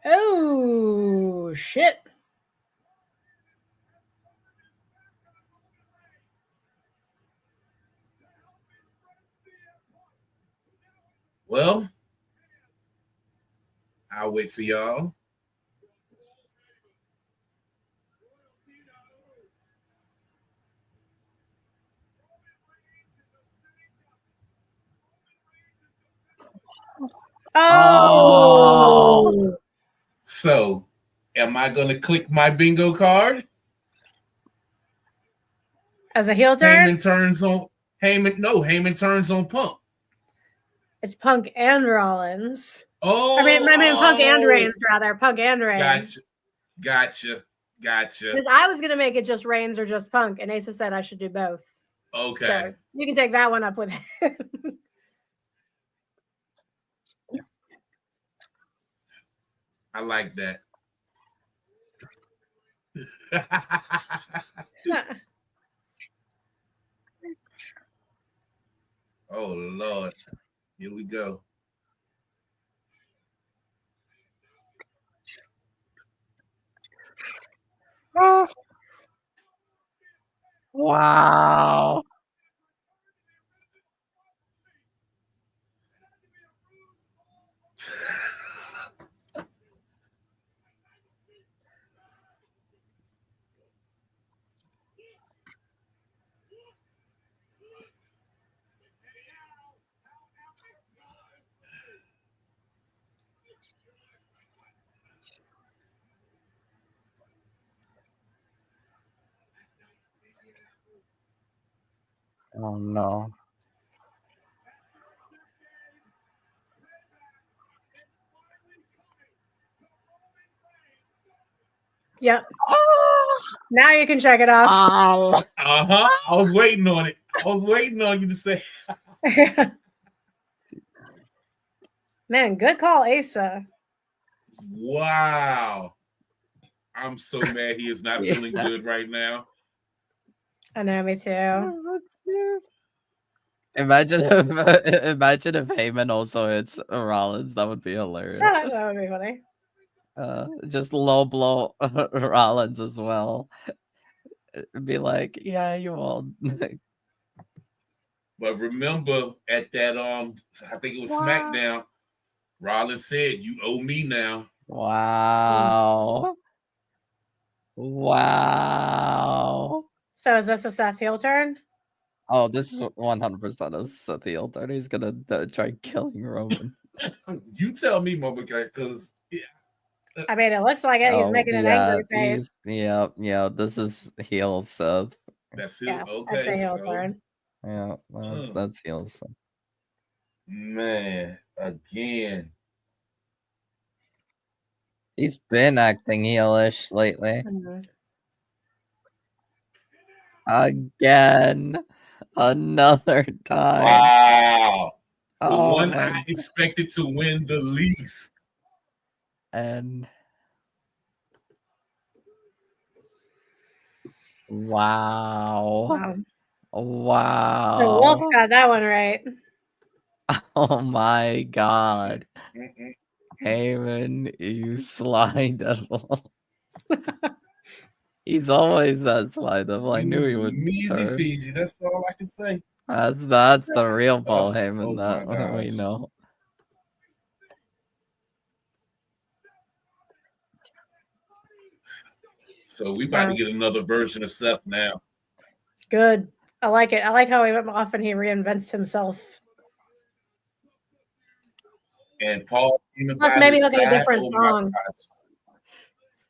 Speaker 1: Oh, shit.
Speaker 3: Well, I'll wait for y'all.
Speaker 1: Oh.
Speaker 3: So, am I going to click my bingo card?
Speaker 1: As a heel turn?
Speaker 3: Heyman turns on Heyman. No, Heyman turns on Punk.
Speaker 1: It's Punk and Rollins.
Speaker 3: Oh,
Speaker 1: I mean, Punk and Reigns, rather. Punk and Reigns.
Speaker 3: Gotcha.
Speaker 1: Because I was going to make it just Reigns or just Punk, and Asa said I should do both.
Speaker 3: Okay.
Speaker 1: So you can take that one up with him.
Speaker 3: I like that. Oh, Lord. Here we go.
Speaker 2: Wow. Oh no.
Speaker 1: Yep. Now you can check it off.
Speaker 3: Uh-huh. I was waiting on it. I was waiting on you to say.
Speaker 1: Man, good call, Asa.
Speaker 3: Wow. I'm so mad he is not feeling good right now.
Speaker 1: I know, me too.
Speaker 2: Imagine if Heyman also hits Rollins. That would be hilarious.
Speaker 1: That would be funny.
Speaker 2: Just low blow Rollins as well. It'd be like, yeah, you won.
Speaker 3: But remember at that I think it was SmackDown, Rollins said, "You owe me now."
Speaker 2: Wow. Wow.
Speaker 1: So is this a Seth heel turn?
Speaker 2: Oh, this is 100% a Seth heel turn. He's gonna try killing Roman.
Speaker 3: You tell me, Mama, because
Speaker 1: I mean, it looks like it. He's making an angry face.
Speaker 2: Yeah. This is heel Seth.
Speaker 3: That's heel.
Speaker 1: Yeah,
Speaker 3: Okay,
Speaker 1: that's a heel
Speaker 3: so
Speaker 1: turn.
Speaker 2: Yeah, that's heels.
Speaker 3: Man, again.
Speaker 2: He's been acting heelish lately. Again. Another time.
Speaker 3: Wow. The
Speaker 2: Oh
Speaker 3: one
Speaker 2: my
Speaker 3: I expected to win the least.
Speaker 2: And wow. Wow.
Speaker 1: The Wolf got that one right.
Speaker 2: Oh my god. Heyman, you sly devil. He's always that sly devil. I knew he would
Speaker 3: Easy
Speaker 2: turn.
Speaker 3: Fiji. That's all I can say.
Speaker 2: That's the real Paul Heyman
Speaker 3: my
Speaker 2: that we
Speaker 3: gosh.
Speaker 2: know.
Speaker 3: So we about to get another version of Seth now.
Speaker 1: Good. I like it. I like how often he reinvents himself.
Speaker 3: And Paul,
Speaker 1: Plus, maybe he'll get a different song.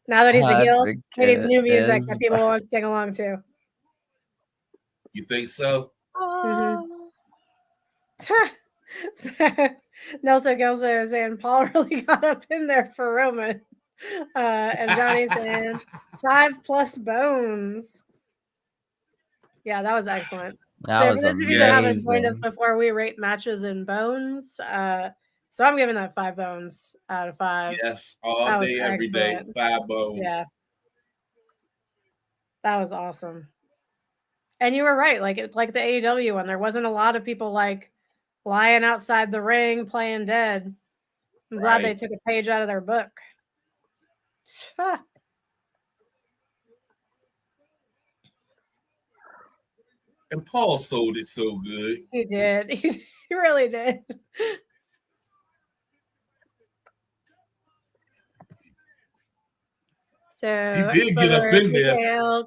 Speaker 1: Now that he's a heel, he needs new music that people want to sing along to.
Speaker 3: You think so?
Speaker 1: So, Nelson Kelso is saying Paul really got up in there for Roman. And Johnny's saying 5+ bones. Yeah, that was excellent.
Speaker 2: That was
Speaker 1: for those of you that haven't joined us
Speaker 2: amazing.
Speaker 1: before, we rate matches in bones. So I'm giving that 5 bones out of 5.
Speaker 3: Yes, all day, every day, 5 bones.
Speaker 1: Yeah. That was awesome. And you were right, like the AEW one, there wasn't a lot of people like lying outside the ring playing dead. I'm glad they took a page out of their book.
Speaker 3: And Paul sold it so good.
Speaker 1: He did. He really did. So
Speaker 3: he did get up in there.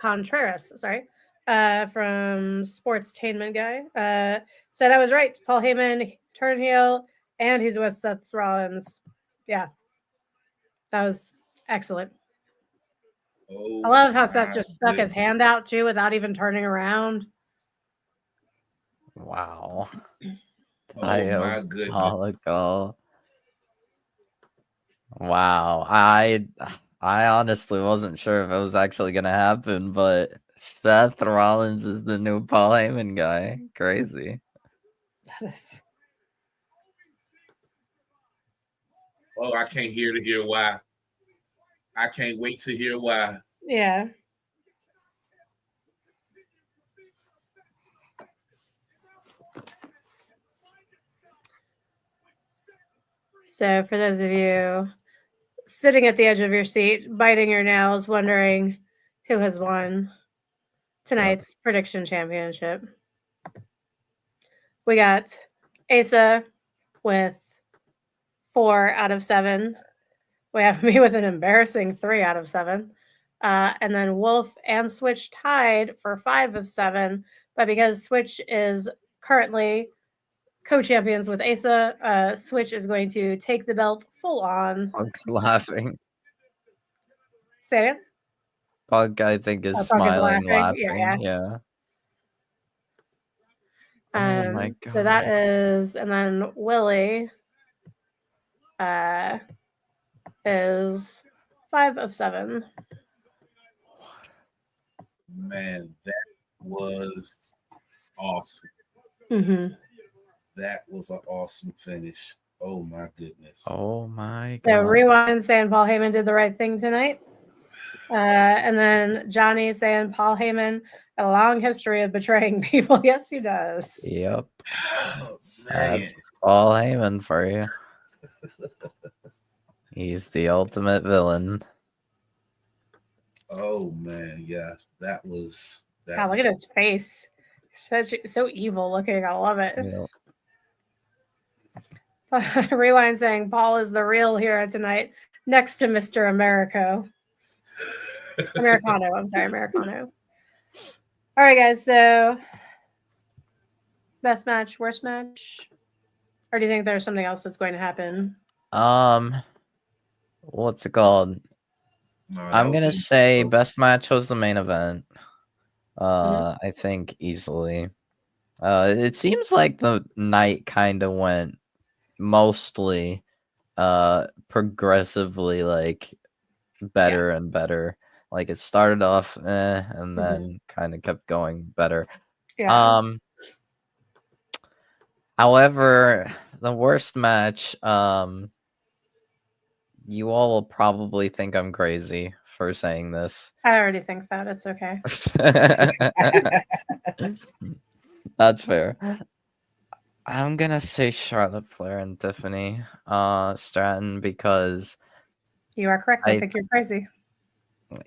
Speaker 1: Contreras, sorry, from Sportstainment Guy, said I was right. Paul Heyman turned heel, and he's with Seth Rollins. Yeah, that was excellent. I love how Seth just stuck his hand out too without even turning around.
Speaker 2: Wow.
Speaker 3: My goodness.
Speaker 2: Wow. I honestly wasn't sure if it was actually gonna happen, but Seth Rollins is the new Paul Heyman guy. Crazy.
Speaker 1: That is.
Speaker 3: Oh, I can't hear why. I can't wait to hear why.
Speaker 1: Yeah. So for those of you sitting at the edge of your seat, biting your nails, wondering who has won tonight's prediction championship, we got Asa with 4 out of 7. We have me with an embarrassing 3 out of 7. And then Wolf and Switch tied for 5 of 7. But because Switch is currently co-champions with Asa, Switch is going to take the belt full on.
Speaker 2: Punk's laughing.
Speaker 1: Say it.
Speaker 2: Punk, I think, is smiling, laughing. Yeah. Oh my god.
Speaker 1: So that is, and then Willie is 5 of 7.
Speaker 3: Man, that was awesome.
Speaker 1: Mm-hmm.
Speaker 3: That was an awesome finish. Oh my goodness.
Speaker 2: Oh my god.
Speaker 1: So Rewind saying Paul Heyman did the right thing tonight. And then Johnny saying Paul Heyman had a long history of betraying people. Yes, he does.
Speaker 2: Yep.
Speaker 3: Oh,
Speaker 2: that's Paul Heyman for you. He's the ultimate villain.
Speaker 3: Oh man, yeah, that was.
Speaker 1: Wow, look at his face. So evil looking. I love it. Yep. Rewind saying Paul is the real hero tonight, next to Mr. Americano. I'm sorry, Americano. All right, guys. So, best match, worst match, or do you think there's something else that's going to happen?
Speaker 2: What's it called?
Speaker 3: No,
Speaker 2: I'm gonna say best match was the main event. I think easily. It seems like the night kind of went mostly progressively like better and better. Like it started off and then kind of kept going better.
Speaker 1: Yeah.
Speaker 2: However, the worst match, you all will probably think I'm crazy for saying this.
Speaker 1: I already think that. It's okay.
Speaker 2: That's fair. I'm gonna say Charlotte Flair and Tiffany Stratton because
Speaker 1: You are correct. I think you're crazy.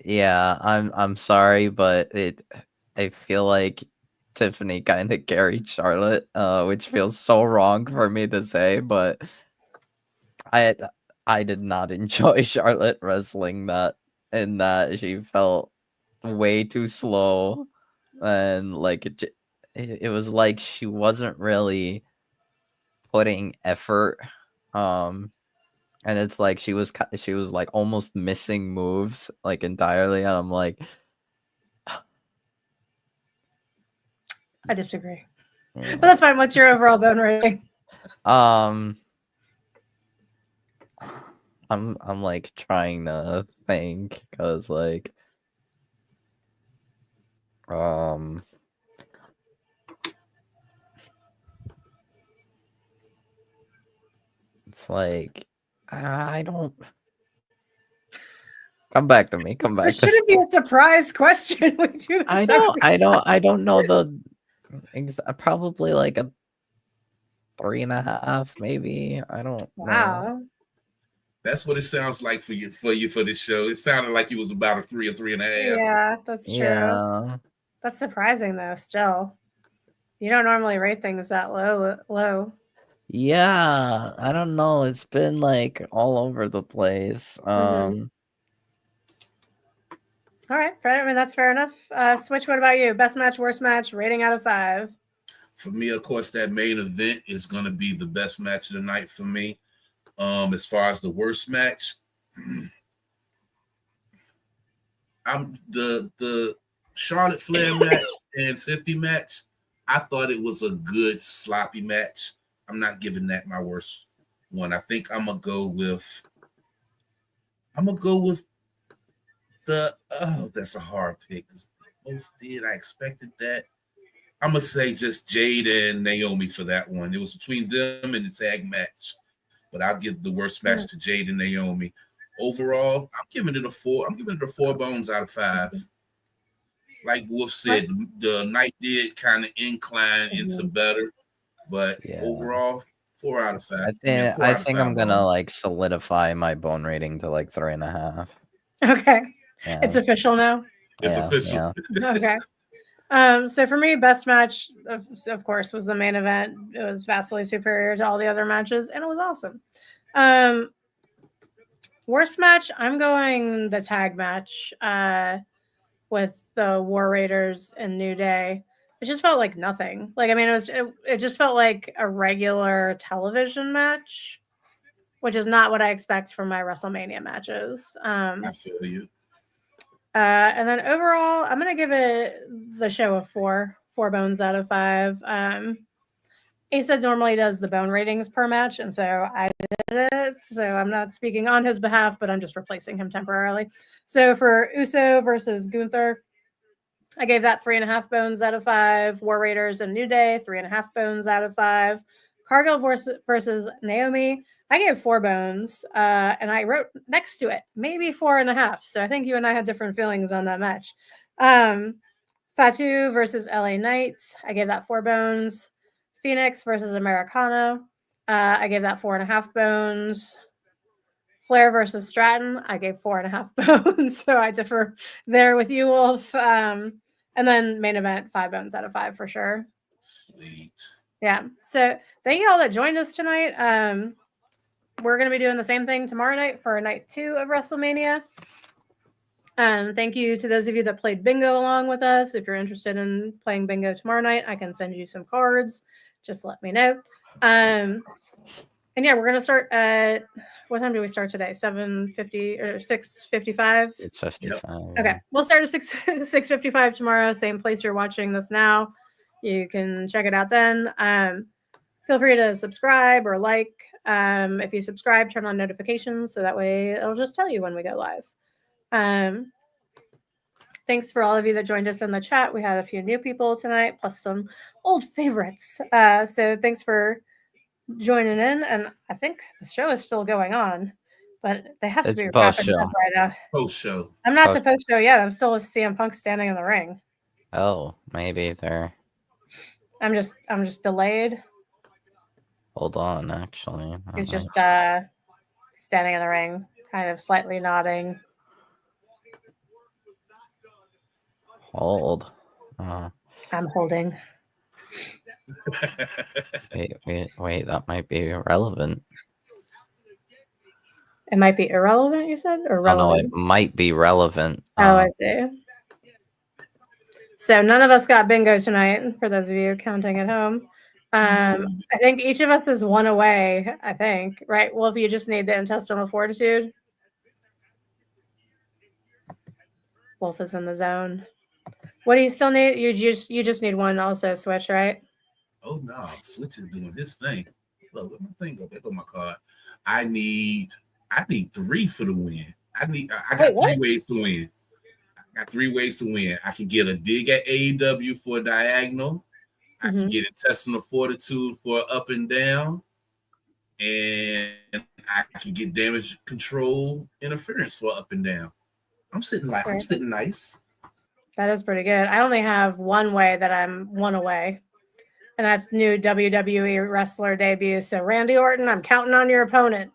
Speaker 2: yeah, I'm sorry, but I feel like Tiffany kind of carried Charlotte, which feels so wrong for me to say, but I I did not enjoy Charlotte wrestling that in that she felt way too slow and like it was like she wasn't really putting effort and it's like she was like almost missing moves like entirely and I'm like
Speaker 1: I disagree. But that's fine. What's your overall bone rating?
Speaker 2: I'm like trying to think because like it's like I don't come back to me. Come back
Speaker 1: This
Speaker 2: to
Speaker 1: shouldn't be a surprise question. We do this
Speaker 2: I don't know the probably like a 3.5 maybe. I don't know.
Speaker 1: Wow.
Speaker 3: That's what it sounds like for you for this show. It sounded like it was about a 3 or 3.5.
Speaker 1: Yeah, that's true.
Speaker 2: Yeah.
Speaker 1: That's surprising though, still. You don't normally rate things that low.
Speaker 2: Yeah, I don't know. It's been like all over the place.
Speaker 1: All right, I mean that's fair enough. Switch, what about you? Best match, worst match, rating out of 5.
Speaker 3: For me, of course, that main event is going to be the best match of the night for me. As far as the worst match, I'm the Charlotte Flair match and Tiffany match. I thought it was a good sloppy match. I'm not giving that my worst one. I think I'm gonna go with the that's a hard pick. Both did. I expected that. I'm gonna say just Jade and Naomi for that one. It was between them and the tag match, but I'll give the worst match to Jade and Naomi. Overall, I'm giving it a 4. I'm giving it a 4 bones out of 5. Like Wolf said, the night did kind of incline into better, but overall, 4 out of 5.
Speaker 2: I think I'm gonna like solidify my bone rating to like 3.5.
Speaker 1: Okay.
Speaker 2: Yeah.
Speaker 1: It's official now.
Speaker 3: It's official.
Speaker 2: Yeah.
Speaker 1: Okay. So for me, best match, of course, was the main event. It was vastly superior to all the other matches, and it was awesome. Worst match, I'm going the tag match with the War Raiders and New Day. It just felt like nothing. Like, I mean, it just felt like a regular television match, which is not what I expect from my WrestleMania matches.
Speaker 3: I feel you.
Speaker 1: And then overall, I'm gonna give it the show a 4 bones out of 5. Asa normally does the bone ratings per match, and so I did it. So I'm not speaking on his behalf, but I'm just replacing him temporarily. So for Uso versus Gunther, I gave that 3.5 bones out of 5. War Raiders and New Day, 3.5 bones out of 5. Cargill versus Naomi, I gave 4 bones, and I wrote next to it maybe 4.5. So I think you and I had different feelings on that match. Fatu versus LA Knight, I gave that 4 bones. Phoenix versus Americano, I gave that 4.5 bones. Flair versus Stratton, I gave 4.5 bones. So I differ there with you, Wolf. And then main event, 5 bones out of 5 for sure.
Speaker 3: Sweet.
Speaker 1: Yeah. So thank you all that joined us tonight. We're going to be doing the same thing tomorrow night for night 2 of WrestleMania. Thank you to those of you that played bingo along with us. If you're interested in playing bingo tomorrow night, I can send you some cards. Just let me know. And yeah, we're gonna start at what time do we start today? 7:50 or 6:55?
Speaker 2: It's 55.
Speaker 1: Okay, we'll start at 6:55 tomorrow. Same place you're watching this now. You can check it out then. Feel free to subscribe or like. If you subscribe, turn on notifications so that way it'll just tell you when we go live. Thanks for all of you that joined us in the chat. We had a few new people tonight, plus some old favorites. So thanks for joining in. And I think the show is still going on, but they have
Speaker 2: It's
Speaker 1: to be
Speaker 2: post
Speaker 1: wrapping
Speaker 2: show.
Speaker 1: up right now.
Speaker 3: Post show.
Speaker 1: I'm not
Speaker 2: Post-
Speaker 1: to post show yet. I'm still with CM Punk standing in the ring.
Speaker 2: Oh, maybe they're.
Speaker 1: I'm just delayed.
Speaker 2: Hold on, actually.
Speaker 1: He's just standing in the ring, kind of slightly nodding.
Speaker 2: Hold.
Speaker 1: I'm holding.
Speaker 2: Wait, that might be irrelevant.
Speaker 1: It might be irrelevant, you said? Or
Speaker 2: Oh, no,
Speaker 1: relevant?
Speaker 2: it might be relevant.
Speaker 1: Oh, I see. So none of us got bingo tonight, for those of you counting at home. I think each of us is one away, I think. Right? Well, if you just need the intestinal fortitude. Wolf is in the zone. What do you still need? You just need one also, Switch, right?
Speaker 3: Oh no, Switch is doing this thing. Look, where my thing go? There go my card. I need 3 for the win. I got
Speaker 1: Wait,
Speaker 3: 3 ways to win. I got 3 ways to win. I can get a dig at AEW for a diagonal. I can get intestinal fortitude for up and down. And I can get damage control interference for up and down. I'm sitting nice.
Speaker 1: That is pretty good. I only have one way that I'm one away. And that's new WWE wrestler debut. So Randy Orton, I'm counting on your opponent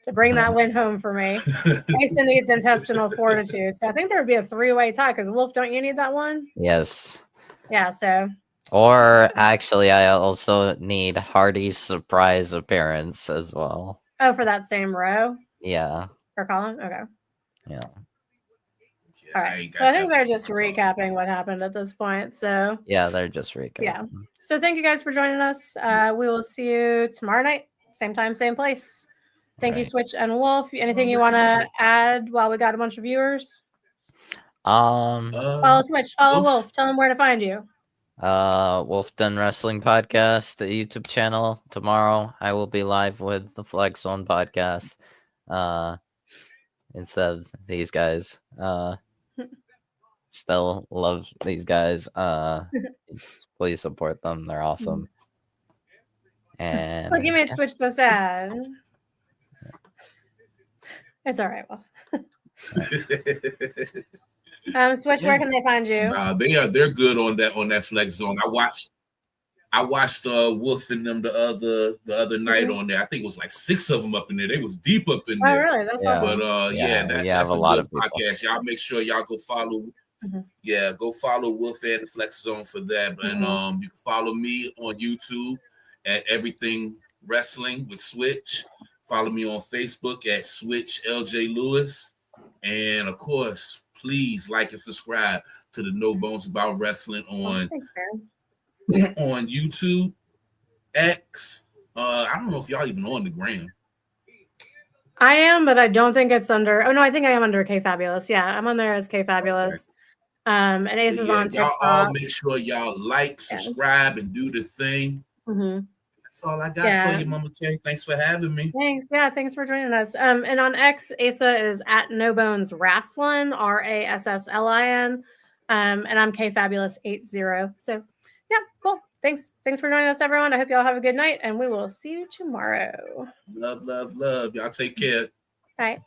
Speaker 1: to bring that win home for me. Mason needs intestinal fortitude. So I think there would be a 3-way tie because Wolf, don't you need that one?
Speaker 2: Yes.
Speaker 1: Yeah, so.
Speaker 2: Or actually, I also need Hardy's surprise appearance as well.
Speaker 1: Oh, for that same row?
Speaker 2: Yeah.
Speaker 1: Or column? Okay.
Speaker 2: Yeah.
Speaker 1: All right. So I think they're just recapping what happened at this point. So
Speaker 2: yeah, they're just recapping.
Speaker 1: Yeah. So thank you guys for joining us. We will see you tomorrow night, same time, same place. Thank you, Switch and Wolf. Anything you want to add while we got a bunch of viewers? Follow Switch, follow Wolf. Tell them where to find you.
Speaker 2: Wolf Done Wrestling Podcast, the YouTube channel. Tomorrow I will be live with the Flex Zone podcast. Instead of these guys. Still love these guys. Please support them. They're awesome. And
Speaker 1: look, you made Switch so sad. It's all right, Wolf. Switch, where can they find you?
Speaker 3: They're good on that Flex Zone. I watched Wolf and them the other night on there. I think it was like 6 of them up in there. They was deep up in there.
Speaker 1: Oh, really? That's awesome.
Speaker 3: But that's a lot of podcast. Y'all make sure y'all go follow. Yeah, go follow Wolf and the Flex Zone for that. And you can follow me on YouTube at Everything Wrestling with Switch. Follow me on Facebook at Switch LJ Lewis. And of course, please like and subscribe to the No Bones About Wrestling on YouTube, X. I don't know if y'all even on the gram.
Speaker 1: I am, but I don't think it's under. Oh no, I think I am under K Fabulous. Yeah, I'm on there as K Fabulous. And Ace is on TikTok.
Speaker 3: Y'all all make sure y'all like, subscribe, and do the thing. That's all I got for you, Mama K. Thanks for having me.
Speaker 1: Thanks. Yeah, thanks for joining us. And on X, Asa is at No Bones Wrasslin, RASSLIN. And I'm K Fabulous 80. So yeah, cool. Thanks for joining us, everyone. I hope y'all have a good night, and we will see you tomorrow.
Speaker 3: Love. Y'all take care.
Speaker 1: Bye.